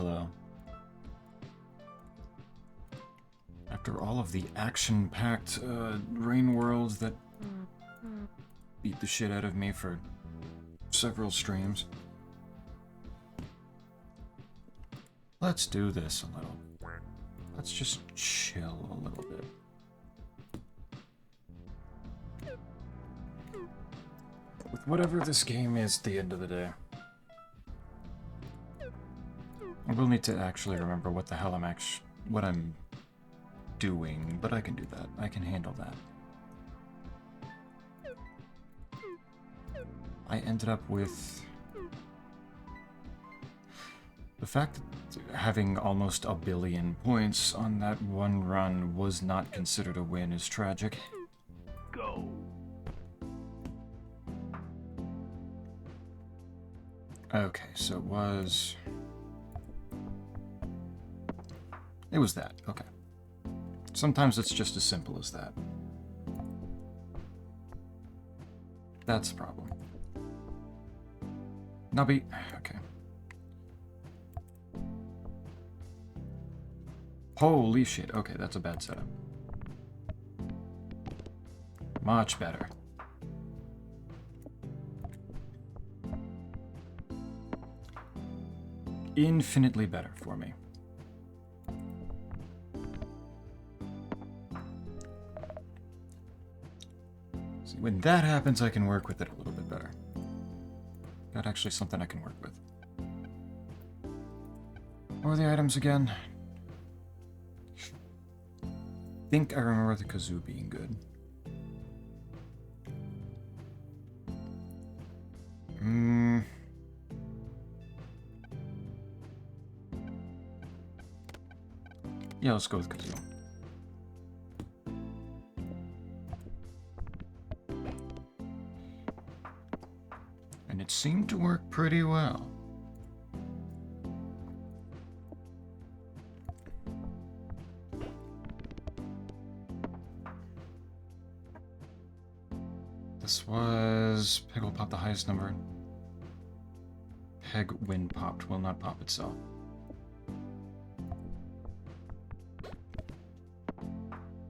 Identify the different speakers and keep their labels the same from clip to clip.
Speaker 1: hello. After all of the action-packed rain worlds that beat the shit out of me for several streams, let's do this a little. Let's just chill a little bit. With whatever this game is at the end of the day. I will need to actually remember what the hell what I'm doing, but I can do that. I can handle that. I ended up with the fact that having almost 1 billion points on that one run was not considered a win is tragic.
Speaker 2: Go.
Speaker 1: Okay, so it was that. Okay. Sometimes it's just as simple as that. That's the problem. Nubby. Okay. Holy shit. Okay, that's a bad setup. Much better. Infinitely better for me. See, when that happens, I can work with it a little bit better. Got actually something I can work with. What were the items again? I think I remember the kazoo being good. Yeah, let's go with kazoo. And it seemed to work pretty well. This was... Peg will pop the highest number. Peg when popped will not pop itself.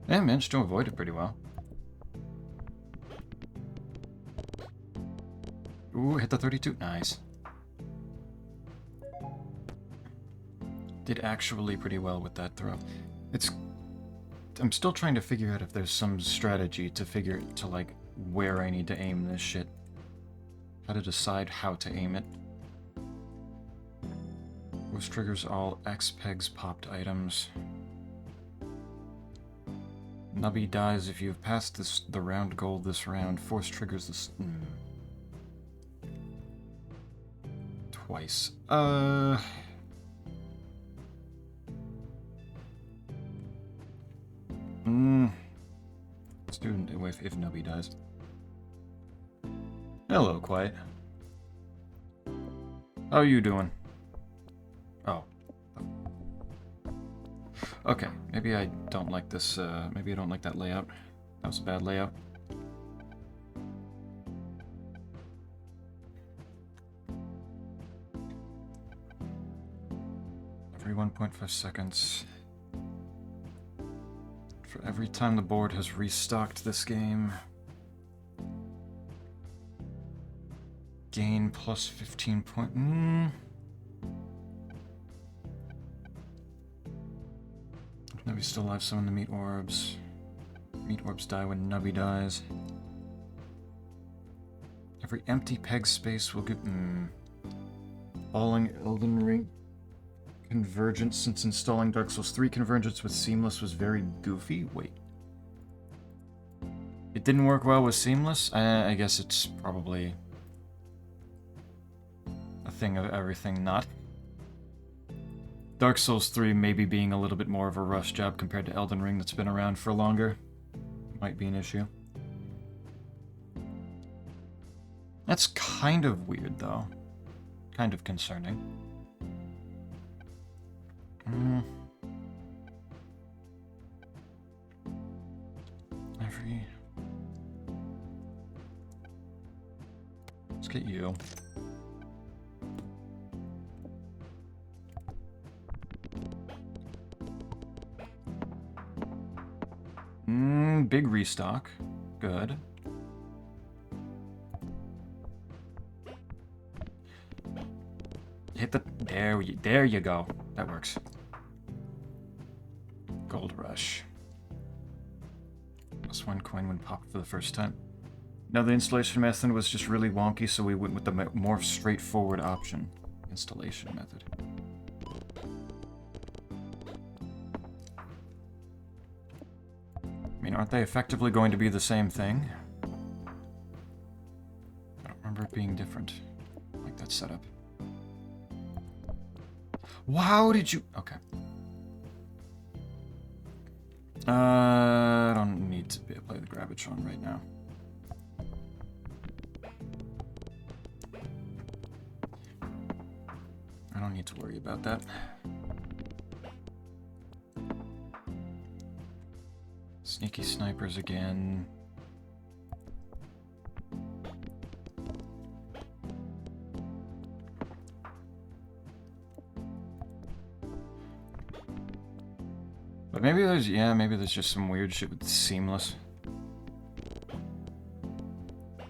Speaker 1: Yeah, managed to avoid it pretty well. Ooh, hit the 32. Nice. Did actually pretty well with that throw. I'm still trying to figure out if there's some strategy to like where I need to aim this shit. How to decide how to aim it. Which triggers all X pegs popped items. Nubby dies if you've passed the round goal this round. Force triggers this... Twice. Let's do it if Nubby dies. Hello, Quiet. How are you doing? Oh. Okay, maybe I don't like this, maybe I don't like that layout. That was a bad layout. Every 1.5 seconds. For every time the board has restocked this game. Gain plus 15 point... Nubby's still alive, summon the meat orbs. Meat orbs die when Nubby dies. Every empty peg space will give... Falling Elden Ring Convergence, since installing Dark Souls 3 Convergence with Seamless was very goofy. Wait. It didn't work well with Seamless? I guess it's probably a thing of everything not. Dark Souls 3 maybe being a little bit more of a rush job compared to Elden Ring that's been around for longer. Might be an issue. That's kind of weird, though. Kind of concerning. Let's get you. Big restock. Good. Hit the... There you go. That works. Gold rush. Plus 1 coin when popped for the first time. Now the installation method was just really wonky, so we went with the more straightforward option. Installation method. I mean, aren't they effectively going to be the same thing? I don't remember it being different. I like that setup. Wow, did you... Okay. I don't need to play the Graviton right now. I don't need to worry about that. Sneaky snipers again. But maybe there's, yeah, maybe there's just some weird shit with seamless.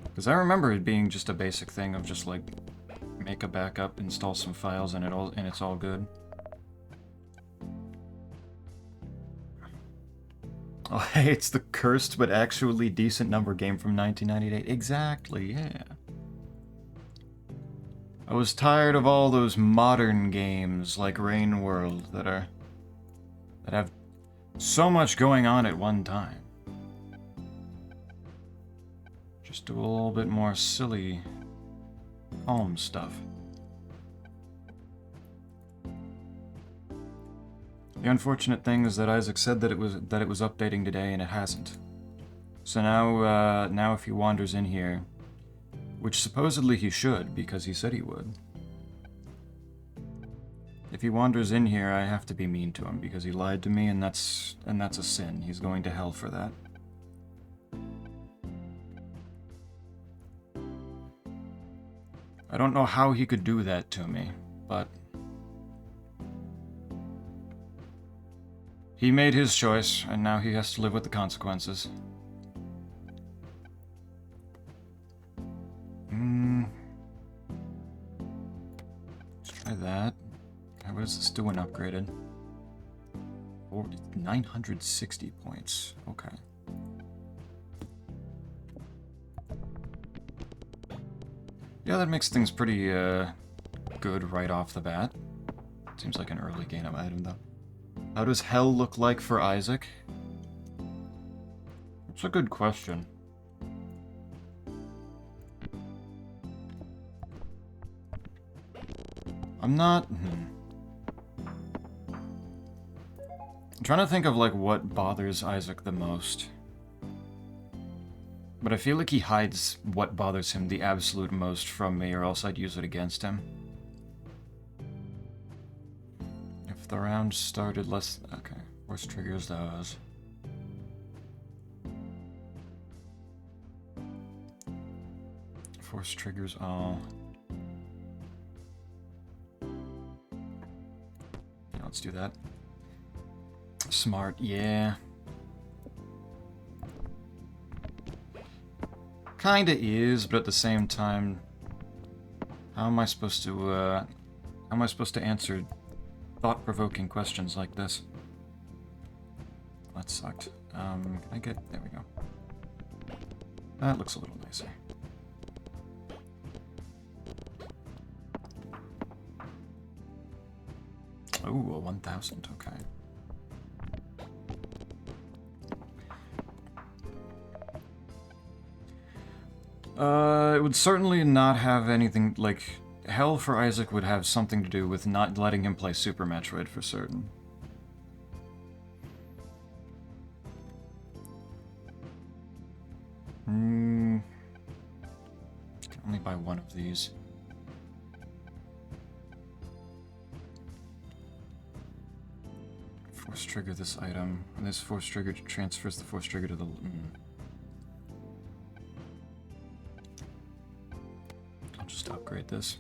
Speaker 1: Because I remember it being just a basic thing of just like, make a backup, install some files, and it's all good. Oh, hey, it's the cursed but actually decent number game from 1998. Exactly, yeah. I was tired of all those modern games like Rain World that have so much going on at one time. Just do a little bit more silly, calm stuff. The unfortunate thing is that Isaac said that it was updating today and it hasn't. So now if he wanders in here, which supposedly he should because he said he would. If he wanders in here, I have to be mean to him because he lied to me, and that's a sin. He's going to hell for that. I don't know how he could do that to me, but he made his choice, and now he has to live with the consequences. Let's try that. What is this doing upgraded? 960 points. Okay. Yeah, that makes things pretty good right off the bat. Seems like an early game item, though. How does hell look like for Isaac? That's a good question. I'm not... I'm trying to think of, like, what bothers Isaac the most. But I feel like he hides what bothers him the absolute most from me, or else I'd use it against him. If the round started less... Okay, force triggers those. Force triggers all. Yeah, let's do that. Smart, yeah. Kinda is, but at the same time, how am I supposed to answer thought-provoking questions like this? That sucked. Can I get... There we go. That looks a little nicer. Ooh, a 1,000, okay. It would certainly not have anything, like, hell for Isaac would have something to do with not letting him play Super Metroid for certain. Can only buy one of these. Force trigger this item. And this force trigger transfers the force trigger to the... I'll just upgrade this.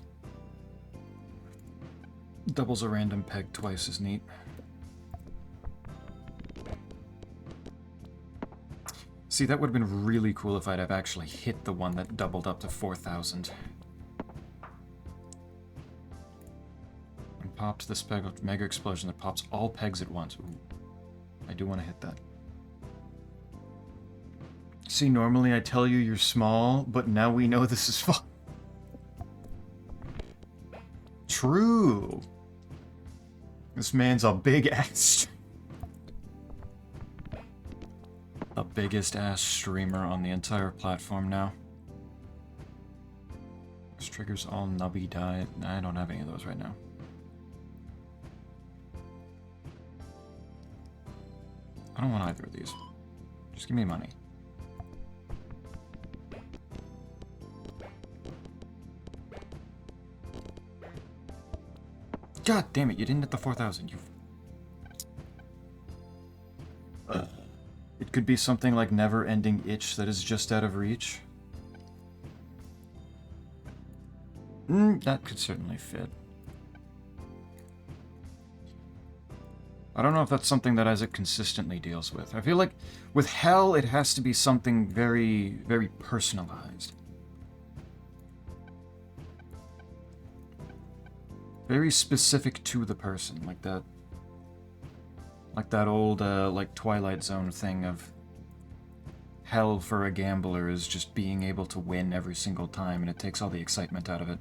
Speaker 1: Doubles a random peg twice is neat. See, that would have been really cool if I'd have actually hit the one that doubled up to 4,000. And popped this mega explosion that pops all pegs at once. Ooh, I do want to hit that. See, normally I tell you you're small, but now we know this is fun. True. This man's a big ass. The biggest ass streamer on the entire platform now. This triggers all Nubby diet. I don't have any of those right now. I don't want either of these. Just give me money. God damn it, you didn't hit the 4,000. It could be something like never-ending itch that is just out of reach. That could certainly fit. I don't know if that's something that Isaac consistently deals with. I feel like with hell, it has to be something very, very personalized. Very specific to the person, like that old, like, Twilight Zone thing of hell for a gambler is just being able to win every single time, and it takes all the excitement out of it.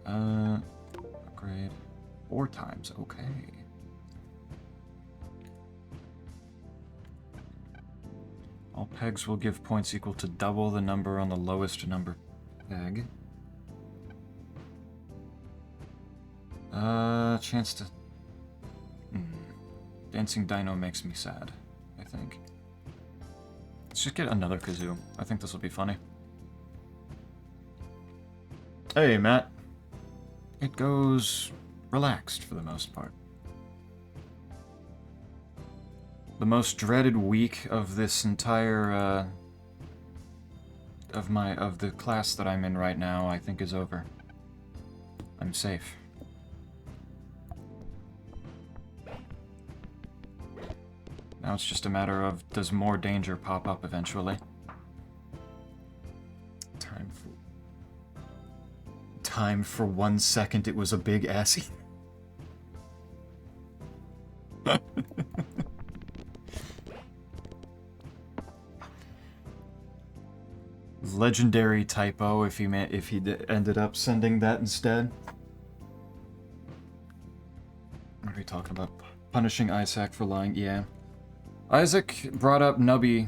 Speaker 1: Upgrade. 4 times, okay. All pegs will give points equal to double the number on the lowest number peg. Chance to... Dancing Dino makes me sad, I think. Let's just get another kazoo. I think this will be funny. Hey, Matt. It goes relaxed for the most part. The most dreaded week of this entire, of the class that I'm in right now, I think is over. I'm safe. Now it's just a matter of, does more danger pop up eventually? Time for 1 second it was a big assy. Legendary typo if he ended up sending that instead. What are we talking about? Punishing Isaac for lying? Yeah. Isaac brought up Nubby,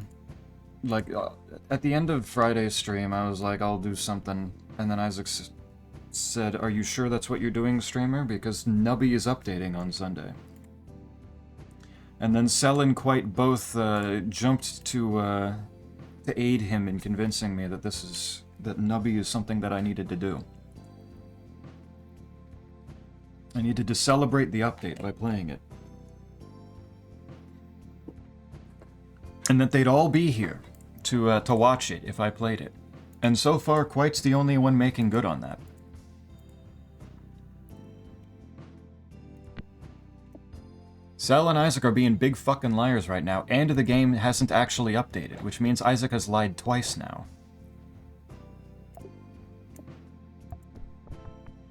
Speaker 1: like, at the end of Friday's stream. I was like, I'll do something. And then Isaac said, are you sure that's what you're doing, streamer? Because Nubby is updating on Sunday. And then Selin quite both jumped to aid him in convincing me that that Nubby is something that I needed to do. I needed to celebrate the update by playing it. And that they'd all be here to watch it if I played it. And so far, Quite's the only one making good on that. Sal and Isaac are being big fucking liars right now, and the game hasn't actually updated, which means Isaac has lied twice now.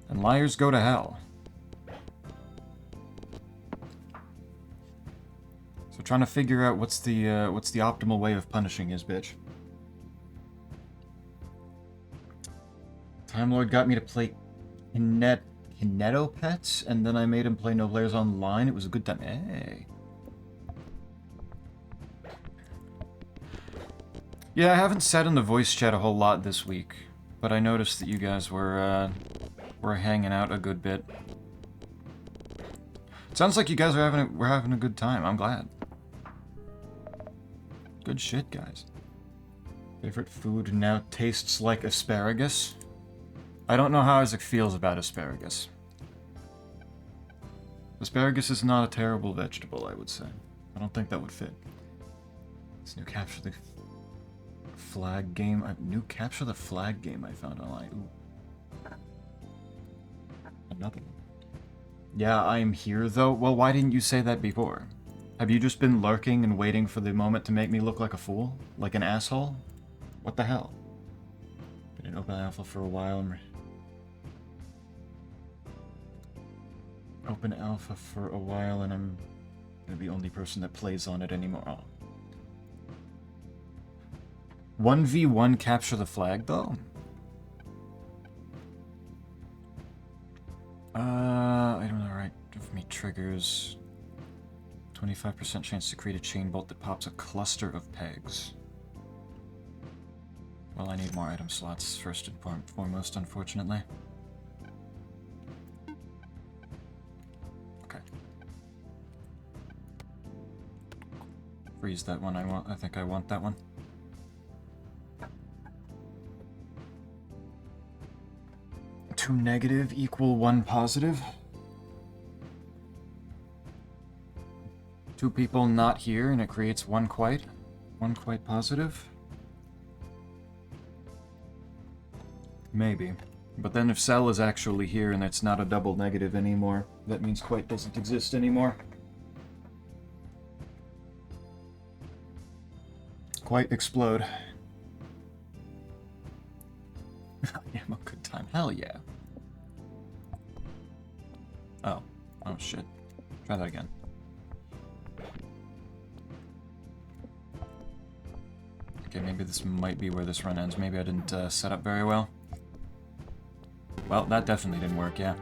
Speaker 1: And liars go to hell. So trying to figure out what's the optimal way of punishing his bitch. Time Lord got me to play Kineto Pets, and then I made him play No Players Online. It was a good time. Hey. Yeah, I haven't sat in the voice chat a whole lot this week, but I noticed that you guys were hanging out a good bit. It sounds like you guys are having a good time. I'm glad. Good shit, guys. Favorite food now tastes like asparagus. I don't know how Isaac feels about asparagus. Asparagus is not a terrible vegetable, I would say. I don't think that would fit. This new Capture the Flag game. New Capture the Flag game I found online. Ooh. Another one. Yeah, I'm here though. Well, why didn't you say that before? Have you just been lurking and waiting for the moment to make me look like a fool? Like an asshole? What the hell? Been in open alpha for a while and... Open alpha for a while and I'm gonna be the only person that plays on it anymore. Oh. 1v1 capture the flag, though? I don't know, right? Give me triggers. 25% chance to create a chain bolt that pops a cluster of pegs. Well, I need more item slots first and foremost, unfortunately. Okay. Freeze that one. I think I want that one. Two negative equal one positive. Two people not here and it creates one quite positive. Maybe. But then if Cell is actually here and it's not a double negative anymore, that means quite doesn't exist anymore. Quite explode. Yeah, a good time. Hell yeah. Oh. Oh shit. Try that again. Okay, maybe this might be where this run ends. Maybe I didn't set up very well. Well, that definitely didn't work, yeah.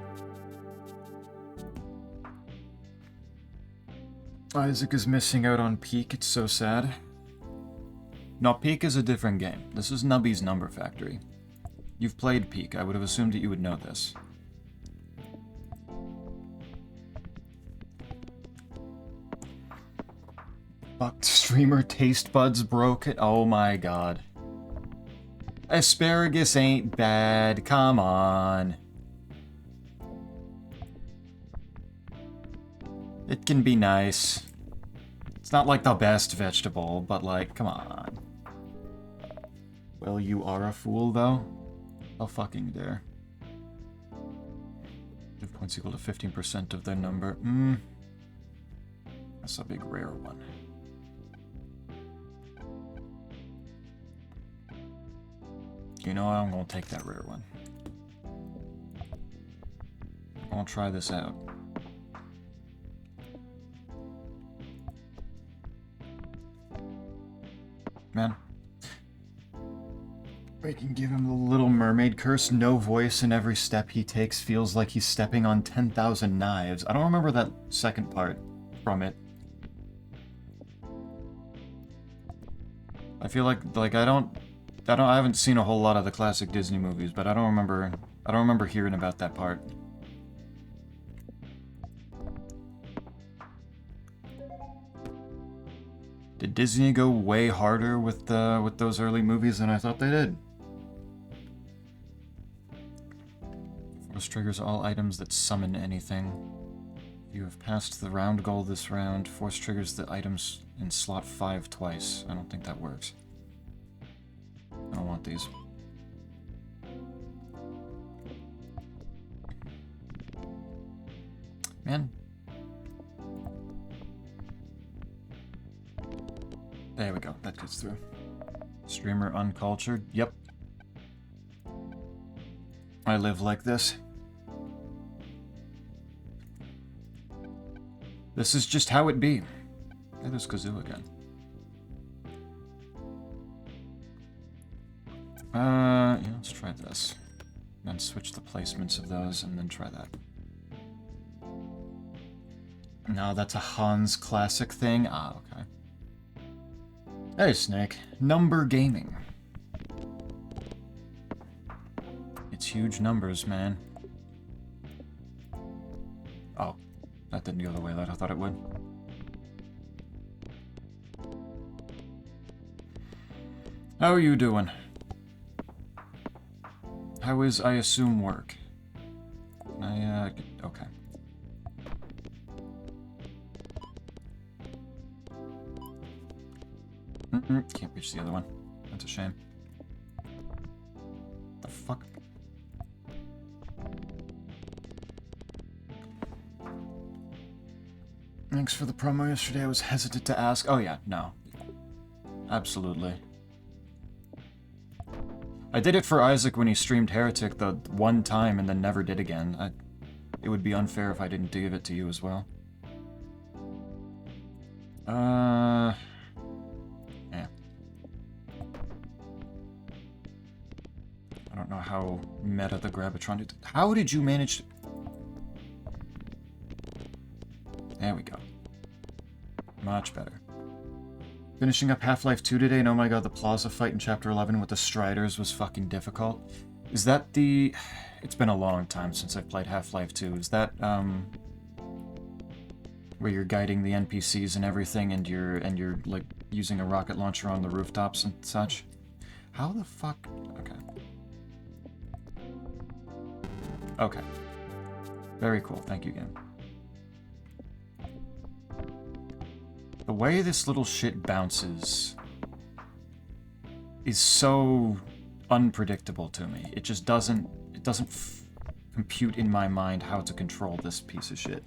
Speaker 1: Isaac is missing out on Peak, it's so sad. No, Peak is a different game. This is Nubby's Number Factory. You've played Peak, I would have assumed that you would know this. Fucked streamer taste buds broke it. Oh my god. Asparagus ain't bad, come on. It can be nice. It's not like the best vegetable, but like, come on. Well, you are a fool though. How fucking dare. Give points equal to 15% of their number. That's a big rare one. You know what? I'm gonna take that rare one. I'm gonna try this out. Man. We can give him the Little Mermaid curse. No voice, and every step he takes feels like he's stepping on 10,000 knives. I don't remember that second part from it. I feel like I haven't seen a whole lot of the classic Disney movies, but I don't remember hearing about that part. Did Disney go way harder with those early movies than I thought they did? Force triggers all items that summon anything. If you have passed the round goal this round, Force triggers the items in slot 5 twice. I don't think that works. I don't want these. Man. There we go, that gets through. Streamer uncultured, yep. I live like this. This is just how it be. Hey, there's Kazoo again. Yeah, let's try this. Then switch the placements of those and then try that. No, that's a Hans classic thing. Ah, okay. Hey, Snake. Number gaming. It's huge numbers, man. Oh, that didn't go the way that I thought it would. How are you doing? How is, I assume, work? Okay. Can't reach the other one. That's a shame. The fuck? Thanks for the promo yesterday. I was hesitant to ask. Oh yeah, no. Absolutely. I did it for Isaac when he streamed Heretic the one time and then never did again. It would be unfair if I didn't give it to you as well. Yeah. I don't know how meta the Gravitron did. How did you manage to... There we go. Much better. Finishing up Half-Life 2 today, and oh my god, the Plaza fight in Chapter 11 with the Striders was fucking difficult. Is that the... It's been a long time since I've played Half-Life 2. Is that, where you're guiding the NPCs and everything, and you're, like, using a rocket launcher on the rooftops and such? How the fuck... Okay. Okay. Very cool. Thank you again. The way this little shit bounces is so unpredictable to me. It just doesn't compute in my mind how to control this piece of shit.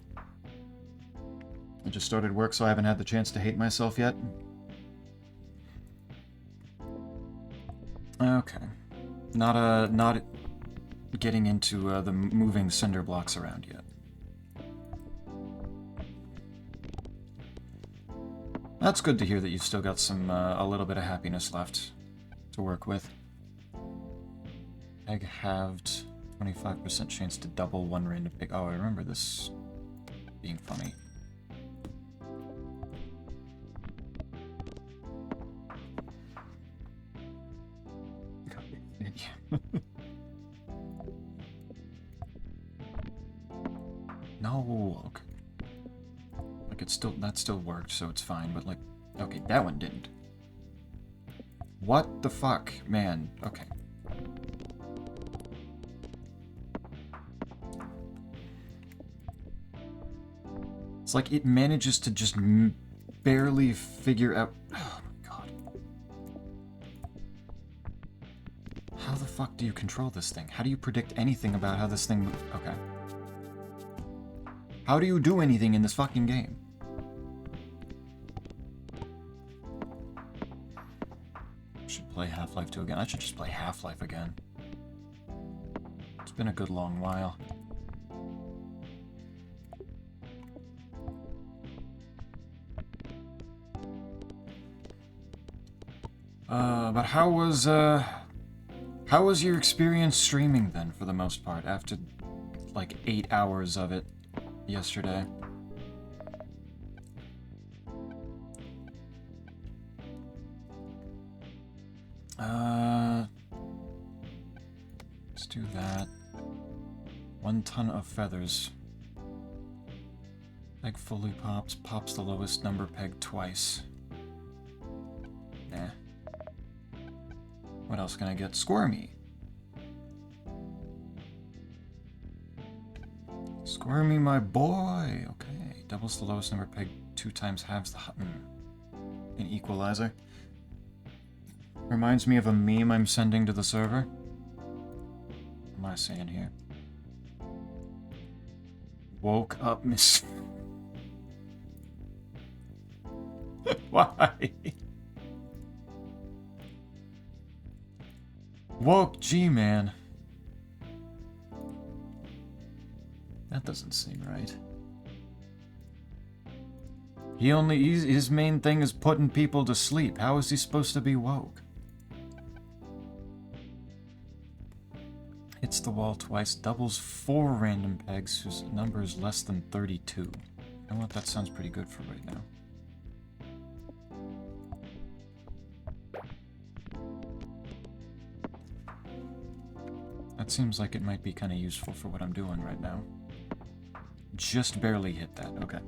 Speaker 1: I just started work, so I haven't had the chance to hate myself yet. Okay. Not getting into the moving cinder blocks around yet. That's good to hear that you've still got some, a little bit of happiness left to work with. Egg halved, 25% chance to double one random pig. Oh, I remember this being funny. No, okay. Like, that still worked, so it's fine, but like, okay, that one didn't. What the fuck, man? Okay. It's like it manages to just barely figure out... Oh my god. How the fuck do you control this thing? How do you predict anything about how this thing moves? Okay. How do you do anything in this fucking game? I should play Half-Life 2 again. I should just play Half-Life again. It's been a good long while. But how was your experience streaming then, for the most part, after like 8 hours of it yesterday? Let's do that. 1 ton of feathers. Peg fully pops the lowest number peg twice. Nah. What else can I get? Squirmy. Squirmy, my boy. Okay. Doubles the lowest number peg 2 times, halves the... An equalizer. Reminds me of a meme I'm sending to the server. What am I saying here? Woke up, miss... Why? Woke G-Man. That doesn't seem right. His main thing is putting people to sleep. How is he supposed to be woke? Hits the wall twice, doubles 4 random pegs whose number is less than 32. You know what? That sounds pretty good for right now. That seems like it might be kind of useful for what I'm doing right now. Just barely hit that. Okay.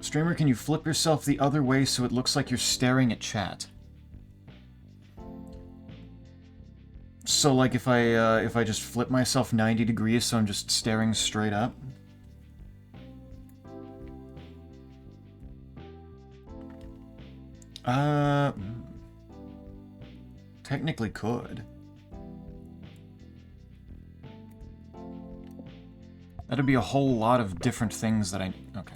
Speaker 1: Streamer, can you flip yourself the other way so it looks like you're staring at chat? So, like, if I just flip myself 90 degrees so I'm just staring straight up? Technically could. That'd be a whole lot of different things that I... Okay.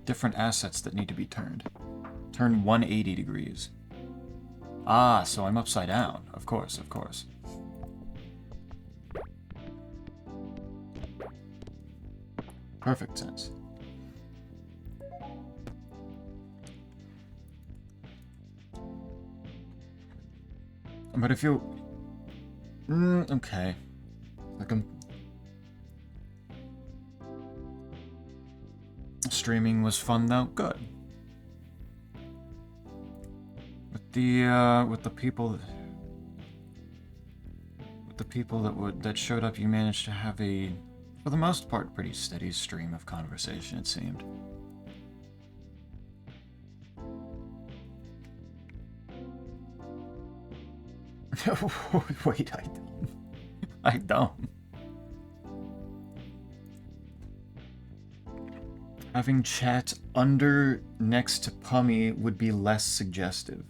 Speaker 1: Different assets that need to be turned. Turn 180 degrees. Ah, so I'm upside down. Of course, of course. Perfect sense. But if you... okay. Like streaming was fun though? Good. With the people... With the people that showed up, you managed to have a, for the most part, pretty steady stream of conversation, it seemed. Wait, I don't. I don't. Having chat under next to Pummy would be less suggestive.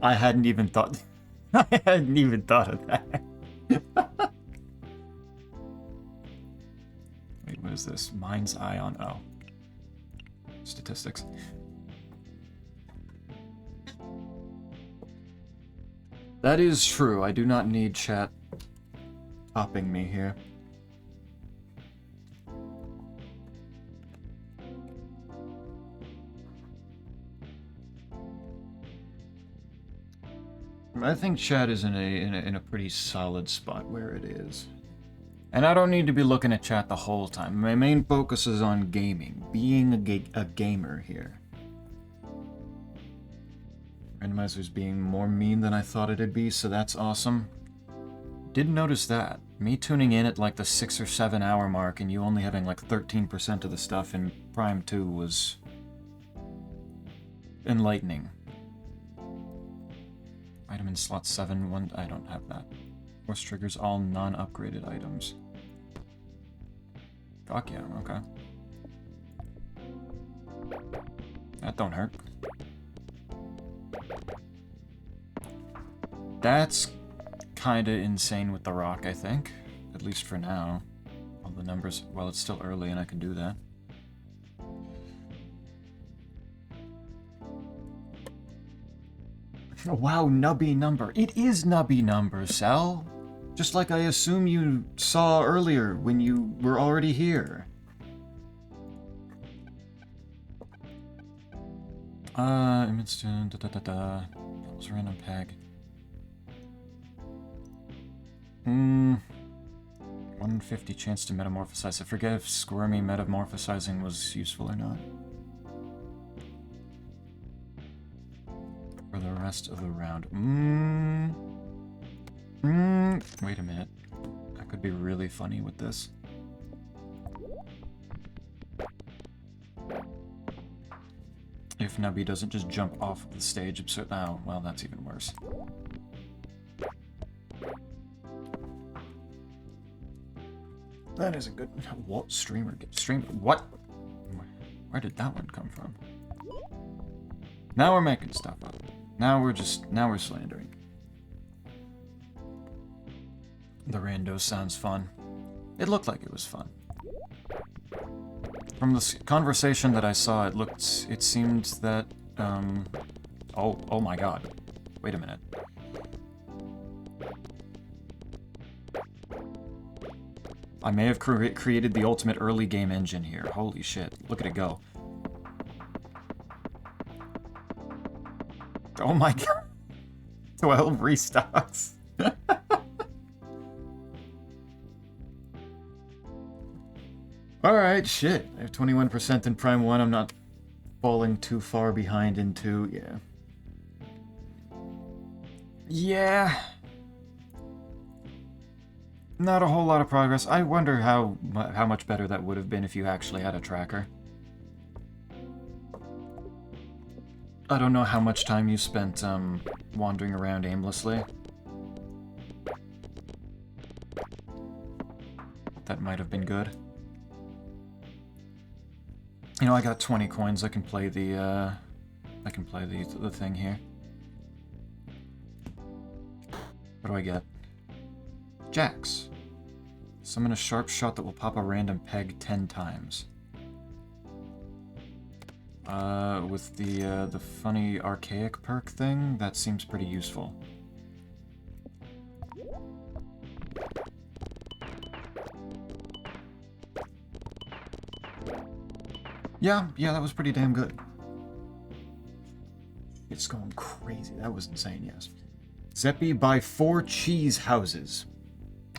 Speaker 1: I hadn't even thought... I hadn't even thought of that. Wait, what is this? Mind's eye on... Oh. Statistics. That is true. I do not need chat topping me here. I think chat is in a pretty solid spot where it is. And I don't need to be looking at chat the whole time. My main focus is on gaming, being a gamer here. Randomizer's being more mean than I thought it'd be, so that's awesome. Didn't notice that. Me tuning in at like the 6 or 7 hour mark and you only having like 13% of the stuff in Prime 2 was enlightening. Item in slot 7, one, I don't have that. Force triggers all non-upgraded items. Fuck yeah, okay. That don't hurt. That's kinda insane with the rock, I think. At least for now. All the numbers, well, it's still early and I can do that. Wow, Nubby number. It is Nubby number, Sal. Just like I assume you saw earlier when you were already here. Instant, That was a random peg. 150 chance to metamorphosize. I forget if squirmy metamorphosizing was useful or not. For the rest of the round. Wait a minute. I could be really funny with this. If Nubby doesn't just jump off of the stage absurd. Oh, well, that's even worse. That is a good... What streamer gets streamed? What? Where did that one come from? Now we're making stuff up. Now we're slandering. The rando sounds fun. It looked like it was fun. From the conversation that I saw, it seemed that, oh my god. Wait a minute. I may have created the ultimate early game engine here. Holy shit. Look at it go. Oh my god. 12 restocks. Alright, shit. I have 21% in Prime 1. I'm not falling too far behind in 2. Yeah. Yeah. Not a whole lot of progress. I wonder how much better that would have been if you actually had a tracker. I don't know how much time you spent wandering around aimlessly. That might have been good. You know, I got 20 coins. I can play the thing here. What do I get? Jacks. Summon a sharp shot that will pop a random peg 10 times. With the funny archaic perk thing, that seems pretty useful. Yeah, that was pretty damn good. It's going crazy. That was insane, yes. Zeppi buy 4 cheese houses.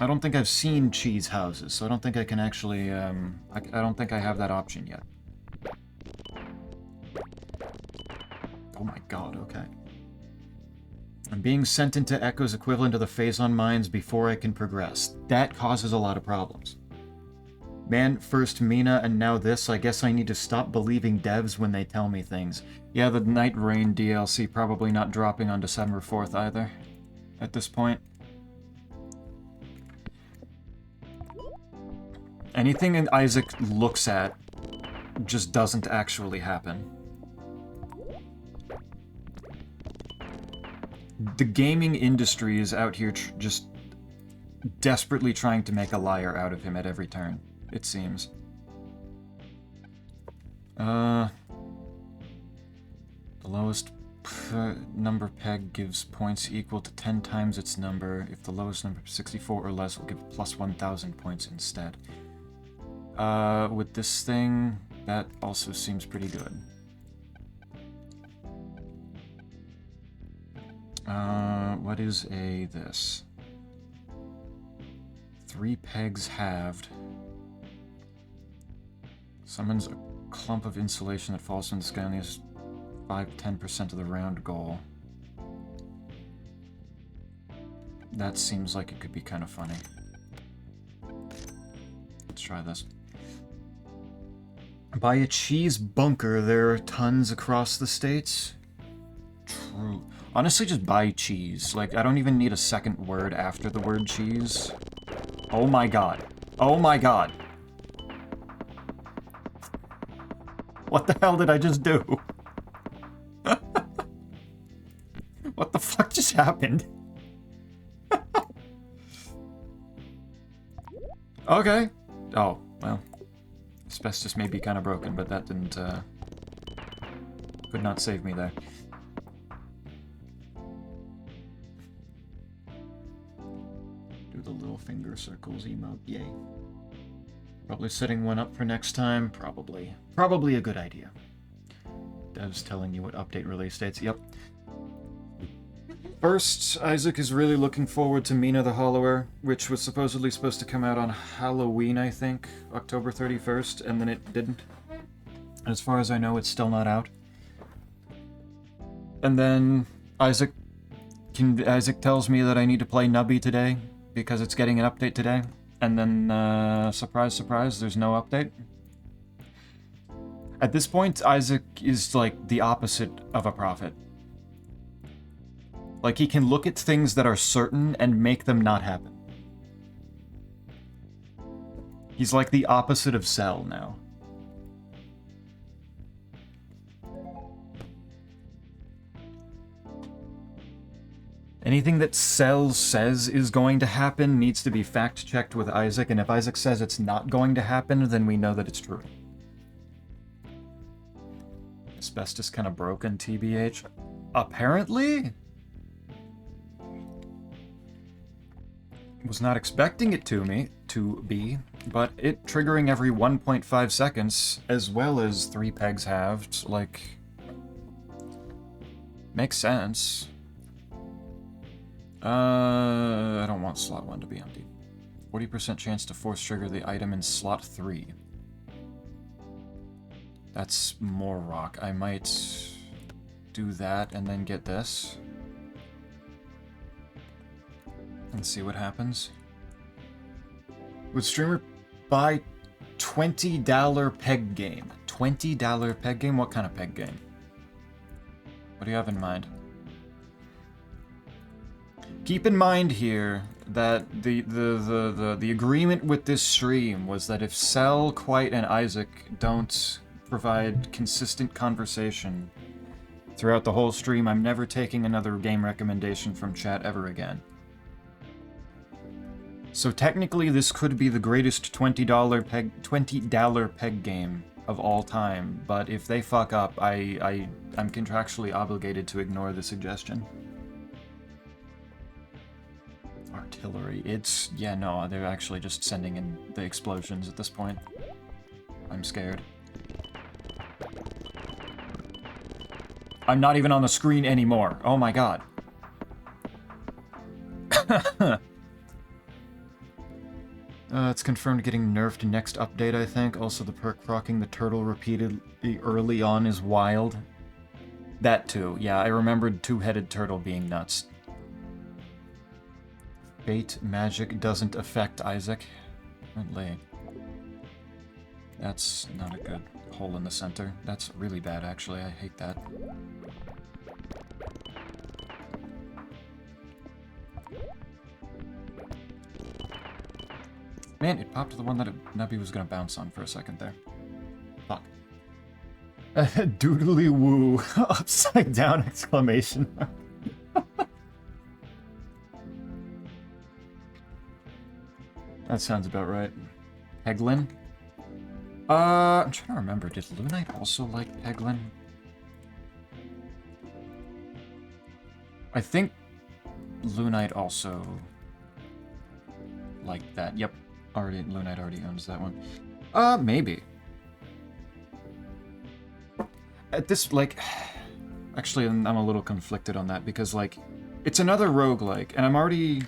Speaker 1: I don't think I've seen cheese houses, so I don't think I can actually, I don't think I have that option yet. Oh my god, okay. I'm being sent into Echo's equivalent of the Phazon mines before I can progress. That causes a lot of problems. Man, first Mina and now this, I guess I need to stop believing devs when they tell me things. Yeah, the Night Rain DLC probably not dropping on December 4th either, at this point. Anything Isaac looks at just doesn't actually happen. The gaming industry is out here just desperately trying to make a liar out of him at every turn, it seems. The lowest number peg gives points equal to 10 times its number. If the lowest number is 64 or less, will give plus 1,000 points instead. With this thing, that also seems pretty good. What is this? 3 pegs halved. Summons a clump of insulation that falls from the sky and is 5-10% of the round goal. That seems like it could be kind of funny. Let's try this. Buy a cheese bunker. There are tons across the states. True. Honestly, just buy cheese. Like, I don't even need a second word after the word cheese. Oh my god. Oh my god. What the hell did I just do? What the fuck just happened? Okay. Oh, well. Asbestos may be kind of broken, but that didn't, could not save me there. Do the little finger circles emote, yay. Probably setting one up for next time, probably. Probably a good idea. Dev's telling you what update release dates, yep. First, Isaac is really looking forward to Mina the Hollower, which was supposedly supposed to come out on Halloween, I think, October 31st, and then it didn't. And as far as I know, it's still not out. And then Isaac tells me that I need to play Nubby today, because it's getting an update today. And then, surprise, surprise, there's no update. At this point, Isaac is, like, the opposite of a prophet. Like, he can look at things that are certain and make them not happen. He's like the opposite of Cell now. Anything that Cell says is going to happen needs to be fact-checked with Isaac, and if Isaac says it's not going to happen, then we know that it's true. Asbestos kind of broken, TBH. Apparently? Was not expecting it to be, but it triggering every 1.5 seconds, as well as 3 pegs halved, like, makes sense. I don't want slot 1 to be empty. 40% chance to force trigger the item in slot 3. That's more rock. I might do that and then get this. And see what happens. Would streamer buy $20 peg game? $20 peg game? What kind of peg game? What do you have in mind? Keep in mind here that the agreement with this stream was that if Cell, Quite, and Isaac don't provide consistent conversation throughout the whole stream, I'm never taking another game recommendation from chat ever again. So technically this could be the greatest $20 peg game of all time, but if they fuck up, I'm contractually obligated to ignore the suggestion. Artillery, yeah, no, they're actually just sending in the explosions at this point. I'm scared. I'm not even on the screen anymore. Oh my god. It's confirmed getting nerfed next update, I think. Also, the perk rocking the turtle repeatedly early on is wild. That too. Yeah, I remembered two-headed turtle being nuts. Fate magic doesn't affect Isaac. Apparently. That's not a good hole in the center. That's really bad, actually. I hate that. Man, it popped the one that Nubby was gonna bounce on for a second there. Fuck. Doodly woo. Upside down exclamation mark. That sounds about right. Peglin? I'm trying to remember. Did Lunite also like Peglin? I think Lunite also liked that. Yep. Lunite already owns that one. Maybe. At this, like... Actually, I'm a little conflicted on that, because, like, it's another roguelike, and I'm already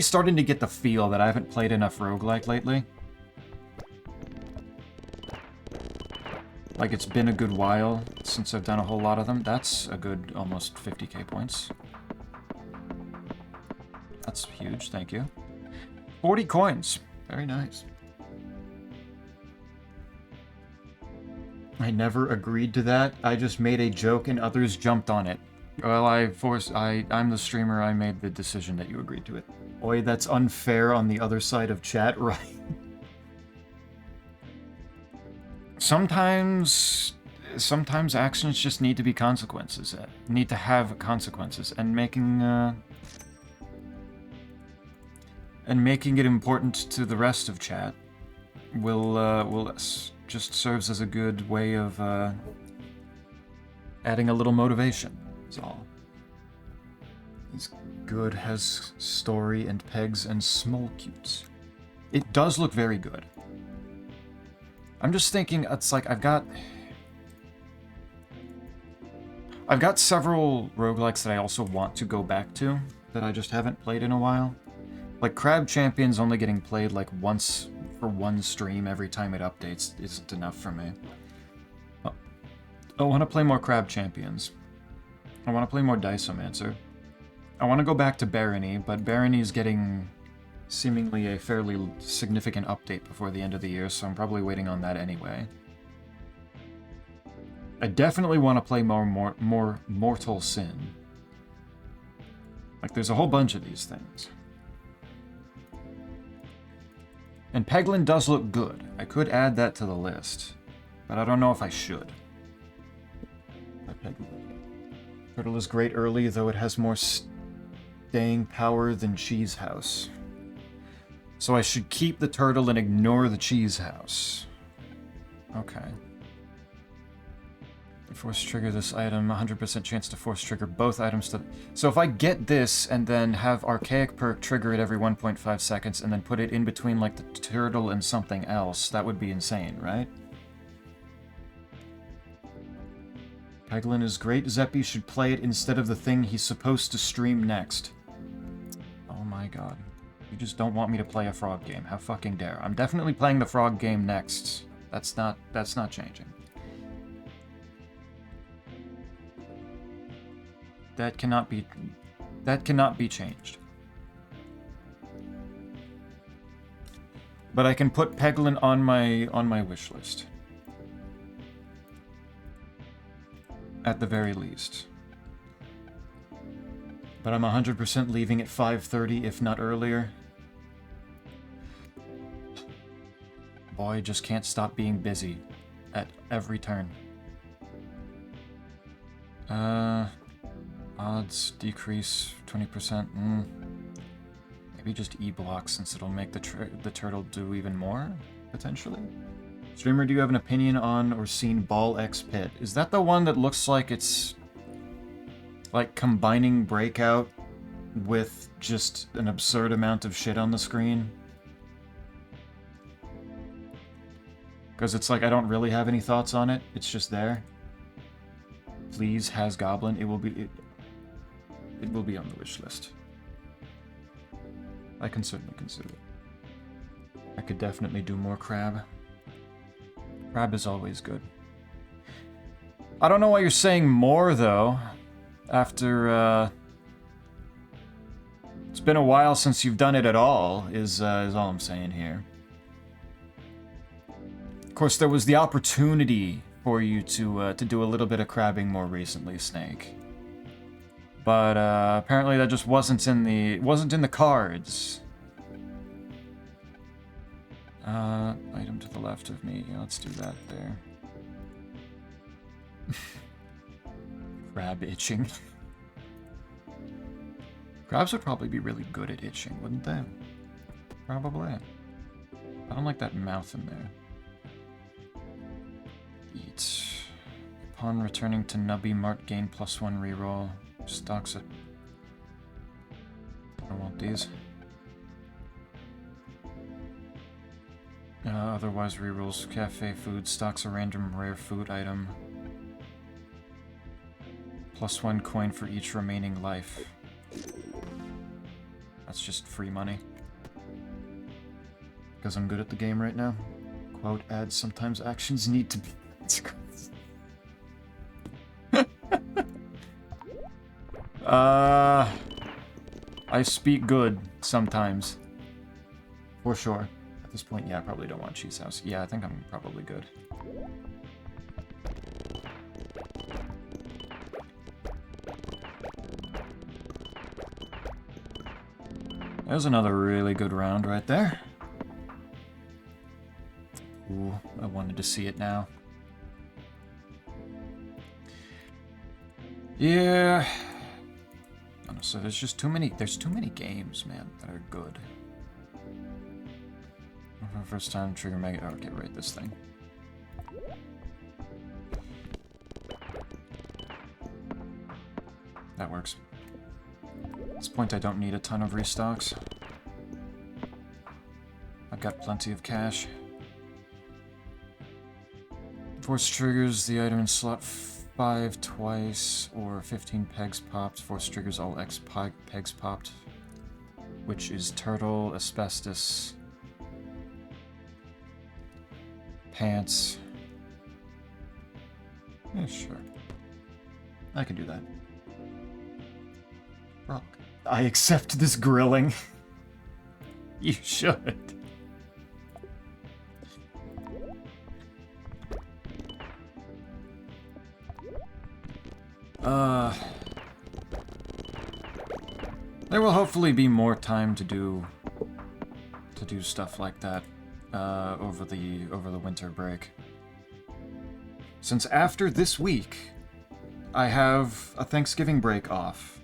Speaker 1: starting to get the feel that I haven't played enough roguelike lately. Like, it's been a good while since I've done a whole lot of them. That's a good almost 50k points. That's huge, thank you. 40 coins. Very nice. I never agreed to that. I just made a joke and others jumped on it. Well, I'm the streamer, I made the decision that you agreed to it. Oi, that's unfair on the other side of chat, right? Sometimes actions just need to be consequences. Need to have consequences, and making it important to the rest of chat will just serves as a good way of adding a little motivation. Is all. It's good, has story and pegs and small cutes. It does look very good. I'm just thinking, it's like I've got several roguelikes that I also want to go back to that I just haven't played in a while. Like Crab Champion's only getting played like once for one stream every time it updates isn't enough for me. I want to play more Crab Champions. I want to play more Diceomancer. I want to go back to Barony, but Barony's getting seemingly a fairly significant update before the end of the year, so I'm probably waiting on that anyway. I definitely want to play more Mortal Sin. Like, there's a whole bunch of these things. And Peglin does look good. I could add that to the list, but I don't know if I should. Turtle is great early, though it has more staying power than Cheese House. So I should keep the turtle and ignore the Cheese House. Okay. Force trigger this item, 100% chance to force trigger both items to... So if I get this and then have Archaic perk trigger it every 1.5 seconds and then put it in between like the turtle and something else, that would be insane, right? Peglin is great. Zeppy should play it instead of the thing he's supposed to stream next. Oh my god. You just don't want me to play a frog game. How fucking dare. I'm definitely playing the frog game next. That's not changing. That cannot be changed. But I can put Peglin on my wish list. At the very least. But I'm 100% leaving at 5:30, if not earlier. Boy just can't stop being busy at every turn. Odds decrease 20%. Maybe just E-block since it'll make the turtle do even more, potentially. Streamer, do you have an opinion on or seen Ball X Pit? Is that the one that looks like it's like combining Breakout with just an absurd amount of shit on the screen? Because it's like I don't really have any thoughts on it. It's just there. Please, has Goblin. It will be on the wish list. I can certainly consider it. I could definitely do more crab. Crab is always good. I don't know why you're saying more, though. After, it's been a while since you've done it at all, is all I'm saying here. Of course, there was the opportunity for you to do a little bit of crabbing more recently, Snake. But apparently that just wasn't in the cards. Item to the left of me. Yeah, let's do that there. Crab itching. Crabs would probably be really good at itching, wouldn't they? Probably. I don't like that mouth in there. Eat. Upon returning to Nubby, Mart gain +1 reroll. Stocks it. I want these. Otherwise rerolls. Cafe food. Stocks a random rare food item. +1 coin for each remaining life. That's just free money. Because I'm good at the game right now. Quote, ads, sometimes actions need to be... I speak good sometimes. For sure. At this point, yeah, I probably don't want Cheese House. Yeah, I think I'm probably good. There's another really good round right there. Ooh, I wanted to see it now. Yeah. Honestly, there's just too many games, man, that are good. For the first time, trigger mega. Okay, right, this thing. That works. At this point, I don't need a ton of restocks. I've got plenty of cash. Force triggers the item in slot 5 twice, or 15 pegs popped. Force triggers all X pegs popped, which is turtle, asbestos, pants. Yeah, sure. I can do that. Rock. I accept this grilling. You should. There will hopefully be more time to do stuff like that over the winter break. Since after this week, I have a Thanksgiving break off.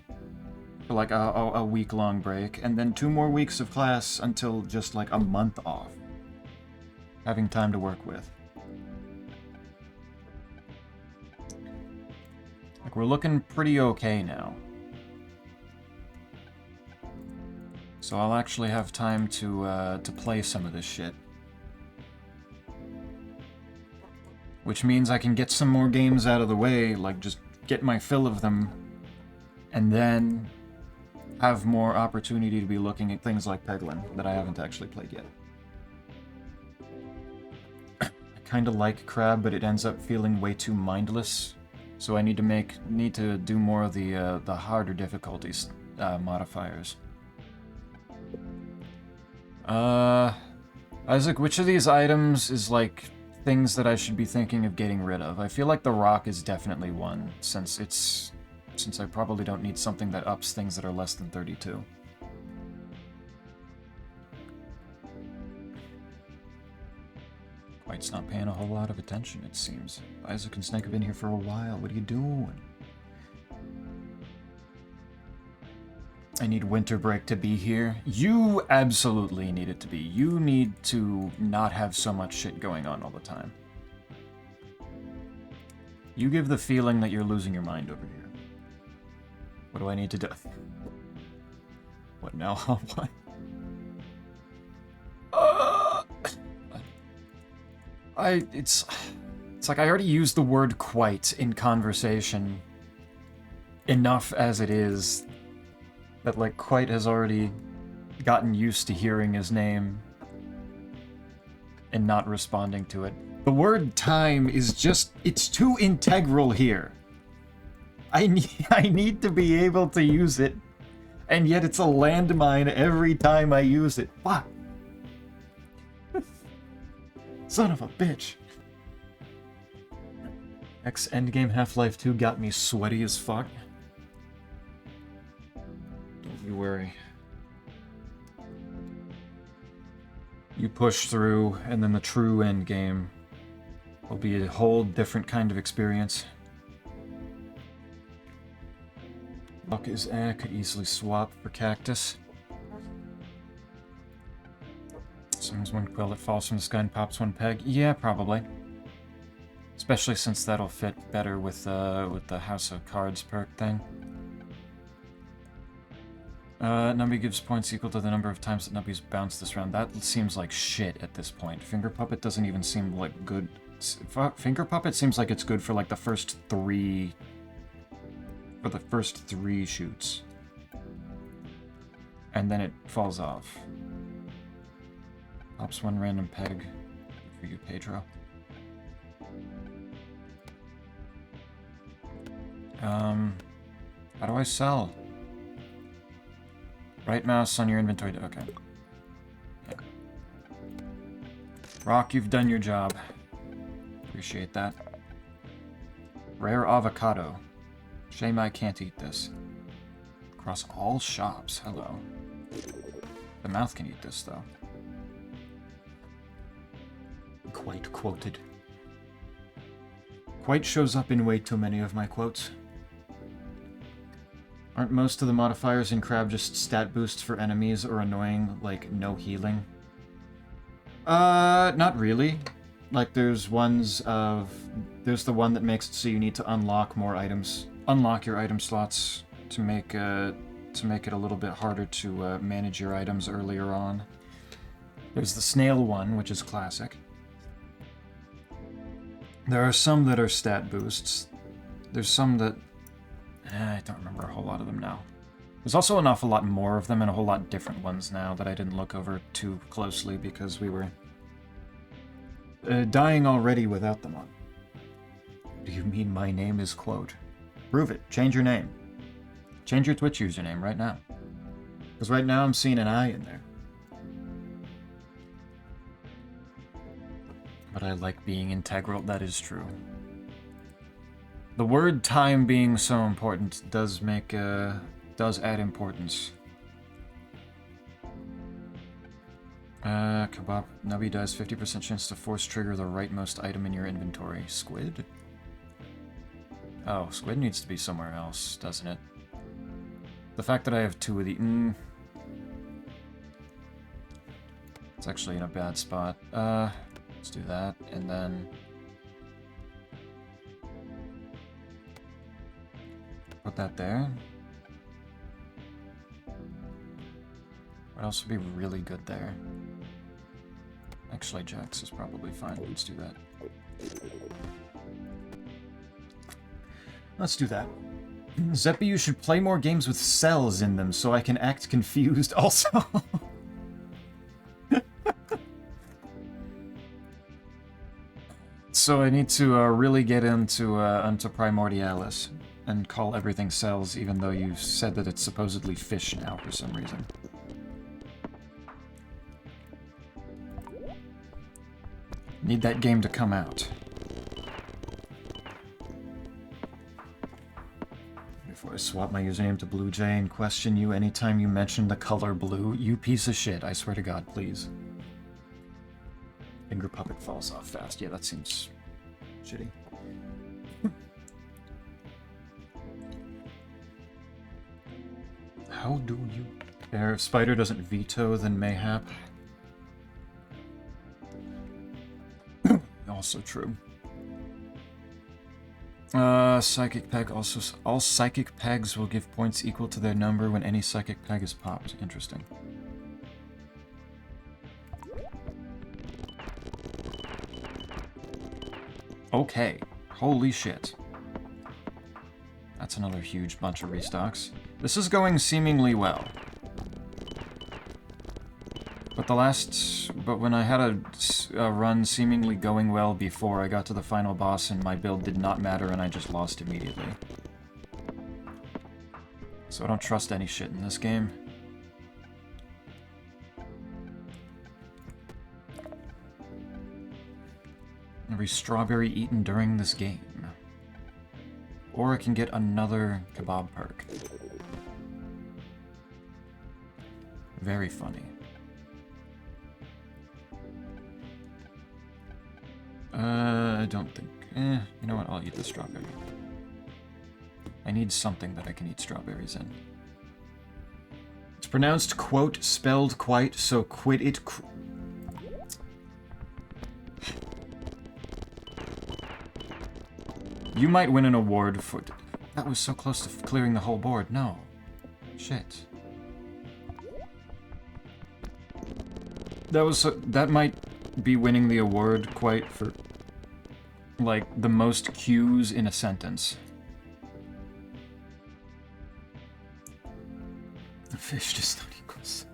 Speaker 1: For like a week-long break, and then 2 more weeks of class until just like a month off. Having time to work with. Like, we're looking pretty okay now. So I'll actually have time to play some of this shit. Which means I can get some more games out of the way, like just get my fill of them, and then have more opportunity to be looking at things like Peglin that I haven't actually played yet. I kind of like Crab, but it ends up feeling way too mindless. So I need to do more of the harder difficulties modifiers. Isaac, which of these items is like things that I should be thinking of getting rid of? I feel like the rock is definitely one, since I probably don't need something that ups things that are less than 32. White's not paying a whole lot of attention, it seems. Isaac and Snake have been here for a while. What are you doing? I need winter break to be here. You absolutely need it to be. You need to not have so much shit going on all the time. You give the feeling that you're losing your mind over here. What do I need to do? What now? What? It's like I already used the word quite in conversation enough as it is that, like, quite has already gotten used to hearing his name and not responding to it. The word time is just, it's too integral here. I need to be able to use it, and yet it's a landmine every time I use it. Fuck. Son of a bitch. X Endgame Half-Life 2 got me sweaty as fuck. Don't you worry. You push through, and then the true endgame will be a whole different kind of experience. Buck is could easily swap for cactus. Summons one quill that falls from the sky and pops one peg. Yeah, probably. Especially since that'll fit better with the House of Cards perk thing. Nubby gives points equal to the number of times that Nubby's bounced this round. That seems like shit at this point. Finger Puppet doesn't even seem like good. Finger Puppet seems like it's good for like the first three... For the first 3 shoots. And then it falls off. Pops one random peg. Good for you, Pedro. How do I sell? Right mouse on your inventory. Okay. Yeah. Rock, you've done your job. Appreciate that. Rare avocado. Shame I can't eat this. Across all shops. Hello. The mouth can eat this, though. Quite quoted. Quite shows up in way too many of my quotes. Aren't most of the modifiers in Crab just stat boosts for enemies or annoying, like no healing? Not really. Like there's the one that makes it so you need to unlock more items. Unlock your item slots to make it a little bit harder to manage your items earlier on. There's the snail one, which is classic. There are some that are stat boosts. There's some that... I don't remember a whole lot of them now. There's also an awful lot more of them and a whole lot different ones now that I didn't look over too closely because we were dying already without them on. Do you mean my name is quote? Prove it. Change your name. Change your Twitch username right now. Because right now I'm seeing an I in there. But I like being integral, that is true. The word time being so important does make, does add importance. Kebab. Nubby does 50% chance to force trigger the rightmost item in your inventory. Squid? Oh, squid needs to be somewhere else, doesn't it? The fact that I have 2 of the... It's actually in a bad spot. Let's do that, and then... Put that there. What else would be really good there? Actually, Jax is probably fine. Let's do that. Let's do that. Zeppy, you should play more games with cells in them so I can act confused also. So I need to really get into Primordialis and call everything cells, even though you said that it's supposedly fish now for some reason. Need that game to come out. Before I swap my username to Blue Jay and question you anytime you mention the color blue, you piece of shit, I swear to God, please. Finger Puppet falls off fast. Yeah, that seems shitty. How do you... There, if Spider doesn't veto, then mayhap. Also true. Psychic Peg also... All Psychic Pegs will give points equal to their number when any Psychic Peg is popped. Interesting. Okay. Holy shit. That's another huge bunch of restocks. This is going seemingly well. But when I had a run seemingly going well before I got to the final boss and my build did not matter and I just lost immediately. So I don't trust any shit in this game. Every strawberry eaten during this game. Or I can get another kebab perk. Very funny. I don't think... you know what? I'll eat the strawberry. I need something that I can eat strawberries in. It's pronounced quote, spelled quite, so quit it... You might win an award for... That was so close to clearing the whole board. No. Shit. That might be winning the award quite for... like, the most cues in a sentence. Fish does not equal cell.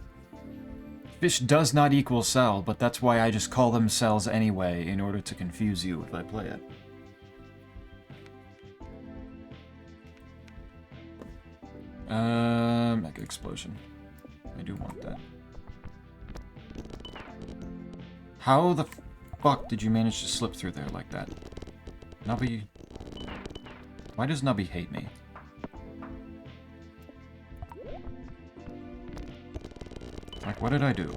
Speaker 1: Fish does not equal cell, but that's why I just call them cells anyway, in order to confuse you if I play it. Mega Explosion. I do want that. How the fuck did you manage to slip through there like that? Nubby... Why does Nubby hate me? Like, what did I do?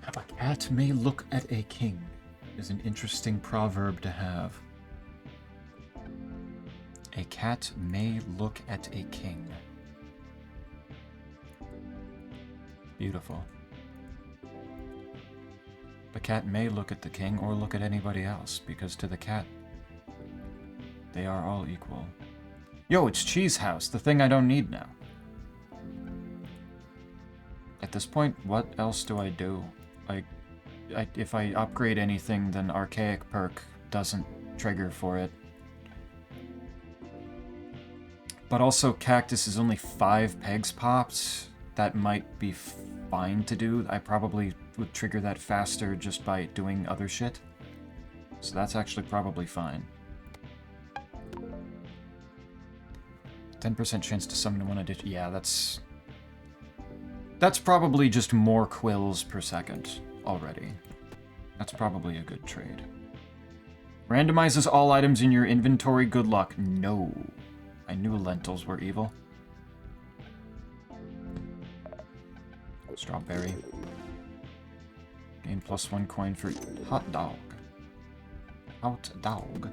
Speaker 1: A cat may look at a king is an interesting proverb to have. A cat may look at a king. Beautiful. The cat may look at the king or look at anybody else, because to the cat, they are all equal. Yo, it's Cheese House, the thing I don't need now. At this point, what else do I do? Like, if I upgrade anything, then Archaic perk doesn't trigger for it. But also, Cactus is only 5 pegs popped. That might be fine to do. I probably would trigger that faster just by doing other shit. So that's actually probably fine. 10% chance to summon one addition. Yeah, that's probably just more quills per second already. That's probably a good trade. Randomizes all items in your inventory. Good luck. No. I knew lentils were evil. Strawberry. Gain +1 coin for hot dog. Hot dog.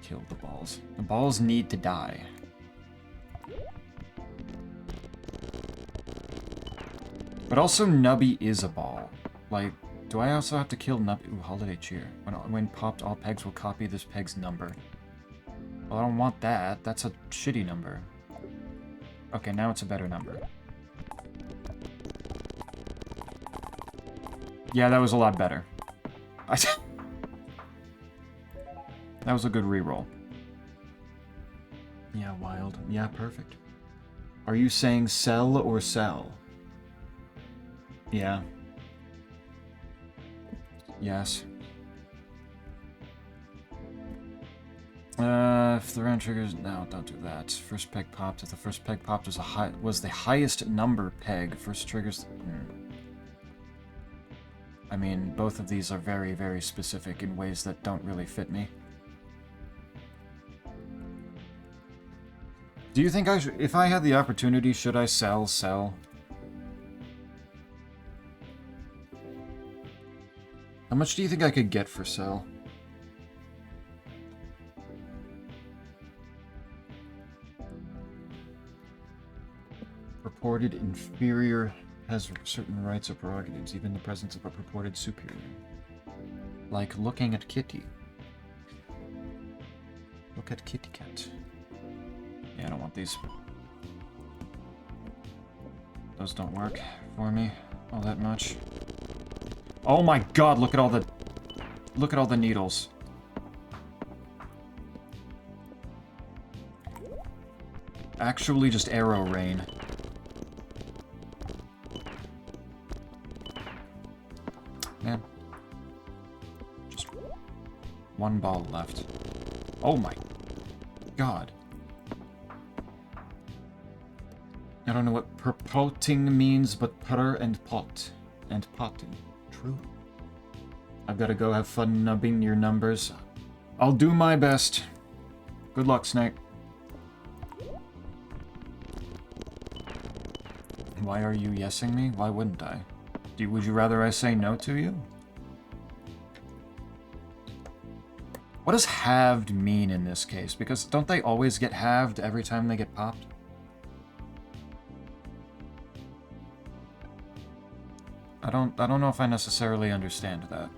Speaker 1: Kill the balls. The balls need to die. But also Nubby is a ball. Like, do I also have to kill Nubby? Ooh, Holiday Cheer. When popped, all pegs will copy this peg's number. Well, I don't want that. That's a shitty number. Okay, now it's a better number. Yeah, that was a lot better. That was a good reroll. Yeah, wild. Yeah, perfect. Are you saying sell or sell? Yeah. Yes. If the round triggers... No, don't do that. First peg popped. If the first peg popped was the highest number peg, first triggers... I mean, both of these are very, very specific in ways that don't really fit me. Do you think I should... If I had the opportunity, should I sell? How much do you think I could get for sell? purported inferior has certain rights or prerogatives, even in the presence of a purported superior. Like looking at Kitty. Look at Kitty Cat. Yeah, I don't want these. Those don't work for me all that much. Oh my god, look at all the needles. Actually just arrow rain. Man. Just one ball left. Oh my god. I don't know what purporting means, but purr and pot. And potting. True. I've gotta go have fun nubbing your numbers. I'll do my best. Good luck, Snake. Why are you yesing me? Why wouldn't I? Would you rather I say no to you? What does halved mean in this case? Because don't they always get halved every time they get popped? I don't know if I necessarily understand that.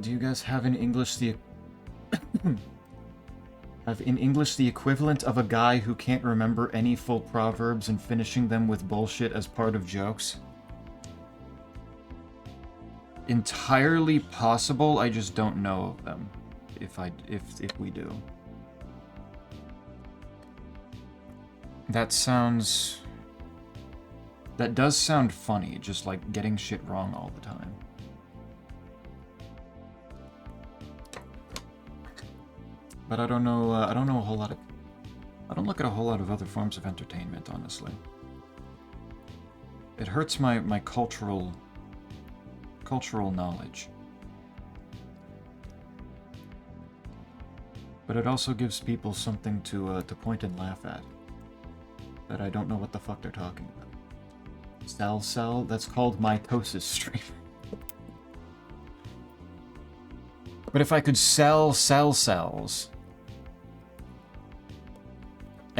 Speaker 1: Do you guys have in English the equivalent of a guy who can't remember any full proverbs and finishing them with bullshit as part of jokes? Entirely possible, I just don't know of them. If we do. That does sound funny, just like getting shit wrong all the time. But I don't know a whole lot of... I don't look at a whole lot of other forms of entertainment, honestly. It hurts my cultural knowledge. But it also gives people something to point and laugh at. That I don't know what the fuck they're talking about. Cell? That's called mitosis stream. But if I could sell cells...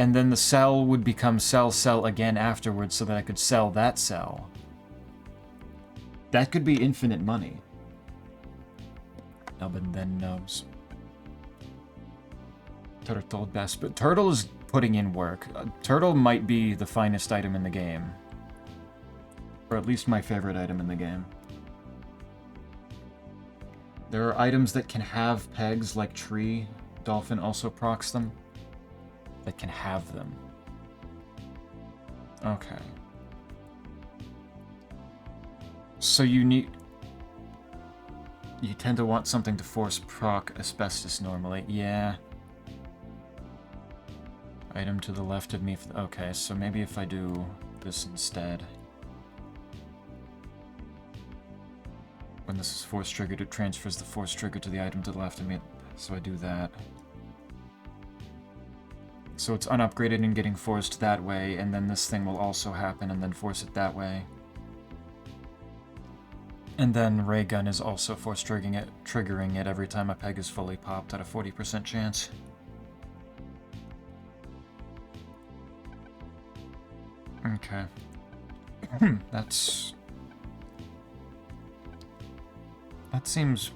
Speaker 1: and then the cell would become cell again afterwards so that I could sell that cell. That could be infinite money. Nub and then nubs. Turtle best, but Turtle is putting in work. Turtle might be the finest item in the game. Or at least my favorite item in the game. There are items that can have pegs like Tree. Dolphin also procs them. That can have them. Okay. So you tend to want something to force proc Asbestos normally. Yeah. Item to the left of me. Okay, so maybe if I do this instead. When this is force triggered, it transfers the force trigger to the item to the left of me. So I do that. So it's unupgraded and getting forced that way, and then this thing will also happen and then force it that way. And then Ray Gun is also force triggering it every time a peg is fully popped at a 40% chance. Okay. That seems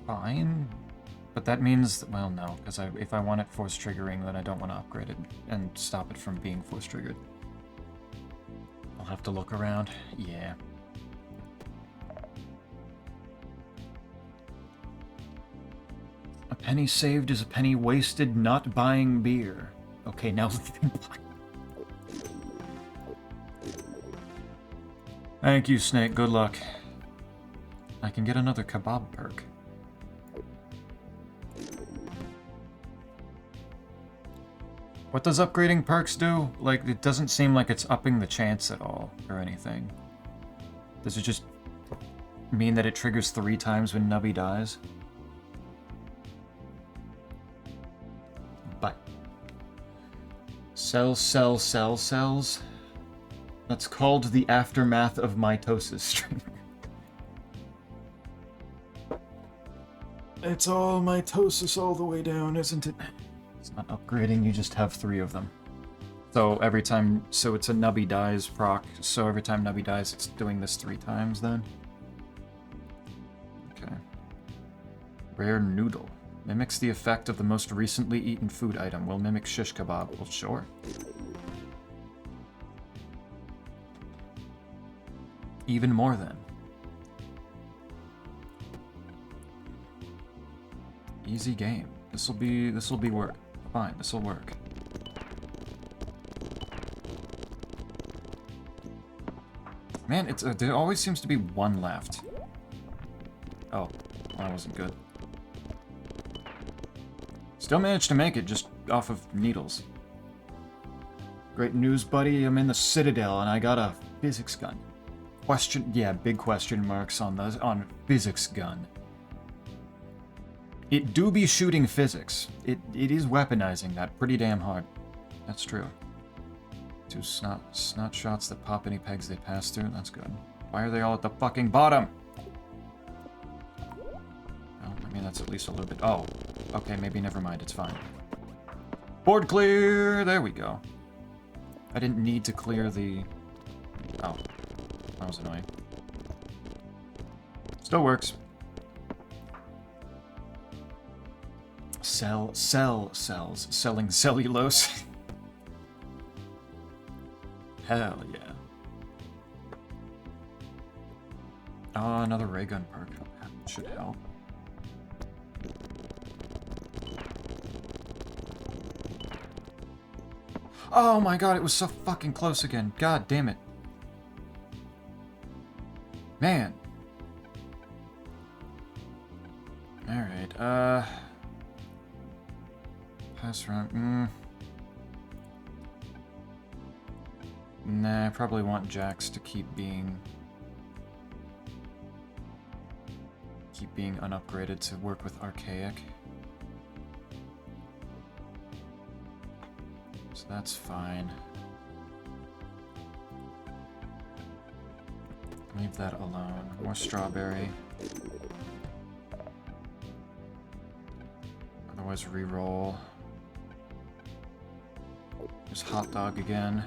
Speaker 1: fine. But that means, well, no, because if I want it force triggering, then I don't want to upgrade it and stop it from being force triggered. I'll have to look around. Yeah. A penny saved is a penny wasted not buying beer. Okay, now Thank you, Snake. Good luck. I can get another kebab perk. What does upgrading perks do? Like, it doesn't seem like it's upping the chance at all, or anything. Does it just mean that it triggers 3 times when Nubby dies? But... cells? That's called the aftermath of mitosis stream. It's all mitosis all the way down, isn't it? It's not upgrading, you just have 3 of them. So every time, so it's a Nubby dies proc, so every time Nubby dies, it's doing this 3 times then? Okay. Rare noodle. Mimics the effect of the most recently eaten food item. Will mimic shish kebab. Well, sure. Even more then. Easy game. This'll be work. Fine, this'll work. Man, it's there always seems to be 1 left. Oh, well, that wasn't good. Still managed to make it just off of needles. Great news, buddy. I'm in the Citadel and I got a physics gun. Big question marks on physics gun. It do be shooting physics. It is weaponizing that pretty damn hard. That's true. 2 snot shots that pop any pegs they pass through. That's good. Why are they all at the fucking bottom? Oh, I mean, that's at least a little bit... Oh. Okay, maybe never mind. It's fine. Board clear! There we go. I didn't need to clear the... Oh. That was annoying. Still works. Cells. Selling cellulose. Hell yeah. Oh, another ray gun perk. Should help. Oh my god, it was so fucking close again. God damn it. Man. Alright, pass around. Nah, I probably want Jax to keep being unupgraded to work with Archaic. So that's fine. Leave that alone. More strawberry. Otherwise, reroll. There's hot dog again.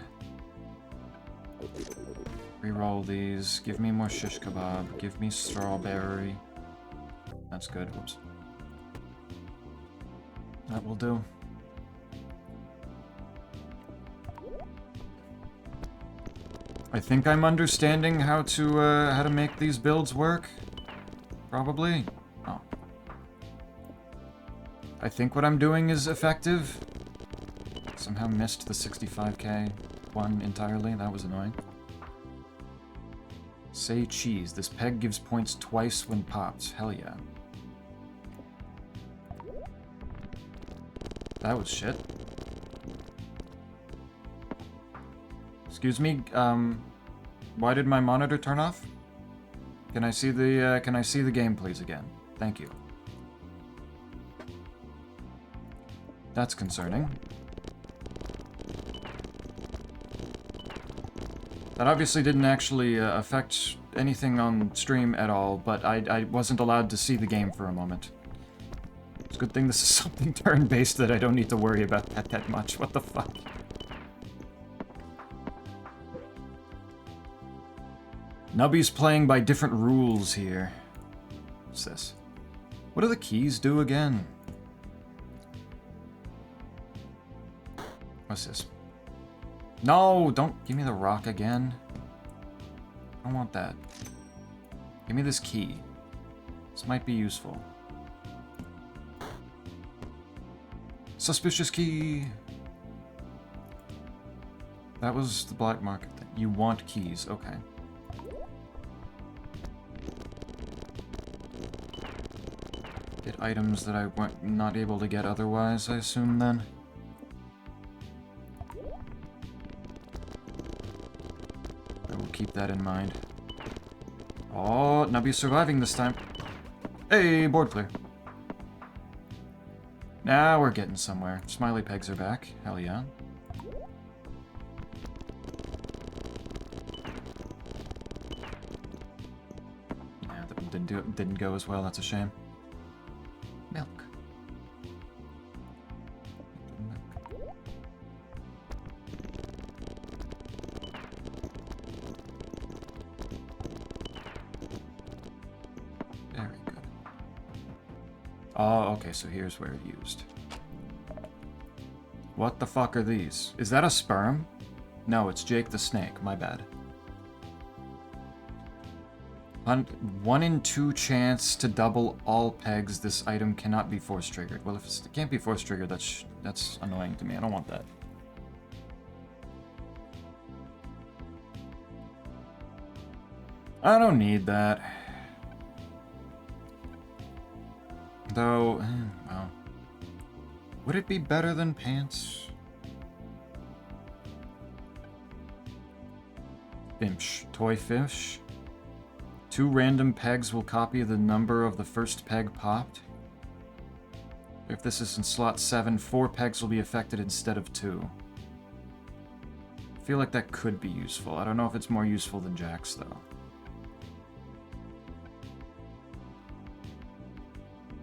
Speaker 1: Reroll these. Give me more shish kebab. Give me strawberry. That's good. Whoops. That will do. I think I'm understanding how to make these builds work. Probably. Oh. I think what I'm doing is effective. Somehow missed the 65k one entirely. That was annoying. Say cheese. This peg gives points twice when popped. Hell yeah. That was shit. Excuse me, why did my monitor turn off? Can I see the game please again? Thank you. That's concerning. That obviously didn't actually affect anything on stream at all, but I wasn't allowed to see the game for a moment. It's a good thing this is something turn-based that I don't need to worry about that much. What the fuck? Nubby's playing by different rules here. What's this? What do the keys do again? What's this? No, don't give me the rock again. I don't want that. Give me this key. This might be useful. Suspicious key. That was the black market thing. You want keys, okay. Get items that I was not able to get otherwise, I assume, then. I will keep that in mind. Oh, Nubby's surviving this time. Hey, board clear. Now we're getting somewhere. Smiley pegs are back. Hell yeah. Yeah, that didn't go as well. That's a shame. Oh, okay, so here's where it used. What the fuck are these? Is that a sperm? No, it's Jake the Snake. My bad. 1 in 2 chance to double all pegs. This item cannot be force triggered. Well, if it can't be force triggered, that's annoying to me. I don't want that. I don't need that. Though, well, would it be better than pants? Fimsh. Toy fish. 2 random pegs will copy the number of the first peg popped. If this is in slot 7, 4 pegs will be affected instead of 2. I feel like that could be useful. I don't know if it's more useful than Jack's, though.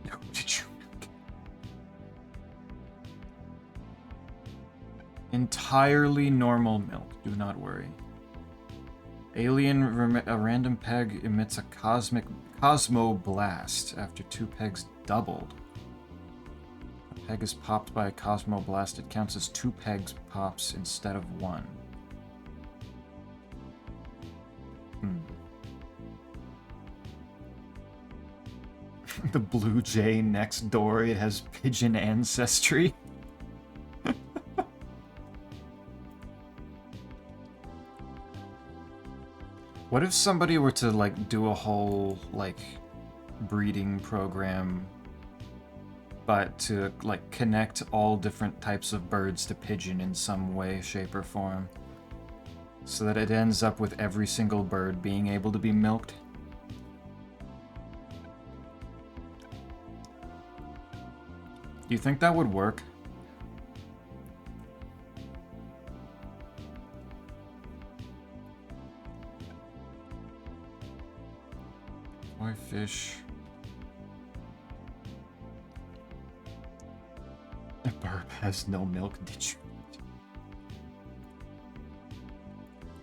Speaker 1: No, did you? Entirely normal milk. Do not worry. A random peg emits a Cosmo Blast after 2 pegs doubled. A peg is popped by a Cosmo Blast. It counts as 2 pegs pops instead of 1. The blue jay next door, it has pigeon ancestry. What if somebody were to, like, do a whole, like, breeding program, but to, like, connect all different types of birds to pigeon in some way, shape, or form, so that it ends up with every single bird being able to be milked? Do you think that would work? Why fish? A burp has no milk, did you?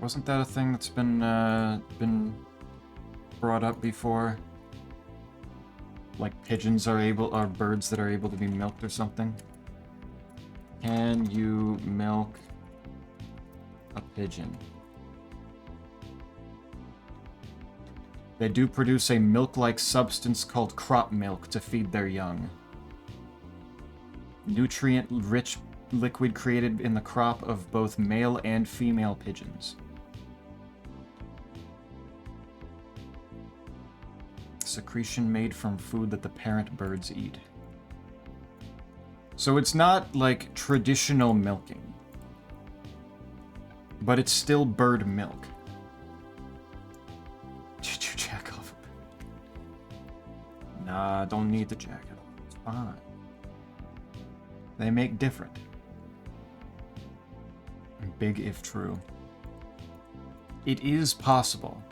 Speaker 1: Wasn't that a thing that's been brought up before? Like pigeons are birds that are able to be milked or something? Can you milk a pigeon? They do produce a milk-like substance called crop milk to feed their young. Nutrient-rich liquid created in the crop of both male and female pigeons. Secretion made from food that the parent birds eat. So it's not like traditional milking, but it's still bird milk. Did you jack off? Nah, don't need the jacket. It's fine. They make different. Big if true. It is possible.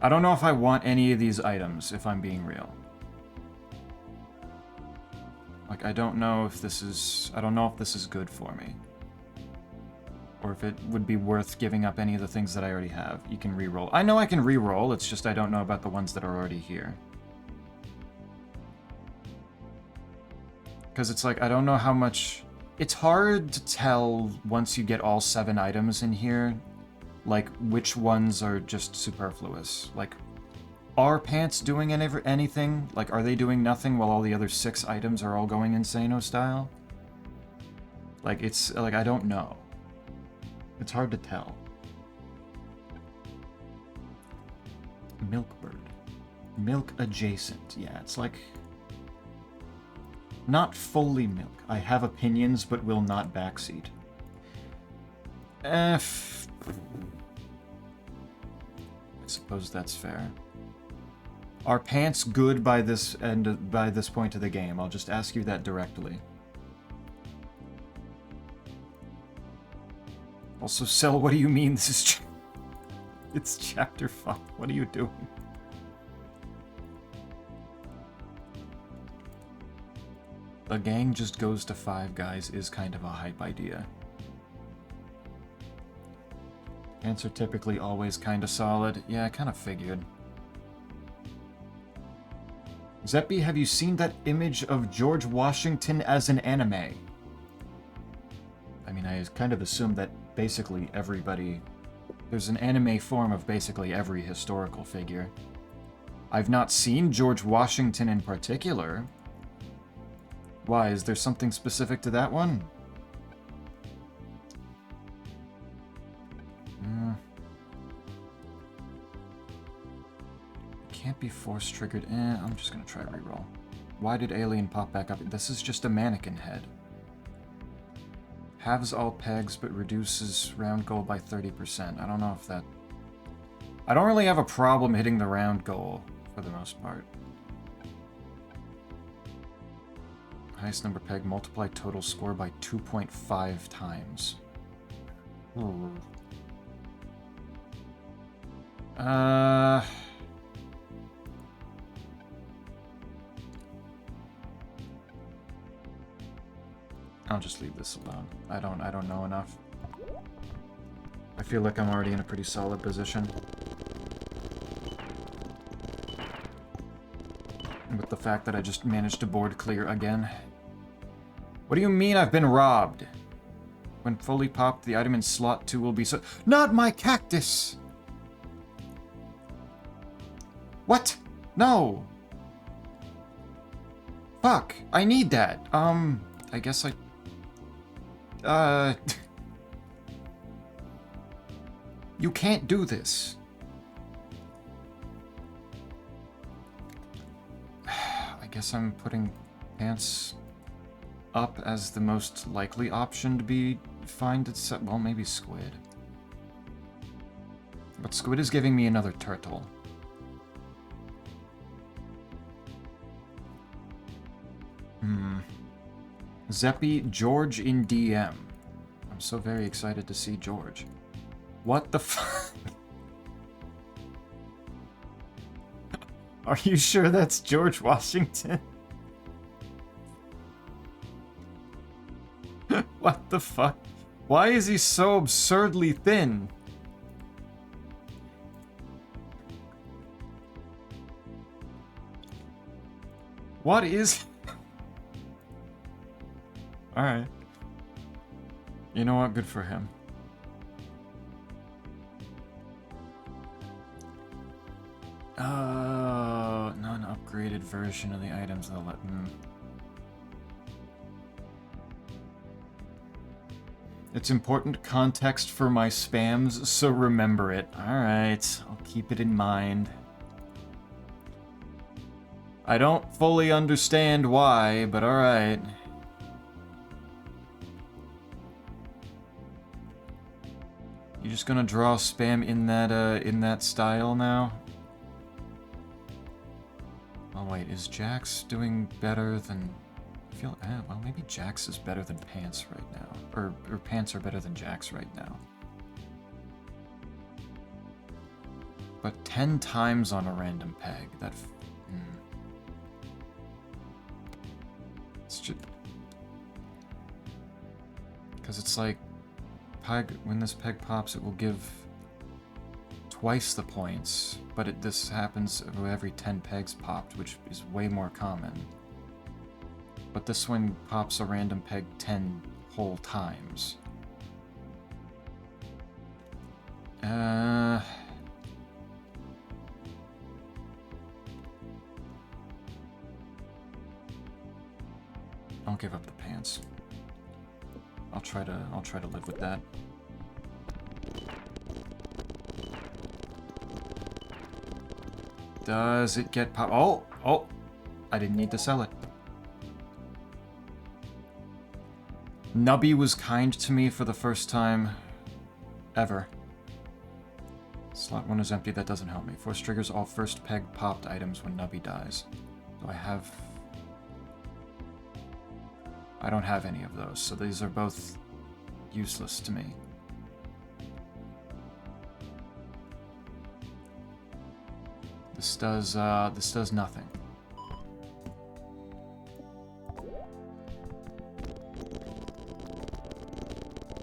Speaker 1: I don't know if I want any of these items, if I'm being real. Like, I don't know if this is good for me. Or if it would be worth giving up any of the things that I already have. You can reroll. I know I can reroll, it's just I don't know about the ones that are already here. Because it's like, I don't know how much... It's hard to tell once you get all 7 items in here, like, which ones are just superfluous. Like, are pants doing anything? Like, are they doing nothing while all the other 6 items are all going Insano style? Like, it's, like, I don't know. It's hard to tell. Milkbird. Milk adjacent. Yeah, it's like... Not fully milk. I have opinions, but will not backseat. I suppose that's fair. Are pants good by this point of the game? I'll just ask you that directly. Also, Cell, what do you mean this is it's chapter 5. What are you doing? The gang just goes to 5 guys is kind of a hype idea. Pants are typically always kind of solid. Yeah, I kind of figured. Zeppy, have you seen that image of George Washington as an anime? I mean, I kind of assume that basically everybody... There's an anime form of basically every historical figure. I've not seen George Washington in particular. Why, is there something specific to that one? Can't be force triggered. I'm just gonna try reroll. Why did Alien pop back up? This is just a mannequin head. Halves all pegs, but reduces round goal by 30%. I don't know if that... I don't really have a problem hitting the round goal, for the most part. Highest number peg, multiply total score by 2.5 times. Ooh. I'll just leave this alone. I don't know enough. I feel like I'm already in a pretty solid position. And with the fact that I just managed to board clear again. What do you mean I've been robbed? When fully popped, the item in slot 2 will be so— Not my cactus! What? No! Fuck, I need that. I guess you can't do this. I guess I'm putting pants up as the most likely option to be find it. Well, maybe squid. But squid is giving me another turtle. Zeppy, George in DM. I'm so very excited to see George. What the fuck? Are you sure that's George Washington? What the fuck? Why is he so absurdly thin? What is... Alright. You know what? Good for him. Non-upgraded version of the items they'll let... It's important context for my spams, so remember it. Alright, I'll keep it in mind. I don't fully understand why, but alright. You just gonna draw spam in that style now? Oh wait, is Jax doing better than... I feel, well, maybe Jax is better than Pants right now. Or Pants are better than Jax right now. But 10 times on a random peg, that... It's just... Because it's like... when this peg pops, it will give twice the points, but this happens every 10 pegs popped, which is way more common. But this one pops a random peg 10 whole times. I'll give up the pants. I'll try to live with that. Does it get pop? Oh! I didn't need to sell it. Nubby was kind to me for the first time ever. Slot 1 is empty, that doesn't help me. Force triggers all first peg popped items when Nubby dies. Do I have... I don't have any of those, so these are both useless to me. This does nothing.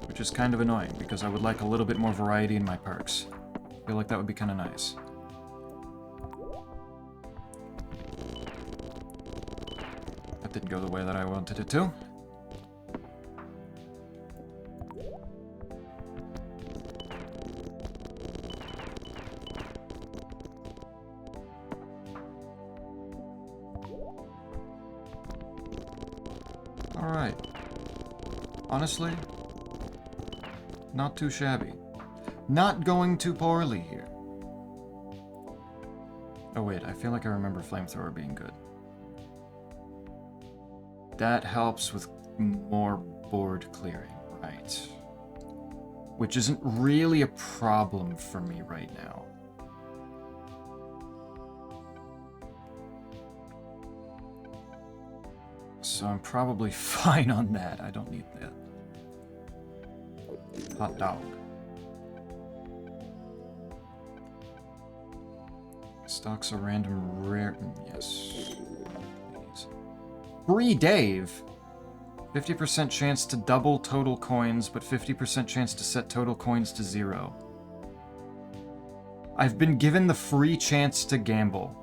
Speaker 1: Which is kind of annoying, because I would like a little bit more variety in my perks. I feel like that would be kind of nice. that didn't go the way that I wanted it to. Alright. Honestly, not too shabby. Not going too poorly here. Oh wait, I feel like I remember flamethrower being good. That helps with more board clearing, right? Which isn't really a problem for me right now. So I'm probably fine on that. I don't need that. Hot dog. Stocks a random rare... Yes. Please. Free Dave! 50% chance to double total coins, but 50% chance to set total coins to 0. I've been given the free chance to gamble.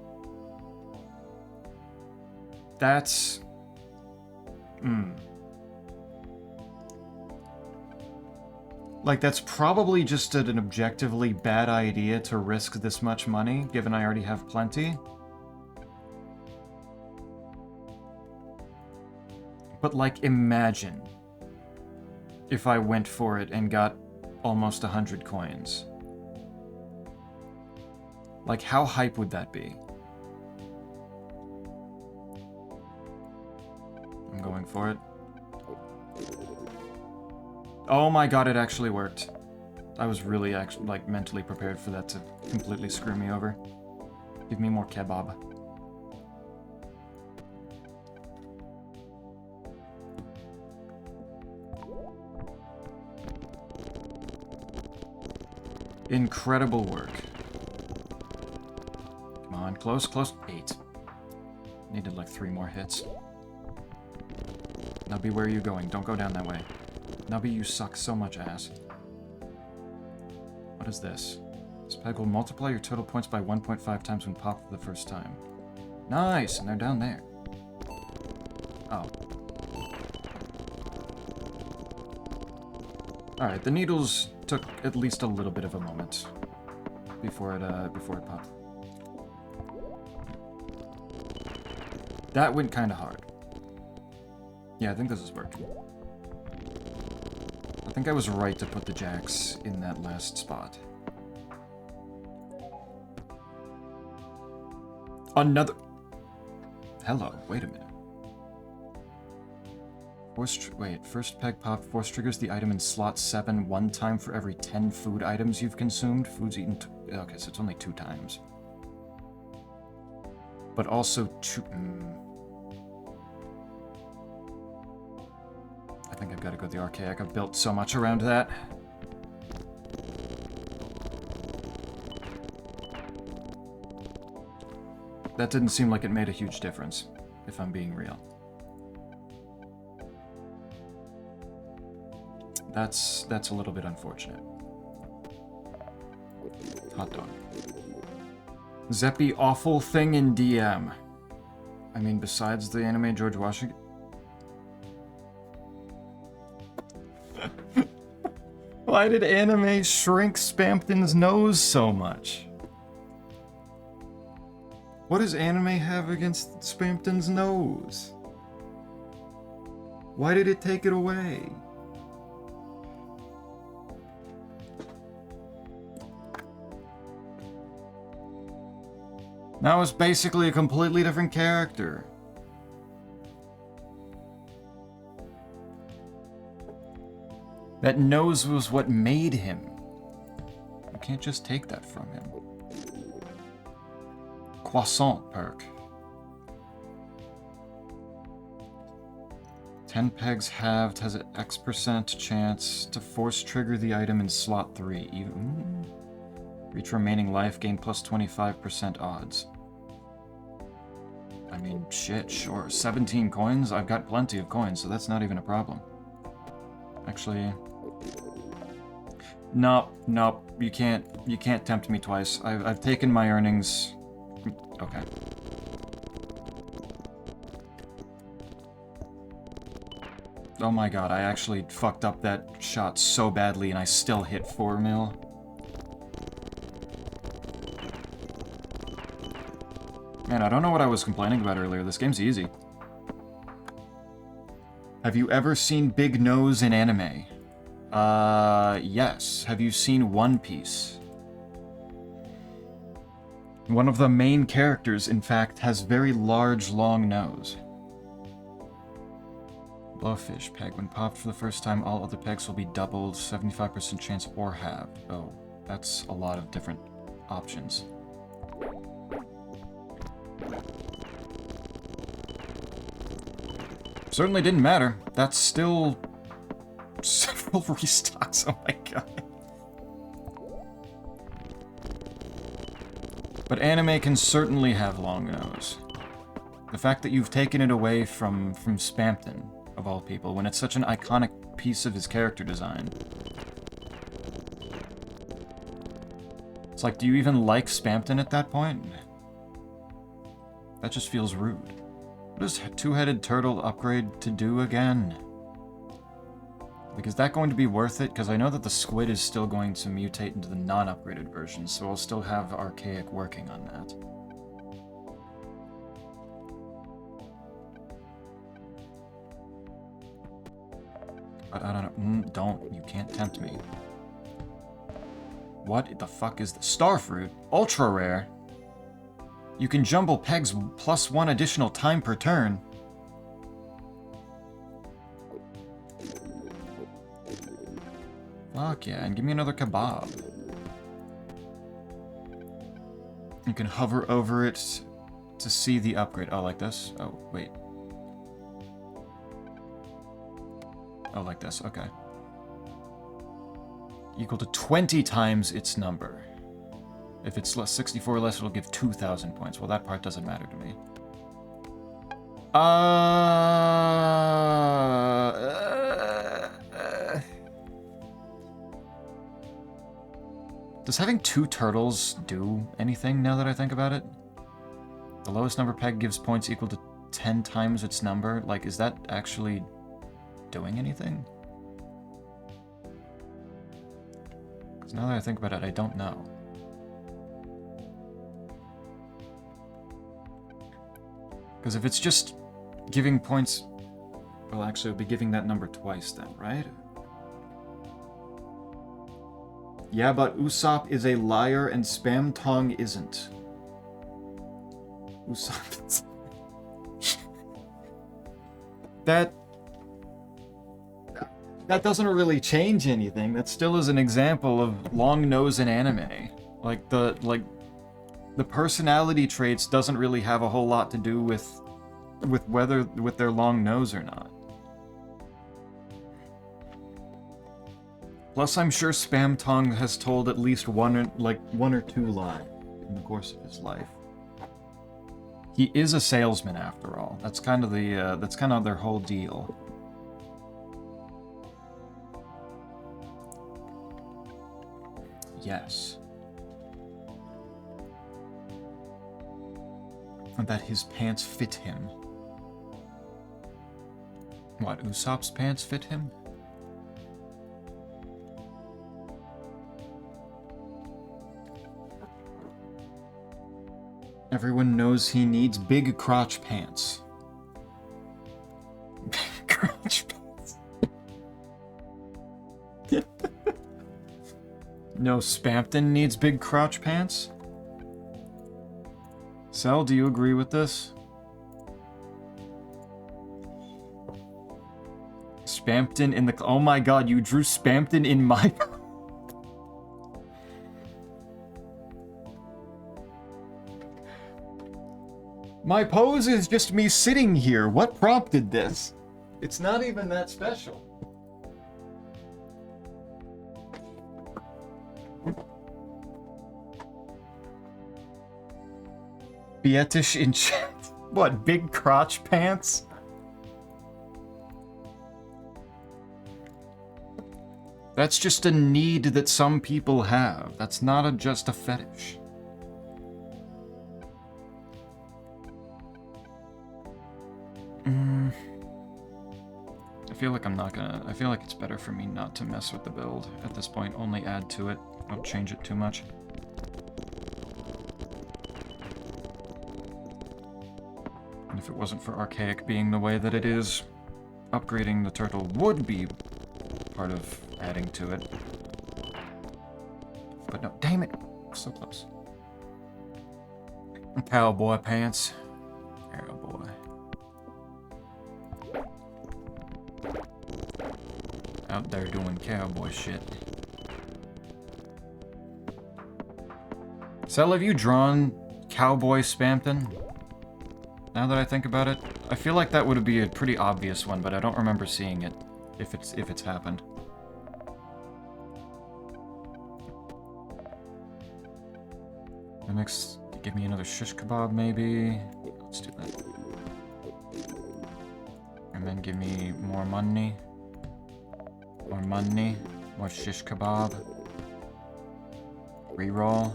Speaker 1: That's... Like, that's probably just an objectively bad idea to risk this much money, given I already have plenty. But, like, imagine if I went for it and got almost 100 coins. Like, how hype would that be? I'm going for it. Oh my god, it actually worked. I was really like mentally prepared for that to completely screw me over. Give me more kebab. Incredible work. Come on, close, close. 8. Needed like 3 more hits. Nubby, where are you going? Don't go down that way. Nubby, you suck so much ass. What is this? This peg will multiply your total points by 1.5 times when popped for the first time. Nice! And they're down there. Oh. Alright, the needles took at least a little bit of a moment before it popped. That went kinda hard. Yeah, I think this is working. I think I was right to put the jacks in that last spot. Another... Hello, wait a minute. First peg pop. Force triggers the item in slot 7 one time for every 10 food items you've consumed. Food's eaten... Okay, so it's only 2 times. But also 2... I think I've got to go the archaic. I've built so much around that. That didn't seem like it made a huge difference, if I'm being real. That's a little bit unfortunate. Hot dog. Zeppy awful thing in DM. I mean, besides the anime George Washington... Why did anime shrink Spampton's nose so much? What does anime have against Spampton's nose? Why did it take it away? Now it's basically a completely different character. That nose was what made him. You can't just take that from him. Croissant perk. 10 pegs halved has an X% chance to force trigger the item in slot 3. Even reach remaining life, gain plus 25% odds. I mean, shit, sure. 17 coins? I've got plenty of coins, so that's not even a problem. Actually... Nope. You can't tempt me twice. I've taken my earnings... Okay. Oh my god, I actually fucked up that shot so badly and I still hit 4 mil. Man, I don't know what I was complaining about earlier. This game's easy. Have you ever seen Big Nose in anime? Yes. Have you seen One Piece? One of the main characters, in fact, has very large, long nose. Blowfish peg. When popped for the first time, all other pegs will be doubled, 75% chance or halved. Oh, that's a lot of different options. Certainly didn't matter. That's still several restocks. Oh my god. But anime can certainly have long nose. The fact that you've taken it away from Spampton, of all people, when it's such an iconic piece of his character design. It's like, do you even like Spampton at that point? That just feels rude. What does two-headed turtle upgrade to do again? Like, is that going to be worth it? Because I know that the squid is still going to mutate into the non-upgraded version, so I'll still have Archaic working on that. But I don't know. Don't. You can't tempt me. What the fuck is the Starfruit? Ultra rare? You can jumble pegs plus 1 additional time per turn. Fuck yeah, and give me another kebab. You can hover over it to see the upgrade. Oh, like this? Oh, wait. Oh, like this, okay. Equal to 20 times its number. If it's 64 or less, it'll give 2,000 points. Well, that part doesn't matter to me. Does having 2 turtles do anything now that I think about it? The lowest number peg gives points equal to 10 times its number. Like, is that actually doing anything? Because now that I think about it, I don't know. Because if it's just giving points... Well, actually, it'll be giving that number twice then, right? Yeah, but Usopp is a liar and Spam Tong isn't. Usopp is... That doesn't really change anything. That still is an example of long nose in anime. Like, the personality traits doesn't really have a whole lot to do with whether with their long nose or not. Plus, I'm sure Spam Tong has told at least one or two lies in the course of his life. He is a salesman, after all. That's kind of their whole deal. Yes. And that his pants fit him. What, Usopp's pants fit him? Everyone knows he needs big crotch pants. Big crotch pants. No, Spampton needs big crotch pants? Sel, do you agree with this? Spampton in the... Oh my god, you drew Spampton in my... My pose is just me sitting here. What prompted this? It's not even that special. Beatish in chat. What, big crotch pants? That's just a need that some people have. That's not just a fetish. feel like I'm not gonna... I feel like it's better for me not to mess with the build at this point. Only add to it. Don't change it too much. And if it wasn't for Archaic being the way that it is, upgrading the turtle would be part of adding to it. But no, damn it! So close. Cowboy pants. Cowboy. Out there doing cowboy shit. Sel, have you drawn Cowboy Spampton? Now that I think about it, I feel like that would be a pretty obvious one, but I don't remember seeing it, if it's happened. Mix, give me another shish kebab, maybe. Let's do that. And then give me more money. More money. More shish kebab. Reroll.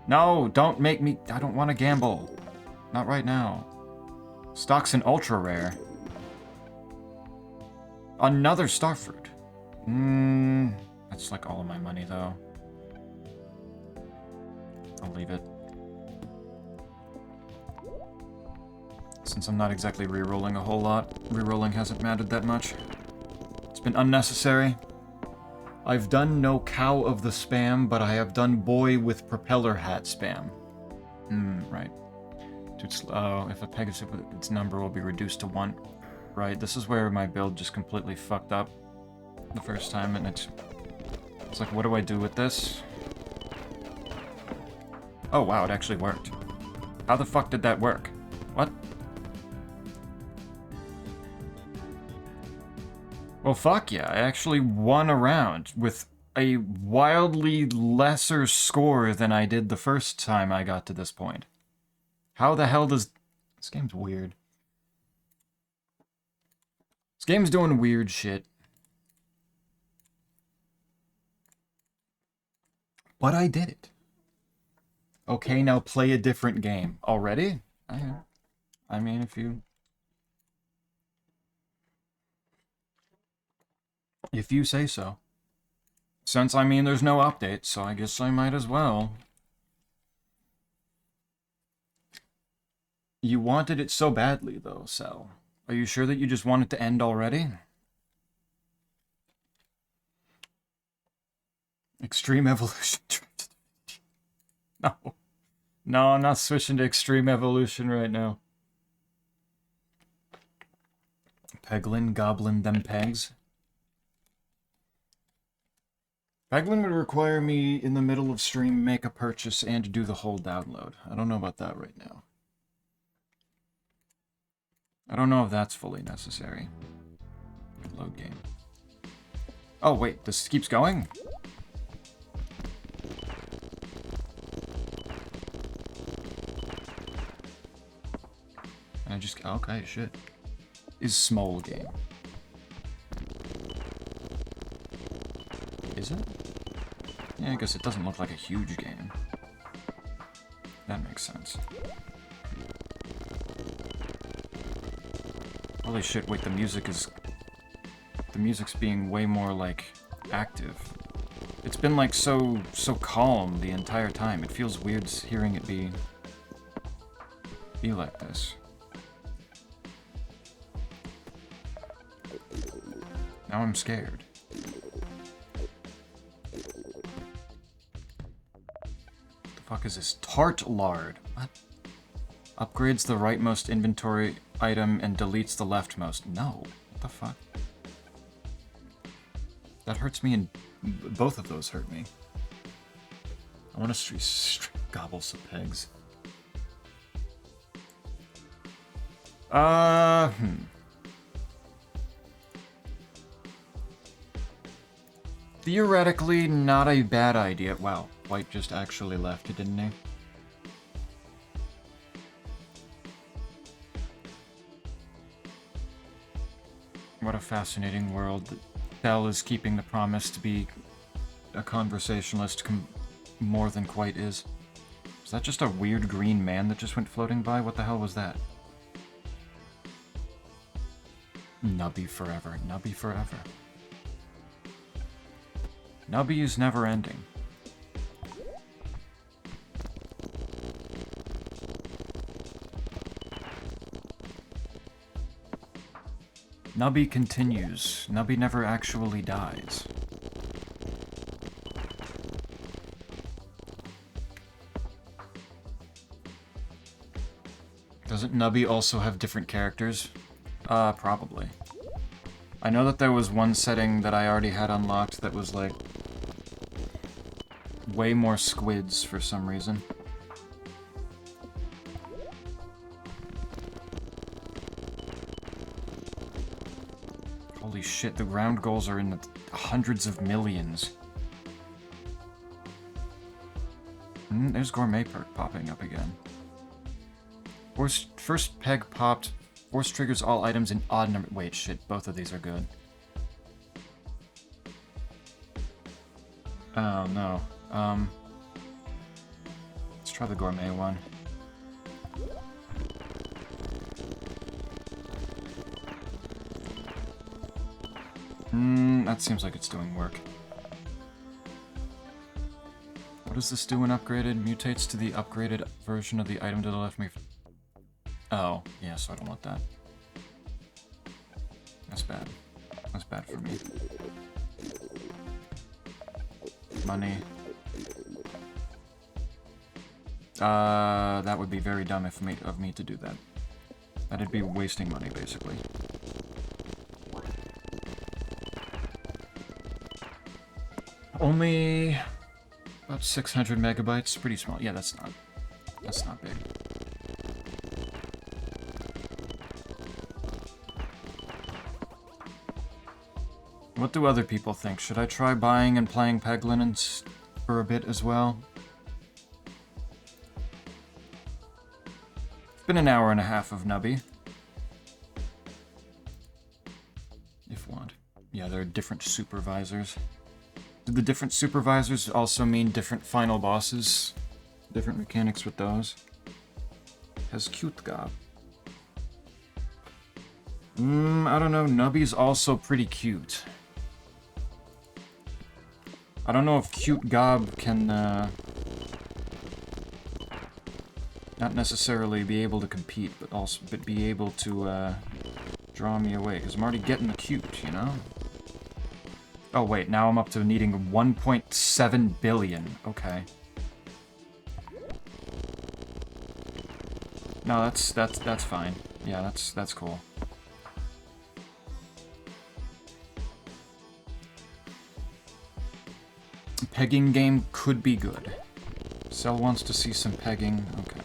Speaker 1: No, don't make me... I don't want to gamble. Not right now. Stocks in ultra rare. Another starfruit. That's like all of my money, though. I'll leave it. Since I'm not exactly re-rolling a whole lot, re-rolling hasn't mattered that much. It's been unnecessary. I've done no cow of the spam, but I have done boy with propeller hat spam. Right. If a peg is its number will be reduced to 1. Right, this is where my build just completely fucked up the first time, and it's like, what do I do with this? Oh wow, it actually worked. How the fuck did that work? What? Well, fuck yeah, I actually won a round with a wildly lesser score than I did the first time I got to this point. How the hell does... This game's weird. This game's doing weird shit. But I did it. Okay, now play a different game. Already? I mean, if you say so. Since, I mean, there's no update, so I guess I might as well. You wanted it so badly, though, Sel. Are you sure that you just want it to end already? Extreme Evolution. No. No, I'm not switching to Extreme Evolution right now. Peglin, goblin them pegs. Peglin would require me in the middle of stream make a purchase and do the whole download. I don't know about that right now. I don't know if that's fully necessary. Load game. Oh wait, this keeps going? And I just... Okay, shit. Is small game. Is it? Yeah, I guess it doesn't look like a huge game. That makes sense. Holy shit, wait, the music's being way more, like, active. It's been, like, so calm the entire time. It feels weird hearing it be like this. Now I'm scared. What the fuck is this? Tart lard. What? Upgrades the rightmost inventory item and deletes the leftmost. No. What the fuck? That hurts me, and both of those hurt me. I want to gobble some pegs. Theoretically, not a bad idea. Wow, White just actually left, didn't he? What a fascinating world. Bell is keeping the promise to be a conversationalist more than quite is. Is that just a weird green man that just went floating by? What the hell was that? Nubby forever. Nubby forever. Nubby is never ending. Nubby continues. Nubby never actually dies. Doesn't Nubby also have different characters? Probably. I know that there was one setting that I already had unlocked that was, like, way more squids for some reason. Holy shit, the round goals are in the hundreds of millions. There's Gourmet Perk popping up again. First peg popped. Force triggers all items in odd number. Wait, shit, both of these are good. Oh, no. Let's try the Gourmet one. That seems like it's doing work. What does this do when upgraded? Mutates to the upgraded version of the item to the left. Oh, yeah, so I don't want that. That's bad. That's bad for me. Money. That would be very dumb of me to do that. That'd be wasting money, basically. Only about 600 megabytes. Pretty small. Yeah, that's not big. What do other people think? Should I try buying and playing Peglin for a bit as well? It's been an hour and a half of Nubby. If want. Yeah, there are different supervisors. Do the different supervisors also mean different final bosses? Different mechanics with those? Has cute gob. I don't know. Nubby's also pretty cute. I don't know if cute gob can, not necessarily be able to compete, but be able to, draw me away, because I'm already getting the cute, you know? Oh, wait, now I'm up to needing 1.7 billion. Okay. No, that's fine. Yeah, that's cool. Pegging game could be good. Cell wants to see some pegging. Okay.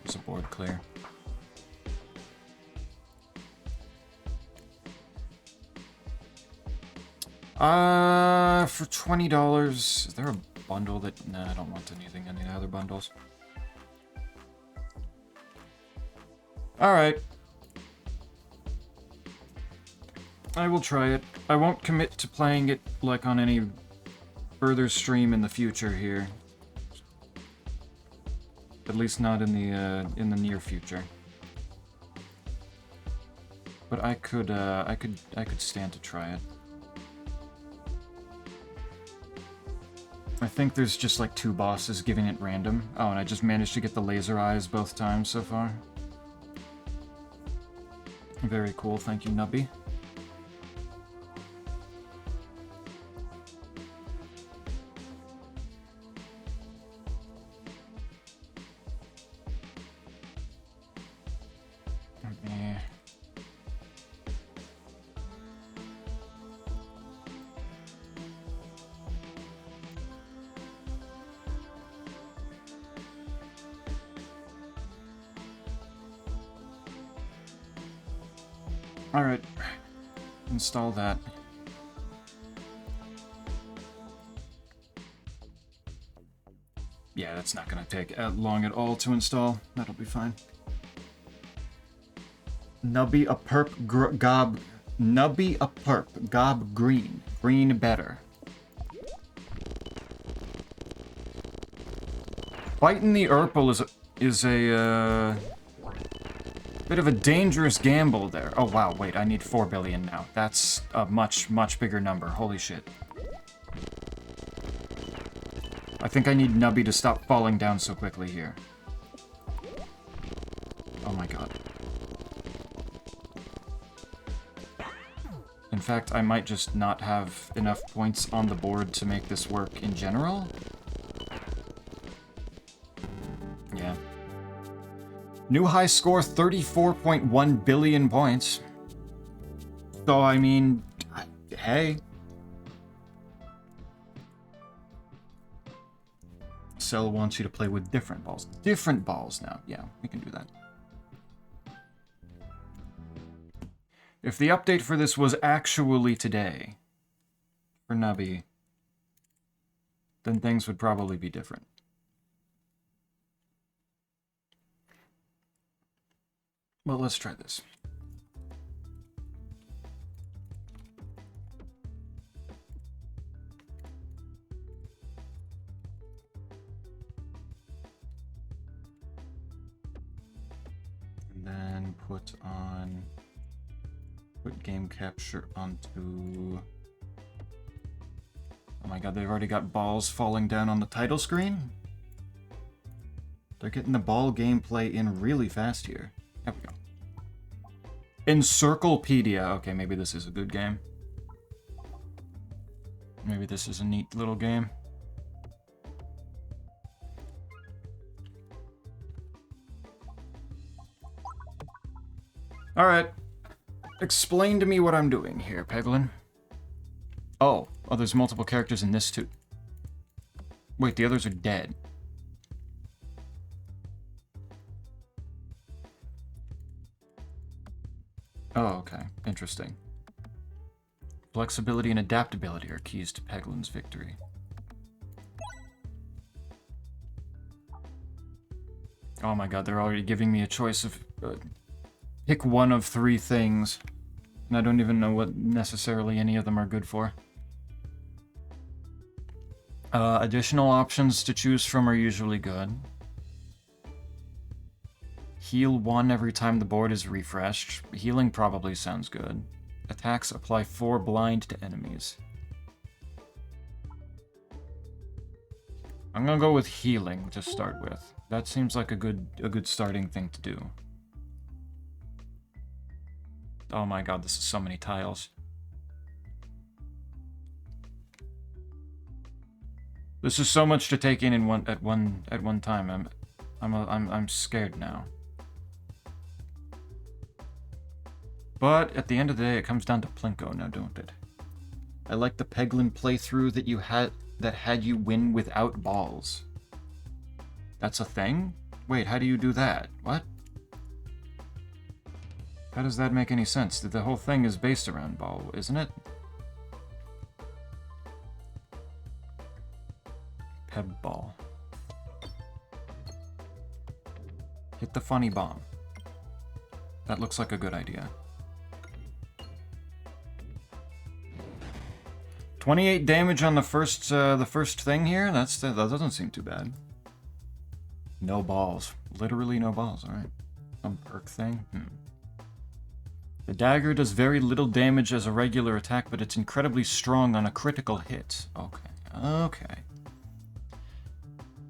Speaker 1: There's a board clear. For $20, is there a bundle that... Nah, I don't want anything in the other bundles. Alright. I will try it. I won't commit to playing it, like, on any further stream in the future here. At least not in the near future. But I could stand to try it. I think there's just like 2 bosses giving it random. Oh, and I just managed to get the laser eyes both times so far. Very cool, thank you, Nubby. Alright, install that. Yeah, that's not gonna take long at all to install. That'll be fine. Nubby a perp gob. Nubby a perp gob green. Green better. Biting the Urple is a Bit of a dangerous gamble there. Oh, wow, wait, I need 4 billion now. That's a much, much bigger number. Holy shit. I think I need Nubby to stop falling down so quickly here. Oh my god. In fact, I might just not have enough points on the board to make this work in general. Yeah. New high score, 34.1 billion points. So, I mean, hey. Cell wants you to play with different balls. Different balls now. Yeah, we can do that. If the update for this was actually today, for Nubby, then things would probably be different. Well, let's try this. And then put game capture onto... Oh my god, they've already got balls falling down on the title screen? They're getting the ball gameplay in really fast here. There we go. Encirclepedia. Okay, maybe this is a good game. Maybe this is a neat little game. Alright. Explain to me what I'm doing here, Peglin. Oh, there's multiple characters in this too. Wait, the others are dead. Oh, okay. Interesting. Flexibility and adaptability are keys to Peglin's victory. Oh my god, they're already giving me a choice of... pick one of 3 things. And I don't even know what necessarily any of them are good for. Additional options to choose from are usually good. Heal 1 every time the board is refreshed. Healing probably sounds good. Attacks apply 4 blind to enemies. I'm gonna go with healing to start with. That seems like a good starting thing to do. Oh my god, this is so many tiles. This is so much to take in at one time. I'm scared now. But at the end of the day, it comes down to Plinko now, don't it? I like the Peglin playthrough that had you win without balls. That's a thing? Wait, how do you do that? What? How does that make any sense? The whole thing is based around ball, isn't it? Peb ball. Hit the funny bomb. That looks like a good idea. 28 damage on the first thing here? That doesn't seem too bad. No balls. Literally no balls, alright. Some perk thing? The dagger does very little damage as a regular attack, but it's incredibly strong on a critical hit. Okay.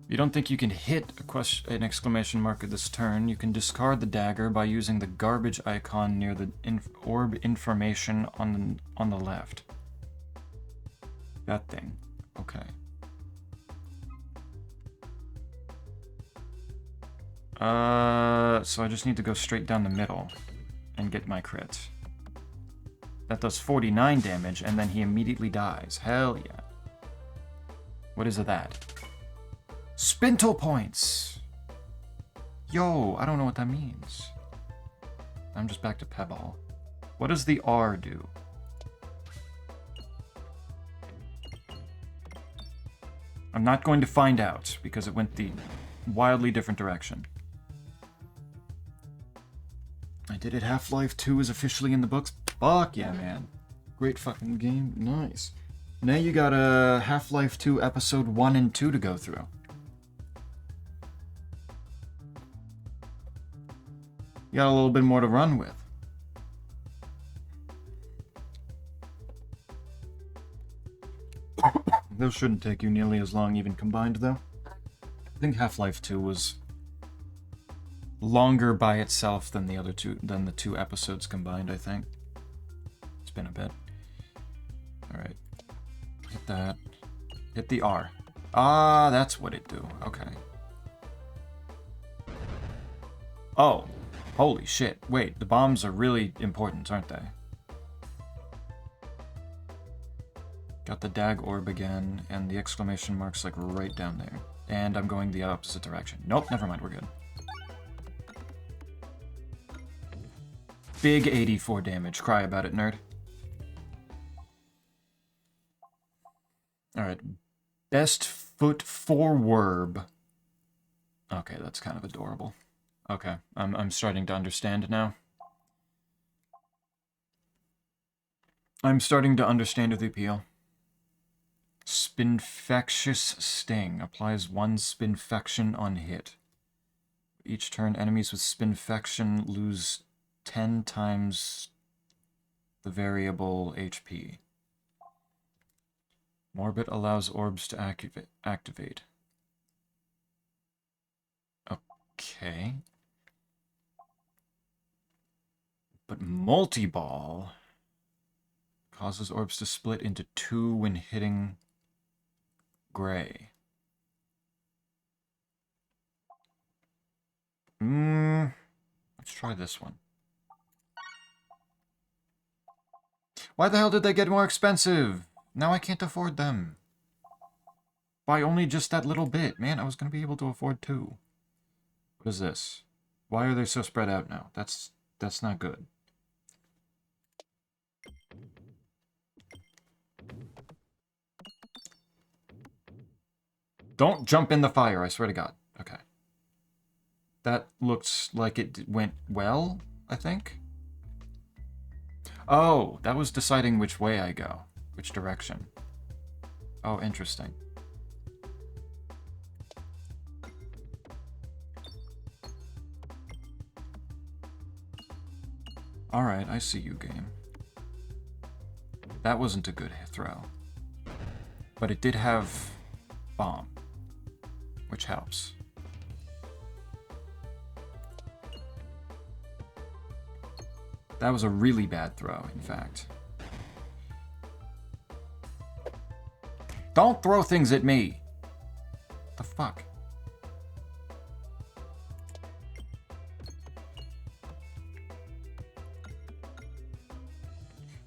Speaker 1: You don't think you can hit an exclamation mark at this turn? You can discard the dagger by using the garbage icon near the orb information on the left. That thing. Okay. So I just need to go straight down the middle and get my crit. That does 49 damage, and then he immediately dies. Hell yeah. What is that? Spintle points! Yo, I don't know what that means. I'm just back to Pebble. What does the R do? I'm not going to find out, because it went the wildly different direction. I did it. Half-Life 2 is officially in the books. Fuck yeah, man. Great fucking game. Nice. Now you got a Half-Life 2 episode 1 and 2 to go through. You got a little bit more to run with. Those shouldn't take you nearly as long even combined, though. I think Half-Life 2 was longer by itself than the two episodes combined, I think. It's been a bit. Alright. Hit that. Hit the R. Ah, that's what it do. Okay. Oh. Holy shit. Wait, the bombs are really important, aren't they? Got the dag orb again, and the exclamation mark's like right down there. And I'm going the opposite direction. Nope, never mind, we're good. Big 84 damage. Cry about it, nerd. Alright. Best foot forward. Okay, that's kind of adorable. Okay, I'm starting to understand now. I'm starting to understand the appeal. Spinfectious Sting. Applies 1 Spinfection on hit. Each turn, enemies with Spinfection lose 10 times the variable HP. Morbid allows orbs to activate. Okay. But multi-ball causes orbs to split into 2 when hitting gray. Let's try this one. Why the hell did they get more expensive? Now I can't afford them. By only just that little bit. Man, I was going to be able to afford 2. What is this? Why are they so spread out now? That's not good. Don't jump in the fire, I swear to God. Okay. That looks like it went well, I think. Oh, that was deciding which way I go. Which direction. Oh, interesting. Alright, I see you, game. That wasn't a good throw. But it did have bomb, which helps. That was a really bad throw, in fact. Don't throw things at me! The fuck?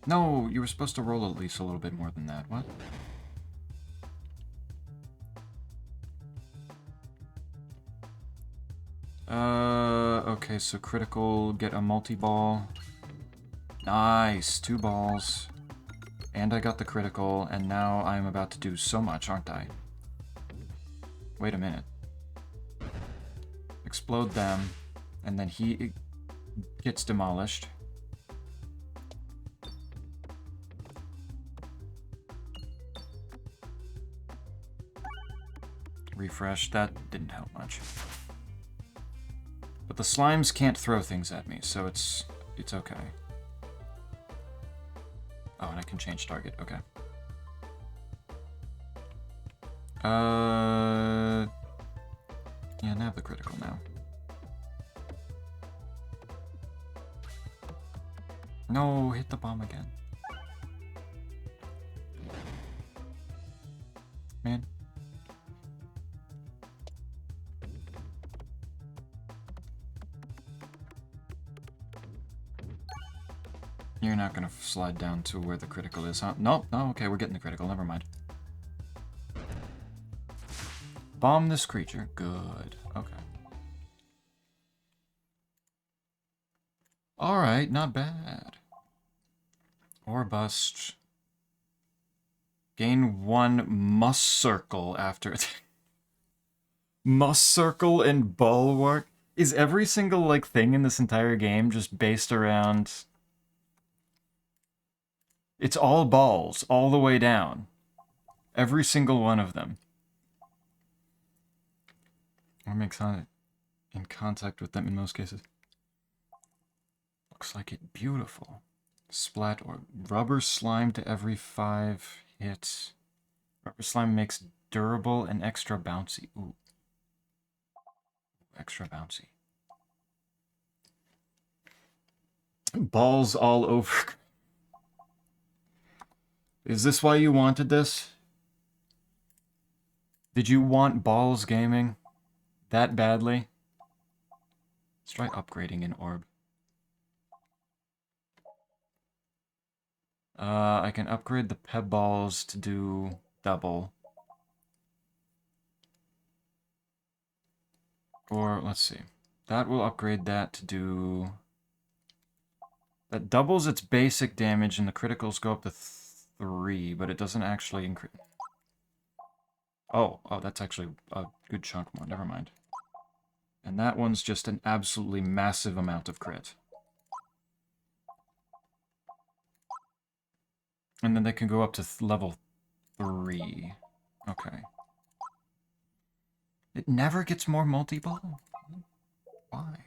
Speaker 1: No, you were supposed to roll at least a little bit more than that. What? Okay, so critical, get a multi-ball. Nice, 2 balls. And I got the critical, and now I'm about to do so much, aren't I? Wait a minute. Explode them, and then he gets demolished. Refresh, that didn't help much. But the slimes can't throw things at me, so it's okay. Oh, and I can change target, okay. Yeah, nab the critical now. No, hit the bomb again. Man. You're not gonna slide down to where the critical is, huh? Nope, no, okay, we're getting the critical, never mind. Bomb this creature, good, okay. Alright, not bad. Or bust. Gain 1 mus circle after... Mus circle and bulwark? Is every single, like, thing in this entire game just based around... It's all balls, all the way down. Every single one of them. Or makes in contact with them in most cases. Looks like it. Beautiful. Splat or rubber slime to every 5 hits. Rubber slime makes durable and extra bouncy. Ooh. Extra bouncy. Balls all over. Is this why you wanted this? Did you want balls gaming that badly? Let's try upgrading an orb. I can upgrade the peb balls to do double. Or, let's see. That will upgrade that to do... That doubles its basic damage and the criticals go up to 3, but it doesn't actually increase... Oh, that's actually a good chunk more. Never mind. And that one's just an absolutely massive amount of crit. And then they can go up to level 3. Okay. It never gets more multi-ball? Why?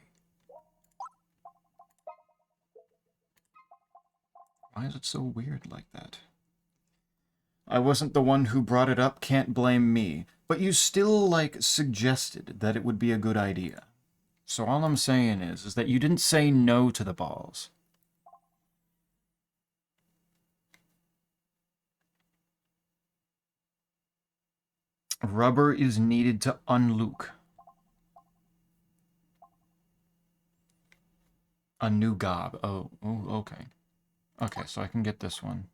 Speaker 1: Why is it so weird like that? I wasn't the one who brought it up, can't blame me. But you still, like, suggested that it would be a good idea. So all I'm saying is that you didn't say no to the balls. Rubber is needed to unlock. A new gob. Oh, okay. Okay, so I can get this one.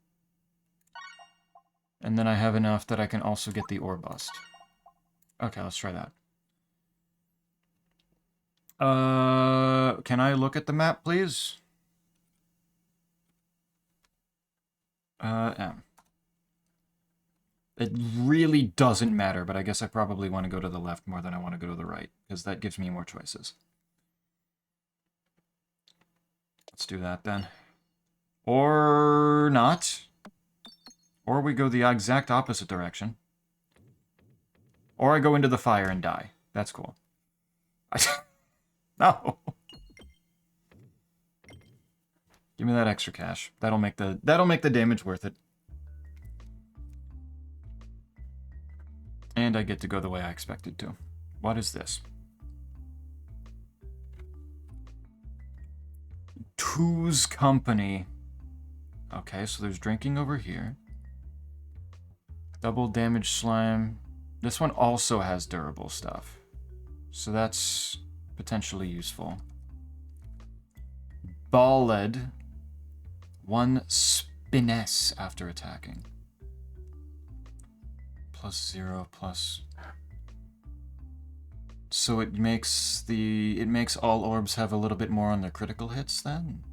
Speaker 1: And then I have enough that I can also get the ore bust. Okay, let's try that. Can I look at the map, please? M. It really doesn't matter, but I guess I probably want to go to the left more than I want to go to the right, because that gives me more choices. Let's do that then. Or not. Or we go the exact opposite direction. Or I go into the fire and die. That's cool. No. Give me that extra cash. That'll make the damage worth it. And I get to go the way I expected to. What is this? Two's Company. Okay, so there's drinking over here. Double damage slime. This one also has durable stuff. So that's potentially useful. Ballad. 1 spiness after attacking. +0 plus... So it makes all orbs have a little bit more on their critical hits then?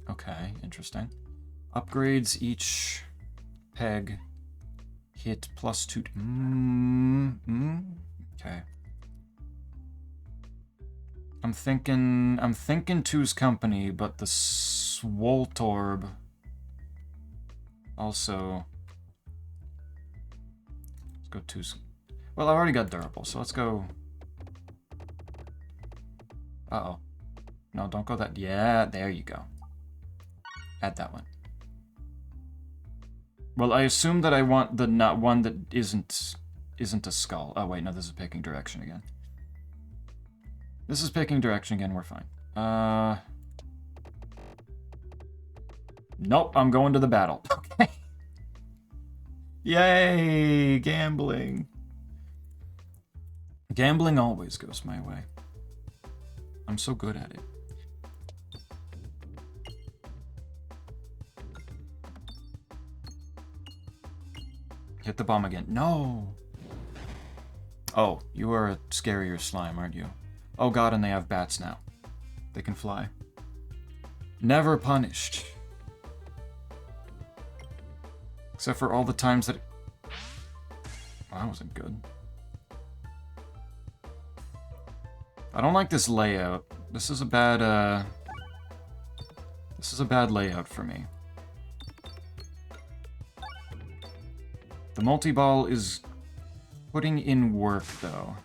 Speaker 1: Okay, interesting. Upgrades each peg hit +2. Okay. I'm thinking Two's Company, but the Swoltorb also... Let's go Two's... Well, I already got durable, so let's go... Uh-oh. No, don't go that... Yeah, there you go. Add that one. Well, I assume that I want the not one that isn't a skull. Oh, wait, no, this is picking direction again. This is picking direction again, we're fine. Nope, I'm going to the battle. Okay. Yay, gambling. Gambling always goes my way. I'm so good at it. Hit the bomb again. No! Oh, you are a scarier slime, aren't you? Oh god, and they have bats now. They can fly. Never punished. Except for all the times that... Well, that wasn't good. I don't like this layout. This is a bad, This is a bad layout for me. The multi-ball is putting in work, though.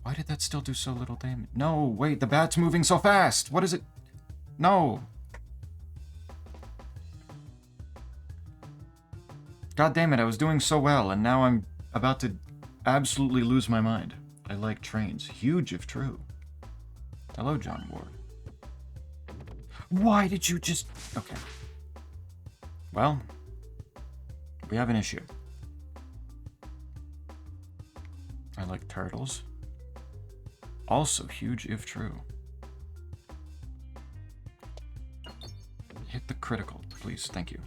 Speaker 1: Why Why did that still do so little damage? No, wait, the bat's moving so fast! What is it? No! God damn it, I was doing so well, and now I'm about to absolutely lose my mind. I like trains. Huge if true. Hello, John Ward. Why did you just... Okay. Well, we have an issue. I like turtles. Also huge if true. Hit the critical, please. Thank you.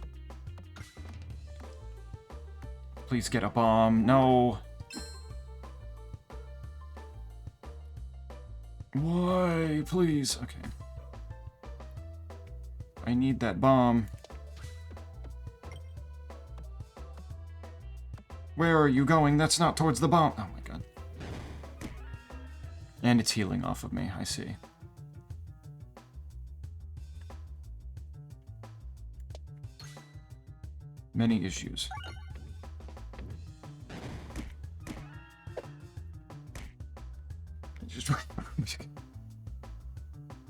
Speaker 1: Please get a bomb. No. Why? Please. Okay. I need that bomb. Where are you going? That's not towards the bomb. Oh my god. And it's healing off of me. I see. Many issues.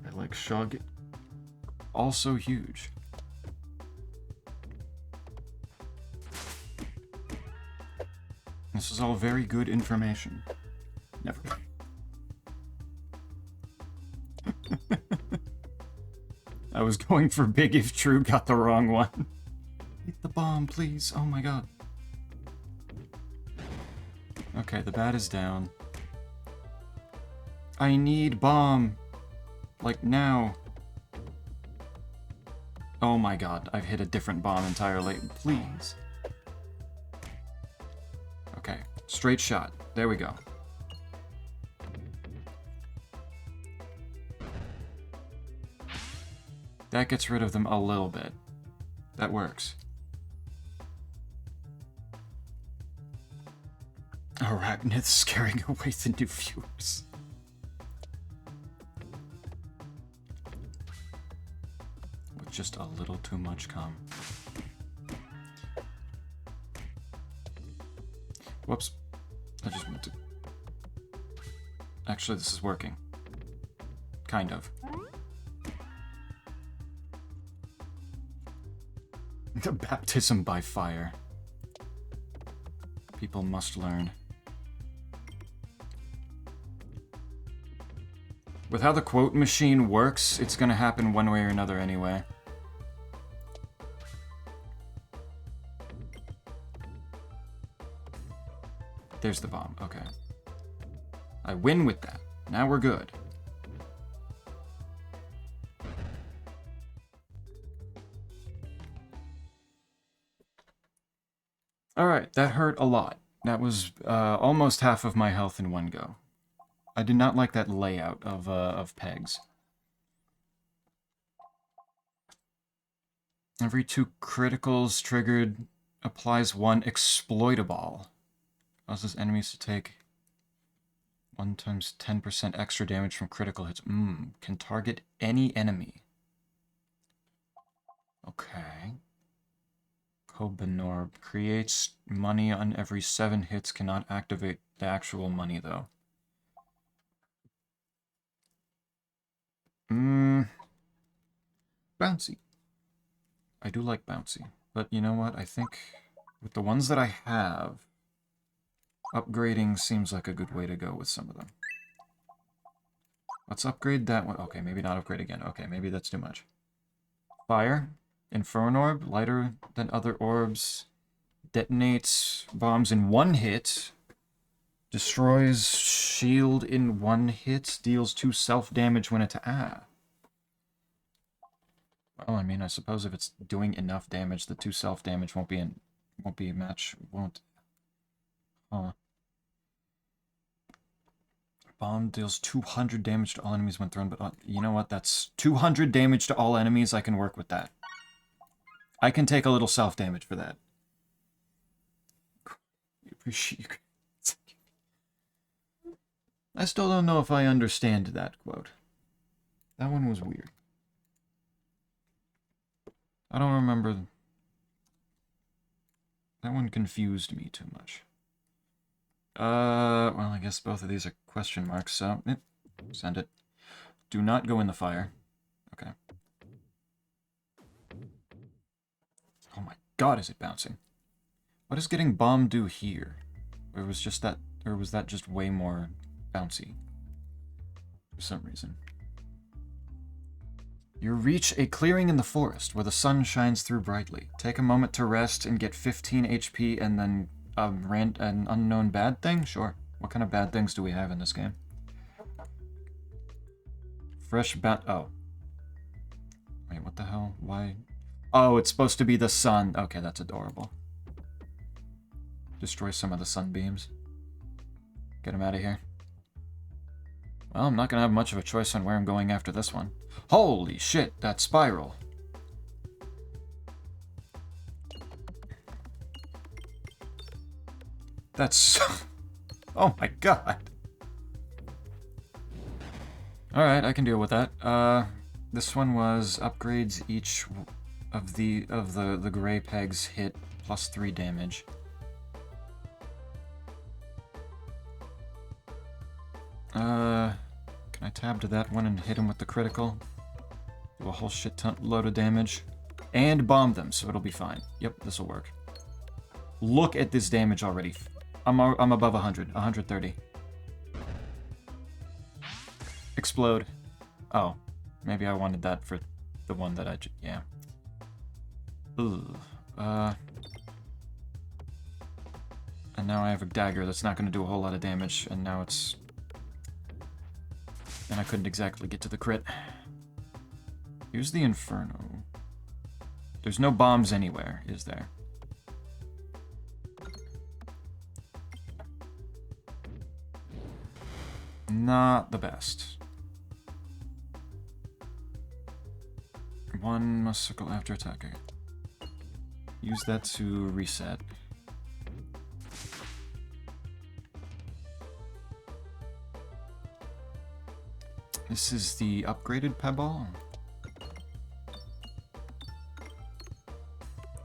Speaker 1: I like Shug. Also huge. This is all very good information. Never mind. I was going for big if true, got the wrong one. Hit the bomb, please. Oh my god. Okay, the bat is down. I need bomb. Like now. Oh my god, I've hit a different bomb entirely. Please. Okay, straight shot. There we go. That gets rid of them a little bit. That works. Arachnid scaring away the new viewers. With just a little too much calm. Whoops. I just meant to... Actually, this is working. Kind of. The baptism by fire. People must learn. With how the quote machine works, it's gonna happen one way or another anyway. There's the bomb. Okay. I win with that. Now we're good. Alright, that hurt a lot. That was almost half of my health in one go. I did not like that layout of pegs. Every 2 criticals triggered applies 1 exploitable. Causes enemies to take 1 times 10% extra damage from critical hits. Can target any enemy. Okay. Kobenorb creates money on every 7 hits, cannot activate the actual money though. Bouncy. I do like bouncy, but you know what? I think with the ones that I have, upgrading seems like a good way to go with some of them. Let's upgrade that one. Okay, maybe not upgrade again. Okay, maybe that's too much. Fire. Inferno Orb, lighter than other orbs. Detonates bombs in 1 hit. Destroys shield in 1 hit. Deals 2 self-damage when it's... Well, I mean, I suppose if it's doing enough damage, the 2 self-damage won't be a match. Won't. Huh. Bomb deals 200 damage to all enemies when thrown, but you know what? That's 200 damage to all enemies. I can work with that. I can take a little self-damage for that. I appreciate you. I still don't know if I understand that quote. That one was weird. I don't remember. That one confused me too much. Well, I guess both of these are question marks, so send it. Do not go in the fire. Okay. Oh my god, is it bouncing? What does getting bombed do here? Or was that just way more bouncy? For some reason. You reach a clearing in the forest where the sun shines through brightly. Take a moment to rest and get 15 HP and then an unknown bad thing? Sure. What kind of bad things do we have in this game? Oh. Wait, what the hell? Why? Oh, it's supposed to be the sun. Okay, that's adorable. Destroy some of the sunbeams. Get him out of here. Well, I'm not gonna have much of a choice on where I'm going after this one. Holy shit, that spiral. That's... Oh my god. Alright, I can deal with that. This one was upgrades each of the gray pegs hit plus 3 damage. Can I tab to that one and hit him with the critical? Do a whole shit ton load of damage. And bomb them, so it'll be fine. Yep, this'll work. Look at this damage already. I'm above 100. 130. Explode. Oh. Maybe I wanted that for the one that I... Yeah. Ugh. And now I have a dagger that's not going to do a whole lot of damage, and now it's... And I couldn't exactly get to the crit. Here's the Inferno. There's no bombs anywhere, is there? Not the best. One must circle after attacking. Use that to reset. This is the upgraded Pebble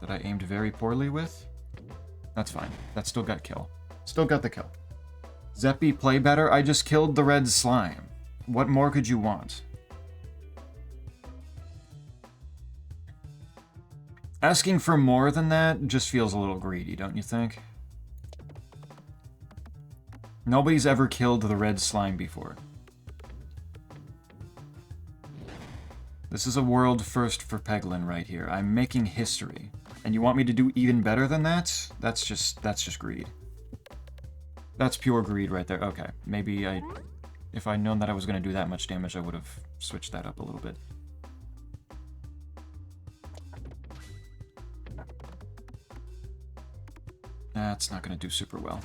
Speaker 1: that I aimed very poorly with. That's fine. That still got kill. Still got the kill. Zeppy, play better. I just killed the red slime. What more could you want? Asking for more than that just feels a little greedy, don't you think? Nobody's ever killed the red slime before. This is a world first for Peglin right here. I'm making history. And you want me to do even better than that? That's just greed. That's pure greed right there. Okay, maybe if I'd known that I was going to do that much damage, I would have switched that up a little bit. That's not going to do super well.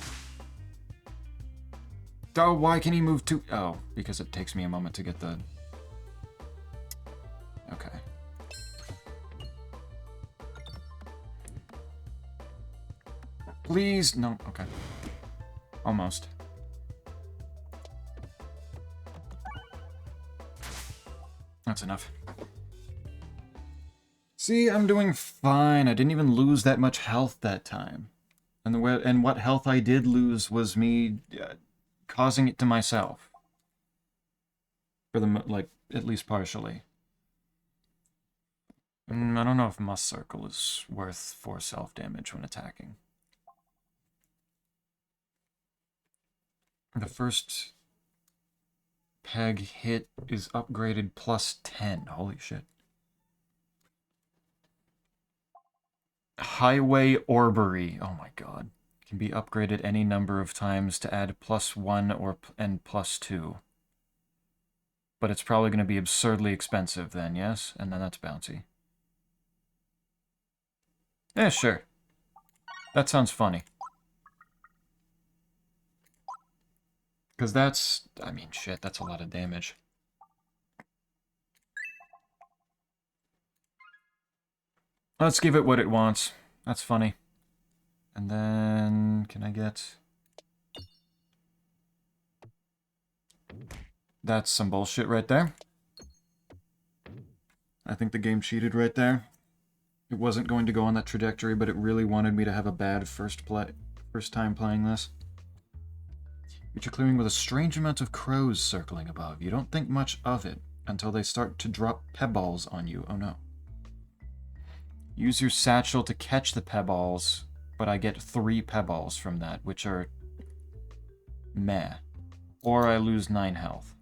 Speaker 1: Oh, why can he move to... Oh, because it takes me a moment to get the... Okay. Please, no, okay. Almost. That's enough. See, I'm doing fine. I didn't even lose that much health that time. And what health I did lose was me causing it to myself. For the, like, at least partially. I don't know if Must Circle is worth 4 self-damage when attacking. The first peg hit is upgraded plus 10. Holy shit. Highway Orbery. Oh my god. Can be upgraded any number of times to add +1 and +2. But it's probably going to be absurdly expensive then, yes? And then that's bouncy. Yeah, sure. That sounds funny. Because that's... I mean, shit, that's a lot of damage. Let's give it what it wants. That's funny. And then... Can I get... That's some bullshit right there. I think the game cheated right there. It wasn't going to go on that trajectory, but it really wanted me to have a bad first time playing this. Creature clearing with a strange amount of crows circling above. You don't think much of it until they start to drop pebballs on you. Oh no. Use your satchel to catch the pebballs, but I get 3 pebballs from that, which are meh. Or I lose 9 health.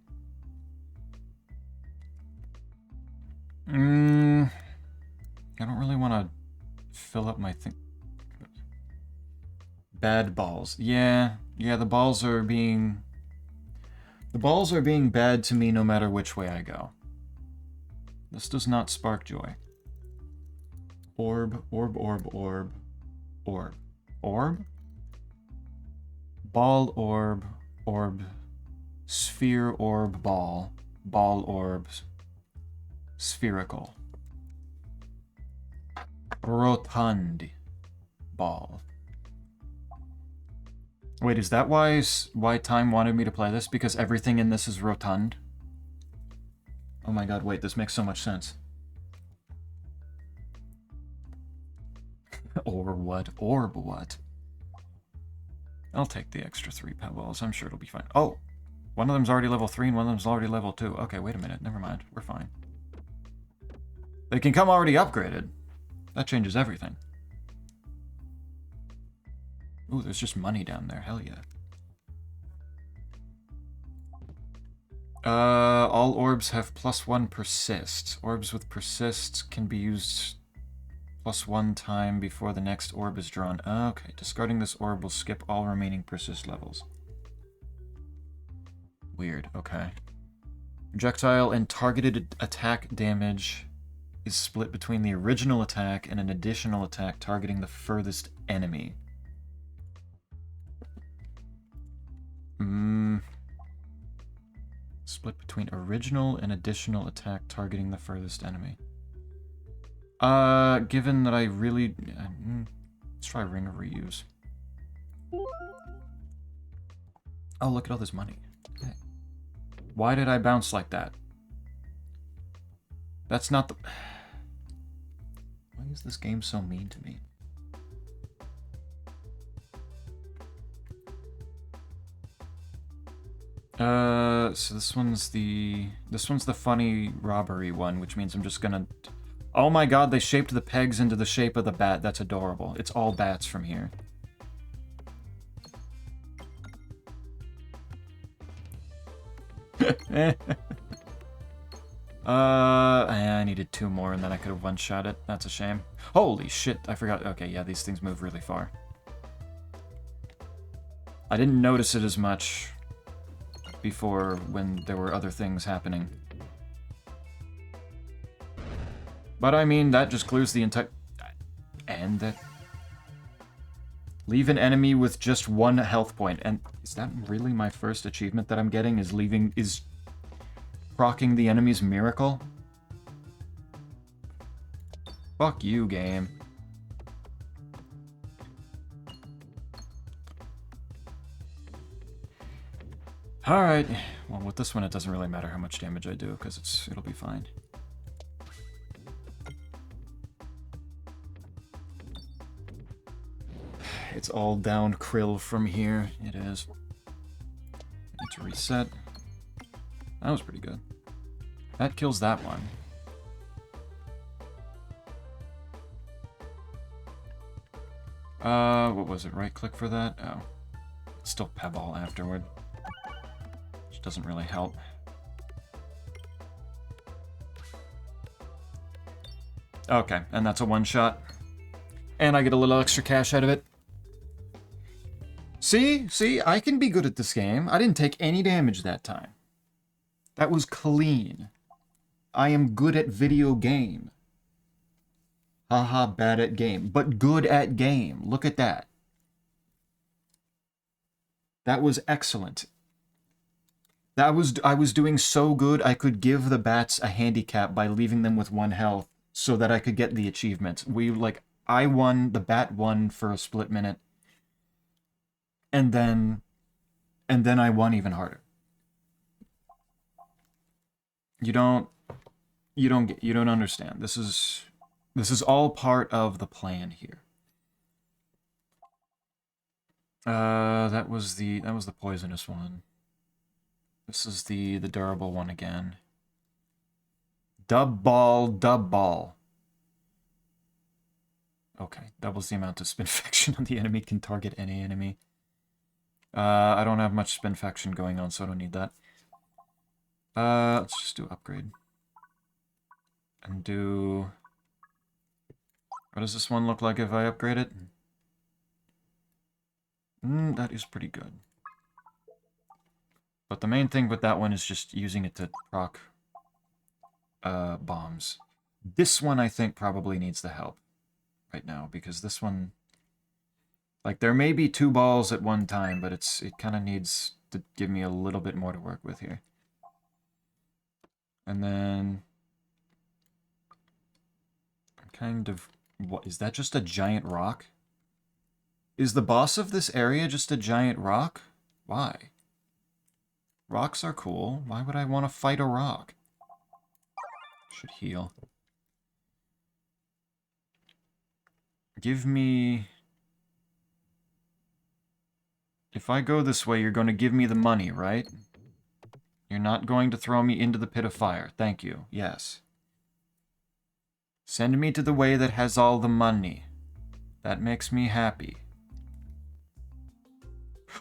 Speaker 1: I don't really want to fill up my thing. Bad balls. Yeah, the balls are being... The balls are being bad to me no matter which way I go. This does not spark joy. Orb, orb, orb, orb, orb. Orb? Ball, orb, orb, sphere, orb, ball, ball, orbs, spherical. Rotund ball. Wait, is that why Time wanted me to play this? Because everything in this is rotund? Oh my god, wait, this makes so much sense. Or what? Orb what? I'll take the extra 3 pebbles. I'm sure it'll be fine. Oh! One of them's already level 3 and one of them's already level 2. Okay, wait a minute. Never mind. We're fine. They can come already upgraded. That changes everything. Ooh, there's just money down there. Hell yeah. All orbs have +1 persist. Orbs with persist can be used +1 time before the next orb is drawn. Okay, discarding this orb will skip all remaining persist levels. Weird, okay. Projectile and targeted attack damage is split between the original attack and an additional attack targeting the furthest enemy. Split between original and additional attack targeting the furthest enemy. Given that I really... let's try Ring of Reuse. Oh, look at all this money. Okay. Why did I bounce like that? That's not the... Why is this game so mean to me? So this one's the funny robbery one, which means I'm just gonna... Oh my god, they shaped the pegs into the shape of the bat. That's adorable. It's all bats from here. I needed 2 more and then I could have one-shot it. That's a shame. Holy shit, I forgot. Okay, yeah, these things move really far. I didn't notice it as much before when there were other things happening. But I mean, that just clears the entire... And that... Leave an enemy with just 1 health point. And is that really my first achievement that I'm getting? Is leaving... Is... Procking the enemy's miracle? Fuck you, game. Alright. Well, with this one, it doesn't really matter how much damage I do, because it'll be fine. It's all down krill from here. It is. I need to reset. That was pretty good. That kills that one. What was it? Right click for that? Oh. It's still Pebble afterward. Which doesn't really help. Okay, and that's a one-shot. And I get a little extra cash out of it. See? See? I can be good at this game. I didn't take any damage that time. That was clean. I am good at video game. Haha, bad at game. But good at game. Look at that. That was excellent. I was doing so good I could give the bats a handicap by leaving them with 1 health so that I could get the achievement. I won, the bat won for a split minute. And then I won even harder. You don't understand. This is all part of the plan here. That was the poisonous one. This is the durable one again. Dub ball. Okay, doubles the amount of spinfaction on the enemy, can target any enemy. I don't have much spinfaction going on, so I don't need that. Let's just do upgrade. And do... What does this one look like if I upgrade it? That is pretty good. But the main thing with that one is just using it to proc bombs. This one, I think, probably needs the help right now, because this one... Like, there may be 2 balls at one time, but it kind of needs to give me a little bit more to work with here. And then... I'm kind of... What, is that just a giant rock? Is the boss of this area just a giant rock? Why? Rocks are cool. Why would I want to fight a rock? Should heal. Give me... If I go this way, you're going to give me the money, right? You're not going to throw me into the pit of fire. Thank you. Yes. Send me to the way that has all the money. That makes me happy.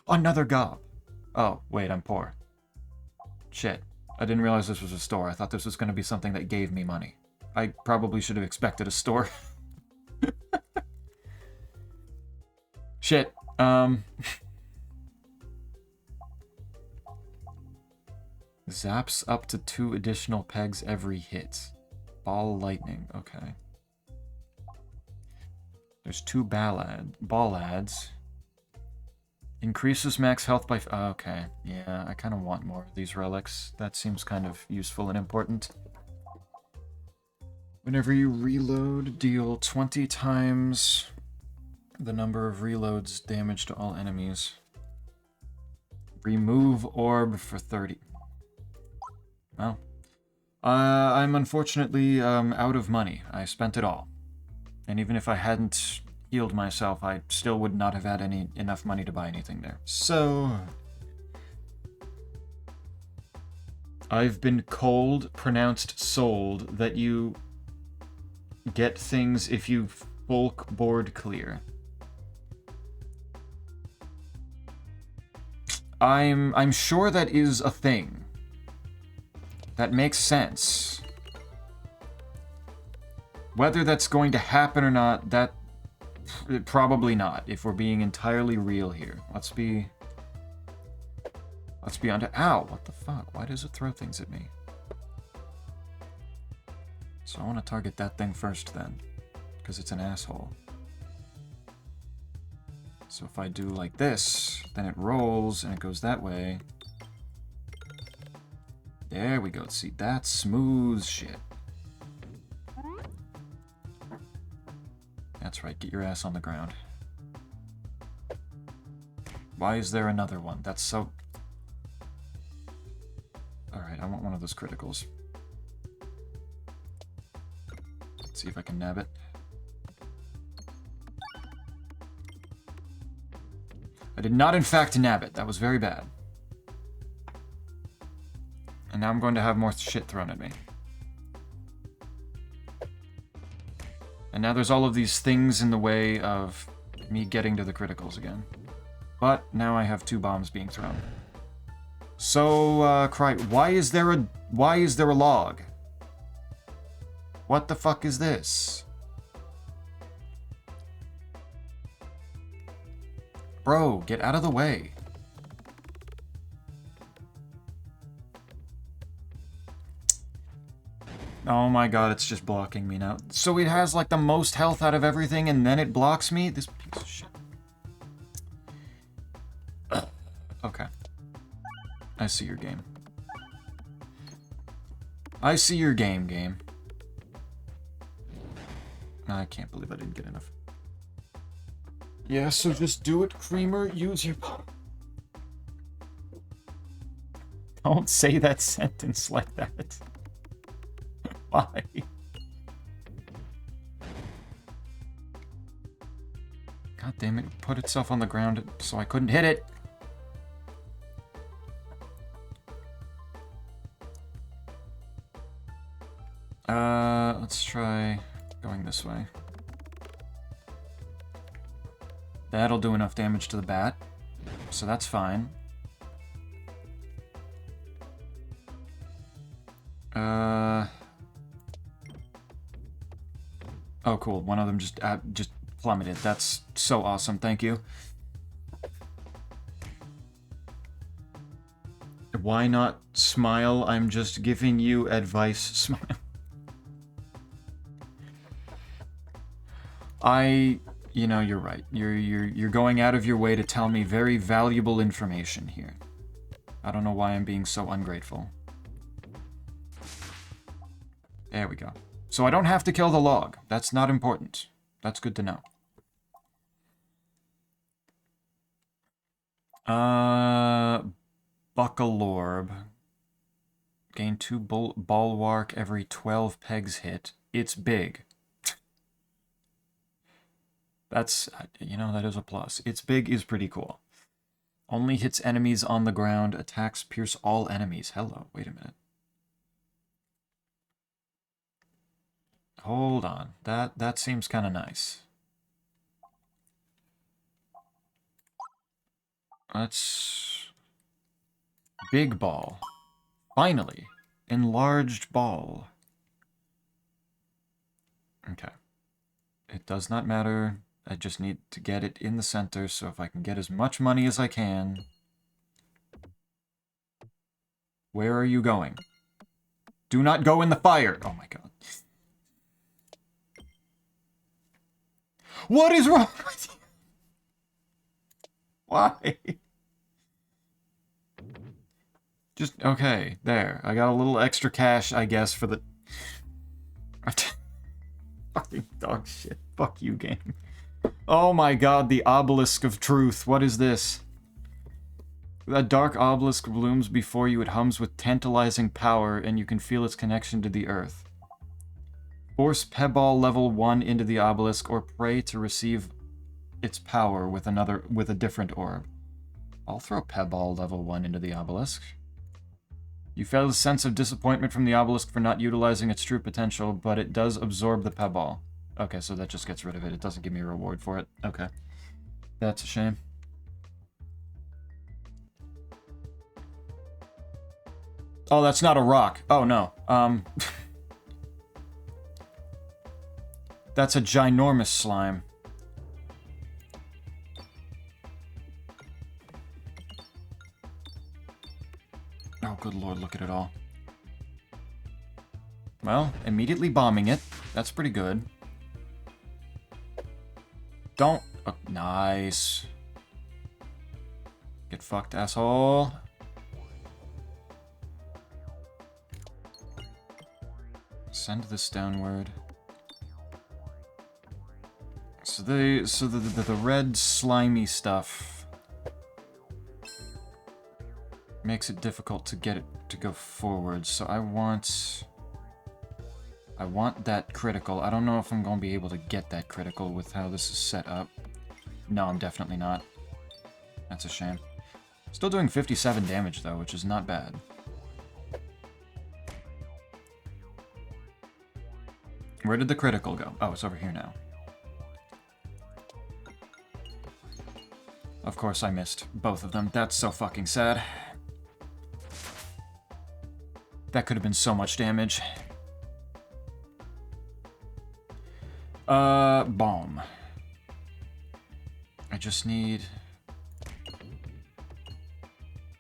Speaker 1: Another gob. Oh, wait, I'm poor. Shit. I didn't realize this was a store. I thought this was going to be something that gave me money. I probably should have expected a store. Shit. Zaps up to 2 additional pegs every hit. Ball lightning. Okay. There's 2 ball ads. Increases max health by... okay. Yeah, I kind of want more of these relics. That seems kind of useful and important. Whenever you reload, deal 20 times the number of reloads damage to all enemies. Remove orb for 30. Well, I'm unfortunately out of money. I spent it all. And even if I hadn't healed myself, I still would not have had enough money to buy anything there. So... I've been pronounced sold that you get things if you bulk board clear. I'm sure that is a thing. That makes sense. Whether that's going to happen or not, probably not, if we're being entirely real here. Let's be on to... Ow! What the fuck? Why does it throw things at me? So I want to target that thing first then, because it's an asshole. So if I do like this, then it rolls and it goes that way. There we go. See, that's smooth shit. That's right, get your ass on the ground. Why is there another one? That's so... Alright, I want one of those criticals. Let's see if I can nab it. I did not, in fact, nab it. That was very bad. And now I'm going to have more shit thrown at me. And now there's all of these things in the way of me getting to the criticals again. But now I have 2 bombs being thrown. So, Cry, why is there a log? What the fuck is this? Bro, get out of the way. Oh my god, it's just blocking me now. So it has like the most health out of everything and then it blocks me? This piece of shit. Okay. I see your game. I see your game. I can't believe I didn't get enough. Yeah, so just do it, Creamer. Use your... Don't say that sentence like that. Why? God damn it, it put itself on the ground so I couldn't hit it. Let's try going this way. That'll do enough damage to the bat, so that's fine. Oh, cool. One of them just plummeted. That's so awesome. Thank you. Why not smile? I'm just giving you advice. Smile. You know, you're right. You're going out of your way to tell me very valuable information here. I don't know why I'm being so ungrateful. There we go. So I don't have to kill the log. That's not important. That's good to know. Buckalorb. Gain 2 bulwark every 12 pegs hit. It's big. That's, you know, that is a plus. It's big is pretty cool. Only hits enemies on the ground. Attacks pierce all enemies. Hello, wait a minute. Hold on. That seems kind of nice. That's... Big ball. Finally. Enlarged ball. Okay. It does not matter. I just need to get it in the center, so if I can get as much money as I can... Where are you going? Do not go in the fire! Oh my god. What is wrong with you? Why? Just, okay, there. I got a little extra cash, I guess, for the... Fucking dog shit. Fuck you, game. Oh my god, the obelisk of truth. What is this? A dark obelisk blooms before you. It hums with tantalizing power, and you can feel its connection to the earth. Force Pebble level 1 into the obelisk, or pray to receive its power with a different orb. I'll throw Pebble level 1 into the obelisk. You feel a sense of disappointment from the obelisk for not utilizing its true potential, but it does absorb the Pebble. Okay, so that just gets rid of it. It doesn't give me a reward for it. Okay. That's a shame. Oh, that's not a rock. Oh, no. That's a ginormous slime. Oh, good lord, look at it all. Well, immediately bombing it. That's pretty good. Don't... Oh, nice. Get fucked, asshole. Send this downward. So the red slimy stuff makes it difficult to get it to go forward. So I want that critical. I don't know if I'm going to be able to get that critical with how this is set up. No, I'm definitely not. That's a shame. Still doing 57 damage though, which is not bad. Where did the critical go? Oh, it's over here now. Of course I missed both of them. That's so fucking sad. That could have been so much damage. Bomb. I just need...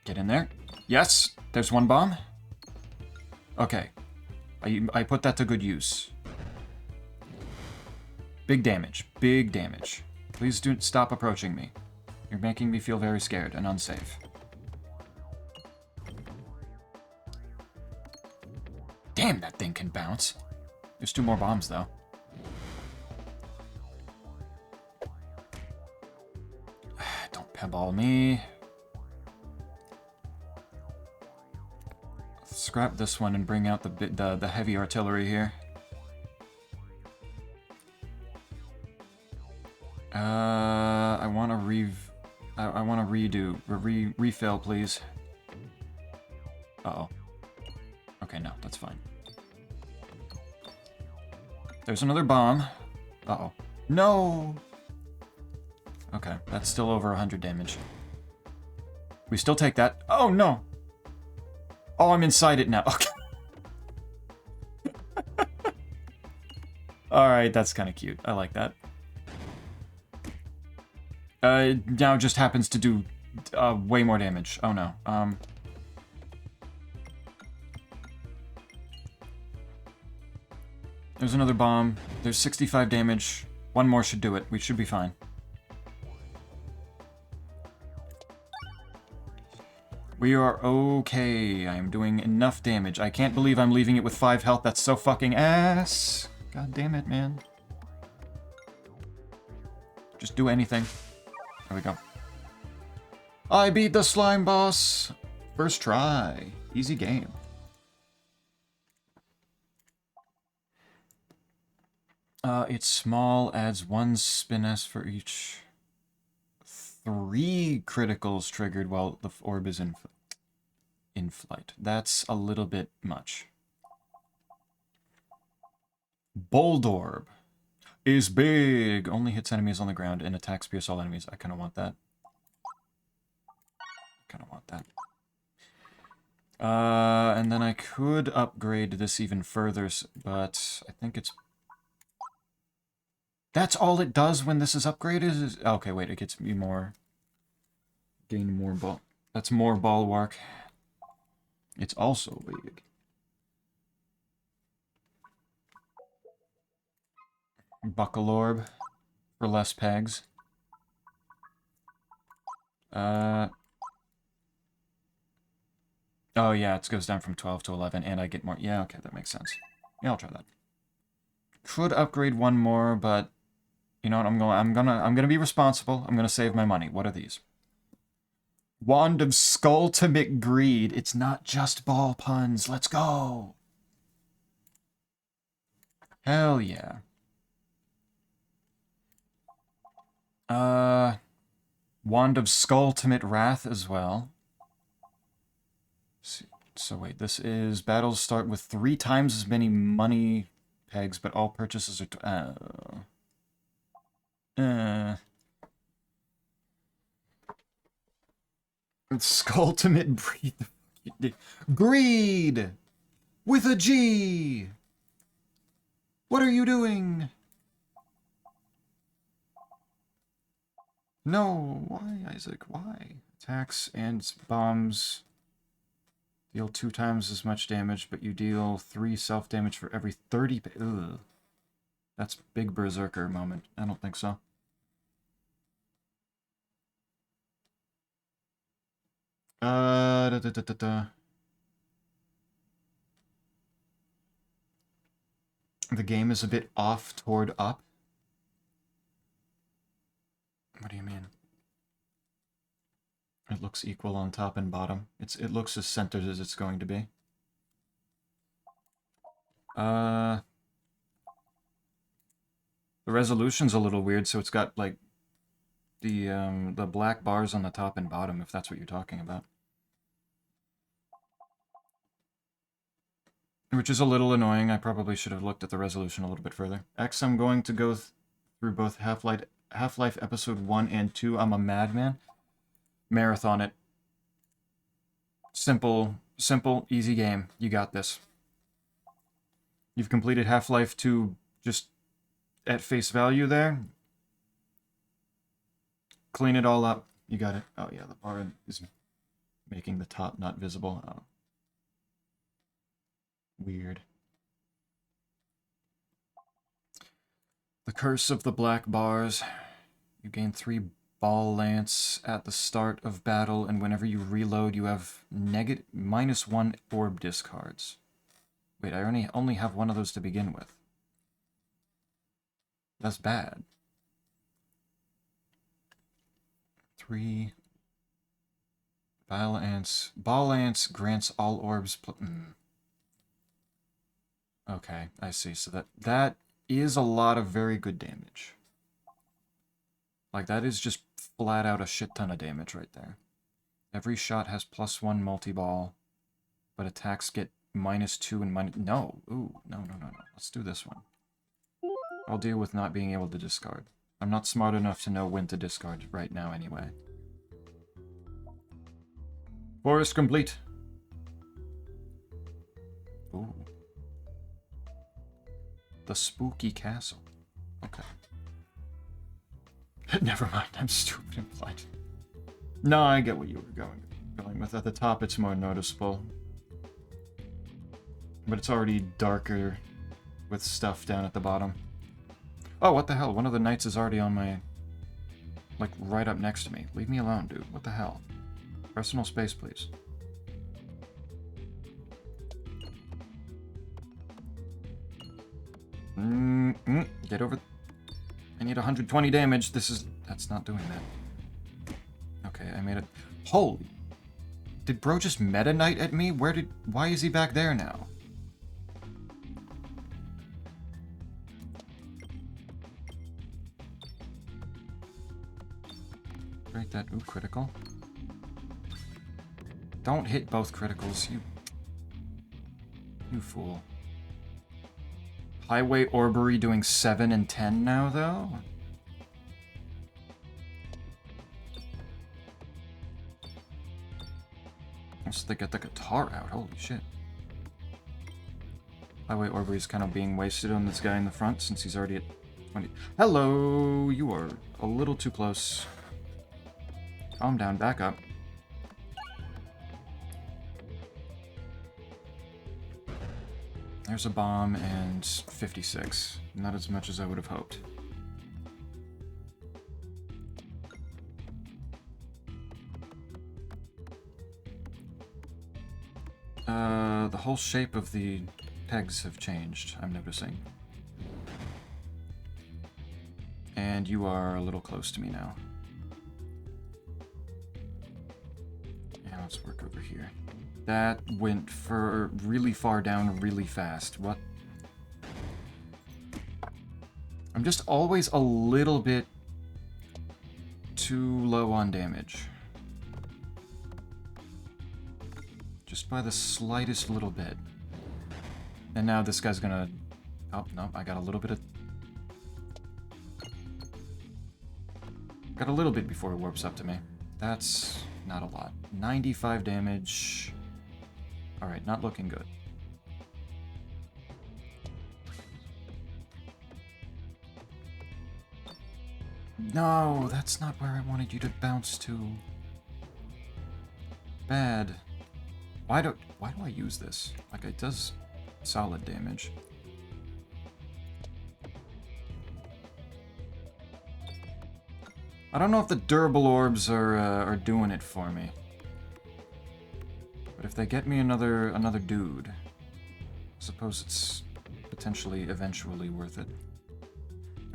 Speaker 1: Get in there. Yes! There's one bomb. Okay. I put that to good use. Big damage. Big damage. Please do stop approaching me. You're making me feel very scared and unsafe. Damn, that thing can bounce. There's 2 more bombs, though. Don't pebble me. Scrap this one and bring out the heavy artillery here. I want to I want to redo. Refill, please. Uh-oh. Okay, no, that's fine. There's another bomb. Uh-oh. No! Okay, that's still over 100 damage. We still take that. Oh, no! Oh, I'm inside it now. Okay. Alright, that's kind of cute. I like that. Now just happens to do way more damage. Oh, no. There's another bomb. There's 65 damage. One more should do it. We should be fine. We are okay. I am doing enough damage. I can't believe I'm leaving it with 5 health. That's so fucking ass. God damn it, man. Just do anything. There we go. I beat the slime boss. First try. Easy game. It's small, adds 1 spin S for each. 3 criticals triggered while the orb is in flight. That's a little bit much. Bold orb is big. Only hits enemies on the ground and attacks pierce all enemies. I kind of want that. And then I could upgrade this even further, but I think it's... That's all it does when this is upgraded? Okay, wait, it gets me more... Gain more ball... That's more bulwark. It's also big. Buckle orb for less pegs. Oh yeah, it goes down from 12 to 11, and I get more. Yeah, okay, that makes sense. Yeah, I'll try that. Could upgrade one more, but you know what? I'm gonna be responsible. I'm gonna save my money. What are these? Wand of Skulltimate Greed. It's not just ball puns. Let's go. Hell yeah. Wand of Skulltimate Wrath as well. So wait, this is battles start with 3 times as many money pegs, but all purchases are Skulltimate Breed. Greed! With a G! What are you doing? No, why, Isaac? Why? Attacks and bombs deal 2 times as much damage, but you deal 3 self-damage for every 30... Ugh. That's big berserker moment. I don't think so. The game is a bit off toward up. What do you mean? It looks equal on top and bottom. It looks as centered as it's going to be. The resolution's a little weird, so it's got like the black bars on the top and bottom, if that's what you're talking about. Which is a little annoying. I probably should have looked at the resolution a little bit further. X, I'm going to go through both Half-Life Episode 1 and 2. I'm a madman. Marathon it. Simple, easy game. You got this. You've completed Half-Life 2 just at face value there. Clean it all up. You got it. Oh yeah, the bar is making the top not visible. Oh. Weird. The Curse of the Black Bars. You gain 3 ball lance at the start of battle, and whenever you reload, you have -1 orb discards. Wait, I only have 1 of those to begin with. That's bad. 3 ball lance. Ball lance grants all orbs. Okay, I see. So that is a lot of very good damage. Like, that is just flat out a shit ton of damage right there. Every shot has +1 multi-ball, but attacks get -2 and minus... No! Ooh, no, no, no, no. Let's do this one. I'll deal with not being able to discard. I'm not smart enough to know when to discard right now anyway. Forest complete! Ooh. The spooky castle. Okay. Never mind, I'm stupid and blind. No, I get what you were going with. At the top, it's more noticeable. But it's already darker with stuff down at the bottom. Oh, what the hell? One of the knights is already on my... like, right up next to me. Leave me alone, dude. What the hell? Personal space, please. Get over... I need 120 damage. That's not doing that. Okay, I made it... Holy... Did bro just meta knight at me? Why is he back there now? Break that. Ooh, critical. Don't hit both criticals, you fool. Highway Orbery doing 7 and 10 now, though? Once they get the guitar out, holy shit. Highway Orbery's kind of being wasted on this guy in the front since he's already at 20. Hello! You are a little too close. Calm down, back up. There's a bomb and 56. Not as much as I would have hoped. The whole shape of the pegs have changed, I'm noticing. And you are a little close to me now. Yeah, let's work over here. That went for really far down really fast. What? I'm just always a little bit too low on damage. Just by the slightest little bit. And now this guy's gonna... Oh, no, I got a little bit of... Got a little bit before he warps up to me. That's not a lot. 95 damage... Alright, not looking good. No, that's not where I wanted you to bounce to. Bad. Why do I use this? Like, it does solid damage. I don't know if the durable orbs are doing it for me. But if they get me another dude, I suppose it's potentially eventually worth it.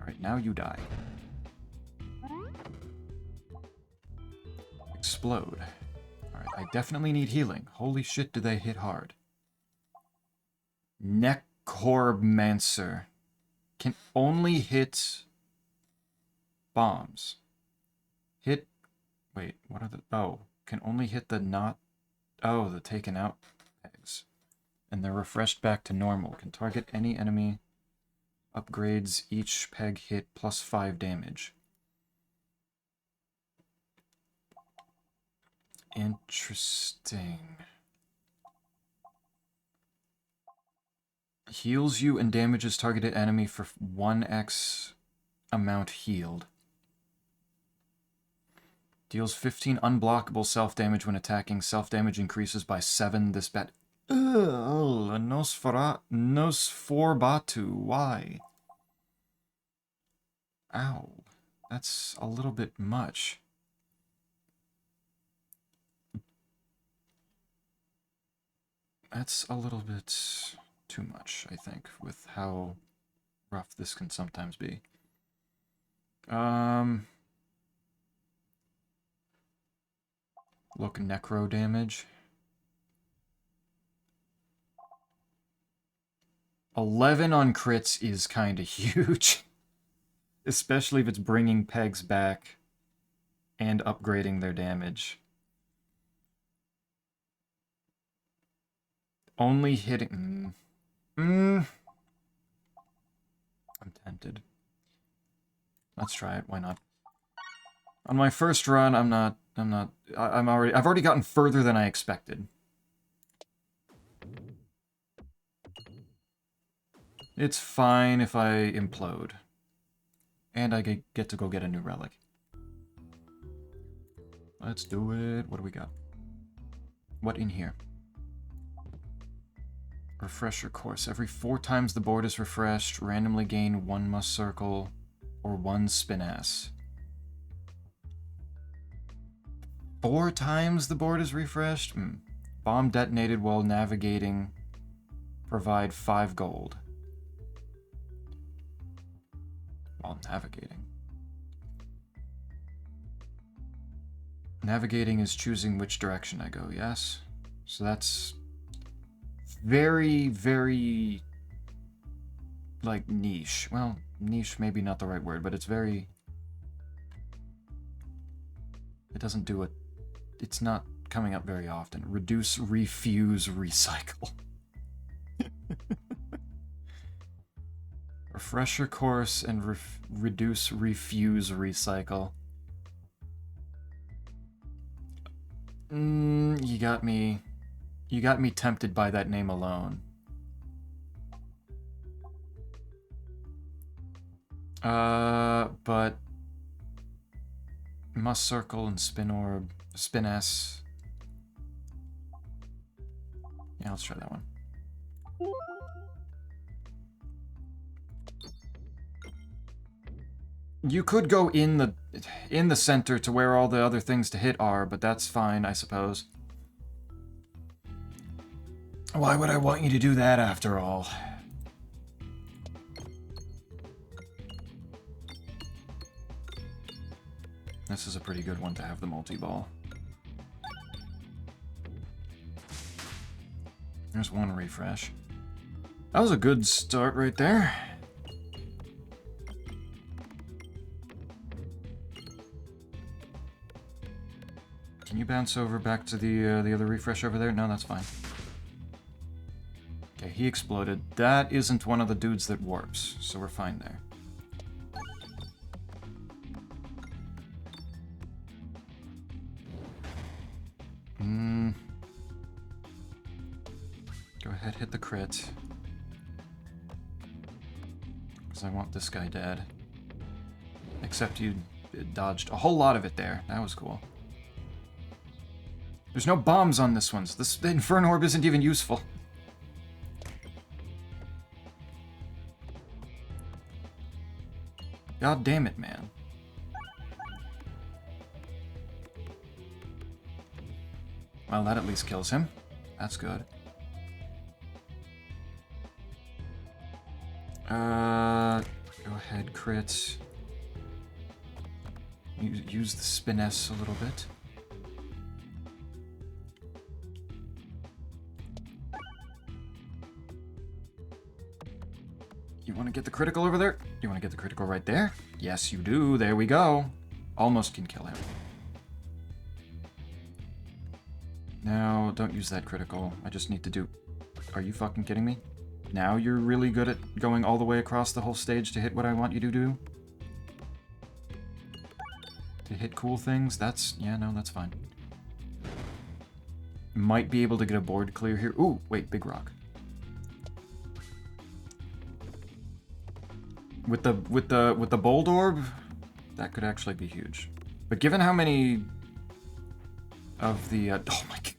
Speaker 1: Alright, now you die. Explode. Alright, I definitely need healing. Holy shit, do they hit hard. Necromancer. Can only hit bombs. Hit... Wait, what are the... Oh, can only hit the not... Oh, the taken out pegs. And they're refreshed back to normal. Can target any enemy. Upgrades each peg hit +5 damage. Interesting. Heals you and damages targeted enemy for 1x amount healed. Deals 15 unblockable self-damage when attacking. Self-damage increases by 7 this bat... Ugh, Nosforbatu, why? Ow. That's a little bit much. That's a little bit too much, I think, with how rough this can sometimes be. Look, necro damage. 11 on crits is kind of huge. Especially if it's bringing pegs back and upgrading their damage. Only hitting... I'm tempted. Let's try it, why not? On my first run, I've already gotten further than I expected. It's fine if I implode. And I get to go get a new relic. Let's do it. What do we got? What in here? Refresher course. Every 4 times the board is refreshed, randomly gain 1 must circle or 1 spin ass. 4 times the board is refreshed? Bomb detonated while navigating. Provide 5 gold. While navigating. Navigating is choosing which direction I go, yes? So that's very, very, like, niche. Well, niche maybe not the right word, but it's very... It doesn't do it. It's not coming up very often. Reduce, refuse, recycle. Refresher course and reduce, refuse, recycle. You got me. You got me tempted by that name alone. But must circle and spin orb, spin S. Yeah, let's try that one. You could go in the center to where all the other things to hit are, but that's fine, I suppose. Why would I want you to do that after all? This is a pretty good one to have the multi-ball. There's 1 refresh. That was a good start right there. Can you bounce over back to the other refresh over there? No, that's fine. Okay, he exploded. That isn't one of the dudes that warps, so we're fine there. Go ahead, hit the crit. Because I want this guy dead. Except you dodged a whole lot of it there. That was cool. There's no bombs on this one, so the Inferno Orb isn't even useful. God damn it, man. Well, that at least kills him. That's good. Go ahead, crit. Use the spin S a little bit. You want to get the critical over there? You want to get the critical right there? Yes, you do. There we go. Almost can kill him. Now, don't use that critical. I just need to do... Are you fucking kidding me? Now you're really good at going all the way across the whole stage to hit what I want you to do? To hit cool things? That's... Yeah, no, that's fine. Might be able to get a board clear here. Ooh, wait, big rock. With the bold orb, that could actually be huge. But given how many of the... oh my god.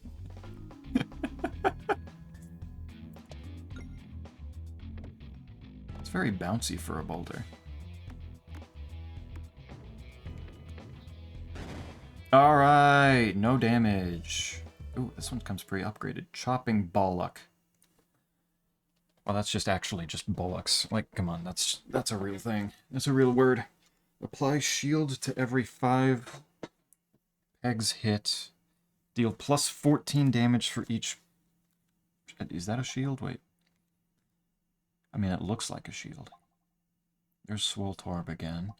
Speaker 1: It's very bouncy for a boulder. Alright, no damage. Ooh, this one comes pre-upgraded. Chopping Bollock. Well, that's just actually just bullocks. Like, come on, that's a real thing. That's a real word. Apply shield to every 5 pegs hit. Deal plus 14 damage for each... Is that a shield? Wait. I mean, it looks like a shield. There's Swoltorb again.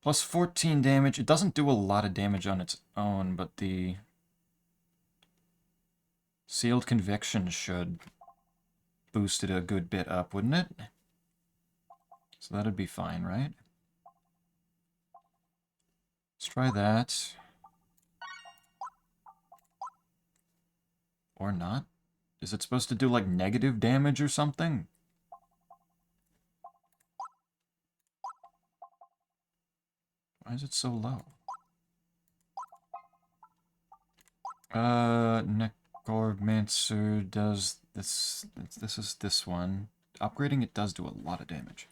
Speaker 1: Plus 14 damage. It doesn't do a lot of damage on its own, but the Sealed Conviction should boost it a good bit up, wouldn't it? So that'd be fine, right? Let's try that. Or not. Is it supposed to do, like, negative damage or something? Why is it so low? Necromancer does this. This is this one. Upgrading it does do a lot of damage.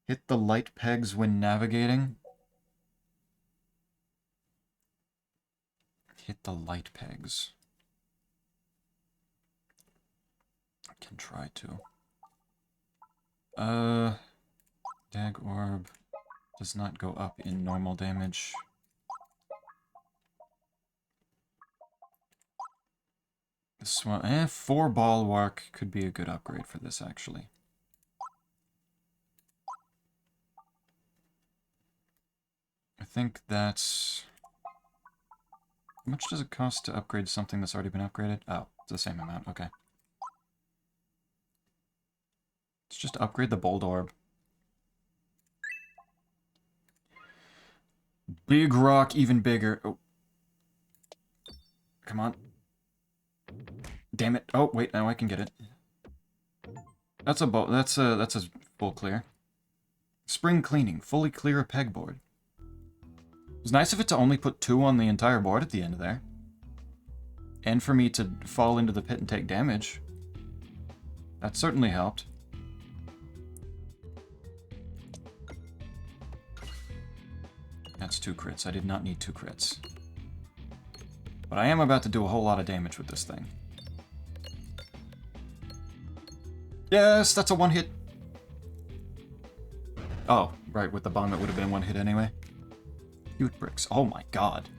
Speaker 1: Hit the light pegs when navigating. Hit the light pegs. I can try to. Dag Orb does not go up in normal damage. This one, 4 Bulwark could be a good upgrade for this, actually. I think that's... How much does it cost to upgrade something that's already been upgraded? Oh, it's the same amount, okay. Let's just upgrade the Bold Orb. Big rock, even bigger. Oh. Come on. Damn it. Oh, wait, now I can get it. That's a full clear. Spring cleaning. Fully clear a pegboard. It was nice of it to only put 2 on the entire board at the end there. And for me to fall into the pit and take damage. That certainly helped. That's 2 crits. I did not need 2 crits. But I am about to do a whole lot of damage with this thing. Yes, that's a 1-hit. Oh, right, with the bomb it would have been 1 hit anyway. Cute bricks. Oh my god.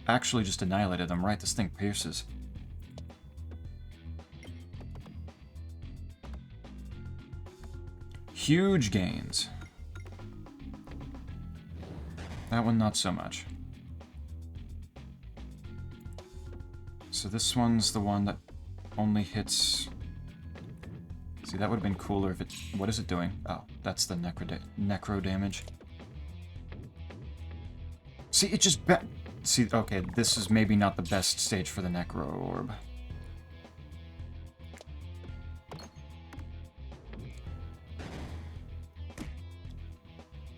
Speaker 1: Actually just annihilated them, right? This thing pierces. Huge gains. That one, not so much. So this one's the one that only hits... See, that would have been cooler if it... What is it doing? Oh, that's the necro damage. See, it just... See, okay, this is maybe not the best stage for the Necro Orb.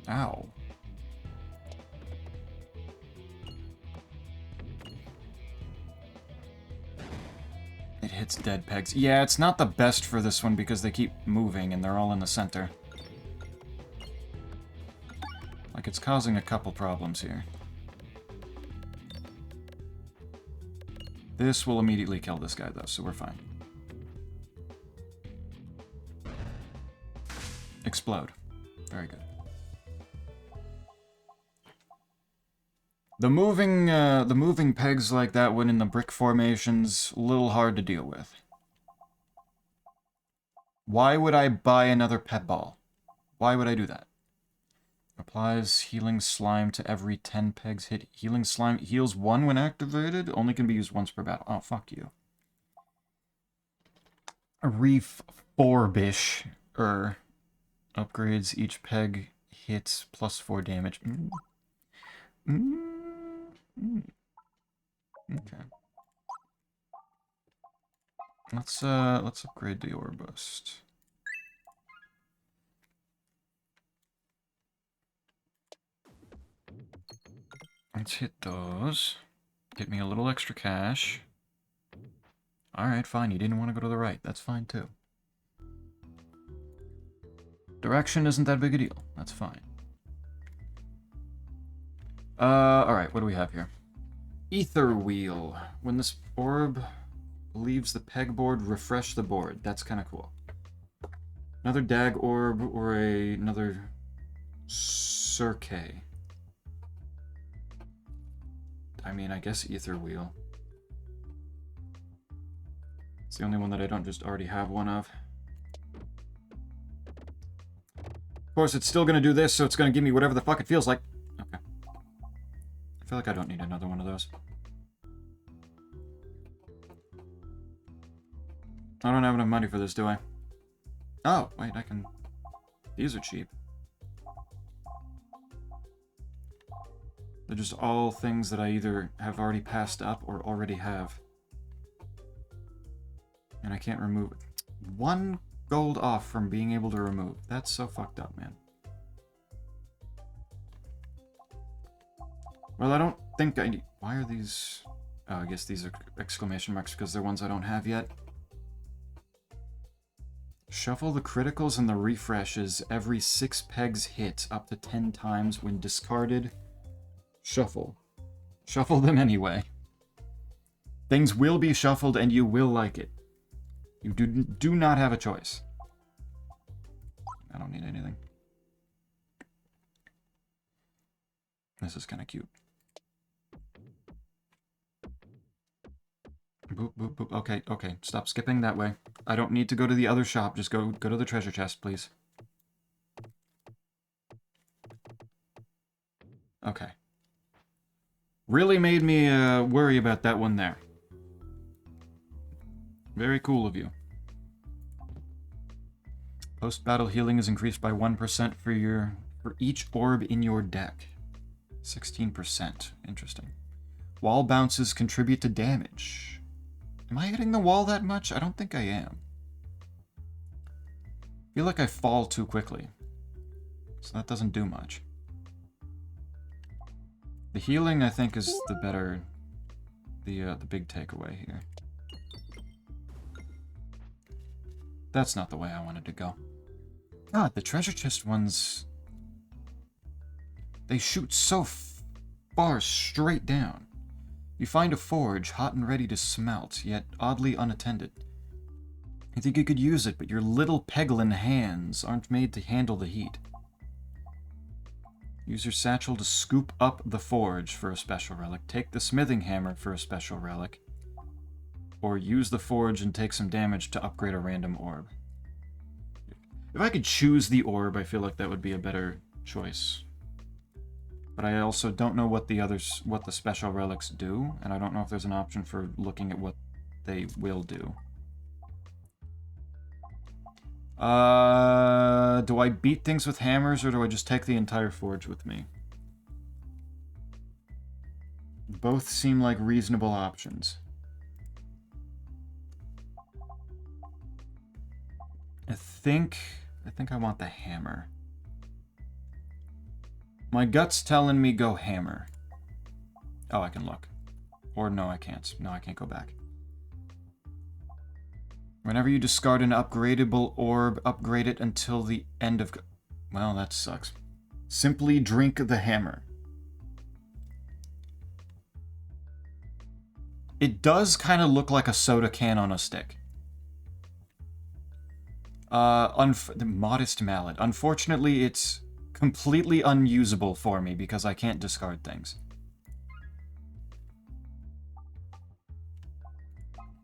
Speaker 1: Ow. It hits dead pegs. Yeah, it's not the best for this one because they keep moving and they're all in the center. Like, it's causing a couple problems here. This will immediately kill this guy, though, so we're fine. Explode. Very good. The moving pegs like that one in the brick formation's a little hard to deal with. Why would I buy another pet ball? Why would I do that? Applies healing slime to every 10 pegs hit. Healing slime heals 1 when activated. Only can be used once per battle. Oh, fuck you. A Reef Forbish. Upgrades each peg hits plus 4 damage. Okay. Let's upgrade the Orbust. Let's hit those. Get me a little extra cash. Alright, fine. You didn't want to go to the right. That's fine, too. Direction isn't that big a deal. That's fine. Alright, what do we have here? Ether Wheel. When this orb leaves the pegboard, refresh the board. That's kind of cool. Another Dag Orb or another Cirque. I mean, I guess Ether Wheel. It's the only one that I don't just already have one of. Of course, it's still going to do this, so it's going to give me whatever the fuck it feels like. Okay. I feel like I don't need another one of those. I don't have enough money for this, do I? Oh, wait, I can... These are cheap. They're just all things that I either have already passed up or already have. And I can't remove it. 1 gold off from being able to remove. That's so fucked up, man. Well, I don't think I need... Why are these... Oh, I guess these are exclamation marks because they're ones I don't have yet. Shuffle the criticals and the refreshes every 6 pegs hit up to 10 times when discarded. Shuffle. Shuffle them anyway. Things will be shuffled and you will like it. You do not have a choice. I don't need anything. This is kind of cute. Boop, boop, boop. Okay, okay. Stop skipping that way. I don't need to go to the other shop. Just go to the treasure chest, please. Okay. Really made me worry about that one there. Very cool of you. Post-battle healing is increased by 1% for each orb in your deck. 16%. Interesting. Wall bounces contribute to damage. Am I hitting the wall that much? I don't think I am. I feel like I fall too quickly. So that doesn't do much. The healing, I think, is the better... the big takeaway here. That's not the way I wanted to go. God, the treasure chest ones... They shoot so far straight down. You find a forge, hot and ready to smelt, yet oddly unattended. You think you could use it, but your little Peglin hands aren't made to handle the heat. Use your satchel to scoop up the forge for a special relic. Take the smithing hammer for a special relic. Or use the forge and take some damage to upgrade a random orb. If I could choose the orb, I feel like that would be a better choice. But I also don't know what the special relics do, and I don't know if there's an option for looking at what they will do. Do I beat things with hammers, or do I just take the entire forge with me? Both seem like reasonable options. I think I want the hammer. My gut's telling me go hammer. Oh, I can look. Or no, I can't. No, I can't go back. Whenever you discard an upgradable orb, upgrade it until the end of... Well, that sucks. Simply drink the hammer. It does kind of look like a soda can on a stick. The modest mallet. Unfortunately, it's completely unusable for me because I can't discard things.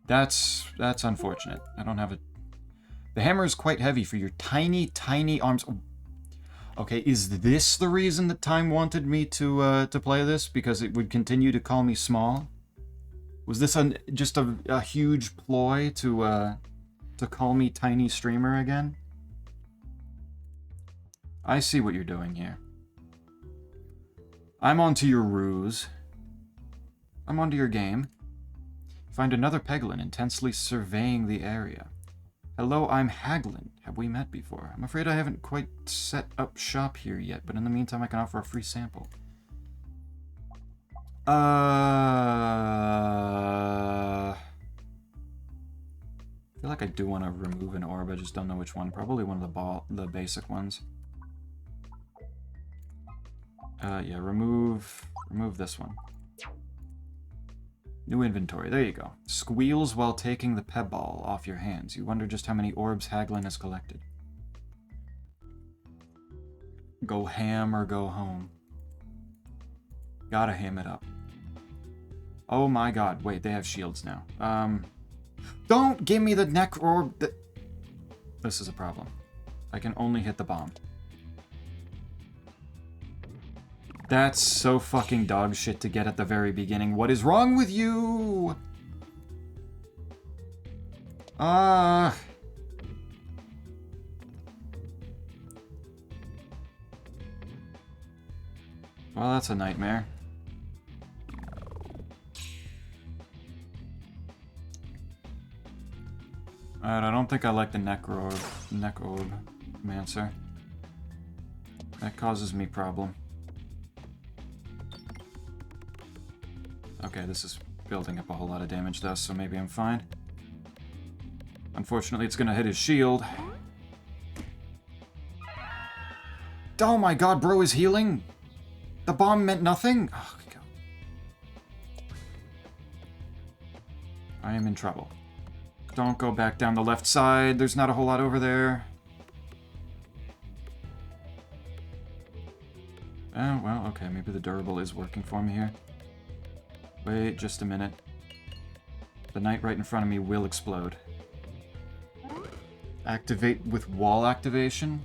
Speaker 1: That's unfortunate. I don't have it. The hammer is quite heavy for your tiny, tiny arms. Okay, is this the reason that Time wanted me to play this? Because it would continue to call me small? Was this just a huge ploy to call me tiny streamer again? I see what you're doing here. I'm onto your ruse. I'm onto your game. Find another Peglin intensely surveying the area. Hello, I'm Haglin. Have we met before? I'm afraid I haven't quite set up shop here yet, but in the meantime I can offer a free sample. I feel like I do want to remove an orb, I just don't know which one. Probably one of the basic ones. Yeah, remove this one. New inventory, there you go. Squeals while taking the Pebball off your hands. You wonder just how many orbs Haglin has collected. Go ham or go home. Gotta ham it up. Oh my god, wait, they have shields now. Don't give me the neck orb. This is a problem. I can only hit the bomb. That's so fucking dog shit to get at the very beginning. What is wrong with you? Well, that's a nightmare. Alright, I don't think I like the neck orb mancer. That causes me problem. Okay, this is building up a whole lot of damage though, so maybe I'm fine. Unfortunately, it's gonna hit his shield. Oh my god, bro is healing? The bomb meant nothing? Oh, God. I am in trouble. Don't go back down the left side. There's not a whole lot over there. Oh, well, okay. Maybe the durable is working for me here. Wait just a minute. The knight right in front of me will explode. Activate with wall activation?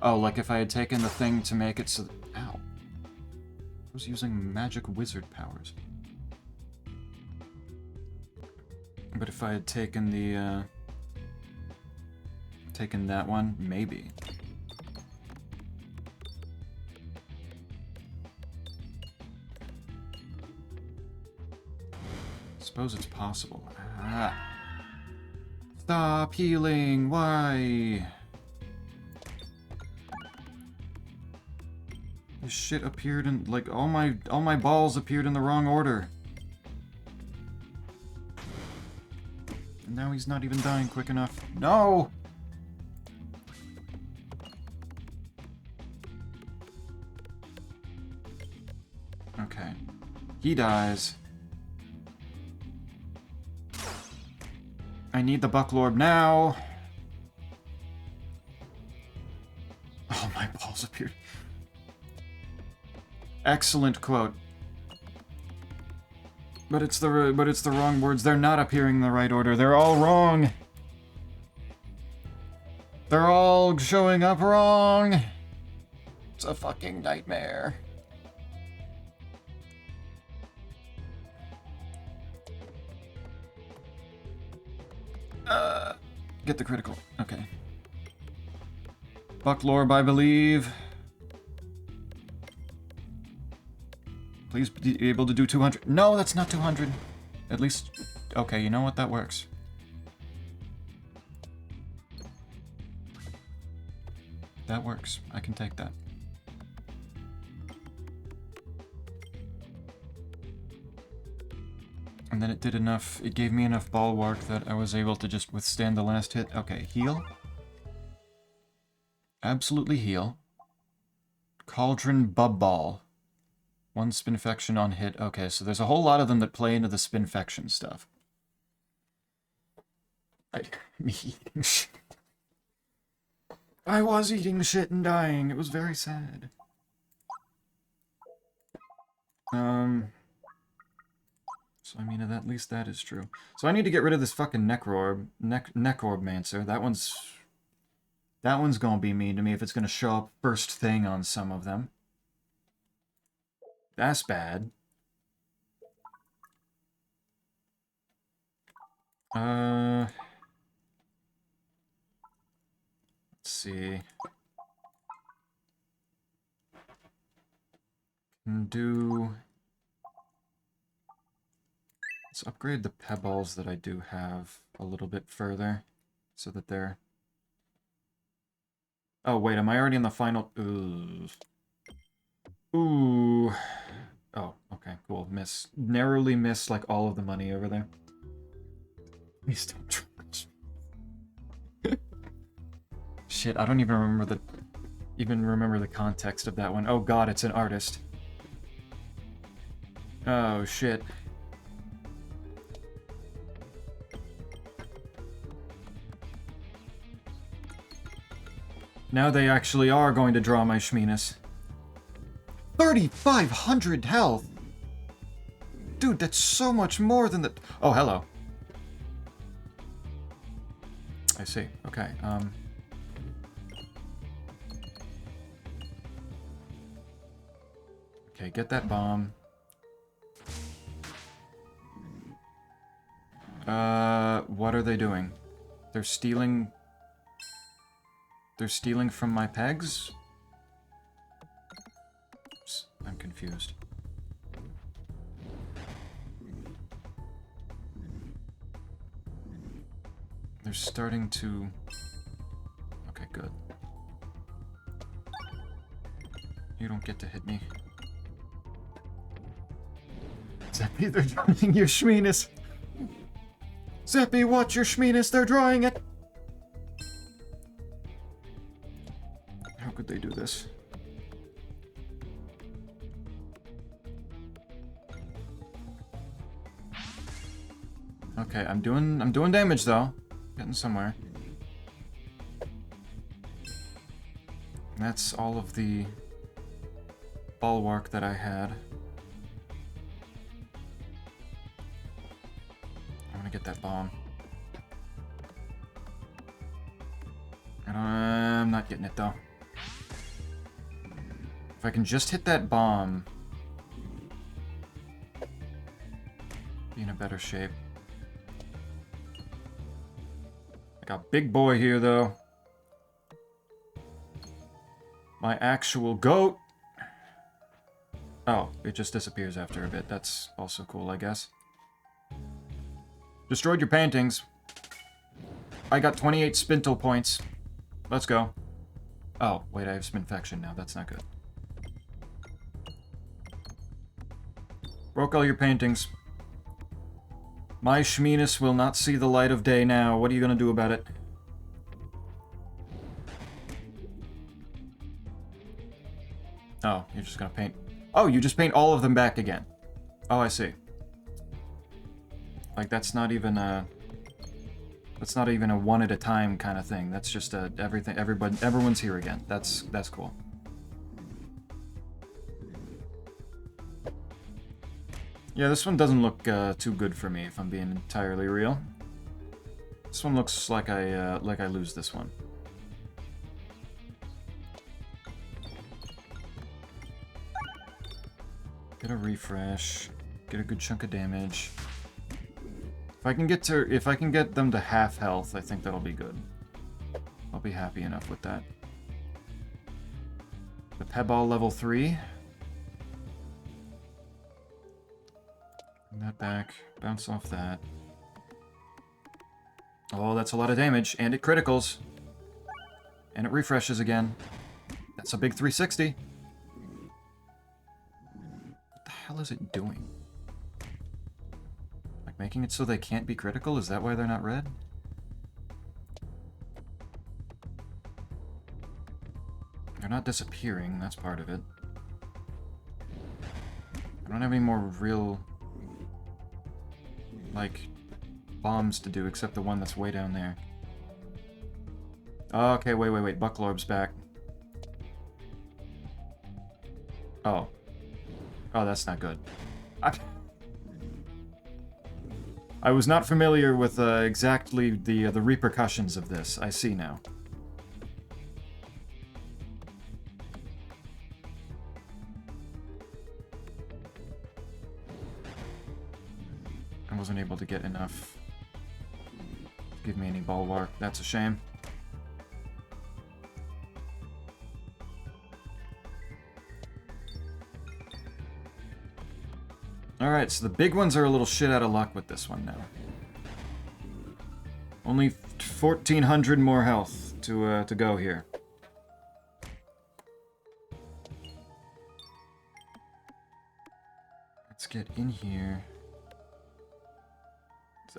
Speaker 1: Oh, like if I had taken the thing to make it so... Ow. I was using magic wizard powers. But if I had taken the, taken that one, maybe. Suppose it's possible. Ah. Stop healing! Why? This shit appeared in, like, all my balls appeared in the wrong order. And now he's not even dying quick enough. No! Okay. He dies. I need the Bucklorb now. Oh, my balls appeared. Excellent quote. But it's the wrong words. They're not appearing in the right order. They're all wrong. They're all showing up wrong. It's a fucking nightmare. Get the critical. Okay. Bucklorb, I believe. Please be able to do 200. No, that's not 200. At least... Okay, you know what? That works. That works. I can take that. And then it did enough... It gave me enough bulwark that I was able to just withstand the last hit. Okay, heal. Absolutely heal. Cauldron Bubball. One spinfection on hit. Okay, so there's a whole lot of them that play into the spinfection stuff. Me eating shit. I was eating shit and dying. It was very sad. So I mean, at least that is true. So I need to get rid of this fucking Necrorb Mancer. That one's gonna be mean to me if it's gonna show up first thing on some of them. That's bad. Let's see. Can do... Let's upgrade the pebbles that I do have a little bit further, so that they're... Oh, wait, am I already in the final... Ooh. Ooh. Oh, okay, cool. Narrowly missed, like, all of the money over there. Please don't charge. Shit, I don't even remember the context of that one. Oh god, it's an artist. Oh, shit. Now they actually are going to draw my Shminas. 3,500 health! Dude, that's so much more than the... Oh, hello. I see. Okay, okay, get that bomb. What are they doing? They're stealing... They're stealing from my pegs? Oops, I'm confused. They're starting to... Okay, good. You don't get to hit me. Zeppy, they're drawing your Shmeenus! Zeppy, watch your Shmeenus, they're drawing it! How could they do this? Okay, I'm doing damage though. Getting somewhere. That's all of the bulwark that I had. I want to get that bomb. I'm not getting it though. If I can just hit that bomb, be in a better shape. I got big boy here though. My actual goat. Oh, it just disappears after a bit. That's also cool, I guess. Destroyed your paintings. I got 28 spintle points. Let's go. Oh, wait, I have spinfection now. That's not good. Broke all your paintings. My Shmeenus will not see the light of day now. What are you gonna do about it? Oh, you're just gonna paint... Oh, you just paint all of them back again. Oh, I see. Like, that's not even a... That's not even a one at a time kind of thing. That's just a everything... Everyone's here again. That's cool. Yeah, this one doesn't look too good for me, if I'm being entirely real. This one looks like I lose this one. Get a refresh. Get a good chunk of damage. If I can get them to half health, I think that'll be good. I'll be happy enough with that. The Pebble level 3. Bring that back. Bounce off that. Oh, that's a lot of damage. And it criticals. And it refreshes again. That's a big 360. What the hell is it doing? Like making it so they can't be critical? Is that why they're not red? They're not disappearing. That's part of it. I don't have any more real... like, bombs to do, except the one that's way down there. Okay, wait. Bucklorb's back. Oh. Oh, that's not good. I was not familiar with exactly the repercussions of this. I see now. I wasn't able to get enough to give me any bulwark. That's a shame. Alright, so the big ones are a little shit out of luck with this one now. Only 1,400 more health to go here. Let's get in here.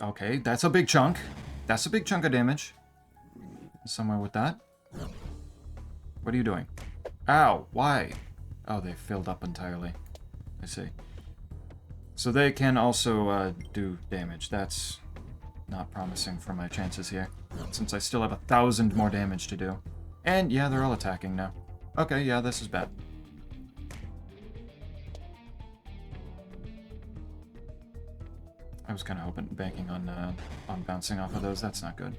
Speaker 1: Okay, that's a big chunk. That's a big chunk of damage. Somewhere with that. What are you doing? Ow, why? Oh, they filled up entirely. I see. So they can also do damage. That's not promising for my chances here, since I still have 1,000 more damage to do. And yeah, they're all attacking now. Okay, yeah, this is bad. I was kind of banking on bouncing off of those. That's not good.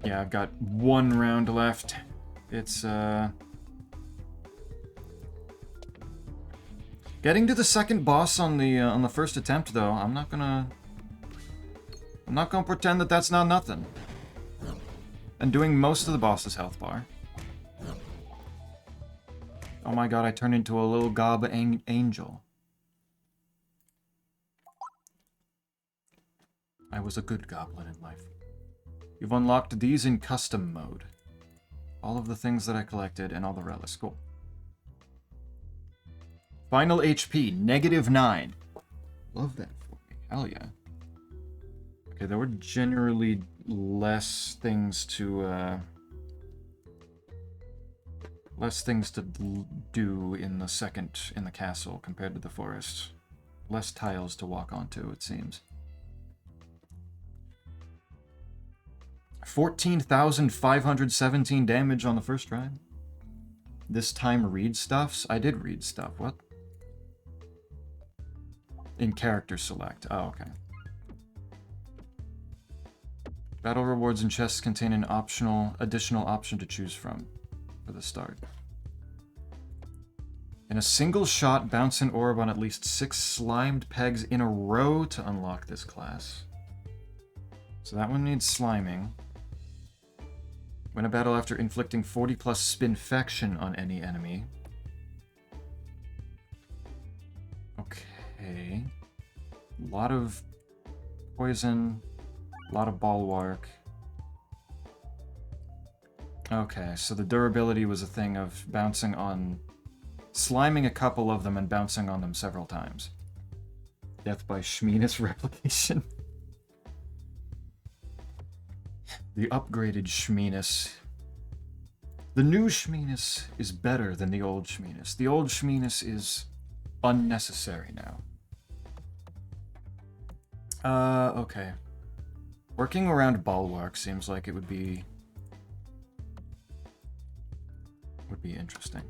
Speaker 1: Yeah, I've got 1 round left. It's, getting to the second boss on the first attempt, though, I'm not gonna pretend that that's not nothing. And doing most of the boss's health bar. Oh my god, I turned into a little gob angel. I was a good goblin in life. You've unlocked these in custom mode. All of the things that I collected and all the relics. Cool. Final HP, -9. Love that for me. Hell yeah. Okay, there were generally less things to do in the castle compared to the forest. Less tiles to walk onto, it seems. 14,517 damage on the first try. This time read stuffs? I did read stuff. What? In character select. Oh, okay. Battle rewards and chests contain an additional option to choose from for the start. In a single shot, bounce an orb on at least 6 slimed pegs in a row to unlock this class. So that one needs sliming. Win a battle after inflicting 40+ spinfection on any enemy. Okay. A lot of poison, a lot of bulwark. Okay, so the durability was a thing of bouncing on... sliming a couple of them and bouncing on them several times. Death by Shmeenus replication. The upgraded Shmeenus. The new Shmeenus is better than the old Shmeenus. The old Shmeenus is unnecessary now. Okay. Working around bulwark seems like it would be interesting.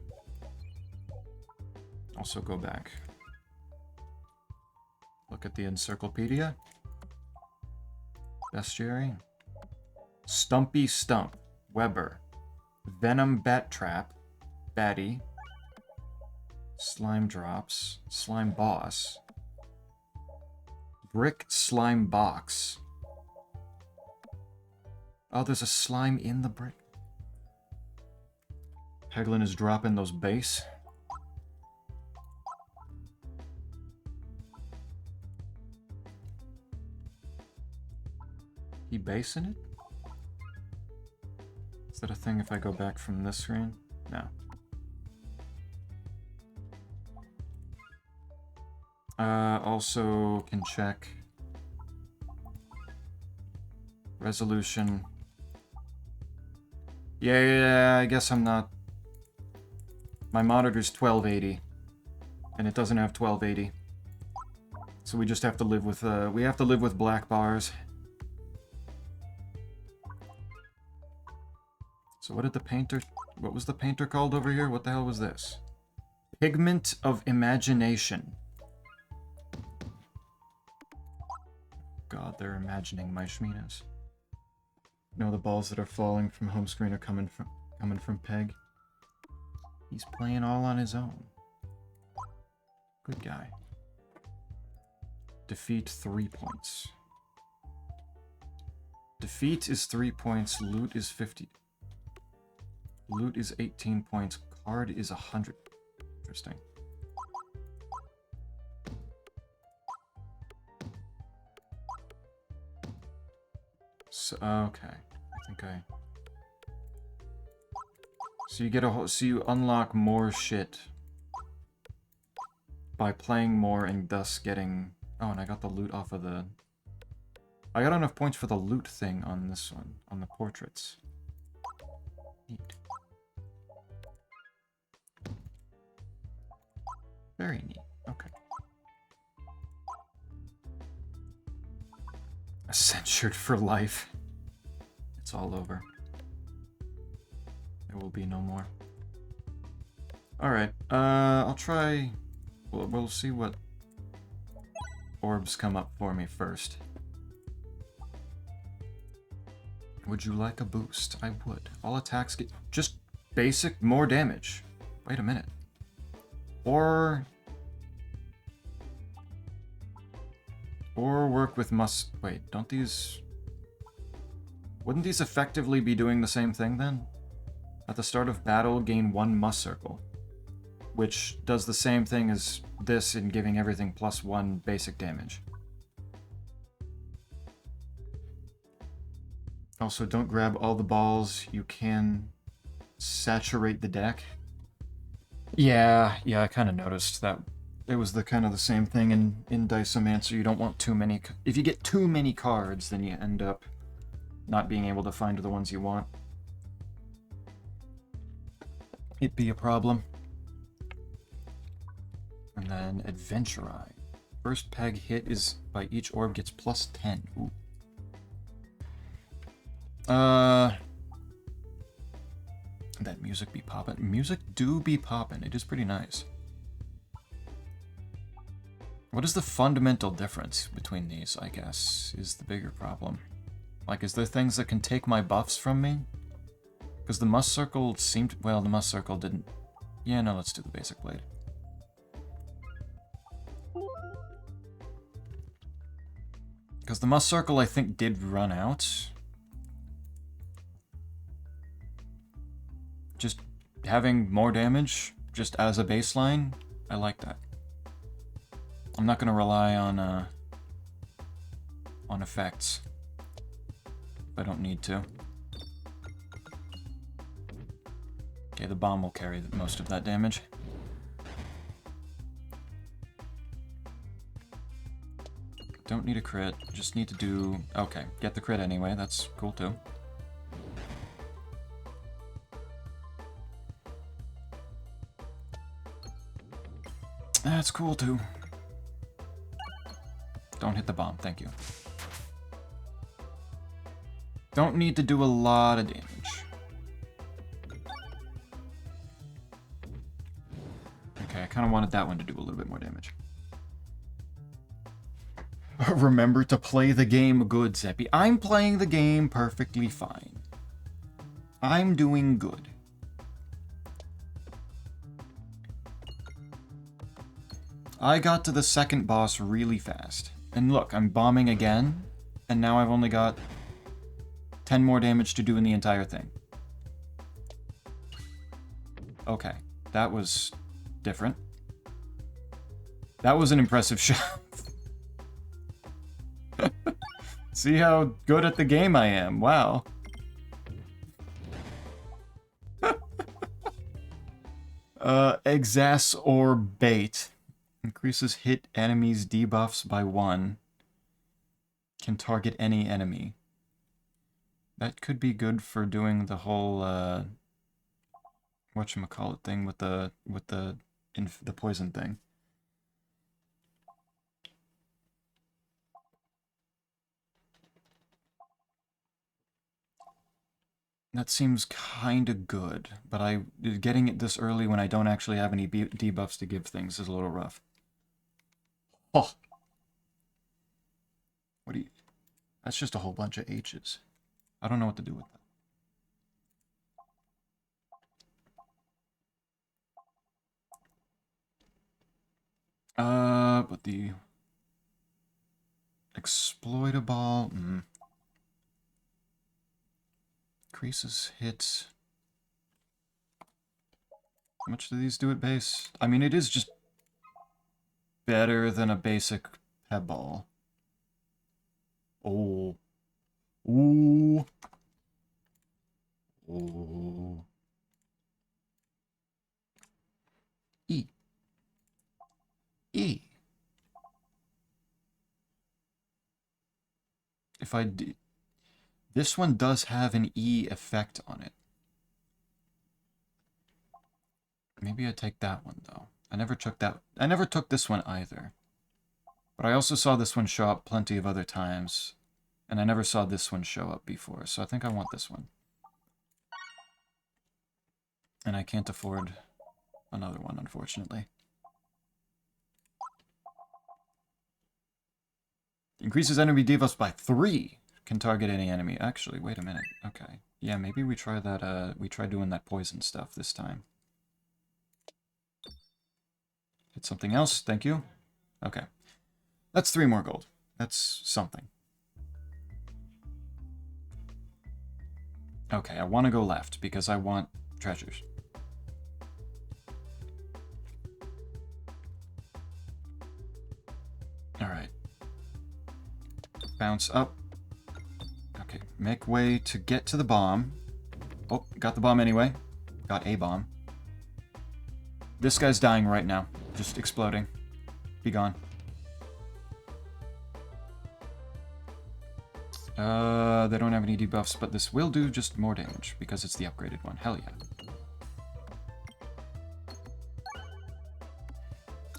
Speaker 1: Also go back. Look at the encyclopedia. Bestiary. Stumpy Stump. Weber. Venom Bat Trap. Batty. Slime Drops. Slime Boss. Brick Slime Box. Oh, there's a slime in the brick. Peglin is dropping those base. He basing it? Is that a thing if I go back from this screen? No. Also can check resolution. Yeah, I guess I'm not. My monitor's 1280, and it doesn't have 1280. So we just have to live with black bars. So what was the painter called over here? What the hell was this? Pigment of Imagination. God, they're imagining my Shmeenus. No, the balls that are falling from home screen are coming from Peg. He's playing all on his own. Good guy. Defeat 3 points. Defeat is 3 points. Loot is 50. Loot is 18 points. Card is 100. Interesting. So, okay. I think I... So you get a whole... So you unlock more shit by playing more and thus getting... Oh, and I got the loot off of the... I got enough points for the loot thing on this one. On the portraits. Neat. Very neat. Okay. Censured for life. It's all over. There will be no more. Alright, I'll try... We'll see what orbs come up for me first. Would you like a boost? I would. All attacks get just basic more damage. Wait a minute. Or work with wait, don't these... Wouldn't these effectively be doing the same thing then? At the start of battle, gain 1 must circle, which does the same thing as this in giving everything +1 basic damage. Also, don't grab all the balls. You can saturate the deck. Yeah, I kind of noticed that. It was the kind of the same thing in Diceomancer. You don't want too many... If you get too many cards, then you end up not being able to find the ones you want. It'd be a problem. And then Adventure Eye. First peg hit is by each orb gets +10. Ooh. That music be poppin'. Music do be poppin'. It is pretty nice. What is the fundamental difference between these, I guess, is the bigger problem. Like, is there things that can take my buffs from me? Because the Must Circle seemed... Well, the Must Circle didn't... Yeah, no, let's do the Basic Blade. Because the Must Circle, I think, did run out. Just having more damage, just as a baseline, I like that. I'm not going to rely on effects if I don't need to. Okay, the bomb will carry most of that damage. Don't need a crit, just need to do... Okay, get the crit anyway, that's cool too. That's cool too. Don't hit the bomb, thank you. Don't need to do a lot of damage. Okay, I kind of wanted that one to do a little bit more damage. Remember to play the game good, Zeppy. I'm playing the game perfectly fine. I'm doing good. I got to the second boss really fast. And look, I'm bombing again, and now I've only got 10 more damage to do in the entire thing. Okay, that was different. That was an impressive shot. See how good at the game I am, wow. Exacerbate. Increases hit enemies' debuffs by 1. Can target any enemy. That could be good for doing the whole whatchamacallit thing with the poison thing. That seems kinda good, but getting it this early when I don't actually have any debuffs to give things is a little rough. Oh. What do you... That's just a whole bunch of H's. I don't know what to do with that. But the... Exploitable... Increases hits... How much do these do at base? I mean, it is just... better than a basic Pebble. Oh. Ooh. Oh. E. E. If I do... This one does have an E effect on it. Maybe I'd take that one, though. I never took this one either. But I also saw this one show up plenty of other times. And I never saw this one show up before, so I think I want this one. And I can't afford another one, unfortunately. Increases enemy debuffs by 3. Can target any enemy. Actually, wait a minute. Okay. Yeah, maybe we try that, we try doing that poison stuff this time. Hit something else. Thank you. Okay. That's 3 more gold. That's something. Okay, I want to go left because I want treasures. Alright. Bounce up. Okay, make way to get to the bomb. Oh, got the bomb anyway. Got a bomb. This guy's dying right now. Just exploding. Be gone. They don't have any debuffs, but this will do just more damage because it's the upgraded one. Hell yeah.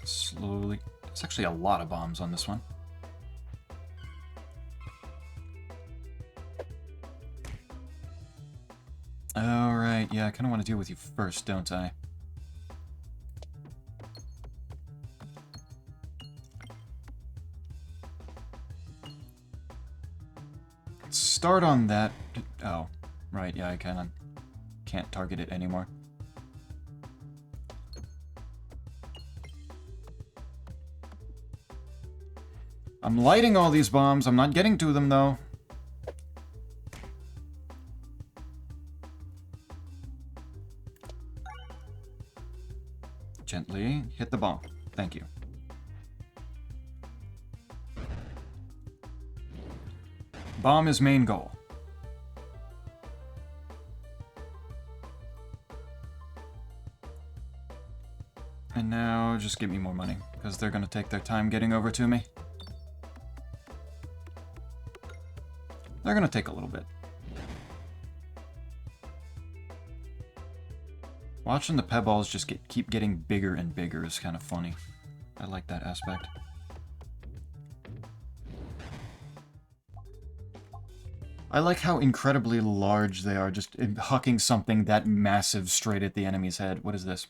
Speaker 1: Slowly. There's actually a lot of bombs on this one. Alright, yeah, I kind of want to deal with you first, don't I? Start on that. Oh, right, yeah, I can't target it anymore. I'm lighting all these bombs. I'm not getting to them, though. Gently hit the bomb. Thank you. Bomb is main goal. And now just give me more money, because they're going to take their time getting over to me. They're going to take a little bit. Watching the Pebballs just keep getting bigger and bigger is kind of funny. I like that aspect. I like how incredibly large they are, just hucking something that massive straight at the enemy's head. What is this?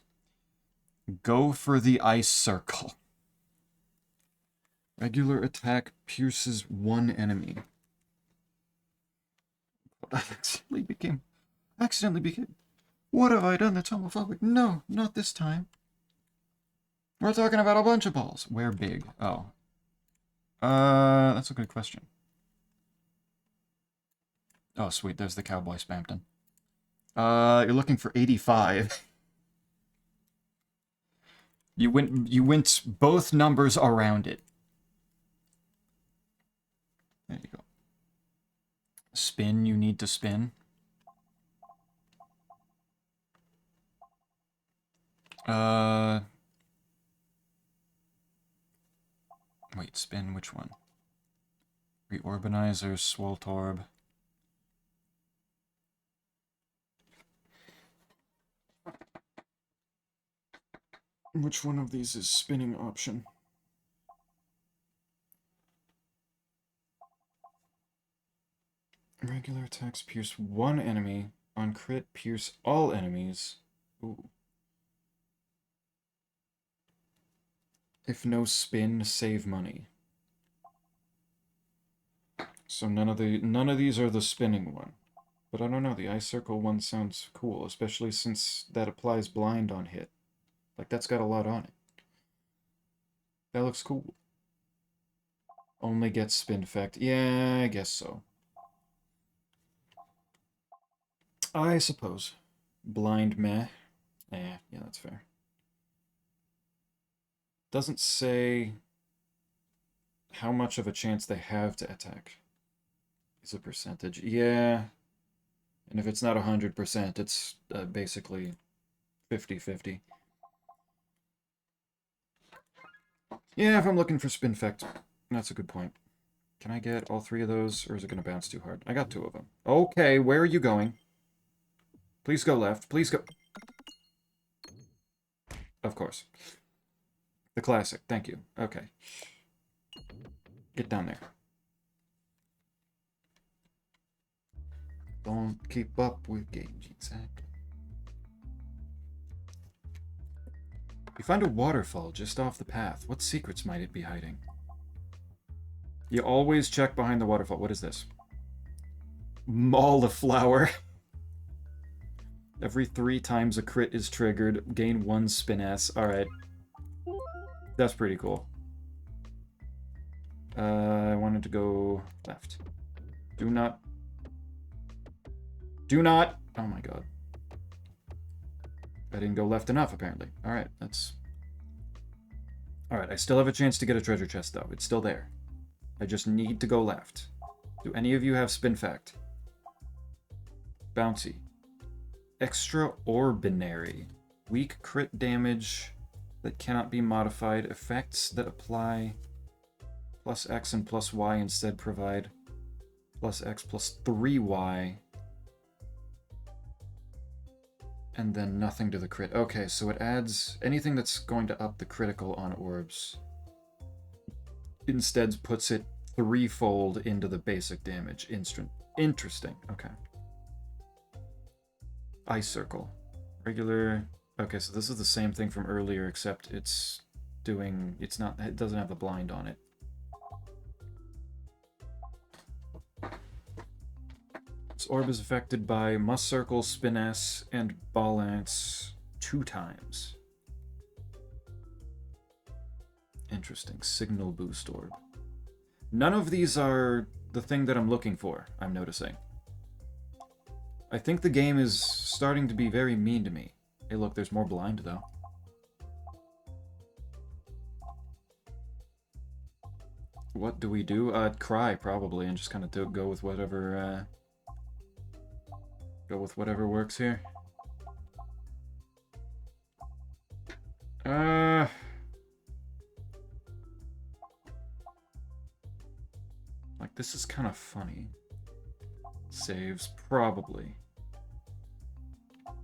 Speaker 1: Go for the ice circle. Regular attack pierces one enemy. I accidentally became... What have I done that's homophobic? No, not this time. We're talking about a bunch of balls. Where big? Oh. That's a good question. Oh, sweet, there's the cowboy Spampton. You're looking for 85. You went both numbers around it. There you go. Spin, you need to spin. Wait, spin, which one? Reorbanizer, Swoltorb. Which one of these is spinning option? Regular attacks pierce one enemy. On crit, pierce all enemies. Ooh. If no spin, save money. So none of these are the spinning one. But I don't know, the ice circle one sounds cool, especially since that applies blind on hit. Like, that's got a lot on it. That looks cool. Only gets spin effect. Yeah, I guess so. I suppose. Blind meh. Yeah, that's fair. Doesn't say how much of a chance they have to attack. It's a percentage. Yeah. And if it's not 100%, it's basically 50-50. Yeah, if I'm looking for spin effect, that's a good point. Can I get all 3 of those, or is it going to bounce too hard? I got 2 of them. Okay, where are you going? Please go left. Please go... Of course. The classic. Thank you. Okay. Get down there. Don't keep up with Gage, exactly. You find a waterfall just off the path. What secrets might it be hiding? You always check behind the waterfall. What is this? Maul the flower. Every 3 times a crit is triggered, gain 1 spin S. Alright. That's pretty cool. I wanted to go left. Do not. Do not! Oh my god. I didn't go left enough, apparently. Alright, that's... Alright, I still have a chance to get a treasure chest, though. It's still there. I just need to go left. Do any of you have spin fact? Bouncy. Extraordinary. Weak crit damage that cannot be modified. Effects that apply plus X and plus Y instead provide plus X plus 3Y. And then nothing to the crit. Okay, so it adds anything that's going to up the critical on orbs. Instead puts it 3-fold into the basic damage. Interesting. Okay. Ice circle. Regular. Okay, so this is the same thing from earlier, except it's doing... It's not... It doesn't have the blind on it. This orb is affected by Must Circle, Spin S, and Balance 2 times. Interesting. Signal Boost Orb. None of these are the thing that I'm looking for, I'm noticing. I think the game is starting to be very mean to me. Hey look, there's more blind though. What do we do? Cry probably, and just kind of go with whatever, go with whatever works here. Like, this is kind of funny. Saves, probably.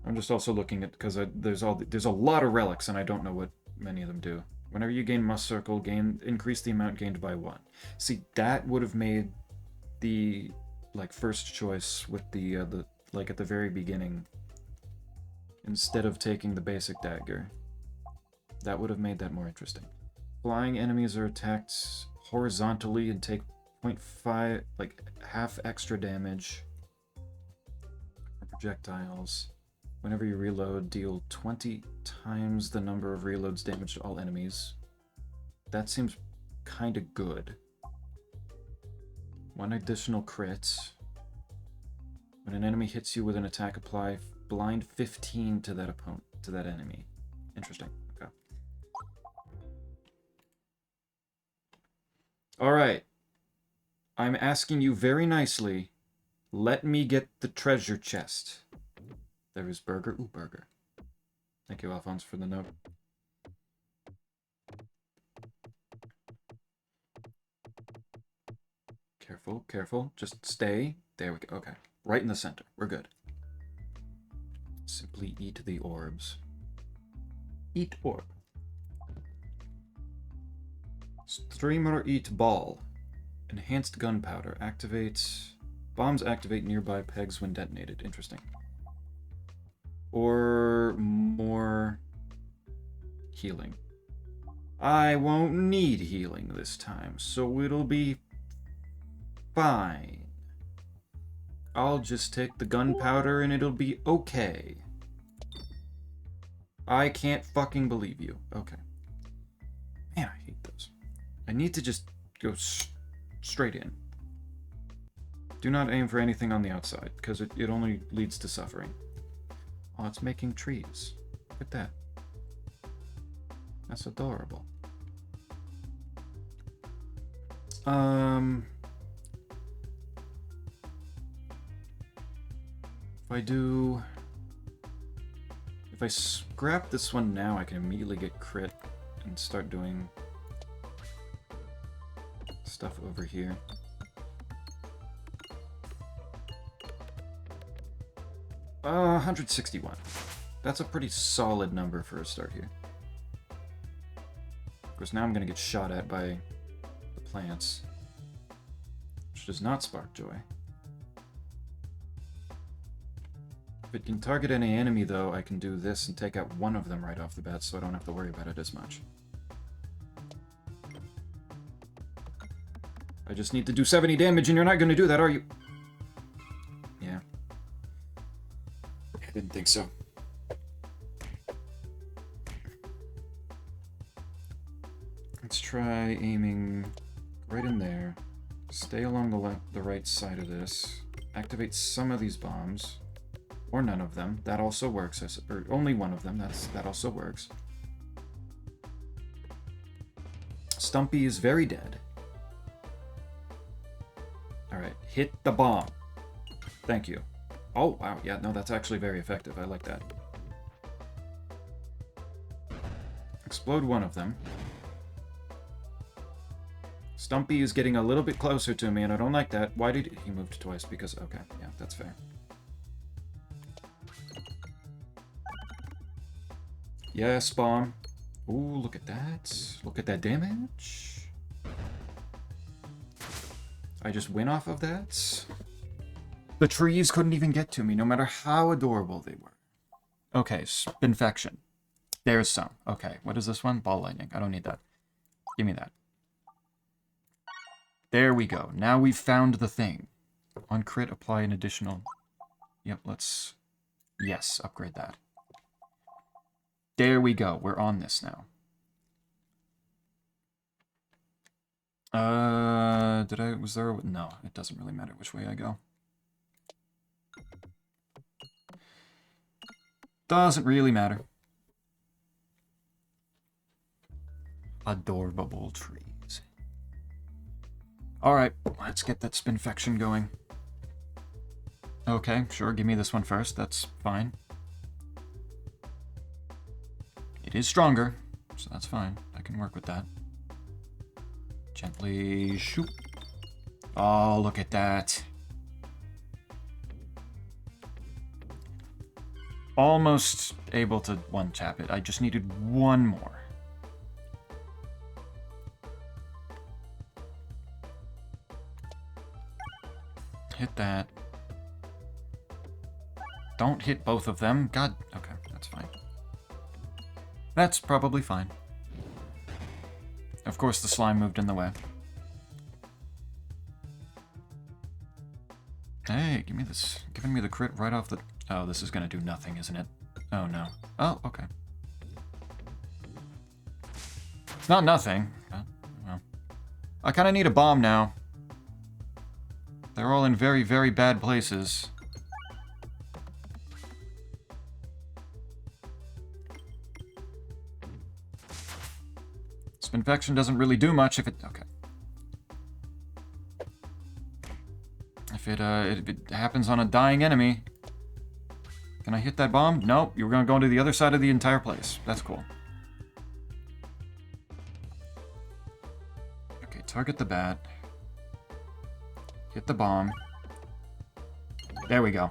Speaker 1: I'm just also looking at, because there's a lot of relics, and I don't know what many of them do. Whenever you gain Must Circle, increase the amount gained by 1. See, that would have made the, like, first choice with the like, at the very beginning, instead of taking the basic dagger. That would have made that more interesting. Flying enemies are attacked horizontally and take 0.5, like, half extra damage. Projectiles. Whenever you reload, deal 20 times the number of reloads damage to all enemies. That seems kind of good. 1 additional crit. When an enemy hits you with an attack, apply blind 15 to that opponent, to that enemy. Interesting. Okay. All right. I'm asking you very nicely. Let me get the treasure chest. There is burger. Ooh, burger. Thank you, Alphonse, for the note. Careful, careful. Just stay. There we go. Okay. Right in the center. We're good. Simply eat the orbs. Eat orb. Stream or eat ball. Enhanced gunpowder. Activates... Bombs activate nearby pegs when detonated. Interesting. Or more healing. I won't need healing this time, so it'll be fine. I'll just take the gunpowder and it'll be okay. I can't fucking believe you. Okay. Man, I hate those. I need to just go straight in. Do not aim for anything on the outside, because it only leads to suffering. Oh, it's making trees. Look at that. That's adorable. If I scrap this one now, I can immediately get crit and start doing stuff over here. Uh, 161. That's a pretty solid number for a start here. Of course, now I'm going to get shot at by the plants, which does not spark joy. If it can target any enemy, though, I can do this and take out one of them right off the bat, so I don't have to worry about it as much. I just need to do 70 damage, and you're not going to do that, are you? Didn't think so. Let's try aiming right in there. Stay along the right side of this. Activate some of these bombs. Or none of them. That also works. Or only one of them. That also works. Stumpy is very dead. Alright, hit the bomb. Thank you. Oh, wow. Yeah, no, that's actually very effective. I like that. Explode one of them. Stumpy is getting a little bit closer to me, and I don't like that. Why did he move twice? Because, okay, yeah, that's fair. Yes, bomb. Ooh, look at that. Look at that damage. I just win off of that. The trees couldn't even get to me, no matter how adorable they were. Okay, Spinfection. There's some. Okay, what is this one? Ball lightning. I don't need that. Give me that. There we go. Now we've found the thing. On crit, apply an additional... Yep, let's... Yes, upgrade that. There we go. We're on this now. Was there... No, it doesn't really matter which way I go. Doesn't really matter. Adorable trees. Alright, let's get that Spinfection going. Okay, sure, give me this one first. That's fine. It is stronger, so that's fine. I can work with that. Gently shoot. Oh, look at that. Almost able to one-tap it. I just needed one more. Hit that. Don't hit both of them. God. Okay, that's fine. That's probably fine. Of course, the slime moved in the way. Hey, give me this. Giving me the crit right off the... Oh, this is gonna do nothing, isn't it? Oh, no. Oh, okay. It's not nothing. Well, I kind of need a bomb now. They're all in very, very bad places. Spinfection doesn't really do much if it... Okay. If it happens on a dying enemy... Can I hit that bomb? Nope, you're gonna go to the other side of the entire place. That's cool. Okay, target the bat. Hit the bomb. There we go.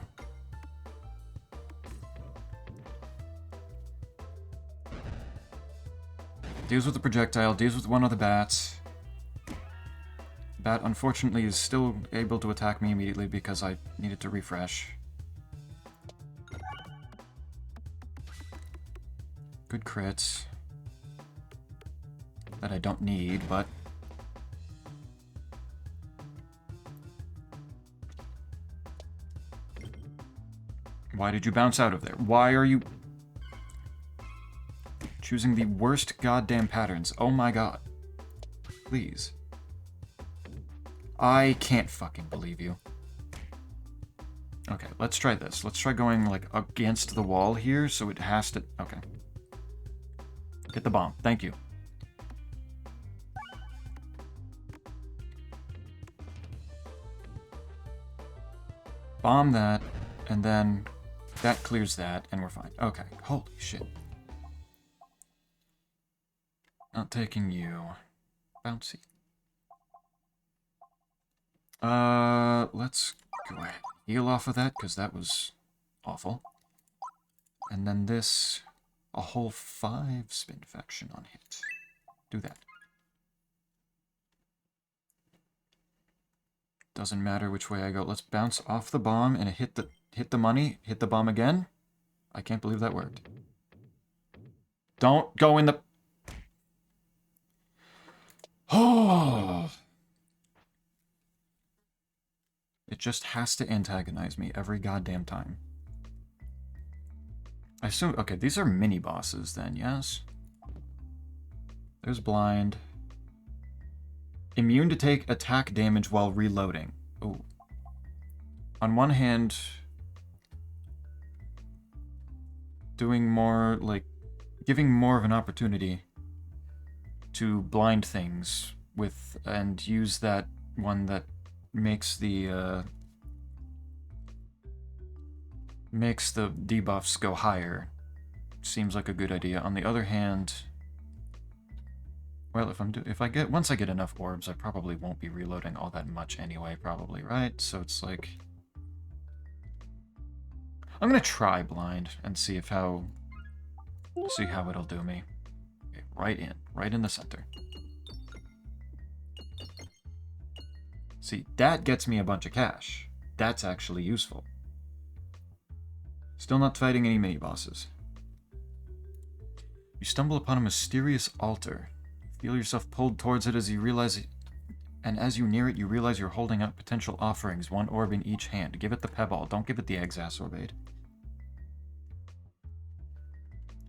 Speaker 1: Deals with the projectile, deals with one of the bats. Bat, unfortunately, is still able to attack me immediately because I needed to refresh. Good crits. That I don't need, but... Why did you bounce out of there? Why are you... choosing the worst goddamn patterns? Oh my god. Please. I can't fucking believe you. Okay, let's try this. Let's try going, like, against the wall here, so it has to... Okay. Hit the bomb. Thank you. Bomb that, and then that clears that, and we're fine. Okay. Holy shit. Not taking you. Bouncy. Let's go ahead. Heal off of that, because that was awful. And then this, a whole 5 Spinfection on hit. Do that. Doesn't matter which way I go. Let's bounce off the bomb and hit the money. Hit the bomb again. I can't believe that worked. Don't go in the... Oh! It just has to antagonize me every goddamn time. I assume... Okay, these are mini-bosses then, yes? There's blind. Immune to take attack damage while reloading. Oh. On one hand... doing more, like... giving more of an opportunity to blind things with... and use that one that makes the, makes the debuffs go higher. Seems like a good idea. On the other hand... Well, once I get enough orbs, I probably won't be reloading all that much anyway, probably, right? So it's like... I'm gonna try blind and see how it'll do me. Okay, right in the center. See, that gets me a bunch of cash. That's actually useful. Still not fighting any mini-bosses. You stumble upon a mysterious altar. Feel yourself pulled towards it as you realize it, and as you near it, you realize you're holding out potential offerings, one orb in each hand. Give it the pebble, don't give it the exacerbate.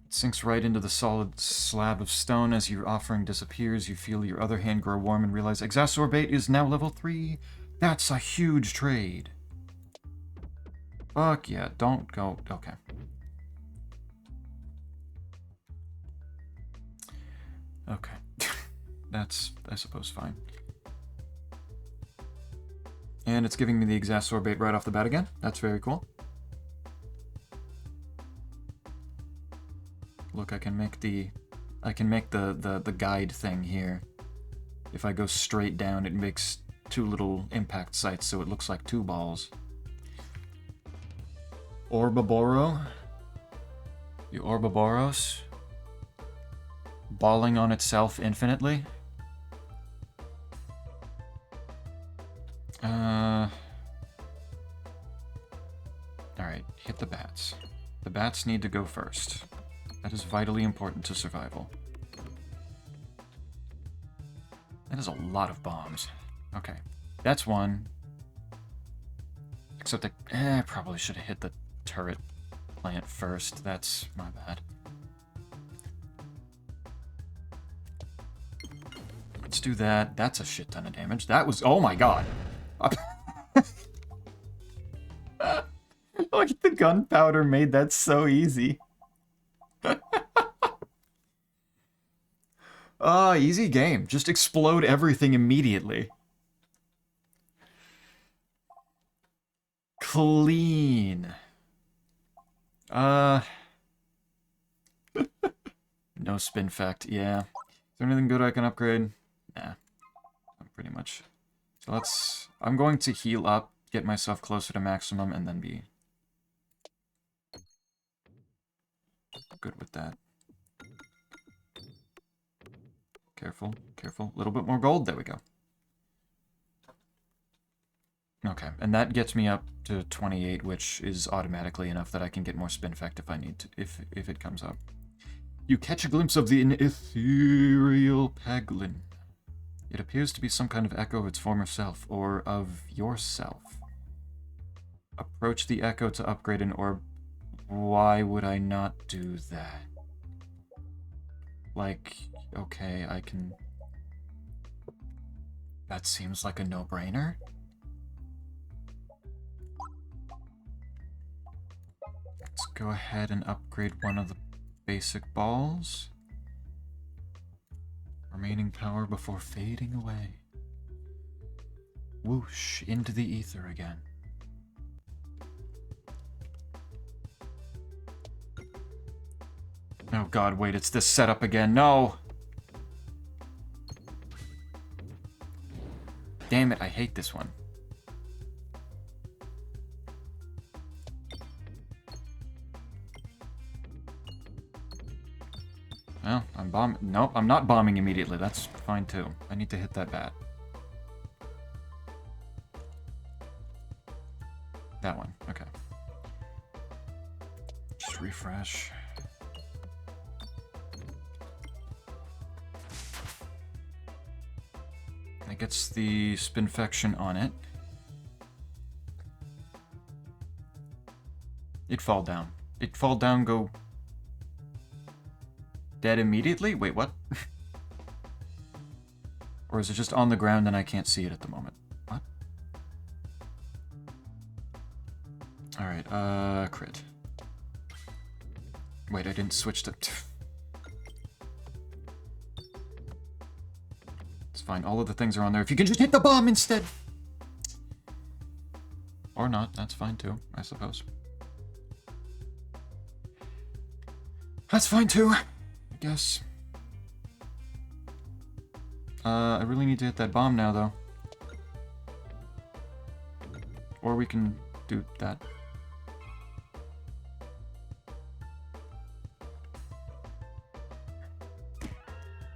Speaker 1: It sinks right into the solid slab of stone. As your offering disappears, you feel your other hand grow warm and realize exacerbate is now level 3. That's a huge trade. Fuck yeah, don't go. Okay. Okay. That's, I suppose, fine. And it's giving me the exacerbate right off the bat again. That's very cool. Look, I can make the guide thing here. If I go straight down, it makes 2 little impact sites, so it looks like 2 balls. Orbaboro. The Orbaboros. Balling on itself infinitely. Alright, hit the bats. The bats need to go first. That is vitally important to survival. That is a lot of bombs. Okay, that's one. Except I probably should have hit the turret plant first. That's my bad. Let's do that. That's a shit ton of damage. That was... Oh my god. Like, the gunpowder made that so easy. Easy game. Just explode everything immediately. Clean. No spin fact. Yeah. Is there anything good I can upgrade? Nah. Pretty much. So I'm going to heal up, get myself closer to maximum, and then be good with that. Careful, careful. A little bit more gold. There we go. Okay, and that gets me up to 28, which is automatically enough that I can get more spin effect if I need to, if it comes up. You catch a glimpse of the ethereal Peglin. It appears to be some kind of echo of its former self, or of yourself. Approach the echo to upgrade an orb. Why would I not do that? Like, okay, I can... That seems like a no-brainer. Let's go ahead and upgrade one of the basic balls. Remaining power before fading away. Whoosh, into the ether again. Oh god, wait, it's this setup again. No! Damn it, I hate this one. Well, I'm bombing. Nope, I'm not bombing immediately. That's fine too. I need to hit that bat. That one, okay. Just refresh. That gets the spinfection on it. It fall down. It fall down, go Dead immediately? Wait, what? Or is it just on the ground and I can't see it at the moment? What? Alright, crit. Wait, I didn't switch to... It's fine, all of the things are on there. If you can just hit the bomb instead! Or not, that's fine too, I suppose. That's fine too, I guess. I really need to hit that bomb now, though. Or we can do that.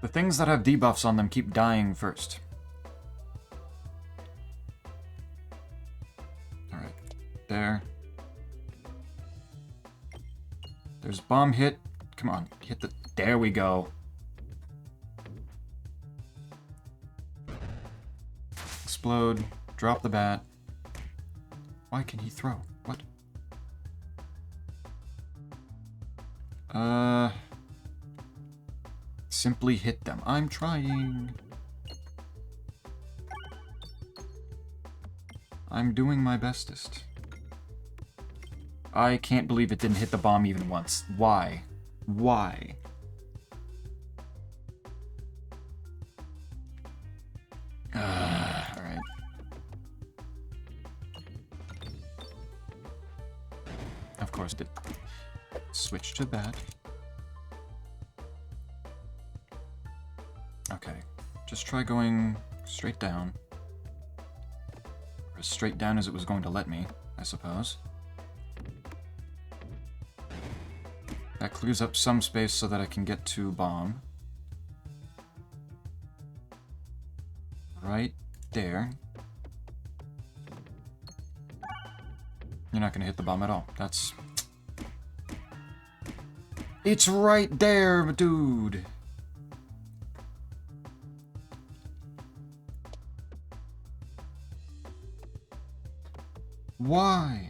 Speaker 1: The things that have debuffs on them keep dying first. Alright. There. There's bomb hit. Come on, hit the... There we go. Explode. Drop the bat. Why can he throw? What? Simply hit them. I'm trying. I'm doing my bestest. I can't believe it didn't hit the bomb even once. Why? Why? Alright. Of course, did switch to that. Okay. Just try going straight down. Or as straight down as it was going to let me, I suppose. That clears up some space so that I can get to bomb. Right there. You're not gonna hit the bomb at all. That's... It's right there, dude! Why?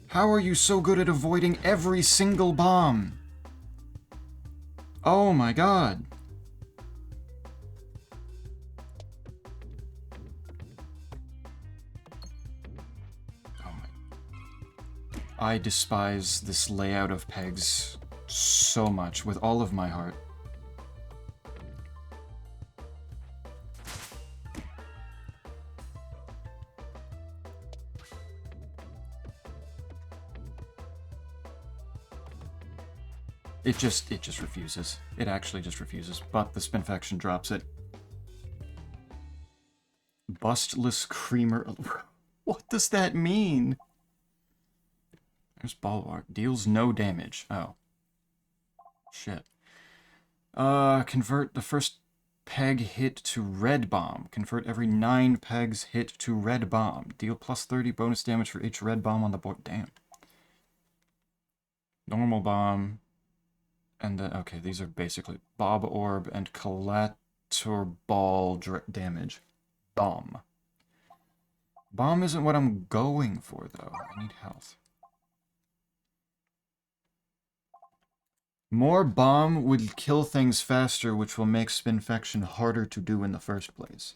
Speaker 1: How are you so good at avoiding every single bomb? Oh my god. I despise this layout of pegs so much, with all of my heart. It just refuses. It actually just refuses, but the Spinfaction drops it. Bustless Creamer... What does that mean? There's Bulwark. Deals no damage. Oh. Shit. Convert the first peg hit to red bomb. Convert every 9 pegs hit to red bomb. Deal plus 30 bonus damage for each red bomb on the board. Damn. Normal bomb. And then, okay, these are basically Bob Orb and Collator Ball damage. Bomb. Bomb isn't what I'm going for, though. I need health. More bomb would kill things faster, which will make Spinfaction harder to do in the first place.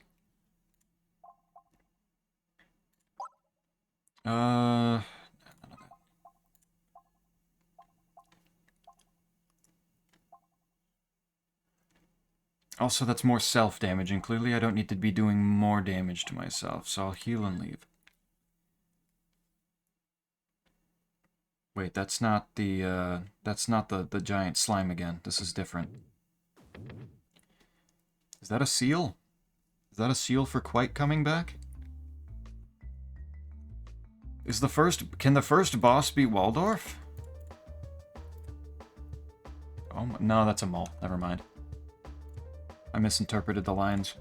Speaker 1: Also, that's more self-damaging. Clearly, I don't need to be doing more damage to myself, so I'll heal and leave. Wait, that's not the giant slime again. This is different. Is that a seal? Is that a seal for Quite coming back? Can the first boss be Waldorf? Oh my, no, that's a mole. Never mind. I misinterpreted the lines.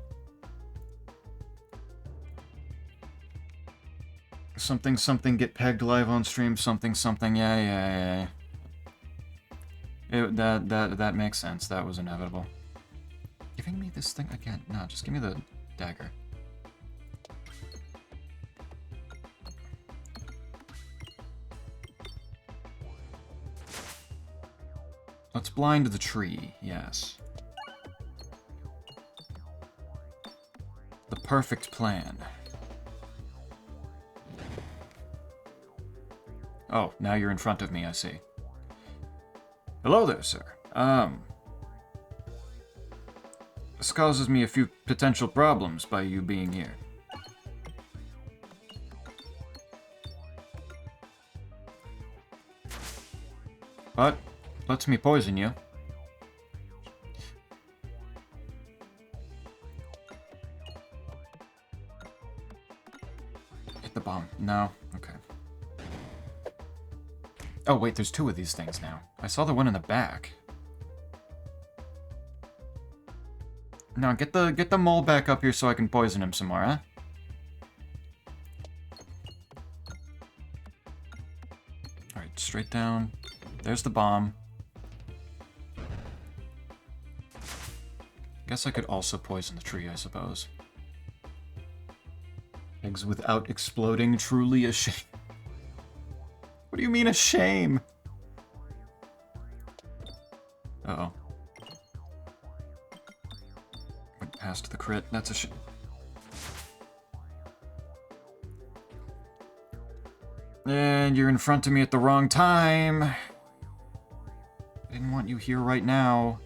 Speaker 1: Something, something, get pegged live on stream, something, something, yeah. That makes sense. That was inevitable. Giving me this thing again? No, just give me the dagger. Let's blind the tree, yes. The perfect plan. Oh, now you're in front of me, I see. Hello there, sir. This causes me a few potential problems by you being here. But, lets me poison you. Hit the bomb. No? Okay. Oh, wait, there's two of these things now. I saw the one in the back. Now, get the mole back up here so I can poison him some more, huh? Alright, straight down. There's the bomb. Guess I could also poison the tree, I suppose. Eggs without exploding, truly a shame. What do you mean a shame? Uh-oh. Went past the crit, that's a shame. And you're in front of me at the wrong time. I didn't want you here right now.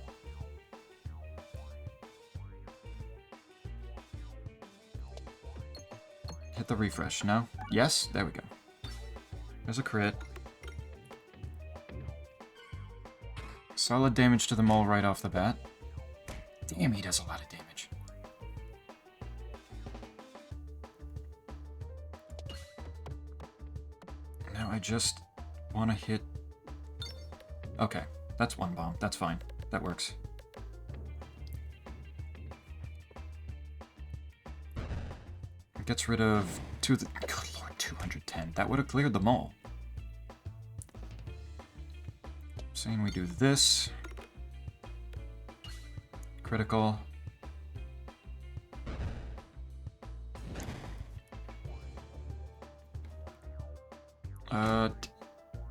Speaker 1: Hit the refresh, no? Yes? There we go. There's a crit. Solid damage to the mole right off the bat. Damn, he does a lot of damage. Now I just want to hit... Okay, that's one bomb. That's fine. That works. It gets rid of good lord, 210. That would have cleared the mole. Saying we do this. Critical.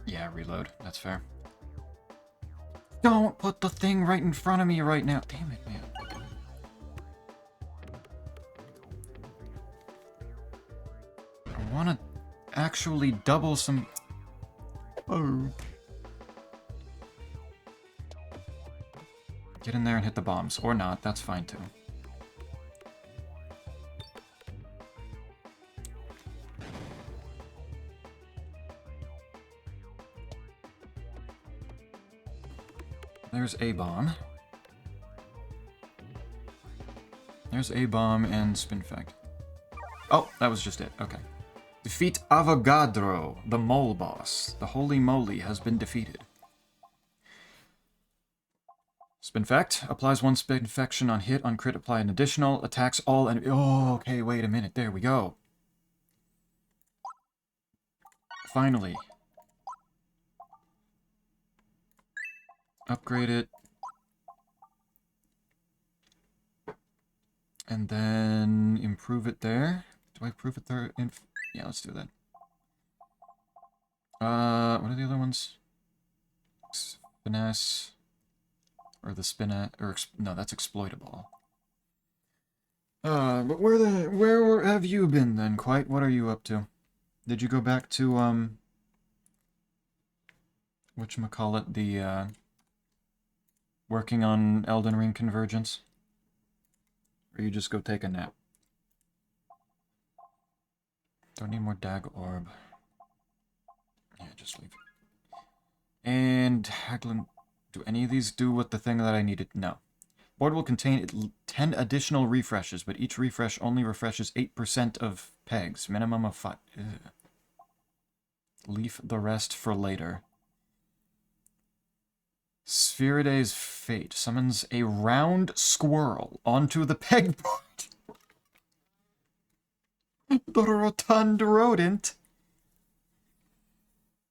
Speaker 1: Yeah, reload. That's fair. Don't put the thing right in front of me right now. Damn it, man. I want to actually double some... Oh. Get in there and hit the bombs. Or not. That's fine, too. There's a bomb. There's a bomb and spin fact. Oh, that was just it. Okay. Defeat Avogadro, the mole boss. The holy moly has been defeated. Spin fact. Applies one spin infection on hit. On crit, apply an additional. Attacks all and... Oh, okay, wait a minute. There we go. Finally. Upgrade it. And then improve it there. Do I improve it there? Yeah, let's do that. What are the other ones? Finesse. Or the spin... Or, no, that's exploitable. But where have you been then, Quite? What are you up to? Did you go back to, whatchamacallit, the, working on Elden Ring Convergence? Or you just go take a nap? Don't need more Dag Orb. Yeah, just leave it. And Peglin, do any of these do what the thing that I needed? No. Board will contain 10 additional refreshes, but each refresh only refreshes 8% of pegs. Minimum of 5. Ugh. Leave the rest for later. Spheriday's Fate summons a round squirrel onto the peg board. The rotund rodent.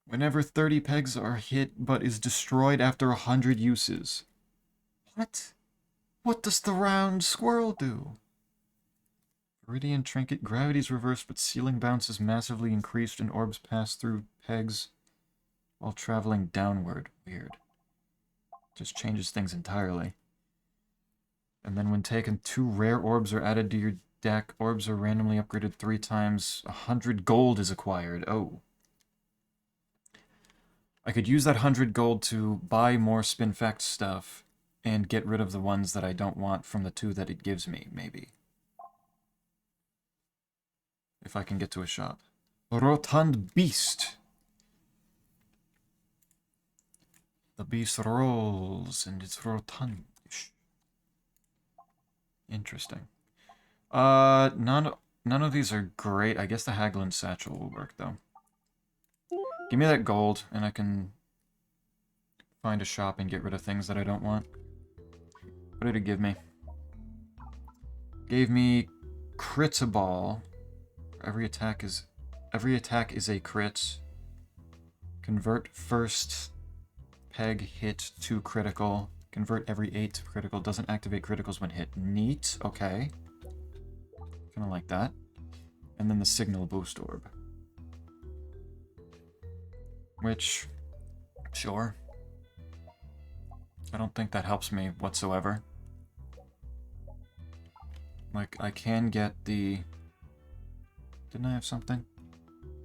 Speaker 1: Whenever 30 pegs are hit, but is destroyed after 100 uses. What? What does the round squirrel do? Viridian Trinket. Gravity's reversed, but ceiling bounce is massively increased and orbs pass through pegs while traveling downward. Weird. Just changes things entirely. And then when taken, 2 rare orbs are added to your deck. Orbs are randomly upgraded 3 times. 100 gold is acquired. Oh. I could use that 100 gold to buy more Spinfact stuff and get rid of the ones that I don't want from the 2 that it gives me, maybe. If I can get to a shop. Rotund Beast. The beast rolls and it's rotundish. Interesting. None of these are great. I guess the Haglin Satchel will work, though. Give me that gold, and I can find a shop and get rid of things that I don't want. What did it give me? Gave me Critaball. Every attack is a crit. Convert first peg hit to critical. Convert every 8 to critical. Doesn't activate criticals when hit. Neat. Okay. Kind of like that. And then the Signal Boost Orb. Which, sure. I don't think that helps me whatsoever. Like, I can get the... Didn't I have something?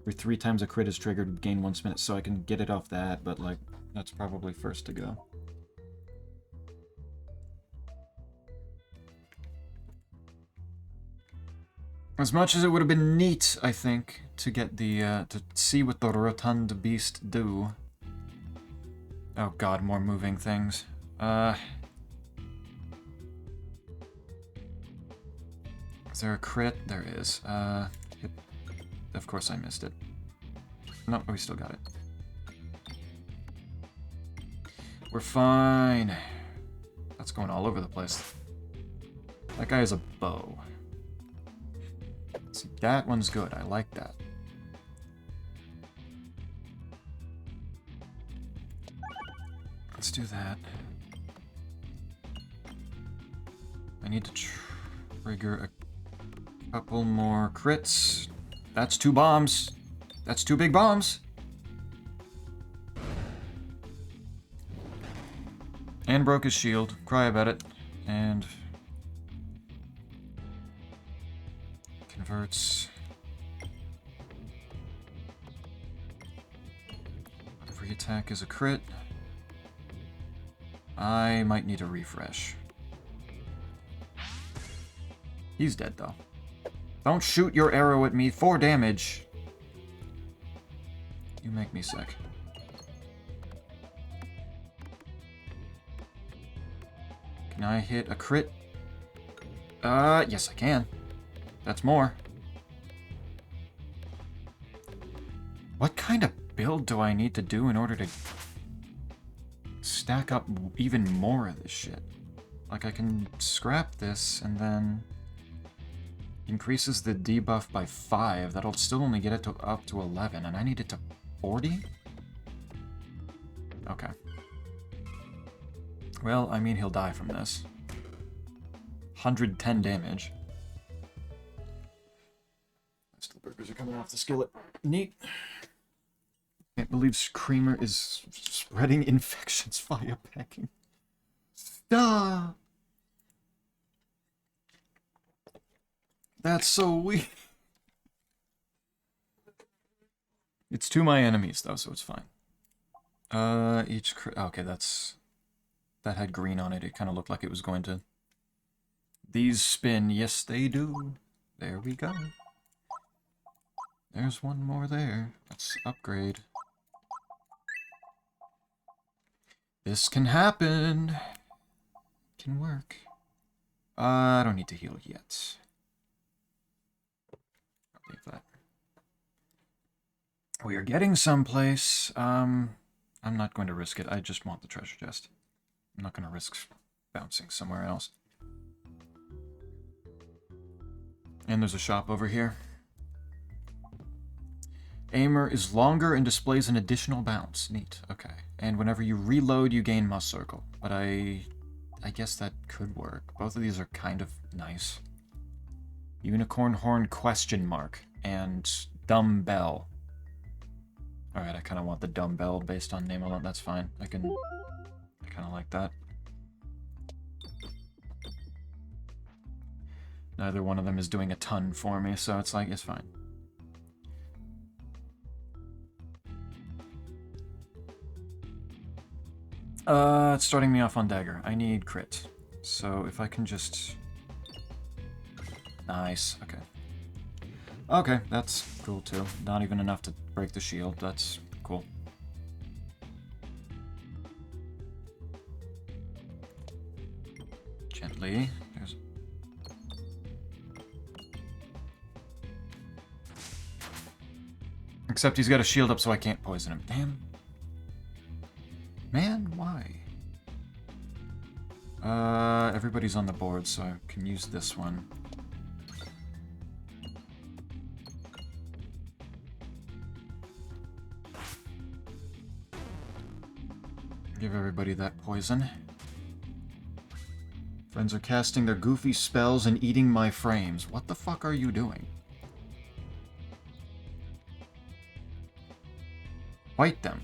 Speaker 1: Every 3 times a crit is triggered, gain 1 minute, so I can get it off that, but, like, that's probably first to go. As much as it would have been neat, I think, to get the, to see what the Rotund Beast do. Oh god, more moving things. Is there a crit? There is. Of course I missed it. No, we still got it. We're fine. That's going all over the place. That guy has a bow. See, that one's good. I like that. Let's do that. I need to trigger a couple more crits. That's 2 bombs. That's 2 big bombs. And broke his shield. Cry about it. And... converts. Every attack is a crit. I might need a refresh. He's dead, though. Don't shoot your arrow at me. 4 damage. You make me sick. Can I hit a crit? Yes I can. That's more. What kind of build do I need to do in order to stack up even more of this shit? Like, I can scrap this and then increases the debuff by 5. That'll still only get it to up to 11, and I need it to 40? Okay. Well, I mean, he'll die from this. 110 damage. Still burgers are coming off the skillet. Neat. Can't believe Screamer is spreading infections via pecking. Stop! That's so weird. It's to my enemies, though, so it's fine. Okay, that's... That had green on it. It kind of looked like it was going to... These spin. Yes, they do. There we go. There's one more there. Let's upgrade. This can happen. Can work. I don't need to heal yet. I'll leave that. We are getting someplace. I'm not going to risk it. I just want the treasure chest. I'm not going to risk bouncing somewhere else. And there's a shop over here. Aimer is longer and displays an additional bounce. Neat. Okay. And whenever you reload, you gain Must Circle. But I guess that could work. Both of these are kind of nice. Unicorn Horn question mark and Dumbbell. Alright, I kind of want the Dumbbell based on name alone. That's fine. I can Kind of like that. Neither one of them is doing a ton for me, so it's like, it's fine. It's starting me off on dagger. I need crit. So if I can just... Nice, okay. Okay, that's cool too. Not even enough to break the shield, that's cool. Gently. There's... Except he's got a shield up so I can't poison him. Damn. Man, why? Everybody's on the board, so I can use this one. Give everybody that poison. Friends are casting their goofy spells and eating my frames. What the fuck are you doing? Fight them.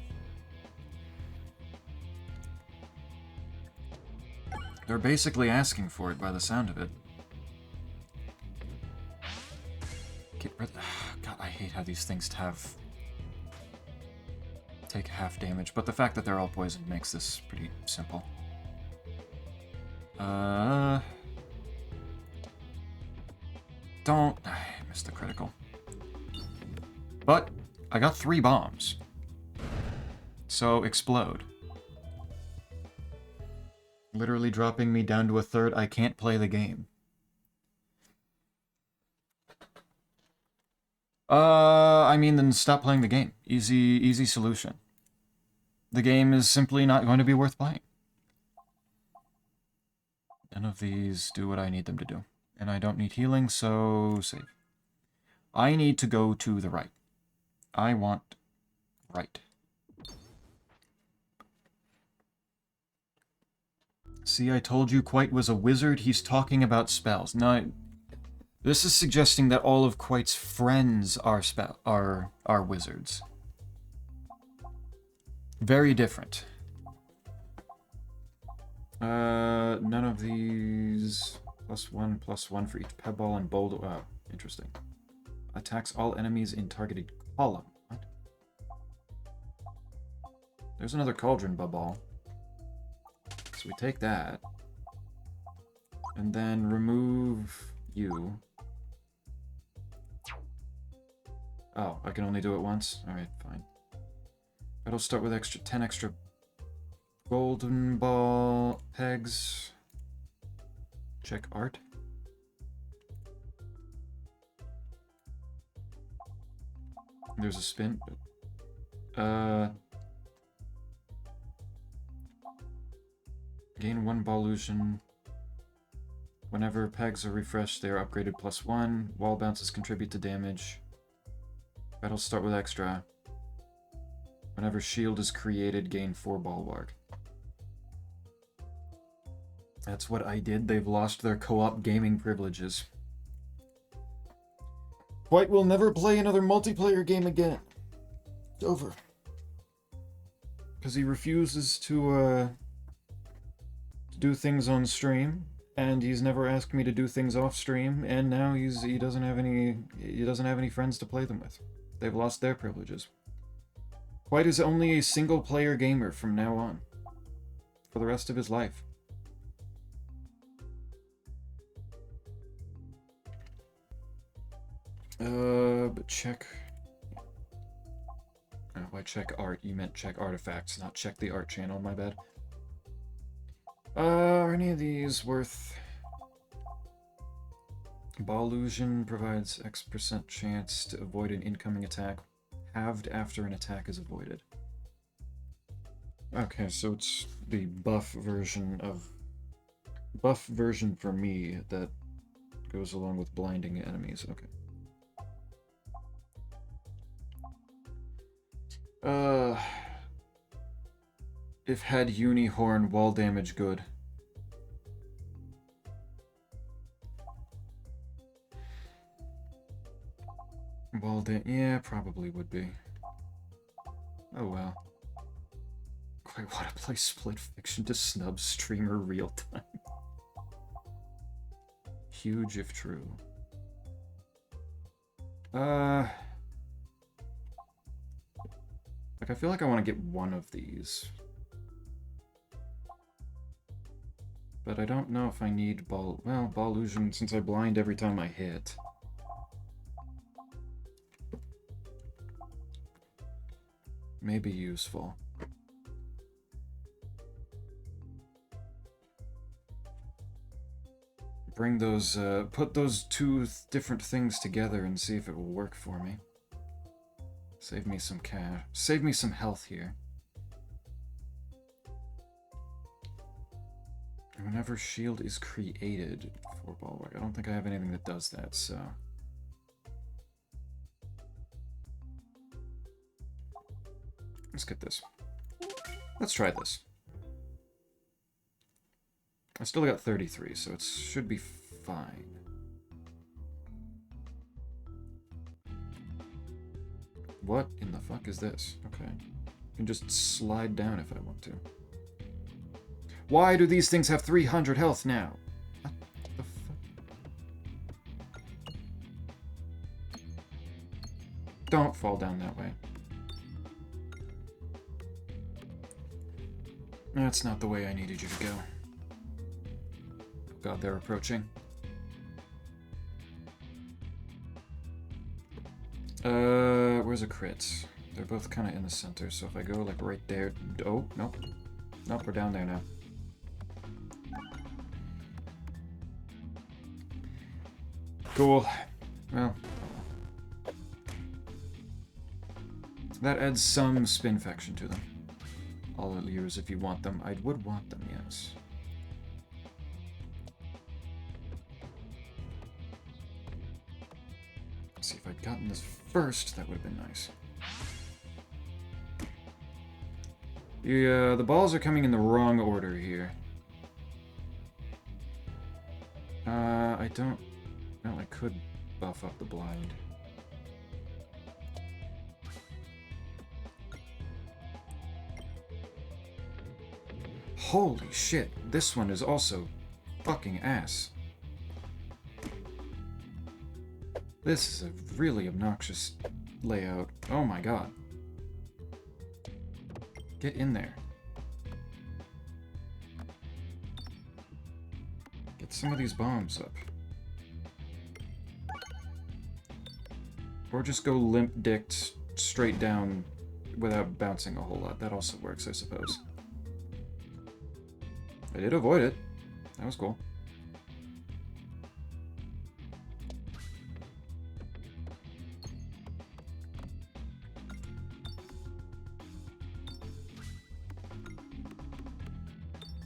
Speaker 1: They're basically asking for it by the sound of it. Get rid of... God, I hate how these things take half damage, but the fact that they're all poisoned makes this pretty simple. Don't... I missed the critical. But I got 3 bombs. So explode. Literally dropping me down to a third. I can't play the game. I mean, then stop playing the game. Easy solution. The game is simply not going to be worth playing. None of these do what I need them to do. And I don't need healing, so save. I need to go to the right. I want right. See, I told you Quite was a wizard. He's talking about spells. Now, this is suggesting that all of Quite's friends are wizards. Very different. None of these... +1/+1 for each Pebble and Boulder. Oh, interesting. Attacks all enemies in targeted column. What? There's another Cauldron Bubble. So we take that. And then remove you. Oh, I can only do it once? Alright, fine. That'll start with 10 extra golden ball pegs. Check art. There's a spin. Gain 1 Ballusion. Whenever pegs are refreshed, they are upgraded +1. Wall bounces contribute to damage. Battles start with extra. Whenever shield is created, gain 4 Bulwark. That's what I did. They've lost their co-op gaming privileges. White will never play another multiplayer game again. It's over. Because he refuses to do things on stream, and he's never asked me to do things off stream, and now he doesn't have any friends to play them with. They've lost their privileges. White is only a single player gamer from now on, for the rest of his life. But check... Oh, I check art. You meant check artifacts, not check the art channel, my bad. Are any of these worth... Ballusion provides X% chance to avoid an incoming attack, halved after an attack is avoided. Okay, so it's the buff version for me that goes along with blinding enemies. Okay. If had Unihorn, wall damage good. Yeah, probably would be. Oh well. I want to play Split Fiction to snub streamer real time. Huge if true. Like, I feel like I want to get one of these. But I don't know if I need ball... Well, ball illusion since I blind every time I hit. May be useful. Bring those, put those two different things together and see if it will work for me. Save me some cash. Save me some health here. Whenever shield is created for bulwark. I don't think I have anything that does that, so... Let's get this. Let's try this. I still got 33, so it should be fine. What in the fuck is this? Okay. I can just slide down if I want to. Why do these things have 300 health now? What the fuck? Don't fall down that way. That's not the way I needed you to go. God, they're approaching. Where's a crit? They're both kind of in the center, so if I go like right there... Oh, nope. Nope, we're down there now. Cool. Well. That adds some spin faction to them. All ears if you want them. I would want them, yes. Let's see, if I'd gotten this first, that would have been nice. Yeah, the balls are coming in the wrong order here. I don't... Well, I could buff up the blind. Holy shit, this one is also fucking ass. This is a really obnoxious layout. Oh my god. Get in there. Get some of these bombs up. Or just go limp-dicked straight down without bouncing a whole lot. That also works, I suppose. I did avoid it. That was cool.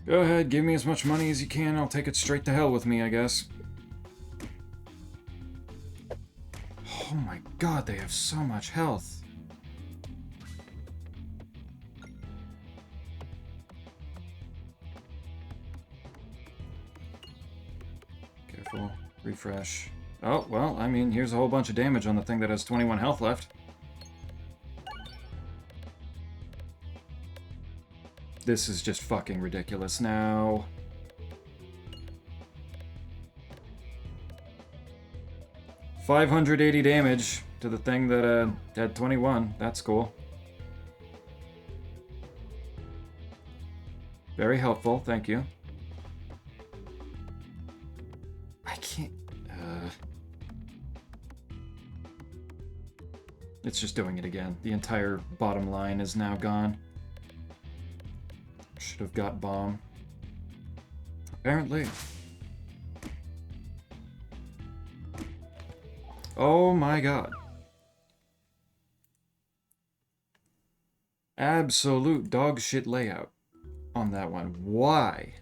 Speaker 1: Go ahead, give me as much money as you can. I'll take it straight to hell with me, I guess. Oh my god, they have so much health. Careful. Refresh. Oh, well, I mean, here's a whole bunch of damage on the thing that has 21 health left. This is just fucking ridiculous now. $580 damage to the thing that had 21. That's cool. Very helpful, thank you. I can't... It's just doing it again. The entire bottom line is now gone. Should have got bomb. Apparently. Oh my god. Absolute dog shit layout on that one. Why?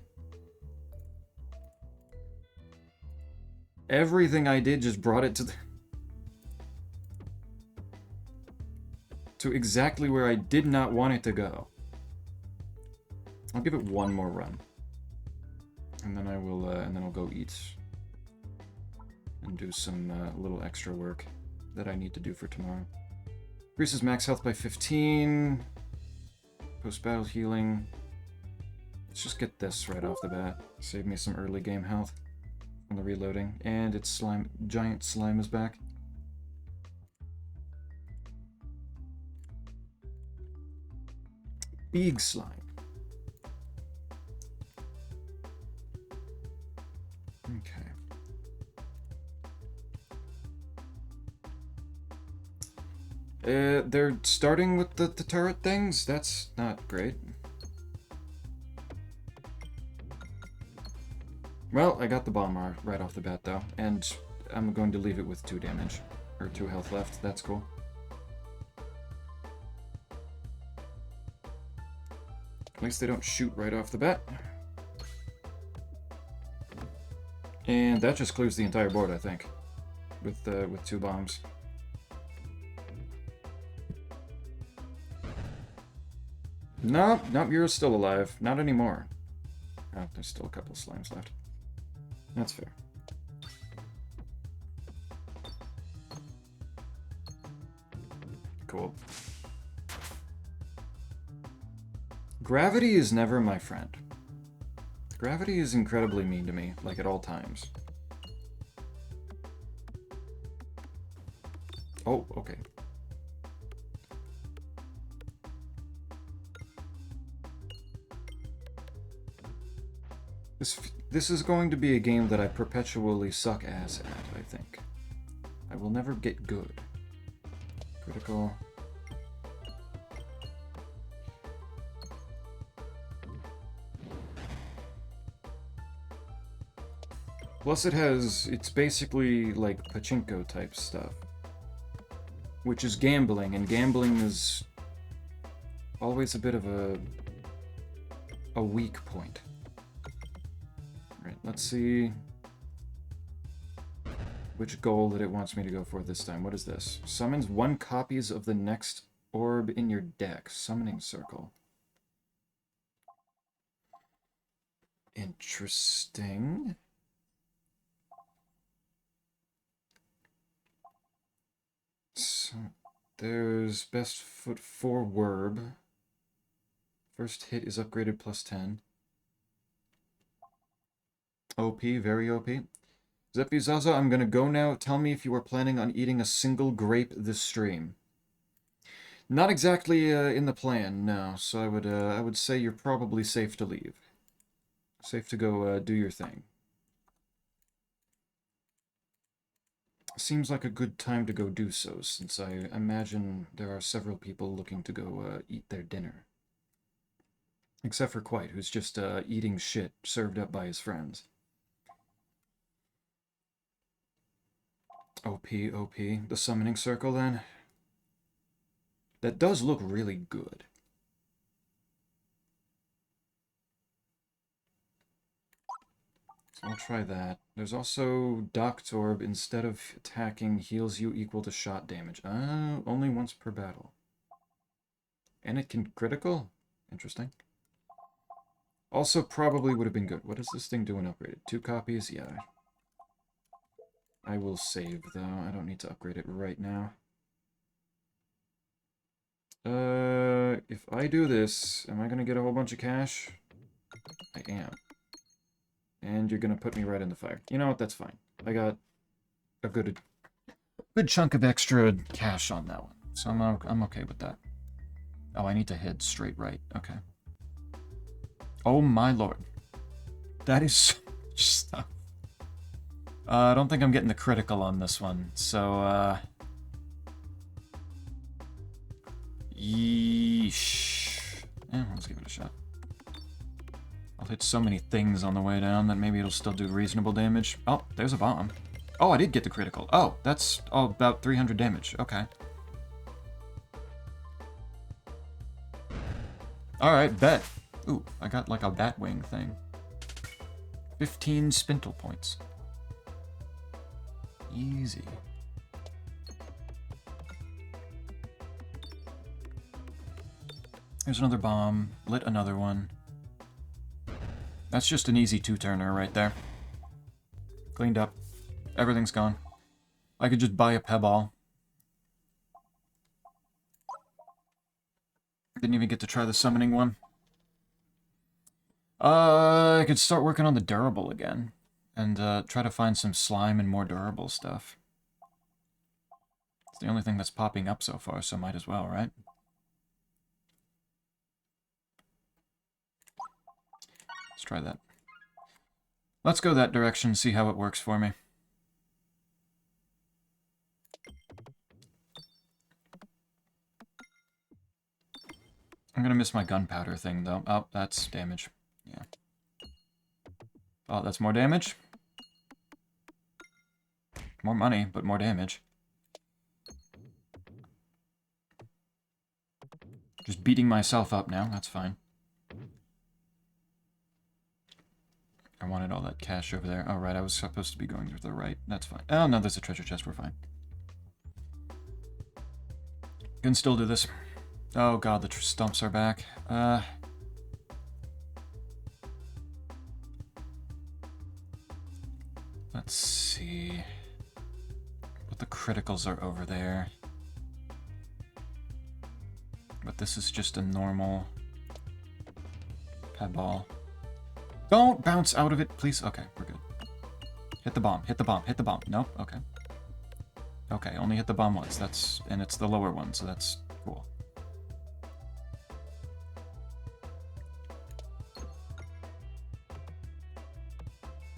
Speaker 1: Everything I did just brought it to exactly where I did not want it to go. I'll give it one more run. And then I will, and then I'll go eat. And do some little extra work that I need to do for tomorrow. Increases max health by 15. Post-battle healing. Let's just get this right off the bat. Save me some early game health on the reloading. And its slime, giant slime is back. Big slime. Okay. They're starting with the turret things? That's not great. Well, I got the bomb right off the bat, though, and I'm going to leave it with 2 damage. Or 2 health left, that's cool. At least they don't shoot right off the bat. And that just clears the entire board, I think, with 2 bombs. Nope, you're still alive. Not anymore. Oh, there's still a couple of slimes left. That's fair. Cool. Gravity is never my friend. Gravity is incredibly mean to me, like at all times. Oh, okay. This is going to be a game that I perpetually suck ass at, I think. I will never get good. Critical. Plus it's basically like pachinko type stuff. Which is gambling, and gambling is always a bit of a weak point. Right, let's see which goal that it wants me to go for this time. What is this? Summons 1 copies of the next orb in your deck. Summoning circle. Interesting. So, there's best foot 4 Werb. First hit is upgraded +10. OP, very OP. Zeppy Zaza, I'm gonna go now. Tell me if you are planning on eating a single grape this stream. Not exactly in the plan, no. So I would say you're probably safe to leave. Safe to go do your thing. Seems like a good time to go do so, since I imagine there are several people looking to go eat their dinner. Except for Quite, who's just eating shit served up by his friends. OP. The summoning circle, then? That does look really good. So I'll try that. There's also Docked Orb. Instead of attacking, heals you equal to shot damage. Only once per battle. And it can critical? Interesting. Also probably would have been good. What does this thing do when upgraded? 2 copies? Yeah. I will save, though. I don't need to upgrade it right now. If I do this, am I going to get a whole bunch of cash? I am. And you're going to put me right in the fire. You know what? That's fine. I got a good chunk of extra cash on that one. So I'm okay with that. Oh, I need to hit straight right. Okay. Oh my lord. That is so much stuff. I don't think I'm getting the critical on this one, so, yeesh. Let's give it a shot. I'll hit so many things on the way down that maybe it'll still do reasonable damage. Oh, there's a bomb. Oh, I did get the critical. Oh, that's about 300 damage. Okay. Alright, bet. Ooh, I got like a Batwing thing. 15 spintle points. Easy. There's another bomb. Lit another one. That's just an easy 2-turner right there. Cleaned up. Everything's gone. I could just buy a Pebble. Didn't even get to try the summoning one. I could start working on the durable again. And try to find some slime and more durable stuff. It's the only thing that's popping up so far, so might as well, right? Let's try that. Let's go that direction, see how it works for me. I'm gonna miss my gunpowder thing, though. Oh, that's damage. Yeah. Oh, that's more damage? More money, but more damage. Just beating myself up now, that's fine. I wanted all that cash over there. Oh, right, I was supposed to be going to the right. That's fine. Oh, no, there's a treasure chest, we're fine. Can still do this. Oh god, the stumps are back. Let's see. But the criticals are over there. But this is just a normal pad ball. Don't bounce out of it, please. Okay, we're good. Hit the bomb, hit the bomb, hit the bomb. Nope, okay. Okay, only hit the bomb once. That's, and it's the lower one, so that's cool.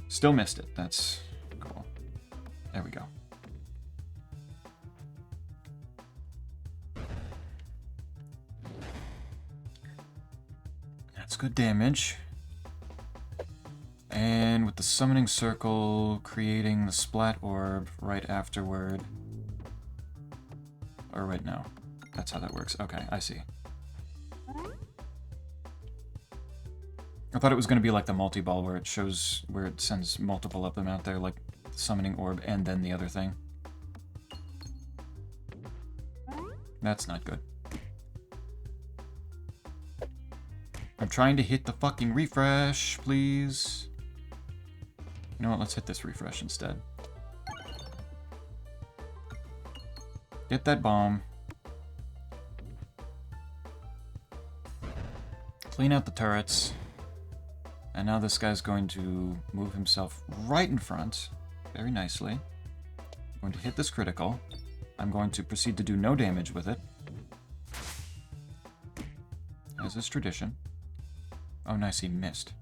Speaker 1: Still missed it. That's cool. There we go. That's good damage. And with the summoning circle, creating the splat orb right afterward. Or right now. That's how that works. Okay, I see. I thought it was going to be like the multi-ball where it shows, where it sends multiple of them out there, like the summoning orb and then the other thing. That's not good. I'm trying to hit the fucking refresh, please. You know what, let's hit this refresh instead. Get that bomb. Clean out the turrets. And now this guy's going to move himself right in front, very nicely. I'm going to hit this critical. I'm going to proceed to do no damage with it. As is tradition. Oh nice, he missed.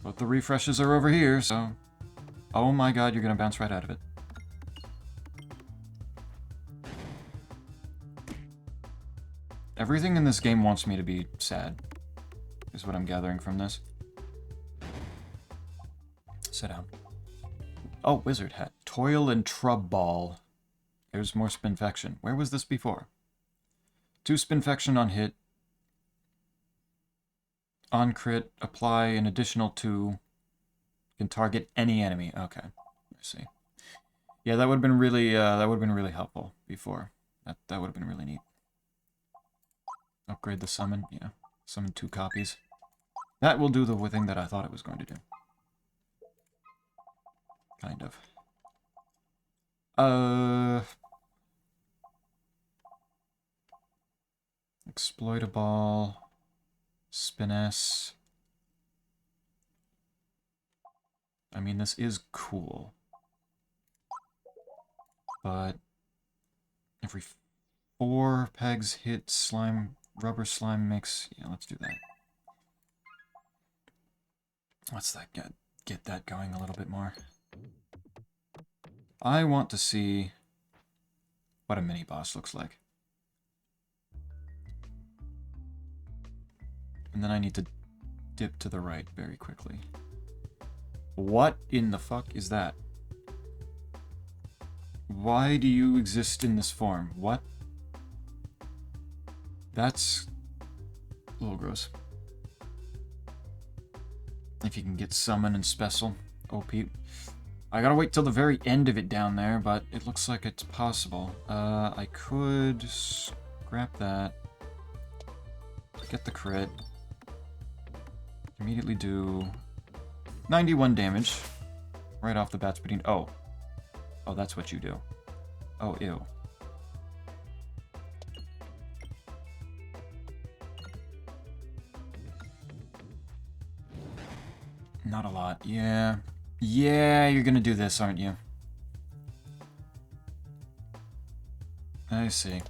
Speaker 1: But the refreshes are over here, so... Oh my god, you're gonna bounce right out of it. Everything in this game wants me to be sad, is what I'm gathering from this. Sit down. Oh, wizard hat. Toil and Trubball. There's more spinfection. Where was this before? 2 spinfection on hit. On crit, apply an additional 2. Can target any enemy. Okay, I see. Yeah, that would have been really helpful before. That would have been really neat. Upgrade the summon, yeah. Summon 2 copies. That will do the thing that I thought it was going to do. Kind of. Exploitable. Spiness. I mean, this is cool. But every 4 pegs hit slime, rubber slime mix. Yeah, let's do that. Let's that get that going a little bit more. I want to see what a mini boss looks like. And then I need to dip to the right very quickly. What in the fuck is that? Why do you exist in this form? What? That's a little gross. If you can get summon and special. OP. I gotta wait till the very end of it down there, but it looks like it's possible. I could scrap that. Get the crit. Immediately do 91 damage. Right off the bat, oh. Oh, that's what you do. Oh, ew. Not a lot. Yeah. Yeah, you're gonna do this, aren't you? I see.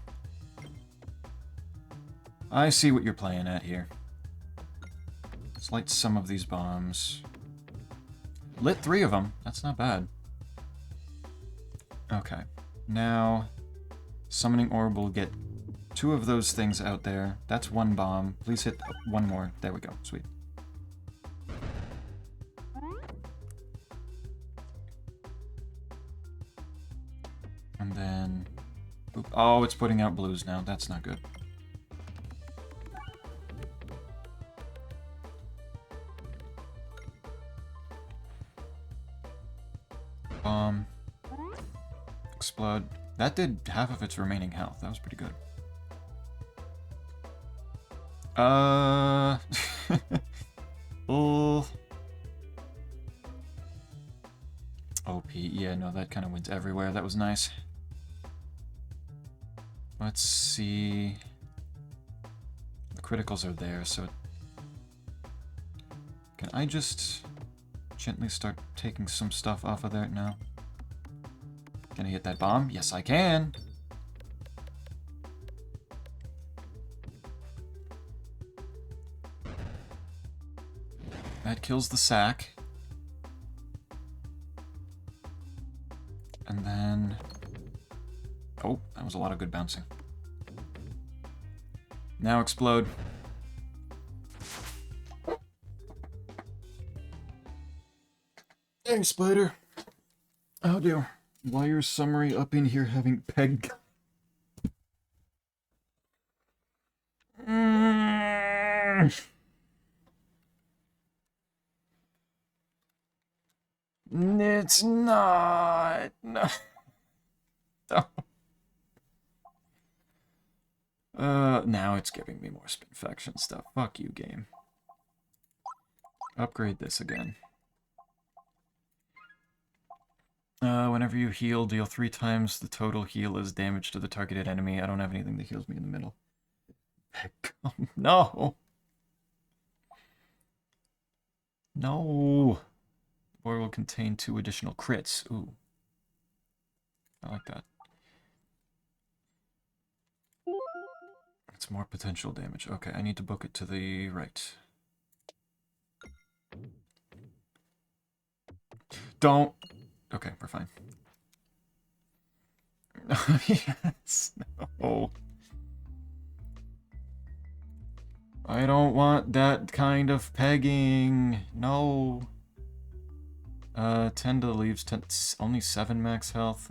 Speaker 1: I see what you're playing at here. Let's light some of these bombs. Lit 3 of them. That's not bad. Okay. Now, summoning orb will get 2 of those things out there. That's 1 bomb. Please hit 1 more. There we go. Sweet. And then... Oop. Oh, it's putting out blues now. That's not good. Bomb. Explode. That did half of its remaining health. That was pretty good. Oh. OP. Yeah, no, that kind of wins everywhere. That was nice. Let's see. The criticals are there, so... Can I just gently start taking some stuff off of there now? Can I hit that bomb? Yes, I can! That kills the sack. And then... Oh, that was a lot of good bouncing. Now explode. Dang, Spider. How do? Wire summary up in here having peg... It's not. No. Now it's giving me more spin faction stuff. Fuck you, game. Upgrade this again. Whenever you heal, deal 3 times the total heal as damage to the targeted enemy. I don't have anything that heals me in the middle. No! No! Or will contain 2 additional crits. Ooh. I like that. It's more potential damage. Okay, I need to book it to the right. Don't! Okay, we're fine. Yes, no. I don't want that kind of pegging. No. 10 to the leaves, 10, only 7 max health.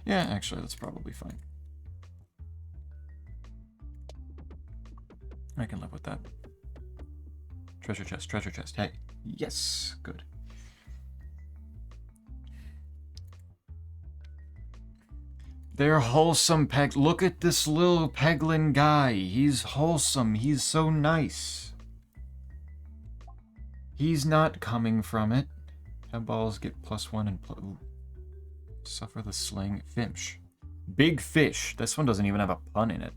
Speaker 1: Yeah, actually, that's probably fine. I can live with that. Treasure chest, treasure chest. Hey. Yes, good. They're wholesome peg. Look at this little Peglin guy. He's wholesome. He's so nice. He's not coming from it. Have balls get +1 and ooh. Suffer the sling. Finch. Big fish. This one doesn't even have a pun in it.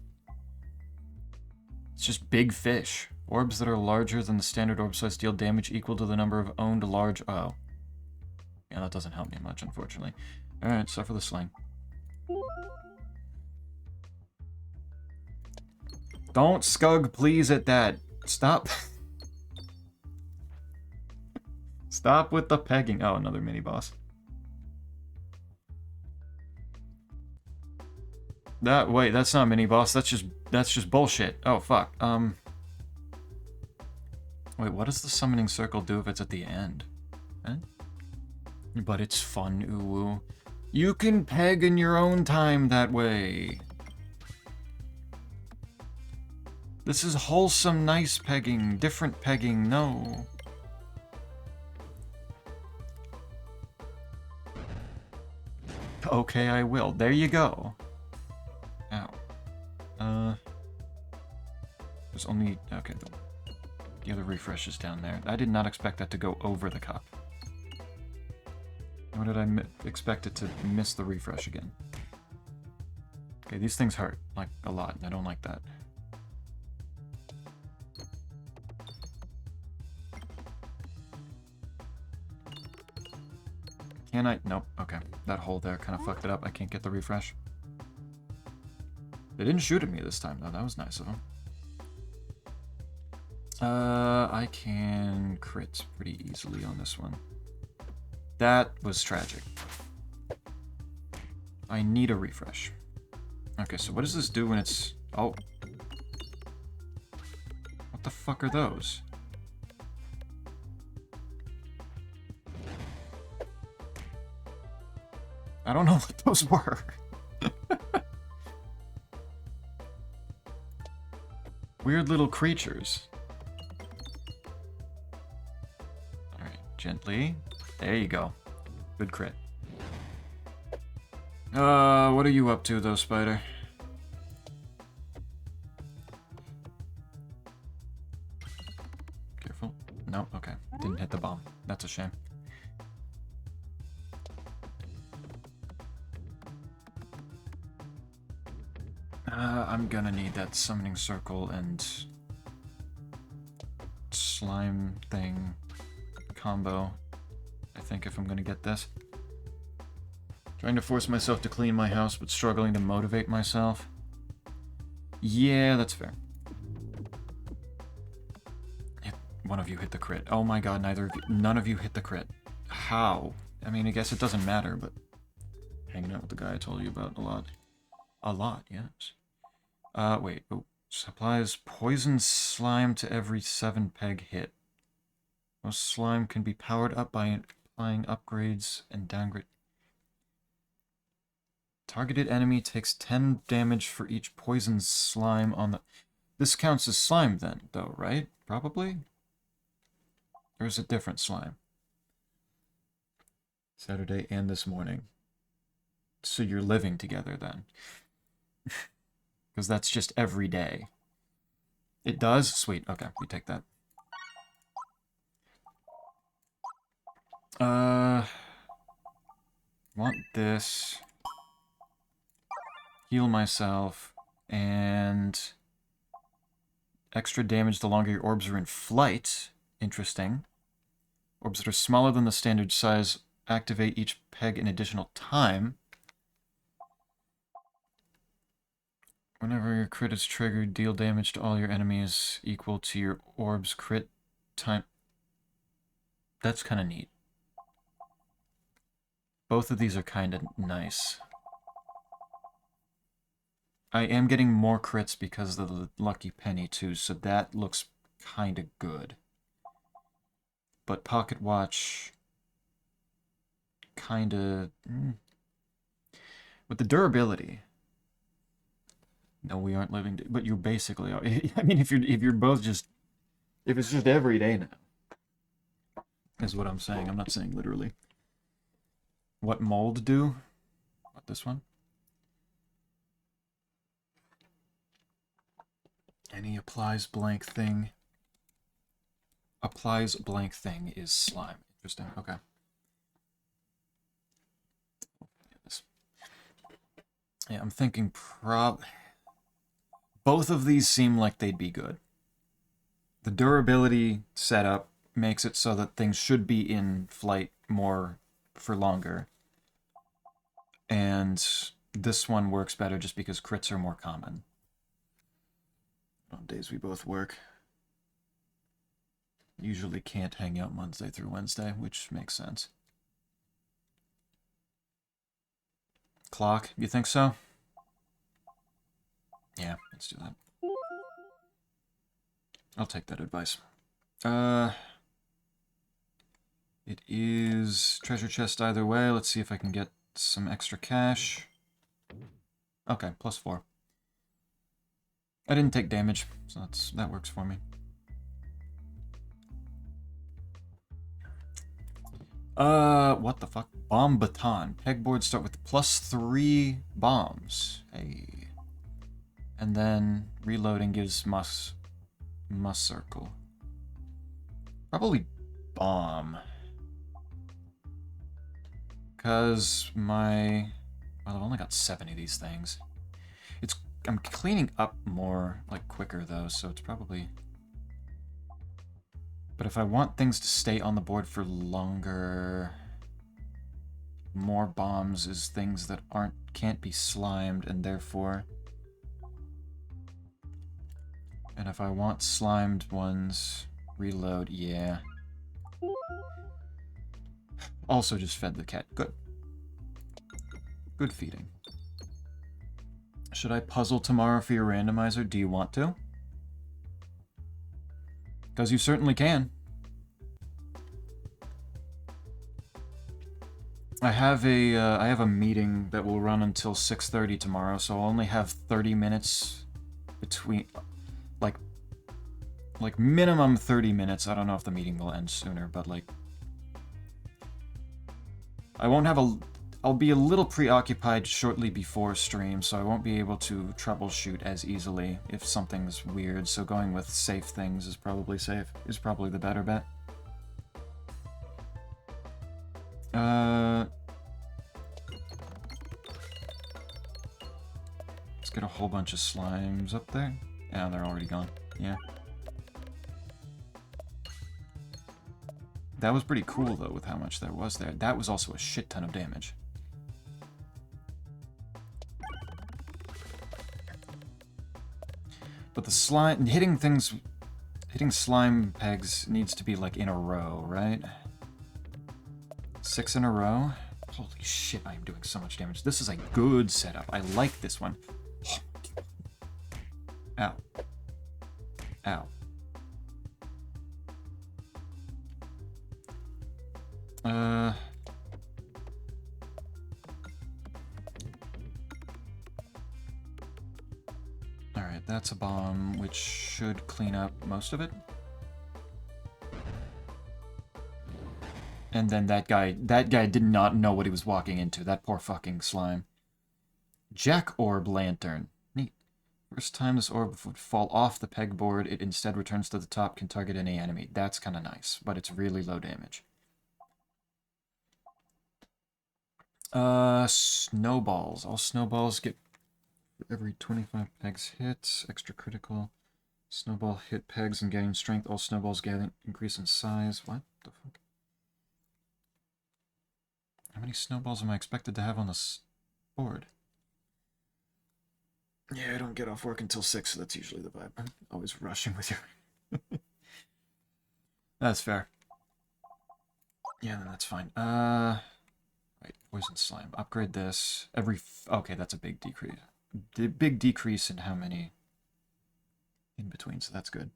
Speaker 1: It's just big fish. Orbs that are larger than the standard orb size deal damage equal to the number of owned large... Oh. Yeah, that doesn't help me much, unfortunately. Alright, suffer the sling. Don't scug please at that. Stop. Stop with the pegging. Oh, another mini boss. Wait, that's not a mini boss. That's just bullshit. Oh fuck. Wait, what does the summoning circle do if it's at the end? Eh? But it's fun, ooh. You can peg in your own time that way. This is wholesome, nice pegging. Different pegging, no. Okay, I will. There you go. Ow. There's only... Okay, the other refresh is down there. I did not expect that to go over the cup. Nor did I expect it to miss the refresh again. Okay, these things hurt, like, a lot. I don't like that. Can I? Nope. Okay. That hole there kind of fucked it up. I can't get the refresh. They didn't shoot at me this time, though. That was nice of them. I can crit pretty easily on this one. That was tragic. I need a refresh. Okay, so what does this do when it's... Oh. What the fuck are those? I don't know what those were. Weird little creatures. Alright, gently. There you go. Good crit. What are you up to, though, Spider? Careful. No, okay. Didn't hit the bomb. That's a shame. I'm gonna need that summoning circle and slime thing combo, I think, if I'm gonna get this. Trying to force myself to clean my house, but struggling to motivate myself. Yeah, that's fair. One of you hit the crit. Oh my god, none of you hit the crit. How? I mean, I guess it doesn't matter, but hanging out with the guy I told you about a lot. A lot, yes. Wait. Oh, supplies poison slime to every 7 peg hit. Most slime can be powered up by applying upgrades and downgrade. Targeted enemy takes 10 damage for each poison slime on the... This counts as slime then, though, right? Probably? Or is it different slime? Saturday and this morning. So you're living together then. Because that's just every day. It does? Sweet. Okay, we take that. Want this. Heal myself. And... extra damage the longer your orbs are in flight. Interesting. Orbs that are smaller than the standard size activate each peg an additional time. Whenever your crit is triggered, deal damage to all your enemies equal to your orb's crit time. That's kind of neat. Both of these are kind of nice. I am getting more crits because of the lucky penny too, so that looks kind of good. But pocket watch kind of... With the durability... No, we aren't living... But you basically are. I mean, if you're both just... If it's just every day now. Is what I'm saying. I'm not saying literally. What mold do? What, this one? Any applies blank thing. Applies blank thing is slime. Interesting. Okay. Yeah, I'm thinking both of these seem like they'd be good. The durability setup makes it so that things should be in flight more for longer. And this one works better just because crits are more common. On days we both work. Usually can't hang out Monday through Wednesday, which makes sense. Clock, you think so? Yeah, let's do that. I'll take that advice. It is treasure chest either way. Let's see if I can get some extra cash. Okay, +4. I didn't take damage, so that works for me. What the fuck? Bomb baton. Pegboards start with +3 bombs. Hey. And then reloading gives mus circle. Probably bomb. Because well, I've only got 70 of these things. I'm cleaning up more, like, quicker, though, so it's probably... But if I want things to stay on the board for longer... more bombs is things that can't be slimed, and therefore... And if I want slimed ones, reload, yeah. Also just fed the cat. Good. Good feeding. Should I puzzle tomorrow for your randomizer? Do you want to? Because you certainly can. I have a meeting that will run until 6:30 tomorrow, so I'll only have 30 minutes between, like minimum 30 minutes. I don't know if the meeting will end sooner, but like, I won't have I'll be a little preoccupied shortly before stream, so I won't be able to troubleshoot as easily if something's weird, so going with safe things is probably the better bet. Let's get a whole bunch of slimes up there. Yeah, they're already gone. Yeah. That was pretty cool, though, with how much there was there. That was also a shit ton of damage. But the slime... Hitting slime pegs needs to be, like, in a row, right? 6 in a row? Holy shit, I am doing so much damage. This is a good setup. I like this one. Ow. Ow. Alright, that's a bomb, which should clean up most of it. And then that guy did not know what he was walking into. That poor fucking slime. Jack Orb Lantern. Neat. First time this orb would fall off the pegboard, it instead returns to the top, can target any enemy. That's kind of nice, but it's really low damage. Snowballs. All snowballs get every 25 pegs hit. Extra critical. Snowball hit pegs and gain strength. All snowballs gain increase in size. What the fuck? How many snowballs am I expected to have on this board? Yeah, I don't get off work until 6, so that's usually the vibe. I'm always rushing with you. That's fair. Yeah, then that's fine. Right, poison slime. Upgrade this. Okay, that's a big decrease. Big decrease in how many in between, so that's good.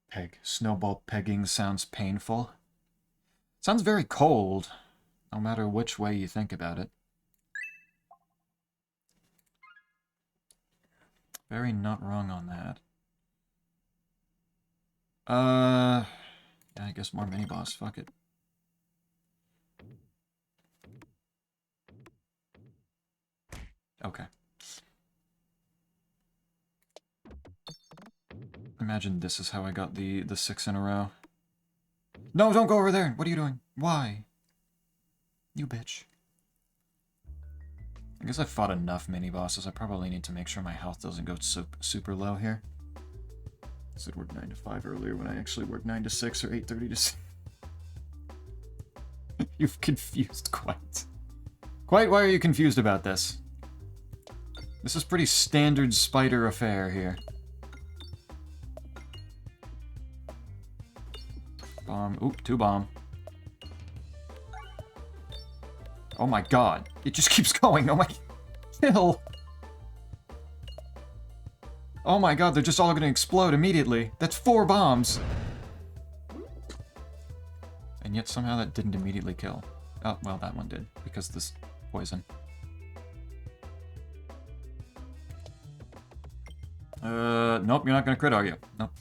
Speaker 1: Peg. Snowball pegging sounds painful. Sounds very cold, no matter which way you think about it. Very not wrong on that. Yeah, I guess more mini-boss. Fuck it. Okay. Imagine this is how I got the 6 in a row. No, don't go over there! What are you doing? Why? You bitch. I guess I've fought enough mini-bosses. I probably need to make sure my health doesn't go super low here. I said work 9 to 5 earlier when I actually worked 9 to 6 or 8:30 to 6. You've confused quite. Quite, why are you confused about this? This is pretty standard spider affair here. Bomb. Oop, 2 bomb. Oh my god. It just keeps going. Oh my... Kill! Oh my god, they're just all gonna explode immediately. That's 4 bombs! And yet somehow that didn't immediately kill. Oh, well, that one did, because this poison. Nope, you're not gonna crit, are you? Nope.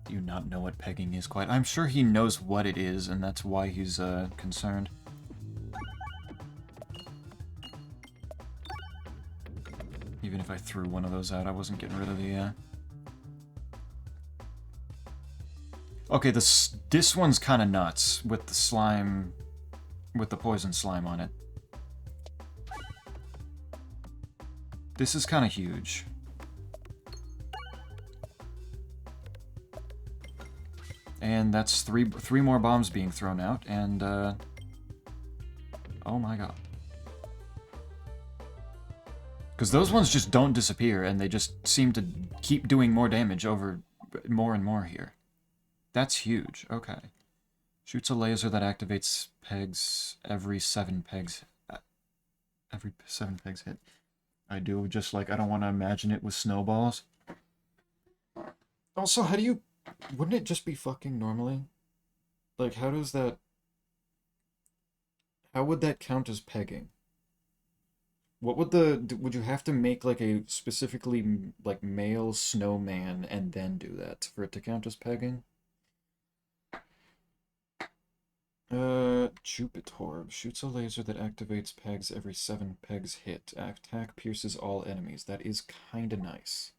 Speaker 1: Do you not know what pegging is quite? I'm sure he knows what it is, and that's why he's, concerned. Even if I threw one of those out, I wasn't getting rid of the, Okay, this one's kind of nuts, with the slime... with the poison slime on it. This is kind of huge. And that's three more bombs being thrown out, and, oh my god. Because those ones just don't disappear, and they just seem to keep doing more damage over more and more here. That's huge. Okay. Shoots a laser that activates pegs every 7 pegs. Every 7 pegs hit. I do, just like I don't want to imagine it with snowballs. Also, how do you... Wouldn't it just be fucking normally? Like, how does that... How would that count as pegging? What would the... Would you have to make, like, a specifically, like, male snowman and then do that for it to count as pegging? Jupitorb. Shoots a laser that activates pegs every 7 pegs hit. Attack pierces all enemies. That is kinda nice.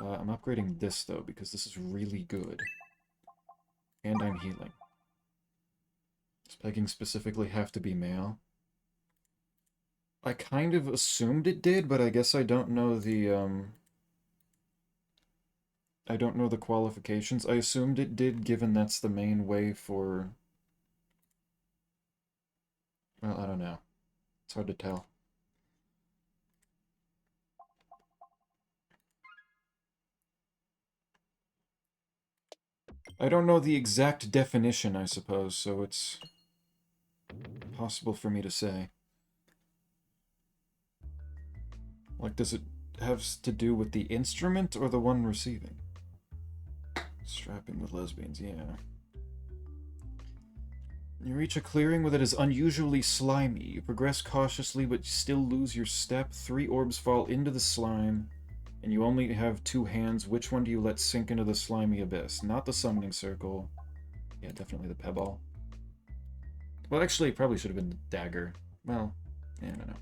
Speaker 1: I'm upgrading this, though, because this is really good. And I'm healing. Does pegging specifically have to be male? I kind of assumed it did, but I guess I don't know the, I don't know the qualifications. I assumed it did, given that's the main way for... Well, I don't know. It's hard to tell. I don't know the exact definition, I suppose, so it's possible for me to say. Like, does it have to do with the instrument or the one receiving? Strapping with lesbians, yeah. You reach a clearing where it is unusually slimy. You progress cautiously, but still lose your step. 3 orbs fall into the slime, and you only have 2 hands. Which one do you let sink into the slimy abyss? Not the summoning circle. Yeah, definitely the pebble. Well, actually, it probably should have been the dagger. Well, yeah, I don't know.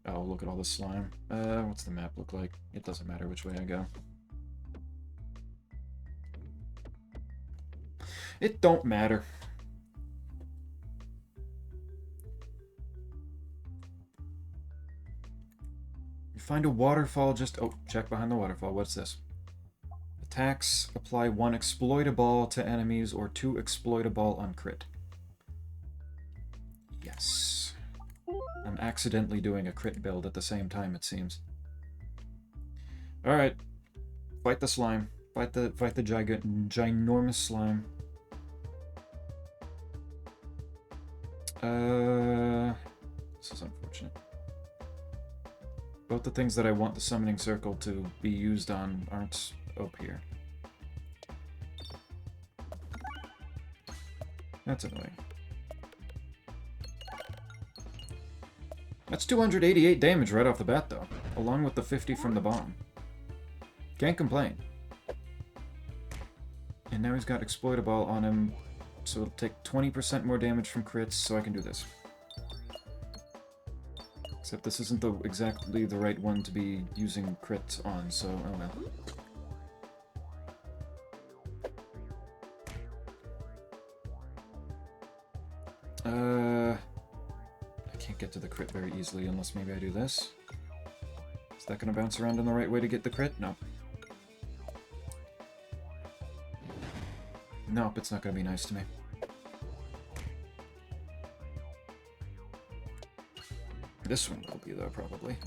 Speaker 1: Oh, look at all this slime. What's the map look like? It doesn't matter which way I go. It don't matter. You find a waterfall just... Oh, check behind the waterfall. What's this? Attacks apply 1 exploitable to enemies or 2 exploitable on crit. Yes. I'm accidentally doing a crit build at the same time, it seems. Alright. Fight the slime. Fight the ginormous slime. This is unfortunate. Both the things that I want the summoning circle to be used on aren't up here. That's annoying. That's 288 damage right off the bat, though, along with the 50 from the bomb. Can't complain. And now he's got exploitable on him, so it'll take 20% more damage from crits, so I can do this. Except this isn't exactly the right one to be using crit on, so oh well. I can't get to the crit very easily unless maybe I do this. Is that gonna bounce around in the right way to get the crit? No. Nope, it's not gonna be nice to me. This one will be, though, probably.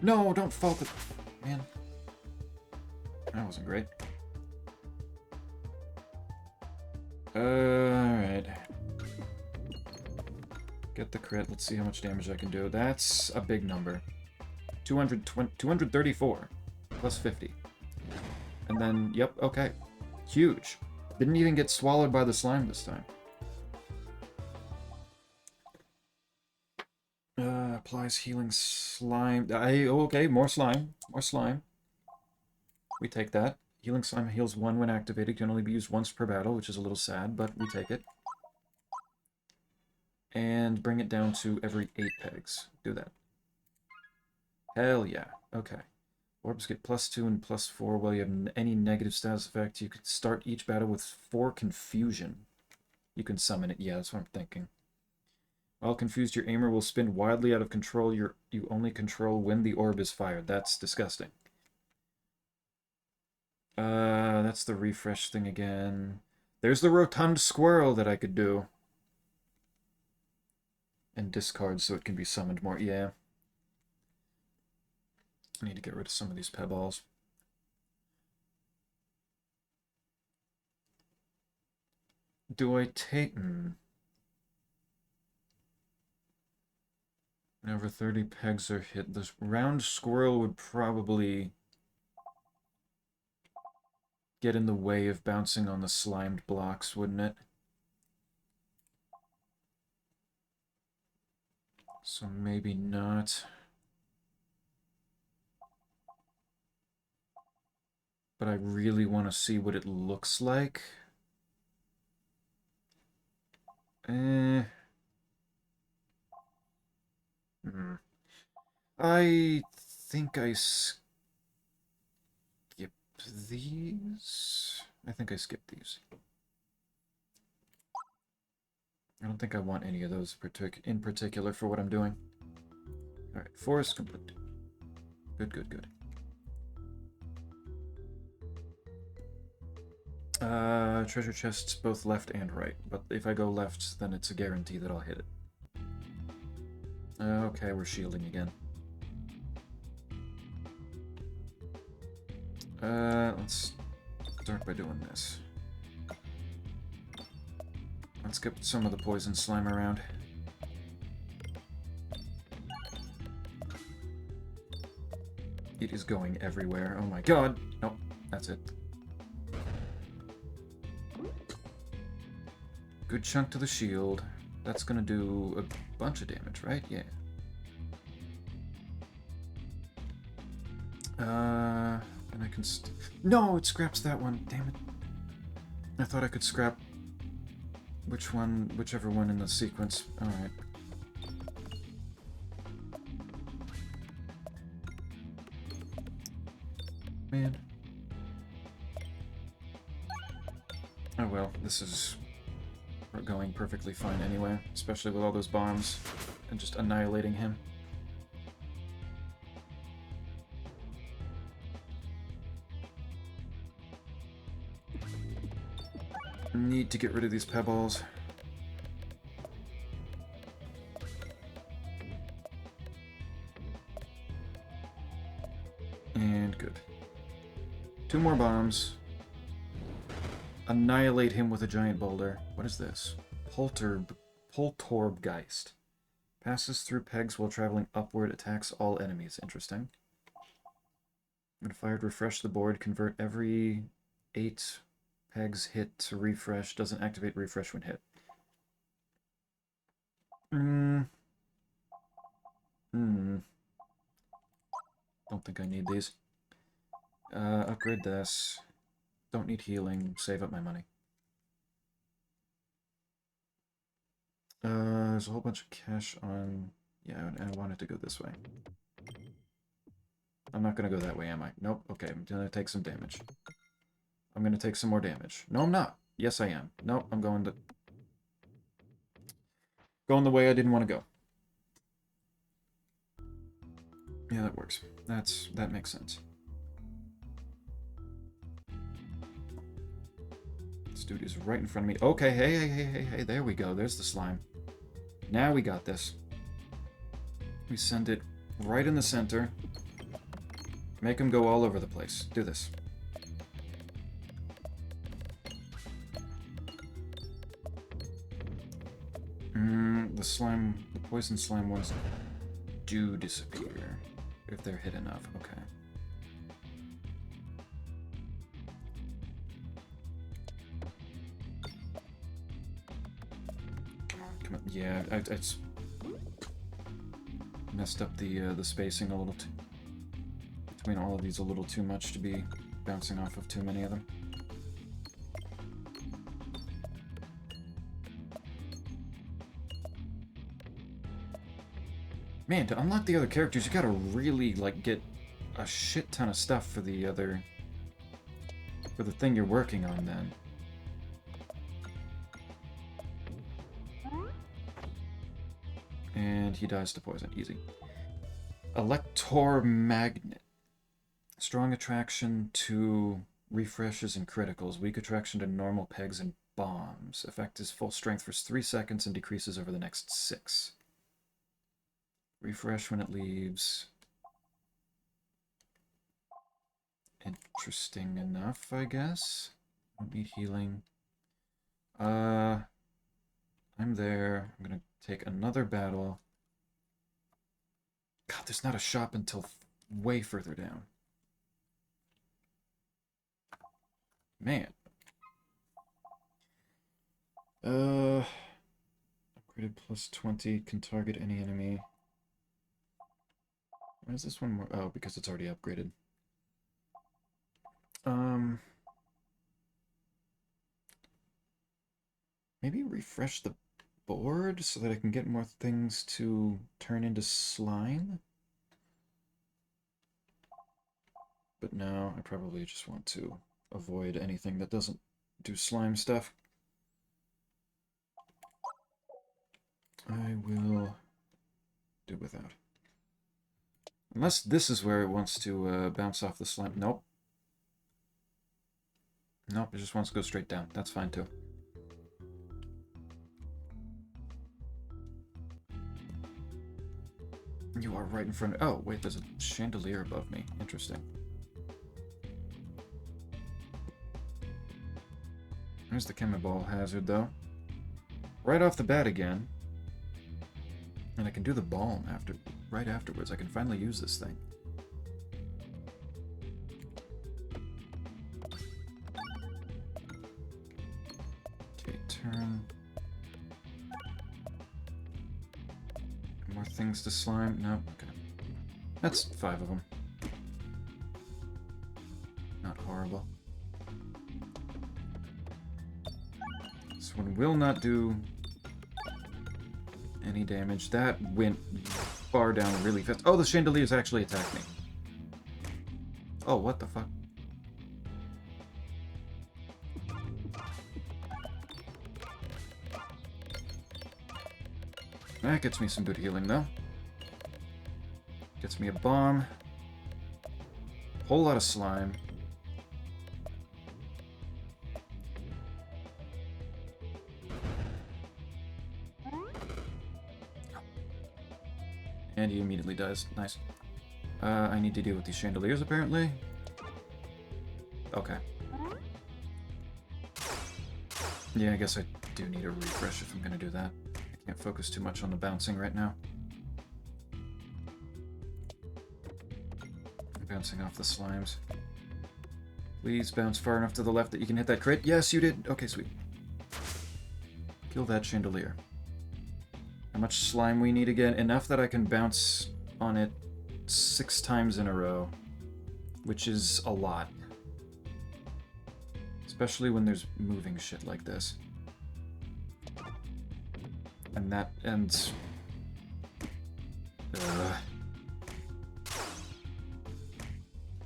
Speaker 1: No, don't fall the... Man. That wasn't great. Alright. Get the crit. Let's see how much damage I can do. That's a big number. 234. Plus 50. And then, yep, okay. Huge. Didn't even get swallowed by the slime this time. Applies healing slime. Okay, more slime. More slime. We take that. Healing slime heals 1 when activated. Can only be used once per battle, which is a little sad, but we take it. And bring it down to every 8 pegs. Do that. Hell yeah. Okay. Orbs get +2 and +4 while you have any negative status effect. You can start each battle with 4 confusion. You can summon it. Yeah, that's what I'm thinking. While confused, your aimer will spin wildly out of control. You only control when the orb is fired. That's disgusting. That's the refresh thing again. There's the rotund squirrel that I could do. And discard so it can be summoned more. Yeah. I need to get rid of some of these pebbles. Do I take... Whenever 30 pegs are hit, this round squirrel would probably get in the way of bouncing on the slimed blocks, wouldn't it? So maybe not. But I really want to see what it looks like. I think I skipped these. I think I skipped these. I don't think I want any of those in particular for what I'm doing. Alright, forest complete. Good, good, good. Treasure chests both left and right, but if I go left, then it's a guarantee that I'll hit it. Okay, we're shielding again. Let's start by doing this. Let's get some of the poison slime around. It is going everywhere. Oh my god! Nope, that's it. Good chunk to the shield. That's gonna do a bunch of damage, right? Yeah. And I can no, it scraps that one. Damn it. I thought I could scrap whichever one in the sequence. Alright. Man. Oh well, this is going perfectly fine anyway, especially with all those bombs and just annihilating him. Need to get rid of these pebbles. And good. 2 more bombs. Annihilate him with a giant boulder. What is this? Poltorbgeist. Passes through pegs while traveling upward, attacks all enemies. Interesting. When fired, refresh the board, convert every 8 pegs hit to refresh. Doesn't activate refresh when hit. Don't think I need these. Upgrade this. Don't need healing. Save up my money. There's a whole bunch of cash on... Yeah, I want it to go this way. I'm not going to go that way, am I? Nope. Okay, I'm going to take some damage. I'm going to take some more damage. No, I'm not. Yes, I am. Nope, I'm going the way I didn't want to go. Yeah, that works. That makes sense. This dude is right in front of me. Okay, hey, there we go. There's the slime. Now we got this. We send it right in the center. Make him go all over the place. Do this. The poison slime ones do disappear if they're hit enough. Okay. Come on. Yeah, it's messed up the spacing a little between all of these a little too much to be bouncing off of too many of them. Man, to unlock the other characters, you gotta really, like, get a shit ton of stuff for the thing you're working on, then. And he dies to poison. Easy. Electromagnet. Strong attraction to refreshes and criticals. Weak attraction to normal pegs and bombs. Effect is full strength for 3 seconds and decreases over the next 6. Refresh when it leaves. Interesting enough, I guess. Don't need healing. I'm there. I'm gonna take another battle. God, there's not a shop until way further down. Man. Upgraded plus 20, can target any enemy. Why is this one more? Oh, because it's already upgraded. Maybe refresh the board so that I can get more things to turn into slime? But no, I probably just want to avoid anything that doesn't do slime stuff. I will do without. Unless this is where it wants to bounce off the slime. Nope. Nope, it just wants to go straight down. That's fine too. You are right in front of... Oh, wait, there's a chandelier above me. Interesting. There's the chemiball hazard, though. Right off the bat again. And I can do the balm right afterwards. I can finally use this thing. Okay, turn. More things to slime? No, okay. That's 5 of them. Not horrible. This one will not do any damage. That went far down really fast. Oh, the chandeliers actually attacked me. Oh, what the fuck? That gets me some good healing, though. Gets me a bomb. Whole lot of slime. And he immediately dies. Nice. I need to deal with these chandeliers, apparently. Okay. Yeah, I guess I do need a refresh if I'm gonna do that. I can't focus too much on the bouncing right now. I'm bouncing off the slimes. Please bounce far enough to the left that you can hit that crit. Yes, you did. Okay, sweet. Kill that chandelier. How much slime we need again? Enough that I can bounce on it 6 times in a row, which is a lot. Especially when there's moving shit like this. And that ends...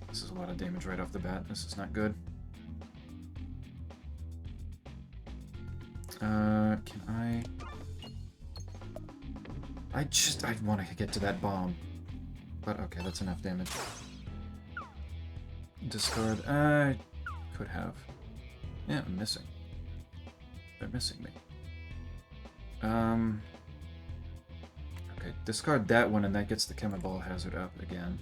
Speaker 1: This is a lot of damage right off the bat. This is not good. Can I... I want to get to that bomb. But okay, that's enough damage. Discard. I could have. Yeah, I'm missing. They're missing me. Okay, discard that one and that gets the chemiball hazard up again.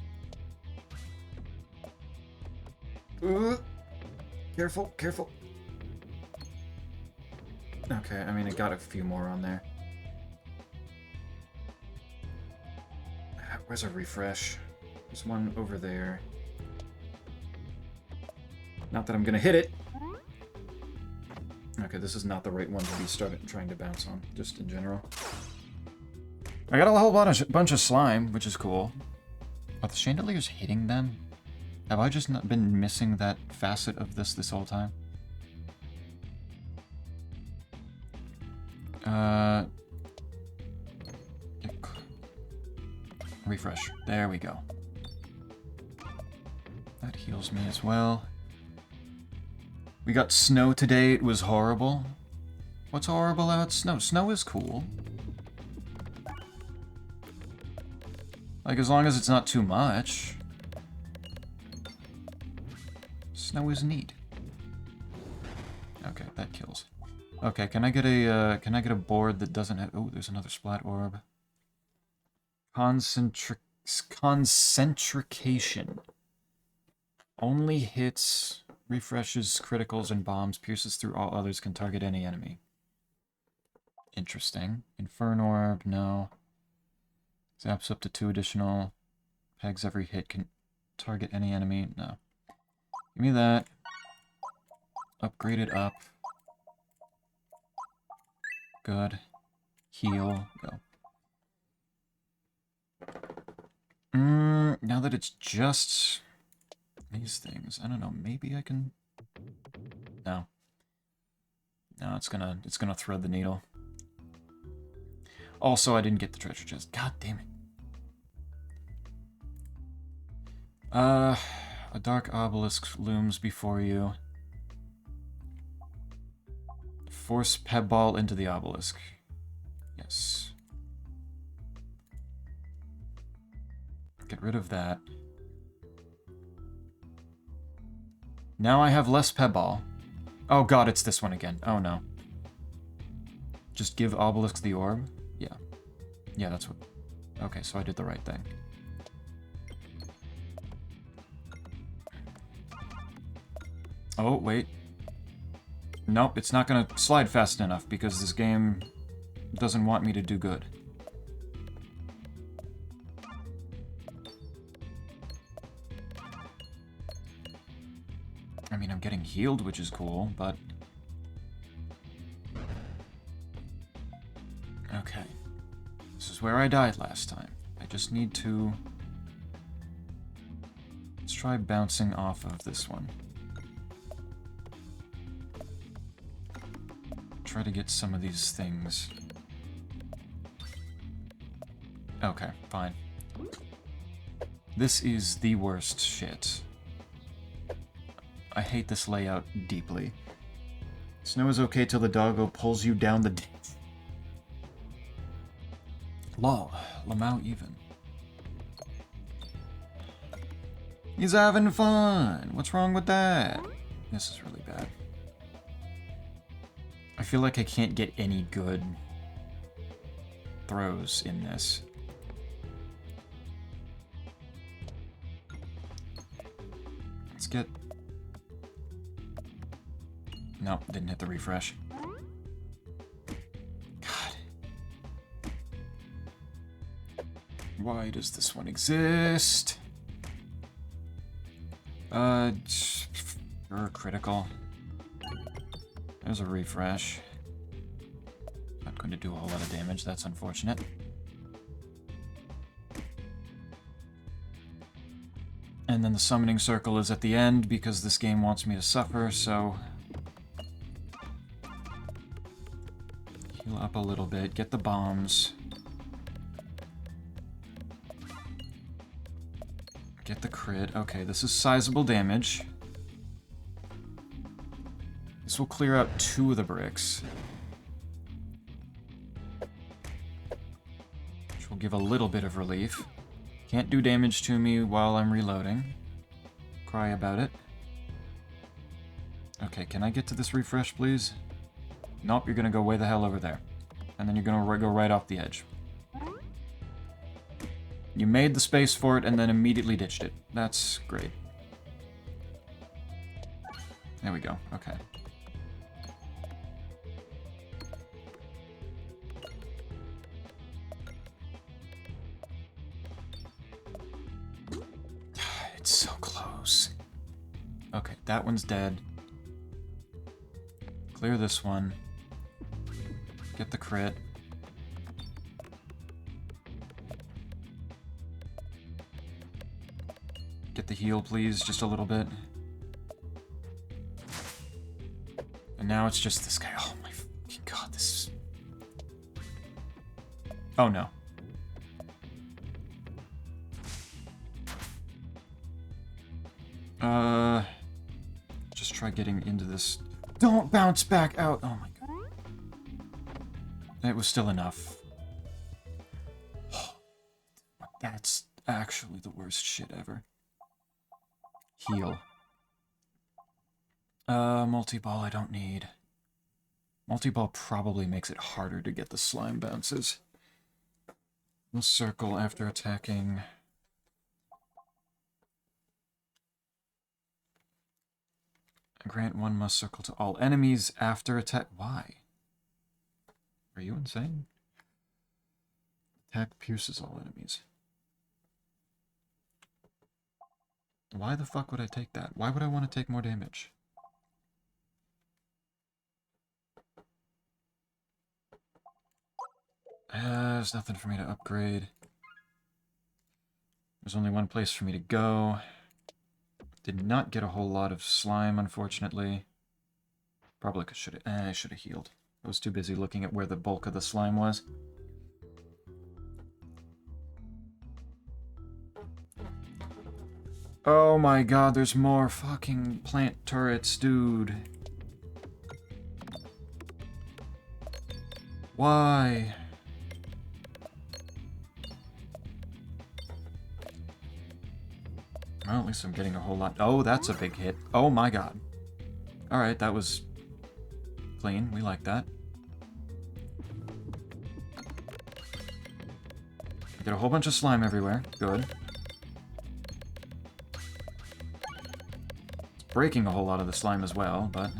Speaker 1: Careful, careful. Okay, I mean, I got a few more on there. Where's a refresh? There's one over there. Not that I'm gonna hit it. Okay, this is not the right one to be trying to bounce on, just in general. I got a whole bunch of slime, which is cool. Are the chandeliers hitting them? Have I just not been missing that facet of this whole time? Refresh. There we go. That heals me as well. We got snow today. It was horrible. What's horrible about snow? Snow is cool. Like, as long as it's not too much. Snow is neat. Okay, that kills. Okay, can I get a board that doesn't have... Oh, there's another splat orb. Concentrication. Only hits, refreshes, criticals, and bombs, pierces through all others, can target any enemy. Interesting. Inferno orb, no. Zaps up to 2 additional. Pegs every hit, can target any enemy, no. Give me that. Upgrade it up. Good. Heal, go. Now that it's just these things, I don't know, maybe I can... No. No, it's gonna thread the needle. Also, I didn't get the treasure chest. God damn it. A dark obelisk looms before you. Force Pebball into the obelisk. Yes. Get rid of that. Now I have less Pebball. Oh god, it's this one again. Oh no. Just give obelisk the orb? Yeah. Yeah, that's what... Okay, so I did the right thing. Oh, wait. Nope, it's not gonna slide fast enough because this game doesn't want me to do good. I mean, I'm getting healed, which is cool, but... Okay. This is where I died last time. I just need to... Let's try bouncing off of this one. Try to get some of these things. Okay, fine. This is the worst shit. I hate this layout deeply. Snow is okay till the doggo pulls you down the... Lol, Lamau even. He's having fun! What's wrong with that? This is really bad. I feel like I can't get any good throws in this. Let's get... Nope, didn't hit the refresh. God. Why does this one exist? Critical. There's a refresh. Not going to do a whole lot of damage, that's unfortunate. And then the summoning circle is at the end because this game wants me to suffer, so... Heal up a little bit, get the bombs. Get the crit. Okay, this is sizable damage. This will clear out 2 of the bricks. Which will give a little bit of relief. Can't do damage to me while I'm reloading. Cry about it. Okay, can I get to this refresh, please? Nope, you're gonna go way the hell over there. And then you're gonna go right off the edge. You made the space for it and then immediately ditched it. That's great. There we go, okay. It's so close. Okay, that one's dead. Clear this one. Get the crit. Get the heal, please, just a little bit. And now it's just this guy. Oh my fucking god, this is... Oh no. Just try getting into this. Don't bounce back out! Oh my god. It was still enough. That's actually the worst shit ever. Heal. Multi-ball I don't need. Multi-ball probably makes it harder to get the slime bounces. We'll circle after attacking. Grant one must circle to all enemies after attack. Why? Are you insane? Attack pierces all enemies. Why the fuck would I take that? Why would I want to take more damage? There's nothing for me to upgrade. There's only one place for me to go. Did not get a whole lot of slime, unfortunately. Probably I should have healed. I was too busy looking at where the bulk of the slime was. Oh my god, there's more fucking plant turrets, dude. Why? Well, at least I'm getting a whole lot. Oh, that's a big hit. Oh my god. Alright, that was clean. We like that. Get a whole bunch of slime everywhere. Good. It's breaking a whole lot of the slime as well, but...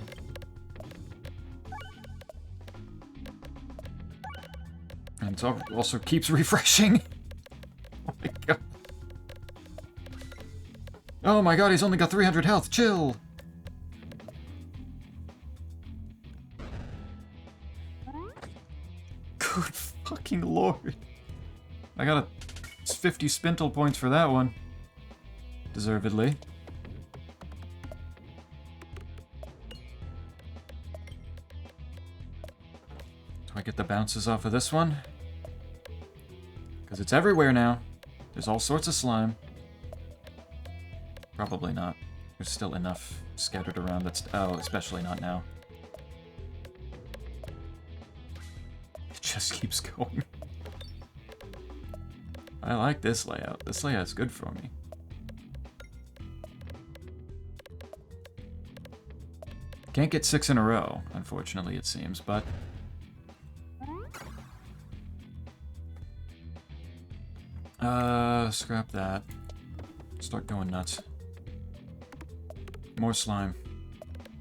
Speaker 1: And it also keeps refreshing. Oh my god. Oh my god, he's only got 300 health. Chill. Good fucking lord. I got 50 spintle points for that one. Deservedly. Do I get the bounces off of this one? Because it's everywhere now. There's all sorts of slime. Probably not. There's still enough scattered around that's... Oh, especially not now. It just keeps going. I like this layout. This layout's good for me. Can't get 6 in a row, unfortunately, it seems, but... Scrap that. Start going nuts. More slime.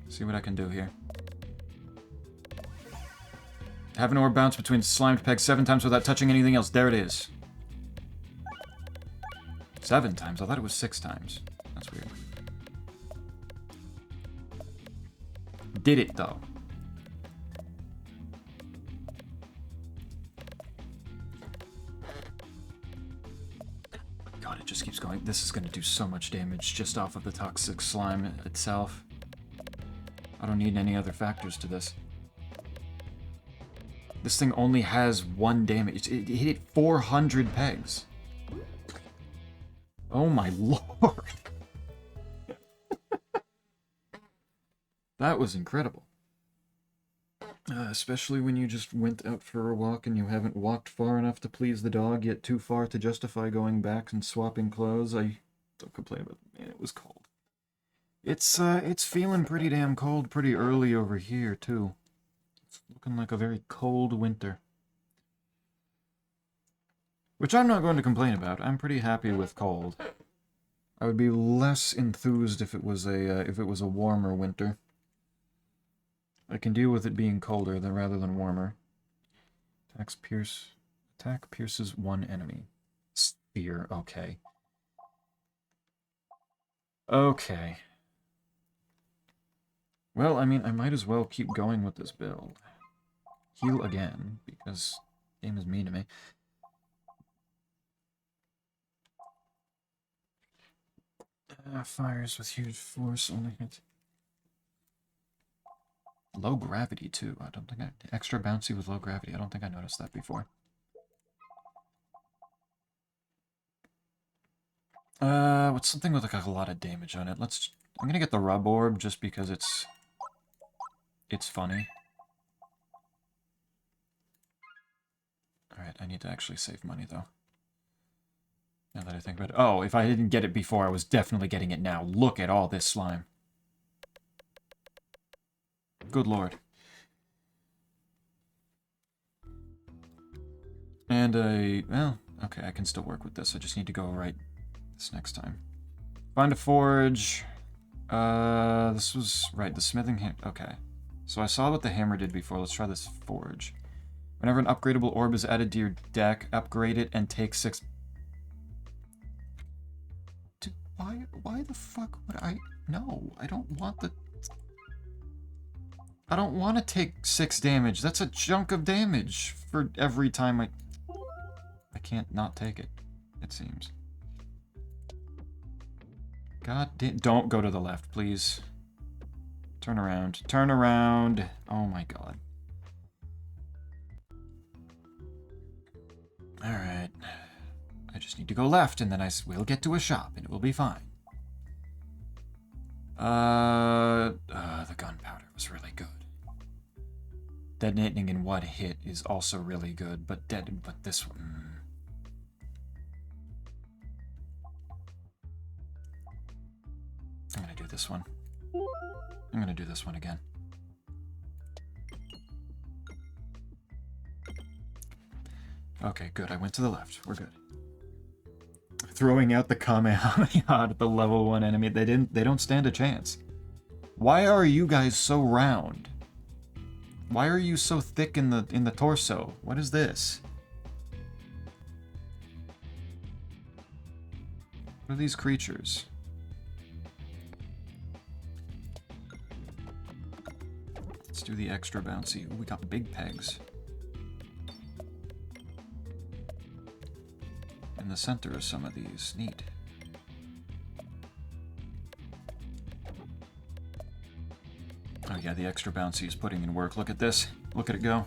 Speaker 1: See what I can do here. Have an orb bounce between slimed pegs 7 times without touching anything else. There it is. 7 times? I thought it was 6 times. That's weird. Did it, though. God, it just keeps going. This is going to do so much damage just off of the toxic slime itself. I don't need any other factors to this. This thing only has 1 damage. It hit 400 pegs. Oh my lord. That was incredible. Especially when you just went out for a walk and you haven't walked far enough to please the dog, yet too far to justify going back and swapping clothes. I don't complain about it. Man, it was cold. It's feeling pretty damn cold pretty early over here, too. It's looking like a very cold winter. Which I'm not going to complain about. I'm pretty happy with cold. I would be less enthused if it was a warmer winter. I can deal with it being colder rather than warmer. Attack pierces 1 enemy. Spear, okay. Okay. Well, I mean, I might as well keep going with this build. Heal again, because the game is mean to me. Fires with huge force only hit. Low gravity, too. I don't think extra bouncy with low gravity. I don't think I noticed that before. What's something with like a lot of damage on it? I'm gonna get the rub orb just because it's funny. Alright, I need to actually save money, though. Now that I think about it. Oh, if I didn't get it before, I was definitely getting it now. Look at all this slime. Good lord. And well, okay, I can still work with this. I just need to go right this next time. Find a forge. This was, right, the smithing hammer. Okay. So I saw what the hammer did before. Let's try this forge. Whenever an upgradable orb is added to your deck, upgrade it and take 6... Dude, why the fuck would I... No, I don't want the... I don't want to take 6 damage. That's a chunk of damage for every time I can't not take it, it seems. God damn... Don't go to the left, please. Turn around. Turn around. Oh my god. Alright. I just need to go left, and then we'll get to a shop, and it will be fine. The gunpowder was really good. Detonating in one hit is also really good, but this one... I'm gonna do this one. I'm gonna do this one again. Okay, good. I went to the left. We're good. Throwing out the Kamehameha at the level 1 enemy. They don't stand a chance. Why are you guys so round? Why are you so thick in the torso? What is this? What are these creatures? Let's do the extra bouncy. Ooh, we got big pegs. In the center of some of these. Neat. Oh yeah, the extra bouncy is putting in work. Look at this. Look at it go.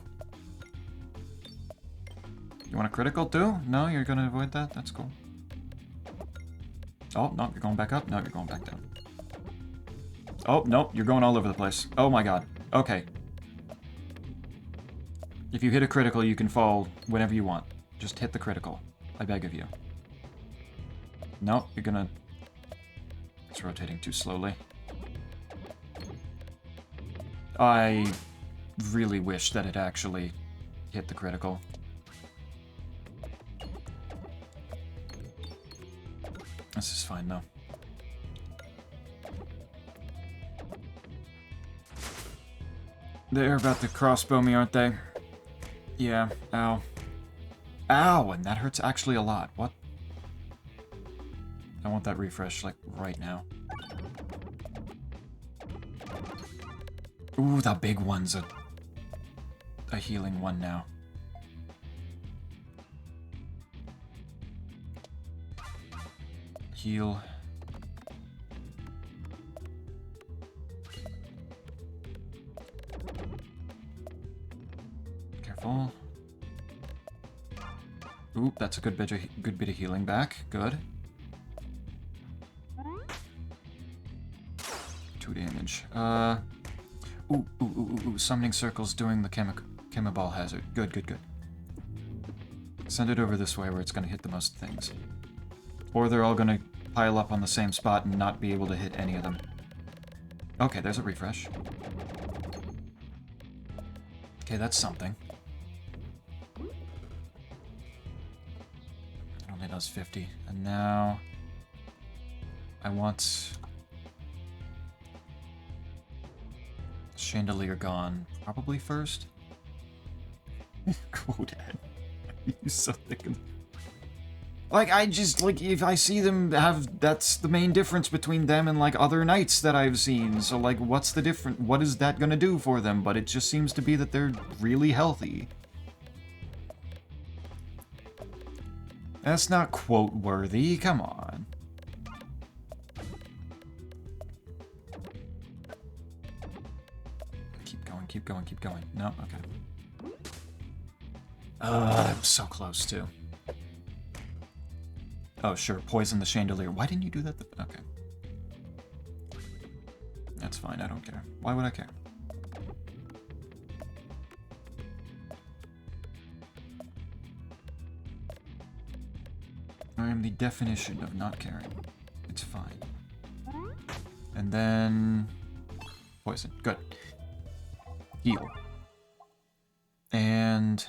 Speaker 1: You want a critical too? No, you're gonna avoid that? That's cool. Oh, no, you're going back up? No, you're going back down. Oh, no, you're going all over the place. Oh my god. Okay. If you hit a critical, you can fall whenever you want. Just hit the critical. I beg of you. No, you're gonna... It's rotating too slowly. I really wish that it actually hit the critical. This is fine, though. They're about to crossbow me, aren't they? Yeah, ow. Ow, and that hurts actually a lot. What? I want that refresh, like, right now. Ooh, that big one's a healing one now. Heal. Careful. Oop, that's a good bit of healing back. Good. 2 damage. Ooh. Summoning circles doing the chemiball hazard. Good. Send it over this way where it's going to hit the most things. Or they're all going to pile up on the same spot and not be able to hit any of them. Okay, there's a refresh. Okay, that's something. It only does 50. And now... I want... Chandelier gone. Probably first? Cool, Dad. You're so thick and... Like, I just, like, if I see them have... That's the main difference between them and, like, other knights that I've seen. So, like, what's the difference? What is that gonna do for them? But it just seems to be that they're really healthy. That's not quote-worthy. Come on. Keep going. No? Okay. That was so close, too. Oh, sure. Poison the chandelier. Why didn't you do that? Okay. That's fine. I don't care. Why would I care? I am the definition of not caring. It's fine. And then... Poison. Good. Heal. And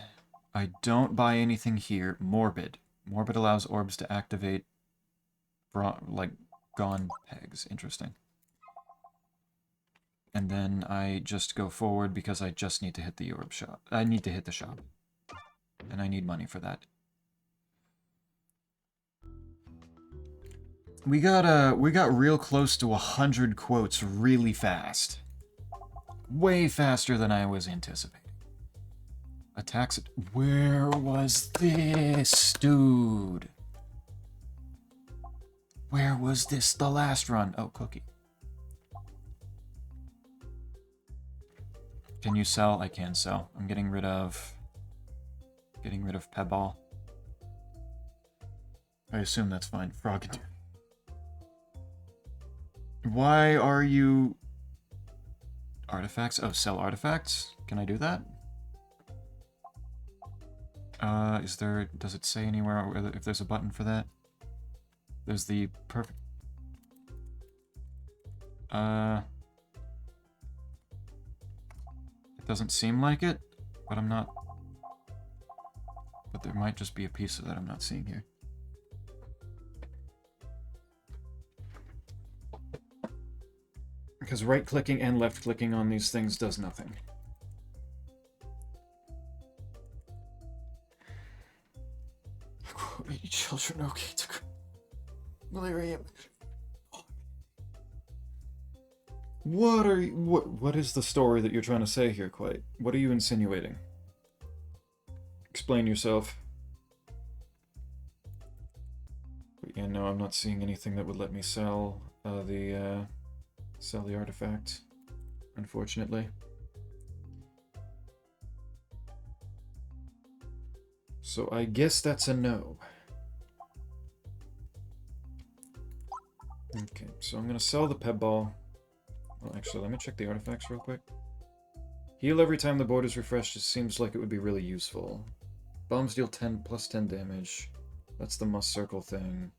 Speaker 1: I don't buy anything here. Morbid. Morbid allows orbs to activate, like, gone pegs. Interesting. And then I just go forward because I just need to hit the orb shop. I need to hit the shop. And I need money for that. We got real close to 100 quotes really fast. Way faster than I was anticipating. Attacks... Where was this, dude? Where was this the last run? Oh, cookie. Can you sell? I can sell. I'm getting rid of Pebball. I assume that's fine. Frogadier. Why are you... Artifacts? Oh, sell artifacts? Can I do that? Is there... Does it say anywhere if there's a button for that? There's the perfect... It doesn't seem like it, but I'm not... But there might just be a piece of that I'm not seeing here. Because right-clicking and left-clicking on these things does nothing. Children, okay, to malaria. What is the story that you're trying to say here, Quite? What are you insinuating? Explain yourself. But yeah, no, I'm not seeing anything that would let me sell the artifact, unfortunately. So I guess that's a no. Okay, so I'm gonna sell the Pebball. Well, actually, let me check the artifacts real quick. Heal every time the board is refreshed. It seems like it would be really useful. Bombs deal 10 plus 10 damage. That's the must circle thing.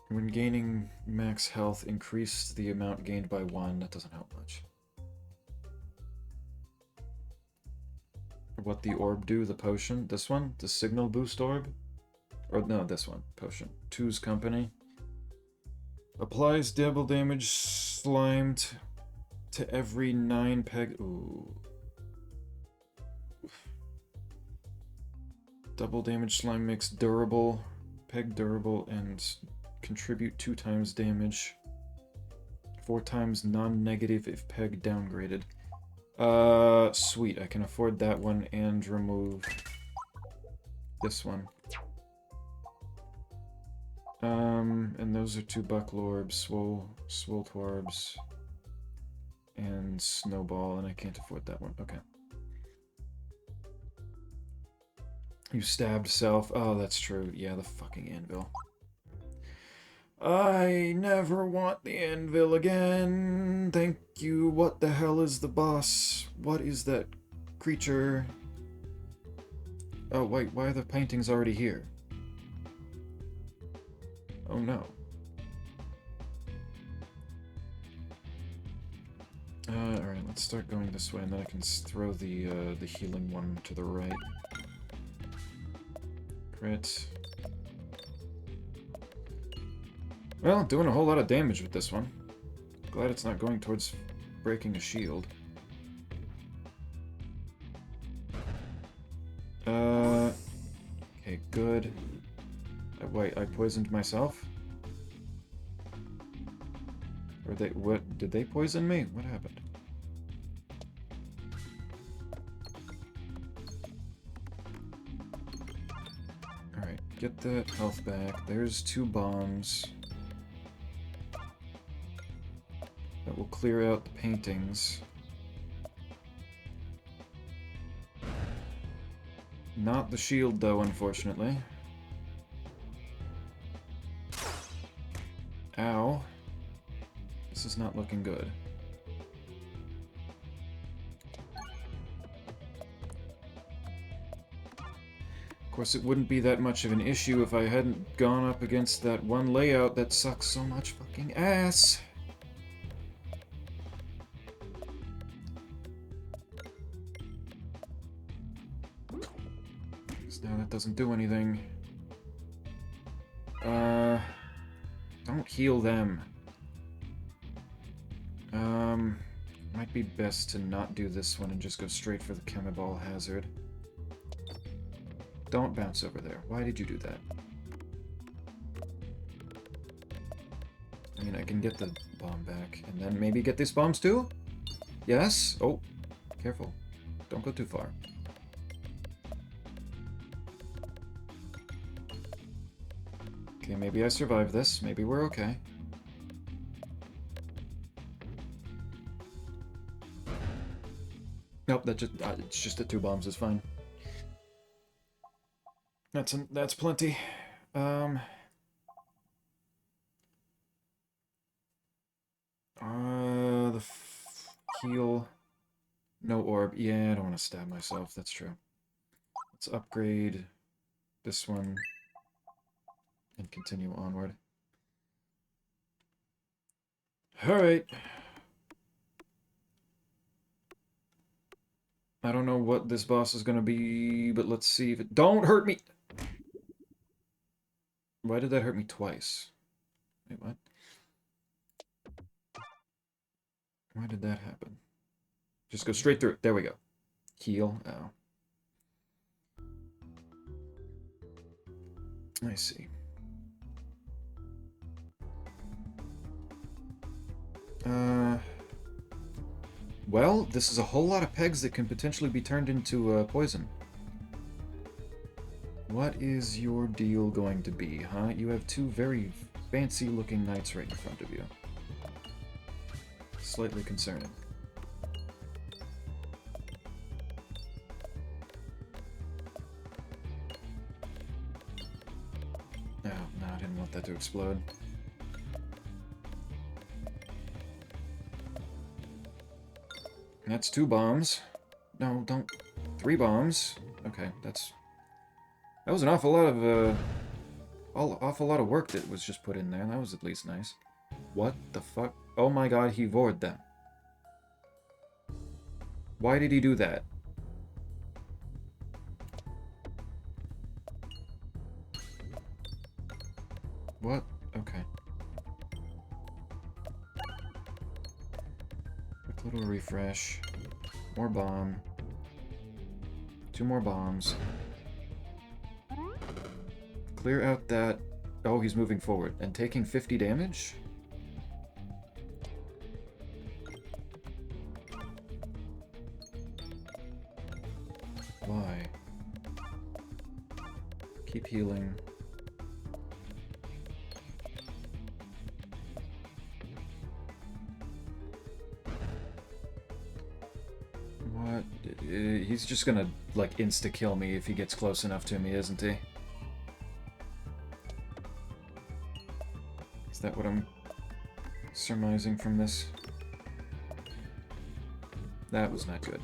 Speaker 1: When gaining max health, increase the amount gained by 1. That doesn't help much. What the orb do? The potion? This one? The signal boost orb? Or no, this one. Potion. Two's Company. Applies double damage slimed to every 9 peg... Ooh. Double damage slime makes durable, peg durable, and contribute 2 times damage. 4 times non-negative if peg downgraded. Sweet. I can afford that one and remove this one. And those are 2 buckle orbs, swole orbs, and snowball, and I can't afford that one. Okay. You stabbed self. Oh, that's true. Yeah, the fucking anvil. I never want the anvil again. Thank you. What the hell is the boss? What is that creature? Oh, wait. Why are the paintings already here? Oh, no. Alright, let's start going this way, and then I can throw the healing one to the right. Crit. Well, doing a whole lot of damage with this one. Glad it's not going towards breaking a shield. Okay, good. Wait, I poisoned myself? Or what, did they poison me? What happened? Alright, get that health back. There's 2 bombs. That will clear out the paintings. Not the shield, though, unfortunately. Ow. This is not looking good. Of course, it wouldn't be that much of an issue if I hadn't gone up against that one layout that sucks so much fucking ass. So now that doesn't do anything. Don't heal them. Might be best to not do this one and just go straight for the Chemiball hazard. Don't bounce over there. Why did you do that? I mean, I can get the bomb back, and then maybe get these bombs too? Yes? Oh, careful. Don't go too far. Okay, maybe I survived this. Maybe we're okay. Nope, it's just the 2 bombs is fine. That's plenty. The heal. No orb. Yeah, I don't want to stab myself. That's true. Let's upgrade this one and continue onward. Alright. I don't know what this boss is gonna be, but let's see if it... Don't hurt me! Why did that hurt me twice? Wait, what? Why did that happen? Just go straight through it. There we go. Heal. Oh. I see. Well, this is a whole lot of pegs that can potentially be turned into poison. What is your deal going to be, huh? You have 2 very fancy-looking knights right in front of you. Slightly concerning. Oh, no, I didn't want that to explode. That's 2 bombs. No, don't... 3 bombs. Okay, that was an awful lot of, awful lot of work that was just put in there. That was at least nice. What the fuck? Oh my god, he vored them. Why did he do that? What? Okay. Quick little refresh. More bomb. 2 more bombs. Clear out that... Oh, he's moving forward. And taking 50 damage? Why? Keep healing. What? He's just gonna, like, insta-kill me if he gets close enough to me, isn't he? Is that what I'm surmising from this? That was not good.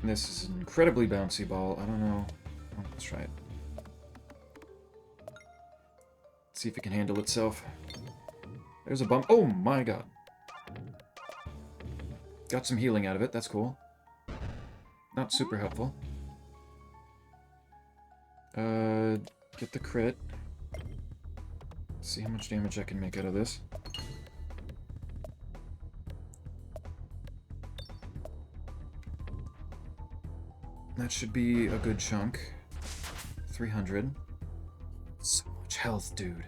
Speaker 1: This is an incredibly bouncy ball. I don't know. Oh, let's try it. See if it can handle itself. There's a bump. Oh my god. Got some healing out of it. That's cool. Not super helpful. Get the crit. See how much damage I can make out of this. That should be a good chunk. 300. So much health, dude.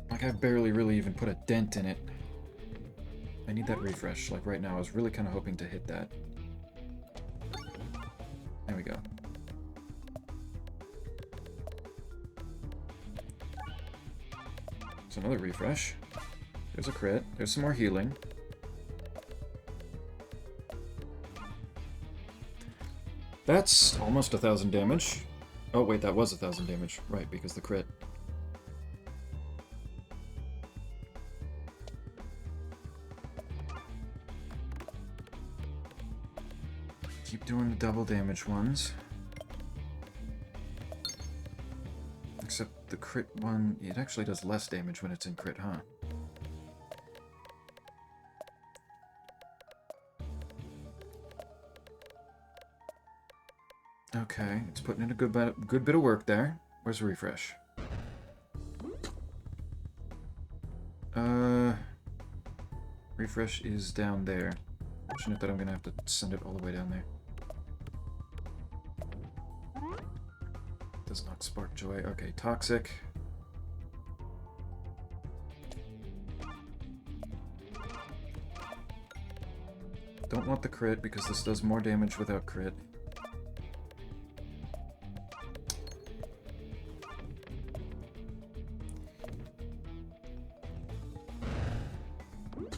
Speaker 1: Like, I barely really even put a dent in it. I need that refresh, like right now. I was really kind of hoping to hit that. There we go. So another refresh. There's a crit. There's some more healing. That's almost 1,000 damage. Oh wait, that was 1,000 damage. Right, because the crit. Keep doing the double damage ones. Except the crit one, it actually does less damage when it's in crit, huh? Okay, it's putting in a good bit of work there. Where's the refresh? Refresh is down there. Fortunate that I'm gonna have to send it all the way down there. Does not spark joy. Okay, toxic. Don't want the crit because this does more damage without crit.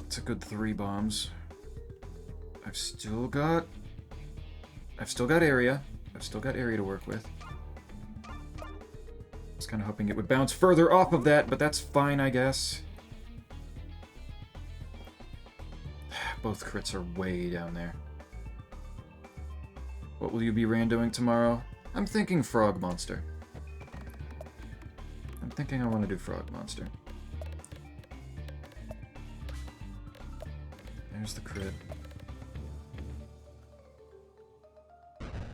Speaker 1: It's a good 3 bombs. I've still got area. I've still got area to work with. I was kind of hoping it would bounce further off of that, but that's fine, I guess. Both crits are way down there. What will you be randoing tomorrow? I'm thinking Frog Monster. I'm thinking I want to do Frog Monster. There's the crit.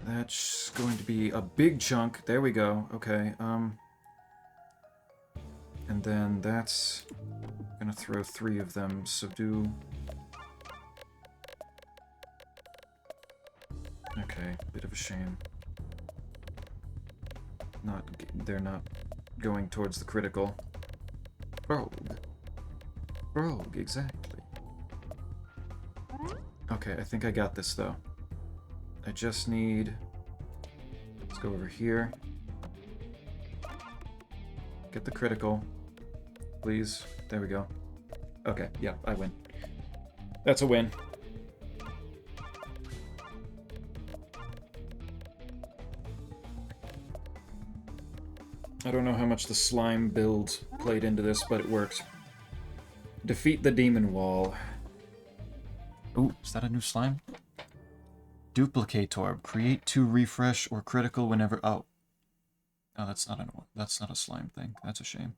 Speaker 1: That's going to be a big chunk. There we go. Okay, and then that's gonna throw 3 of them, so do... Okay, bit of a shame. They're not going towards the critical. Rogue, exactly. Okay, I think I got this, though. I just need... Let's go over here. Get the critical. Please. There we go. Okay, yeah, I win. That's a win. I don't know how much the slime build played into this, but it worked. Defeat the demon wall. Ooh, is that a new slime? Duplicate orb. Create 2 refresh or critical whenever... Oh. Oh, that's not a slime thing. That's a shame.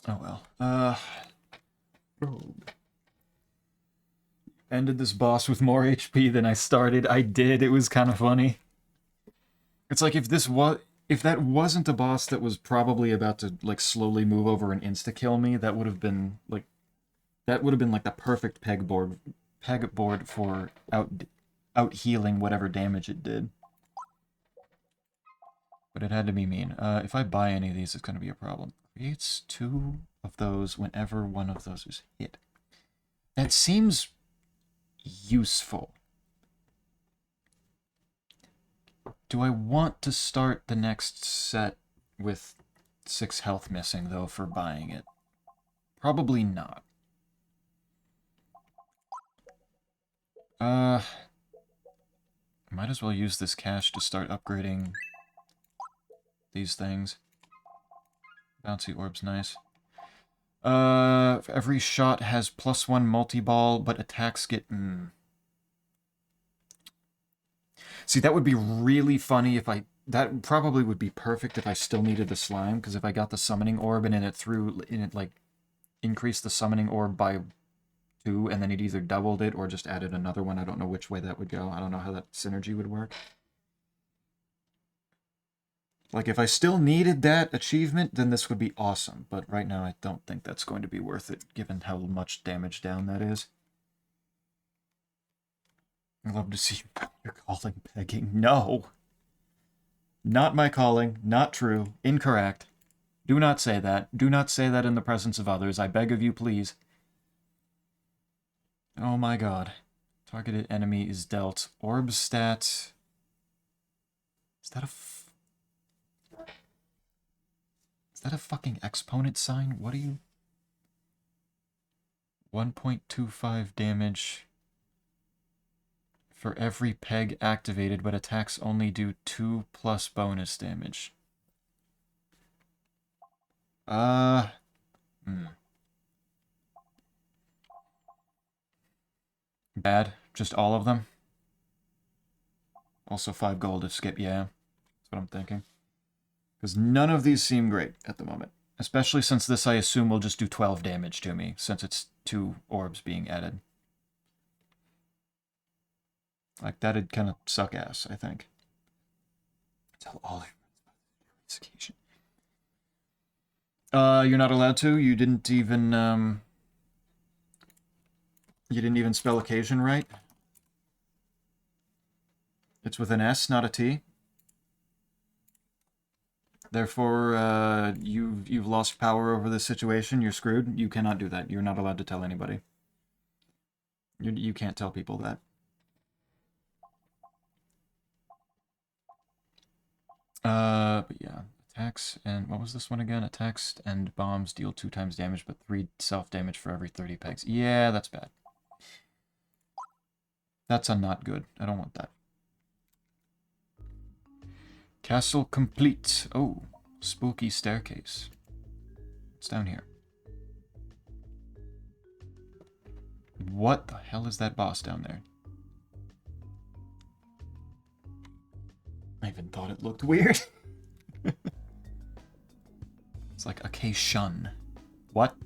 Speaker 1: Oh well. Rogue. Ended this boss with more HP than I started. I did. It was kind of funny. It's like if that wasn't a boss that was probably about to like slowly move over and insta kill me, that would have been like the perfect pegboard for out healing whatever damage it did. But it had to be mean. If I buy any of these, it's going to be a problem. Creates 2 of those whenever one of those is hit. That seems useful. Do I want to start the next set with 6 health missing, though, for buying it? Probably not. Might as well use this cash to start upgrading these things. Bouncy orb's nice. Every shot has +1 multi-ball, but attacks get... See, that would be really funny if I... That probably would be perfect if I still needed the slime, because if I got the summoning orb and it like, increased the summoning orb by 2, and then it either doubled it or just added another one. I don't know which way that would go. I don't know how that synergy would work. Like, if I still needed that achievement, then this would be awesome. But right now, I don't think that's going to be worth it, given how much damage down that is. I'd love to see your calling pegging. No! Not my calling. Not true. Incorrect. Do not say that. Do not say that in the presence of others. I beg of you, please. Oh my god. Targeted enemy is dealt. Orb stat... Is that a... Is that a fucking exponent sign? What are you... 1.25 damage for every peg activated, but attacks only do 2+ bonus damage. Bad. Just all of them. Also 5 gold if skip, yeah. That's what I'm thinking. Because none of these seem great at the moment. Especially since this, I assume, will just do 12 damage to me, since it's 2 orbs being added. Like, that'd kind of suck ass, I think. Tell all your friends about this occasion. You're not allowed to? You didn't even, You didn't even spell occasion right? It's with an S, not a T. Therefore, you've lost power over this situation. You're screwed. You cannot do that. You're not allowed to tell anybody. You can't tell people that. But yeah. Attacks and... What was this one again? Attacks and bombs deal 2 times damage, but 3 self-damage for every 30 pegs. Yeah, that's bad. That's not good. I don't want that. Castle complete. Oh, spooky staircase. It's down here. What the hell is that boss down there? I even thought it looked weird. It's like occasion. What?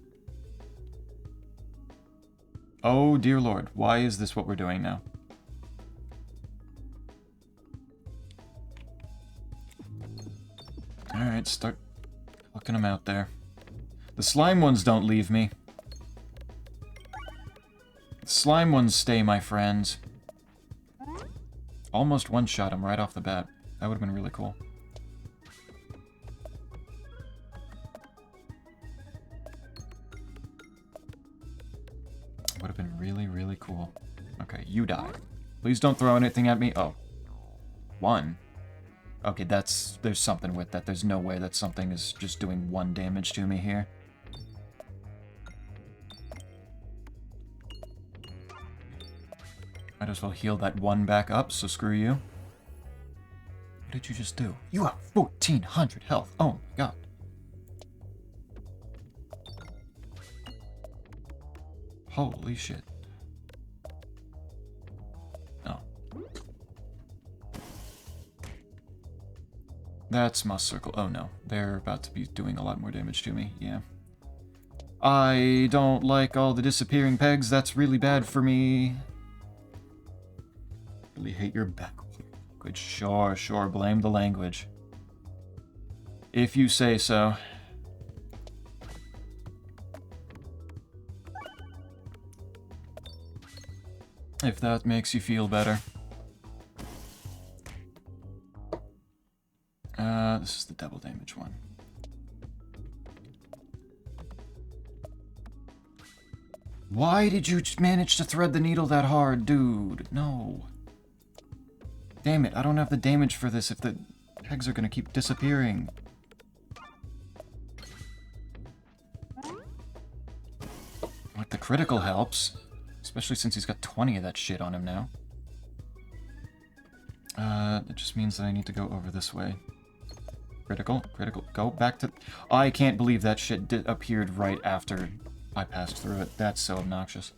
Speaker 1: Oh, dear Lord. Why is this what we're doing now? Alright, start fucking them out there. The slime ones don't leave me. The slime ones stay, my friends. Almost one-shot him right off the bat. That would have been really cool. Would have been really, really cool. Okay, you die. Please don't throw anything at me. Oh. 1. Okay, there's something with that. There's no way that something is just doing 1 damage to me here. Might as well heal that 1 back up, so screw you. What did you just do? You have 1,400 health. Oh my god. Holy shit. Oh. That's must circle. Oh no. They're about to be doing a lot more damage to me. Yeah. I don't like all the disappearing pegs. That's really bad for me. Really hate your back. Good. Sure, sure. Blame the language. If you say so. If that makes you feel better. This is the double damage one. Why did you manage to thread the needle that hard, dude? No. Damn it, I don't have the damage for this if the pegs are gonna keep disappearing. Like, the critical helps. Especially since he's got 20 of that shit on him now. It just means that I need to go over this way. Critical, critical, go back to... I can't believe that shit appeared right after I passed through it. That's so obnoxious.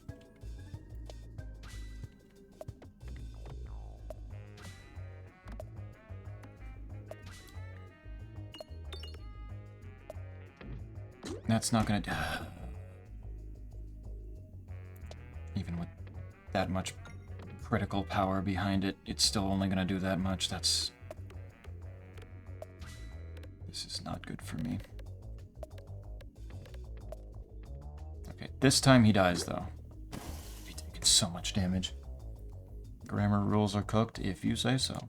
Speaker 1: That's not gonna... Even with that much critical power behind it, it's still only gonna do that much. This is not good for me. Okay, this time he dies, though. He's taking so much damage. Grammar rules are cooked, if you say so.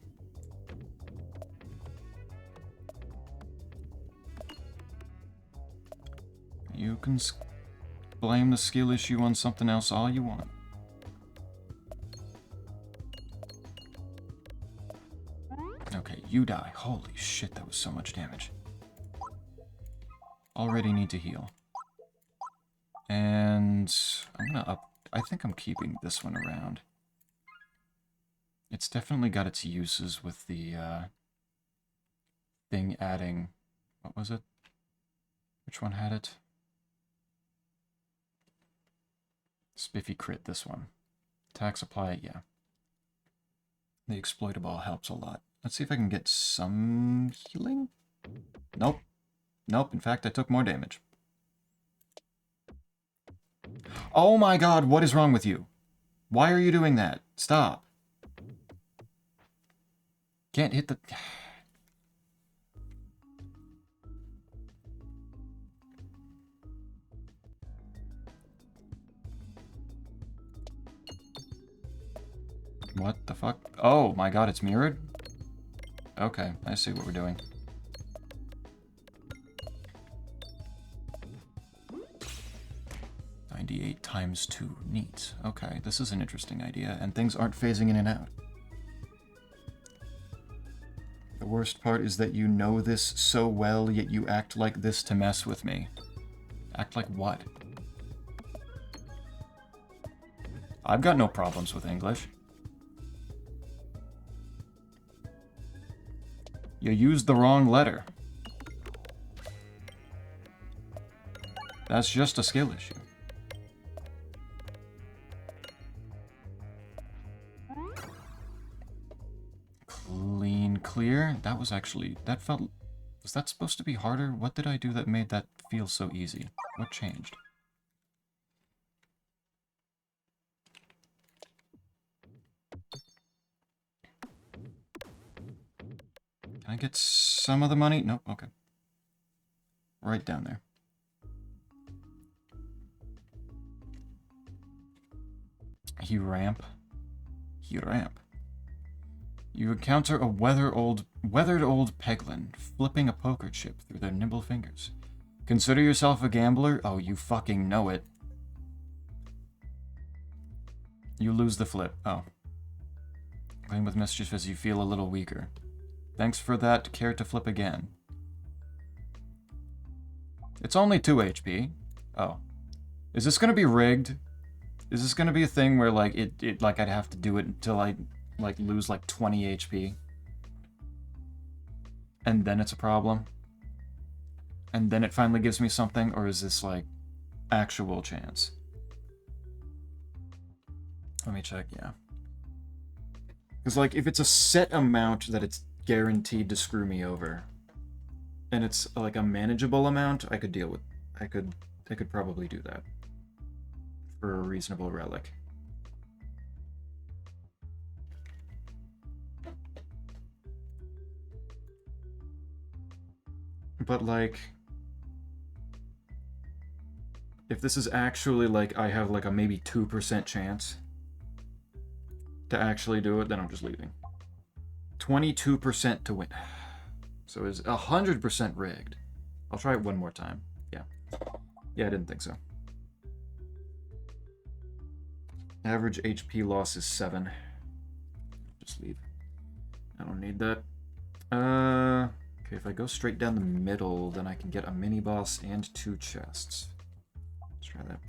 Speaker 1: You can blame the skill issue on something else all you want. Okay, you die. Holy shit, that was so much damage. Already need to heal. And I'm gonna up... I think I'm keeping this one around. It's definitely got its uses with the thing adding... What was it? Which one had it? Spiffy crit, this one. Attack supply, yeah. The exploitable helps a lot. Let's see if I can get some healing? Nope. Nope, in fact, I took more damage. Oh my god, what is wrong with you? Why are you doing that? Stop. Can't hit the... What the fuck? Oh my god, it's mirrored? Okay, I see what we're doing. $98 times 2. Neat. Okay, this is an interesting idea, and things aren't phasing in and out. The worst part is that you know this so well, yet you act like this to mess with me. Act like what? I've got no problems with English. You used the wrong letter. That's just a skill issue. Clean, clear. That was actually... That felt... Was that supposed to be harder? What did I do that made that feel so easy? What changed? Can I get some of the money? Nope, okay. Right down there. You ramp. You ramp. You encounter a weathered old Peglin, flipping a poker chip through their nimble fingers. Consider yourself a gambler? Oh, you fucking know it. You lose the flip. Oh. Playing with mischief as you feel a little weaker. Thanks for that. Care to flip again? It's only 2 HP. Oh. Is this gonna be rigged? Is this gonna be a thing where, like, like, I'd have to do it until I, like, lose, like, 20 HP? And then it's a problem? And then it finally gives me something? Or is this, like, actual chance? Let me check, yeah. Because, like, if it's a set amount that it's guaranteed to screw me over, and it's, like, a manageable amount, I could deal with... I could probably do that. For a reasonable relic. But, like... If this is actually, like, I have, like, a maybe 2% chance to actually do it, then I'm just leaving. 22% to win. So it's 100% rigged. I'll try it one more time. Yeah. Yeah, I didn't think so. Average HP loss is 7. Just leave. I don't need that. Okay, if I go straight down the middle, then I can get a mini-boss and 2 chests. Let's try that.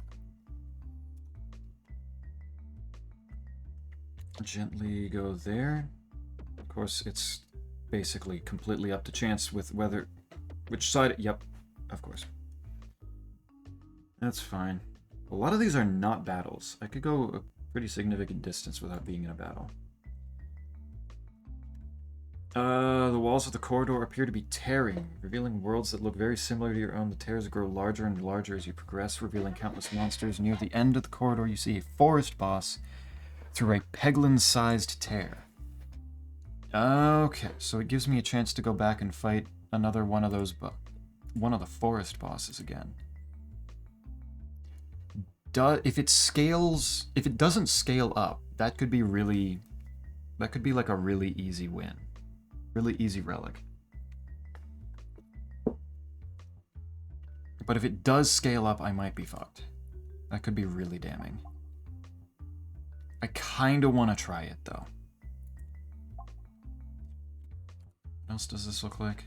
Speaker 1: Gently go there. Of course, it's basically completely up to chance with whether... Which side... Yep, of course. That's fine. A lot of these are not battles. I could go a pretty significant distance without being in a battle. The walls of the corridor appear to be tearing, revealing worlds that look very similar to your own. The tears grow larger and larger as you progress, revealing countless monsters. Near the end of the corridor, you see a forest boss through a Peglin-sized tear. Okay, so it gives me a chance to go back and fight another one of those, one of the forest bosses again. If it doesn't scale up, that could be really, that could be like a really easy win. Really easy relic. But if it does scale up, I might be fucked. That could be really damning. I kinda want to try it, though. What else does this look like?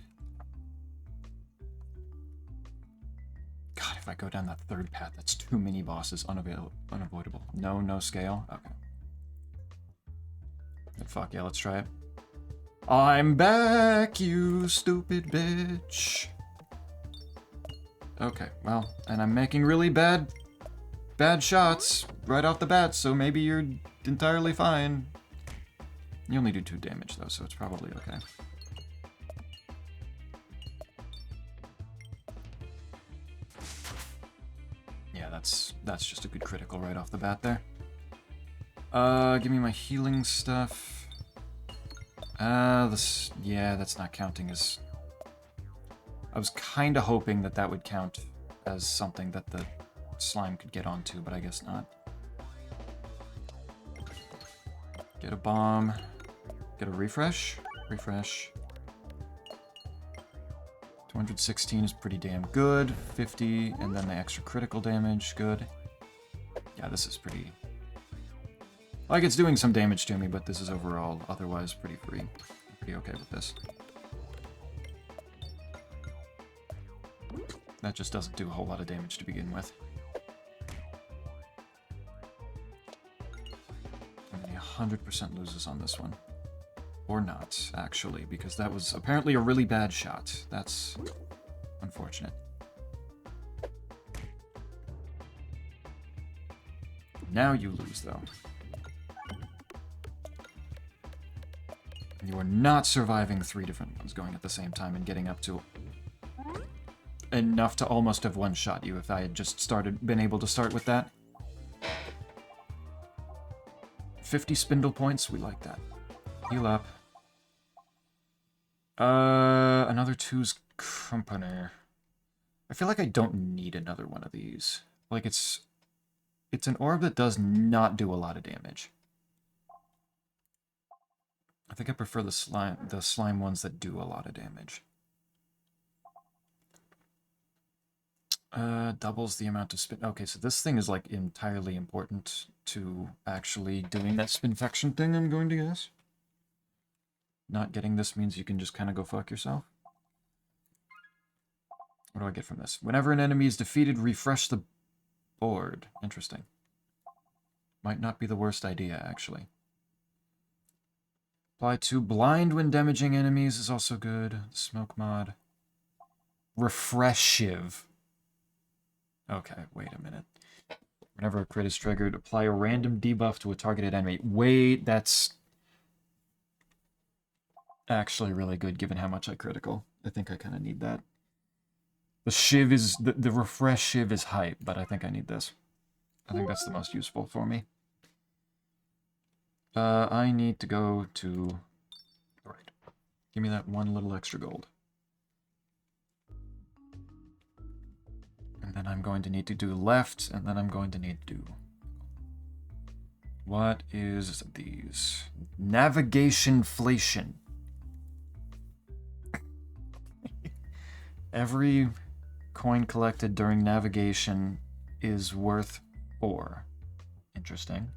Speaker 1: God, if I go down that third path, that's 2 mini-bosses, unavoidable. No scale? Okay. But fuck yeah, let's try it. I'm back, you stupid bitch. Okay, well, and I'm making really bad shots right off the bat, so maybe you're entirely fine. You only do 2 damage, though, so it's probably okay. Yeah, that's just a good critical right off the bat there. Give me my healing stuff. Yeah, that's not counting as... I was kind of hoping that that would count as something that the slime could get onto, but I guess not. Get a bomb. Get a refresh. Refresh. 216 is pretty damn good. 50, and then the extra critical damage. Good. Yeah, this is pretty... Like, it's doing some damage to me, but this is overall otherwise pretty free. I'm pretty okay with this. That just doesn't do a whole lot of damage to begin with. And he 100% loses on this one. Or not, actually, because that was apparently a really bad shot. That's unfortunate. Now you lose, though. You are not surviving 3 different ones going at the same time and getting up to enough to almost have one-shot you if I had just been able to start with that. 50 spindle points, we like that. Heal up. Another 2's company. I feel like I don't need another one of these. Like, it's an orb that does not do a lot of damage. I think I prefer the slime ones that do a lot of damage. Doubles the amount of spin... Okay, so this thing is, like, entirely important to actually doing that spinfection thing, I'm going to guess. Not getting this means you can just kind of go fuck yourself. What do I get from this? Whenever an enemy is defeated, refresh the board. Interesting. Might not be the worst idea, actually. Apply to blind when damaging enemies is also good. Smoke mod. Refresh Shiv. Okay, wait a minute. Whenever a crit is triggered, apply a random debuff to a targeted enemy. Wait, that's actually really good given how much I critical. I think I kind of need that. The Shiv is... The Refresh Shiv is hype, but I think I need this. I think that's the most useful for me. I need to go to... Alright. Give me that one little extra gold. And then I'm going to need to do left, and then I'm going to need to do... What is these? Navigation-flation. Every coin collected during navigation is worth 4. Interesting.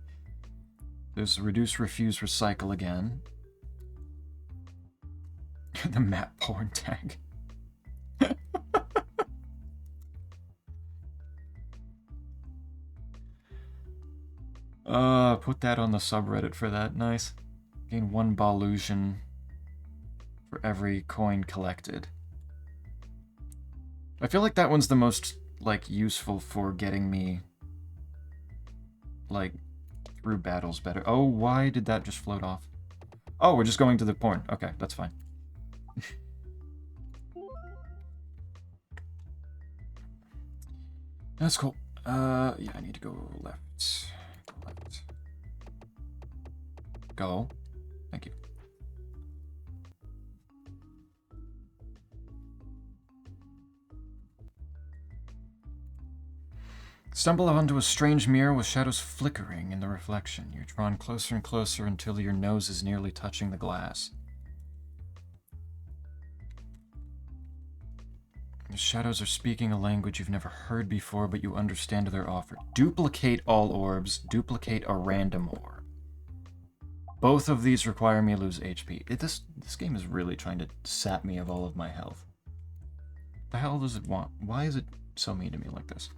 Speaker 1: There's reduce, refuse, recycle again. The map porn tag. Put that on the subreddit for that. Nice. Gain 1 Ballusion for every coin collected. I feel like that one's the most, like, useful for getting me, like, through battles better. Oh, why did that just float off? Oh, we're just going to the porn. Okay, that's fine. That's cool. Yeah, I need to go left. Go left. Go. Thank you. Stumble onto a strange mirror with shadows flickering in the reflection. You're drawn closer and closer until your nose is nearly touching the glass. The shadows are speaking a language you've never heard before, but you understand their offer. Duplicate all orbs. Duplicate a random orb. Both of these require me to lose HP. This game is really trying to sap me of all of my health. The hell does it want? Why is it so mean to me like this?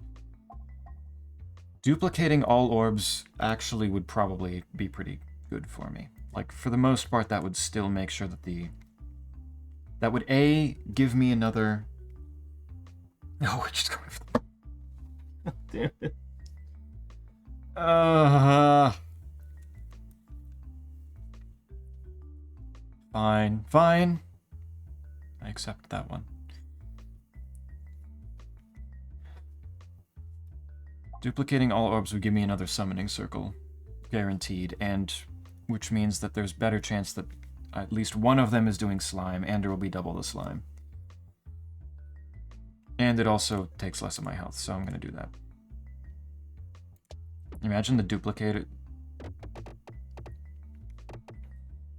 Speaker 1: Duplicating all orbs actually would probably be pretty good for me. Like, for the most part, that would still make sure that that would, A, give me another... No, we're just going for the... Damn it. Fine. Fine. I accept that one. Duplicating all orbs would give me another summoning circle. Guaranteed. And which means that there's better chance that at least one of them is doing slime, and there will be double the slime. And it also takes less of my health, so I'm going to do that. Imagine the duplicated...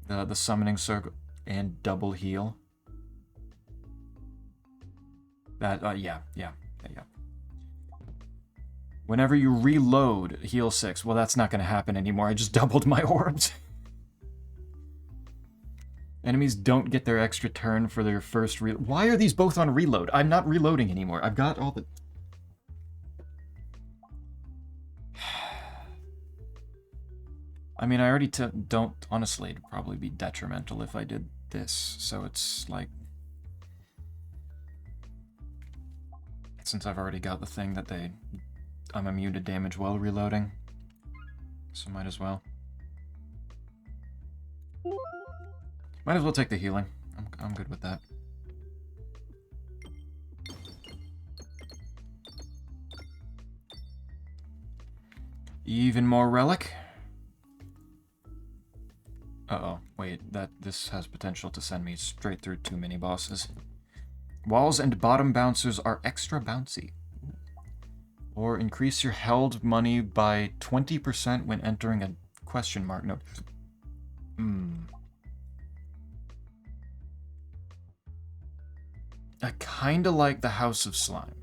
Speaker 1: The summoning circle and double heal. That, yeah. Whenever you reload, heal 6. Well, that's not going to happen anymore. I just doubled my orbs. Enemies don't get their extra turn for their first Why are these both on reload? I'm not reloading anymore. I've got all the... I mean, I already don't... Honestly, it'd probably be detrimental if I did this. So it's like... Since I've already got the thing that I'm immune to damage while reloading. So might as well. Might as well take the healing. I'm good with that. Even more relic. Uh-oh. Wait, this has potential to send me straight through 2 mini-bosses. Walls and bottom bouncers are extra bouncy. Or increase your held money by 20% when entering a question mark note. I kinda like the House of Slime.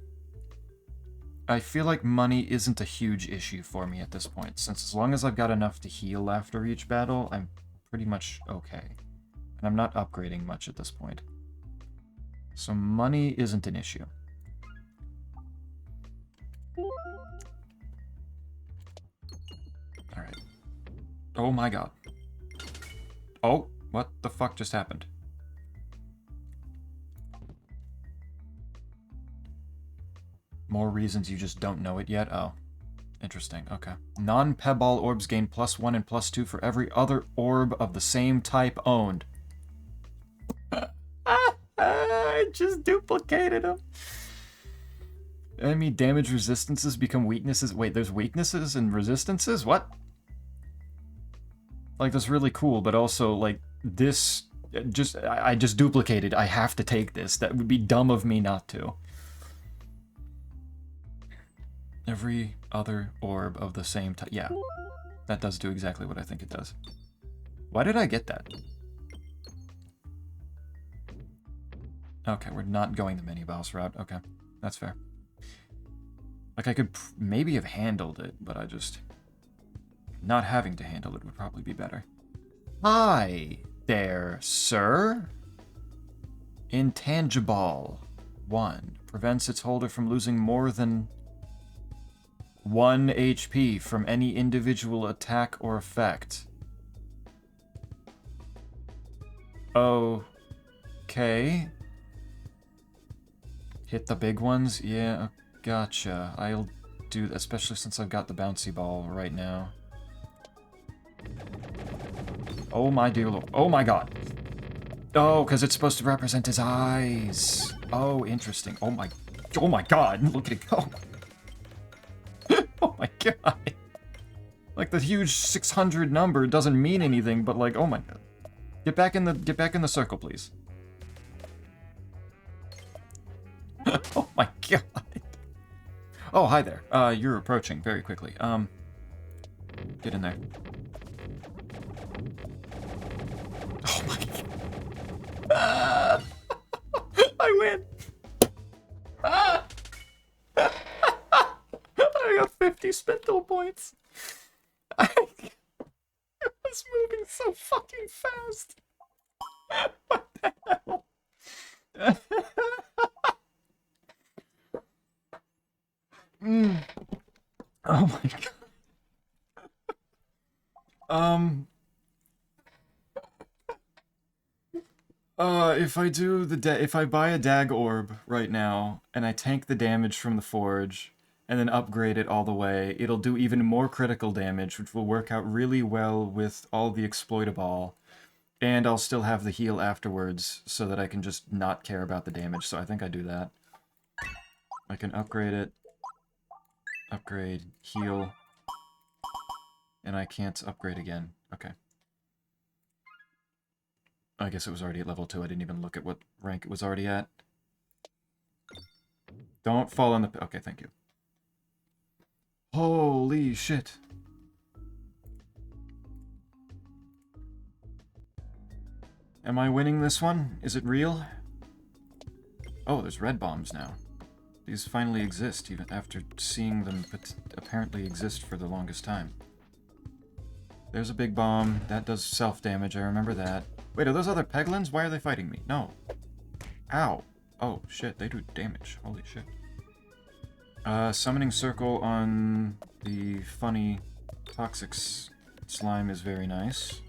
Speaker 1: I feel like money isn't a huge issue for me at this point, since as long as I've got enough to heal after each battle, I'm pretty much okay. And I'm not upgrading much at this point. So money isn't an issue. Alright. Oh my god. Oh, what the fuck just happened? More reasons you just don't know it yet? Oh. Interesting, okay. Non-Pebble orbs gain +1 and +2 for every other orb of the same type owned. I just duplicated them. Enemy damage resistances become weaknesses. Wait, there's weaknesses and resistances? What? Like, that's really cool, but also, like, this... I just duplicated. I have to take this. That would be dumb of me not to. Every other orb of the same type. Yeah, that does do exactly what I think it does. Why did I get that? Okay, we're not going the mini-boss route. Okay, that's fair. Like, I could maybe have handled it, but I just... Not having to handle it would probably be better. Hi there, sir. Intangible 1. Prevents its holder from losing more than 1 HP from any individual attack or effect. Okay. Hit the big ones? Yeah, gotcha. I'll do that, especially since I've got the bouncy ball right now. Oh my dear lord. Oh my god. Oh, because it's supposed to represent his eyes. Oh, interesting. Oh my god. Look at it go. Oh my god. Like, the huge 600 number doesn't mean anything, but like, oh my god. Get back in the circle, please. Oh my god. Oh, hi there. You're approaching very quickly. Get in there. Oh my god. I win. I got 50 spindle points. I was moving so fucking fast. What the hell? Oh my god. If I buy a dag orb right now and I tank the damage from the forge and then upgrade it all the way, it'll do even more critical damage, which will work out really well with all the exploitable. And I'll still have the heal afterwards so that I can just not care about the damage, so I think I do that. I can upgrade it. Upgrade, heal. And I can't upgrade again. Okay. I guess it was already at level 2. I didn't even look at what rank it was already at. Don't fall in the... Okay, thank you. Holy shit. Am I winning this one? Is it real? Oh, there's red bombs now. These finally exist, even after seeing them apparently exist for the longest time. There's a big bomb. That does self-damage, I remember that. Wait, are those other Peglins? Why are they fighting me? No. Ow. Oh, shit, they do damage. Holy shit. Summoning Circle on the funny toxic slime is very nice.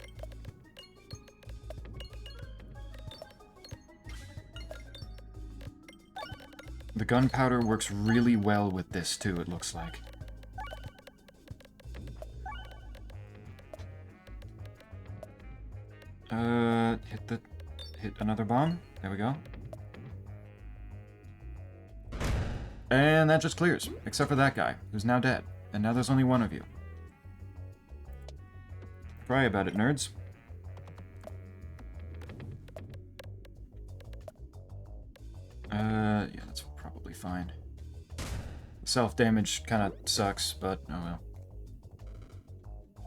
Speaker 1: The gunpowder works really well with this, too, it looks like. Hit another bomb. There we go. And that just clears, except for that guy, who's now dead. And now there's only one of you. Cry about it, nerds. Yeah, that's probably fine. Self-damage kind of sucks, but oh well.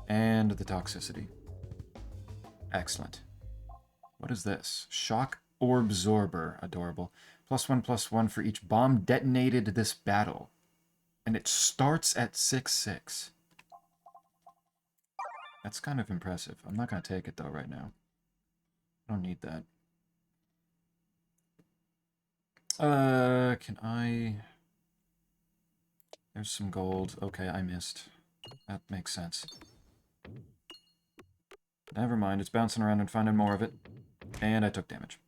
Speaker 1: And the toxicity. Excellent. What is this? Shock Orbsorber. Adorable. +1/+1 for each bomb detonated this battle. And it starts at 6/6. That's kind of impressive. I'm not going to take it, though, right now. I don't need that. Can I... There's some gold. Okay, I missed. That makes sense. Never mind, it's bouncing around and finding more of it. And I took damage.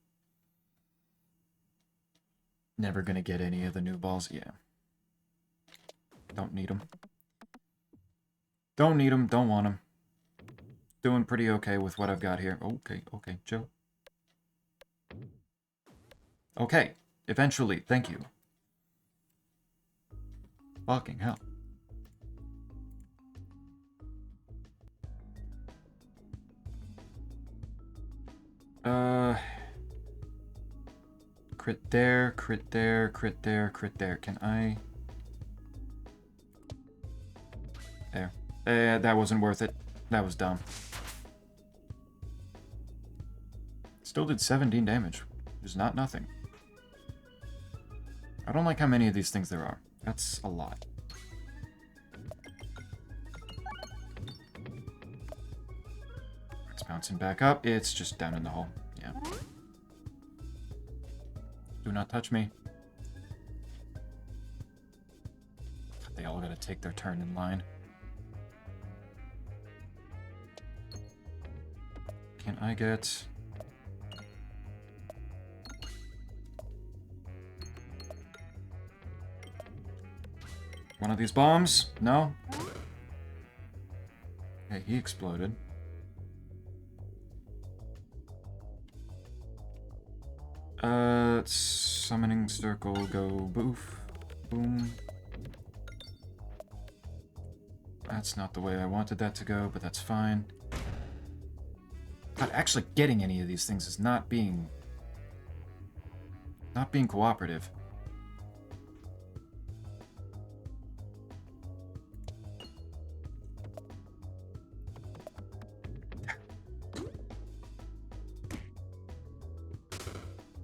Speaker 1: Never gonna get any of the new balls. Yeah. Don't need them. Don't need them, don't want them. Doing pretty okay with what I've got here. Okay, okay, Joe. Okay, eventually, thank you. Fucking hell. Crit there, crit there, crit there, crit there. Can I... There. That wasn't worth it. That was dumb. Still did 17 damage. Which is not nothing. I don't like how many of these things there are. That's a lot. It's bouncing back up. It's just down in the hole. Yeah. Do not touch me. They all gotta take their turn in line. Can I get... one of these bombs? No? Okay, he exploded. Summoning circle, go boof. Boom. That's not the way I wanted that to go, but that's fine. God, actually getting any of these things is not being cooperative.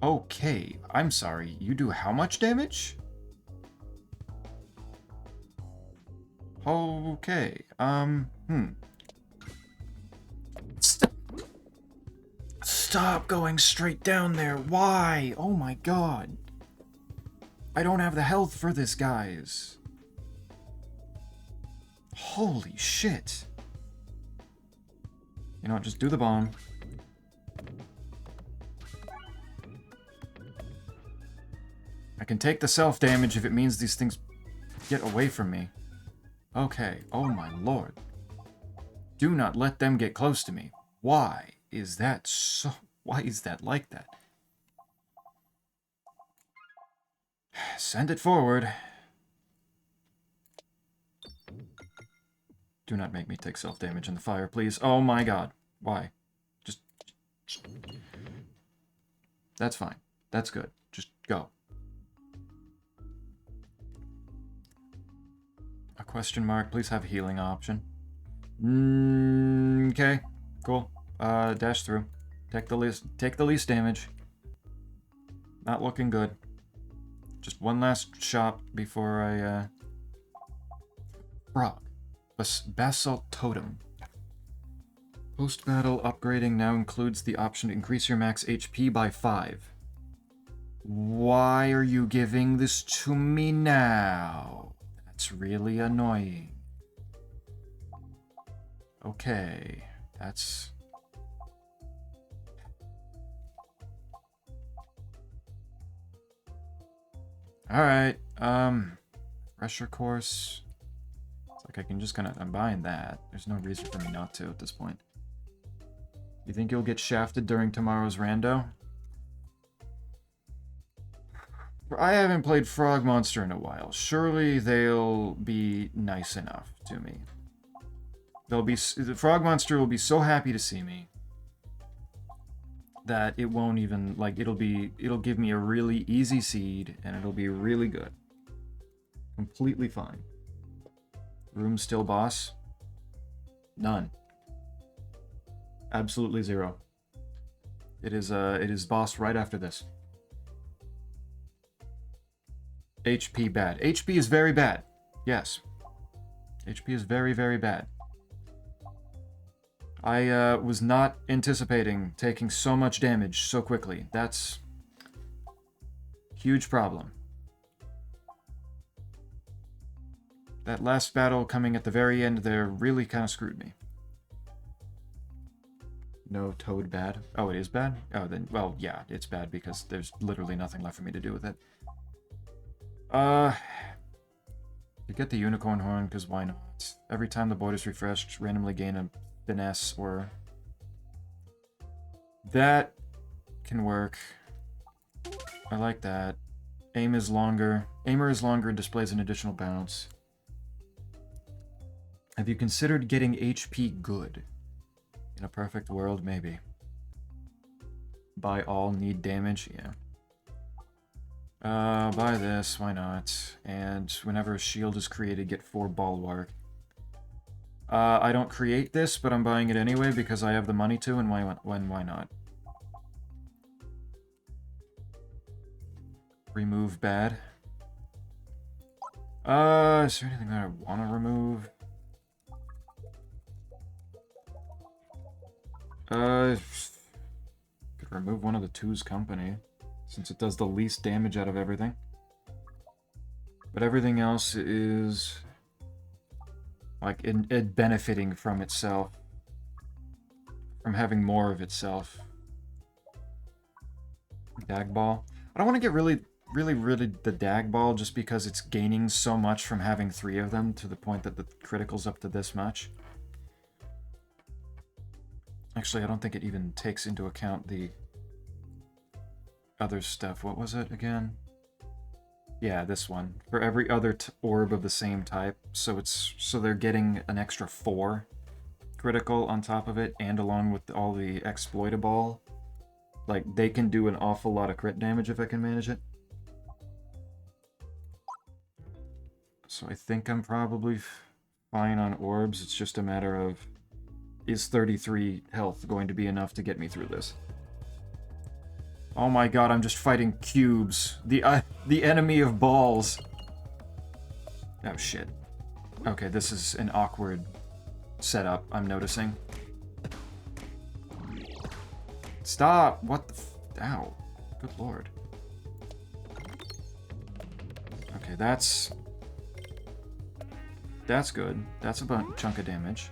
Speaker 1: Okay, I'm sorry. You do how much damage? Okay, Stop going straight down there. Why? Oh my god. I don't have the health for this, guys. Holy shit. You know what, just do the bomb. I can take the self-damage if it means these things get away from me. Okay, oh my lord. Do not let them get close to me. Why is that so... Why is that like that? Send it forward. Do not make me take self-damage in the fire, please. Oh my god. Why? Just... That's fine. That's good. Just go. A question mark. Please have a healing option. Okay. Cool. Dash through. Take the least damage. Not looking good. Just one last shot before I, Frog. Basalt Totem. Post-battle upgrading now includes the option to increase your max HP by 5. Why are you giving this to me now? That's really annoying. Okay, that's... Alright, refresher course. It's like I can just I'm buying that. There's no reason for me not to at this point. You think you'll get shafted during tomorrow's rando? I haven't played Frog Monster in a while. Surely they'll be nice enough to me. The Frog Monster will be so happy to see me that it won't even, like, it'll give me a really easy seed and it'll be really good. Completely fine. Room still boss? None. Absolutely zero. It is boss right after this. HP bad. HP is very bad. Yes. HP is very, very bad. I was not anticipating taking so much damage so quickly. That's huge problem. That last battle coming at the very end there really kind of screwed me. No Toad bad. Oh, it is bad? Oh, then, well, yeah, it's bad because there's literally nothing left for me to do with it. You get the unicorn horn, because why not? Every time the board is refreshed, randomly gain a finesse, or... That can work. I like that. Aimer is longer and displays an additional bounce. Have you considered getting HP good? In a perfect world, maybe. Buy all, need damage, yeah. Buy this, why not? And whenever a shield is created, get 4 bulwark. I don't create this, but I'm buying it anyway because I have the money to, and why not? Remove bad. Is there anything that I want to remove? Could remove one of the two's company, since it does the least damage out of everything. But everything else is like it benefiting from itself, from having more of itself. Dag ball. I don't want to get really the dag ball just because it's gaining so much from having 3 of them to the point that the critical's up to this much. Actually, I don't think it even takes into account the other stuff. What was it again? Yeah, this one. For every other orb of the same type. So they're getting an extra 4 critical on top of it, and along with all the exploitable. Like, they can do an awful lot of crit damage if I can manage it. So I think I'm probably fine on orbs. It's just a matter of, is 33 health going to be enough to get me through this? Oh my god, I'm just fighting cubes. The enemy of balls. Oh shit. Okay, this is an awkward setup, I'm noticing. Stop! What the ow. Good lord. Okay, that's good. That's a chunk of damage.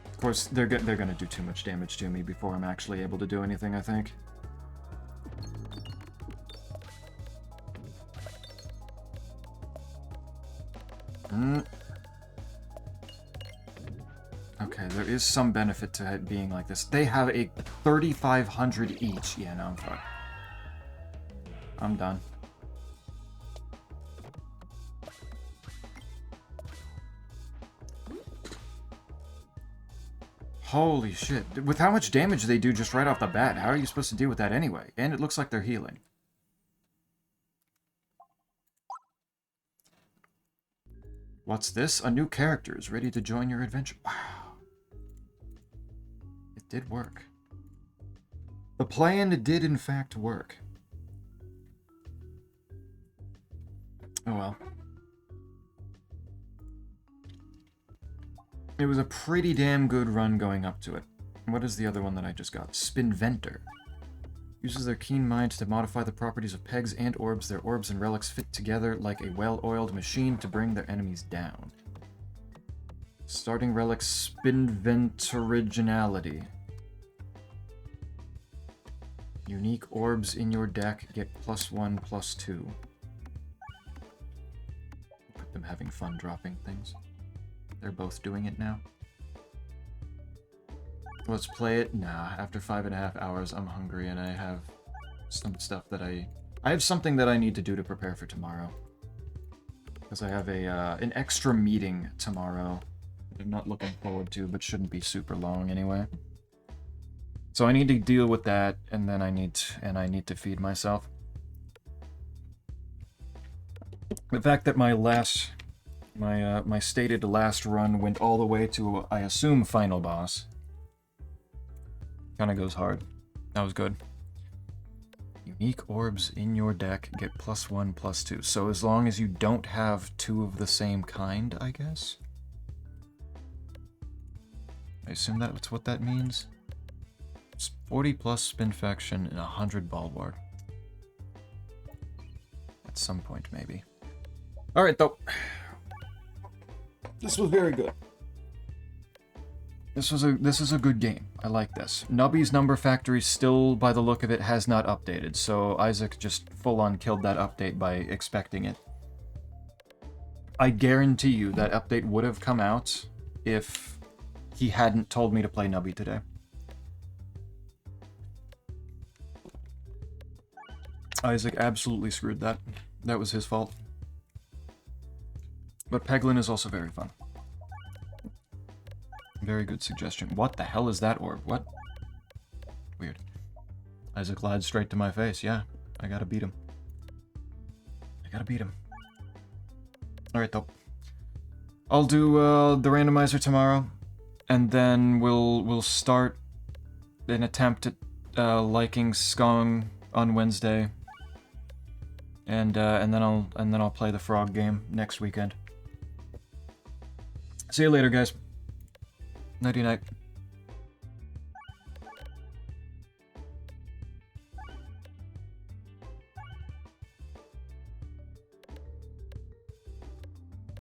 Speaker 1: Of course, they're gonna do too much damage to me before I'm actually able to do anything, I think. Okay, there is some benefit to it being like this. They have a 3,500 each. Yeah, no, I'm fucked. I'm done. Holy shit. With how much damage they do just right off the bat, how are you supposed to deal with that anyway? And it looks like they're healing. What's this? A new character is ready to join your adventure. Wow. It did work. The plan did in fact work. Oh well. It was a pretty damn good run going up to it. What is the other one that I just got? Spinventor. Uses their keen mind to modify the properties of pegs and orbs. Their orbs and relics fit together like a well-oiled machine to bring their enemies down. Starting relic Spinventoriginality. Unique orbs in your deck get +1/+2. Look at them having fun dropping things. They're both doing it now. Let's play it? Nah, after 5.5 hours, I'm hungry and I have some stuff that I have something that I need to do to prepare for tomorrow. Because I have an extra meeting tomorrow that I'm not looking forward to, but shouldn't be super long anyway. So I need to deal with that, and then I need to feed myself. The fact that my my stated last run went all the way to, I assume, final boss. Kind of goes hard. That was good. Unique orbs in your deck get +1/+2. So as long as you don't have two of the same kind, I guess? I assume that's what that means. It's 40 plus Spinfaction and 100 Bulwark. At some point, maybe. Alright, though. This was very good. This is a good game. I like this. Nubby's Number Factory still, by the look of it, has not updated, so Isaac just full-on killed that update by expecting it. I guarantee you that update would have come out if he hadn't told me to play Nubby today. Isaac absolutely screwed that. That was his fault. But Peglin is also very fun. Very good suggestion. What the hell is that orb? What? Weird. Isaac lied straight to my face. Yeah, I gotta beat him. I gotta beat him. Alright, though. I'll do the randomizer tomorrow, and then we'll start an attempt at liking Skong on Wednesday, and then I'll play the frog game next weekend. See you later, guys. Nighty night.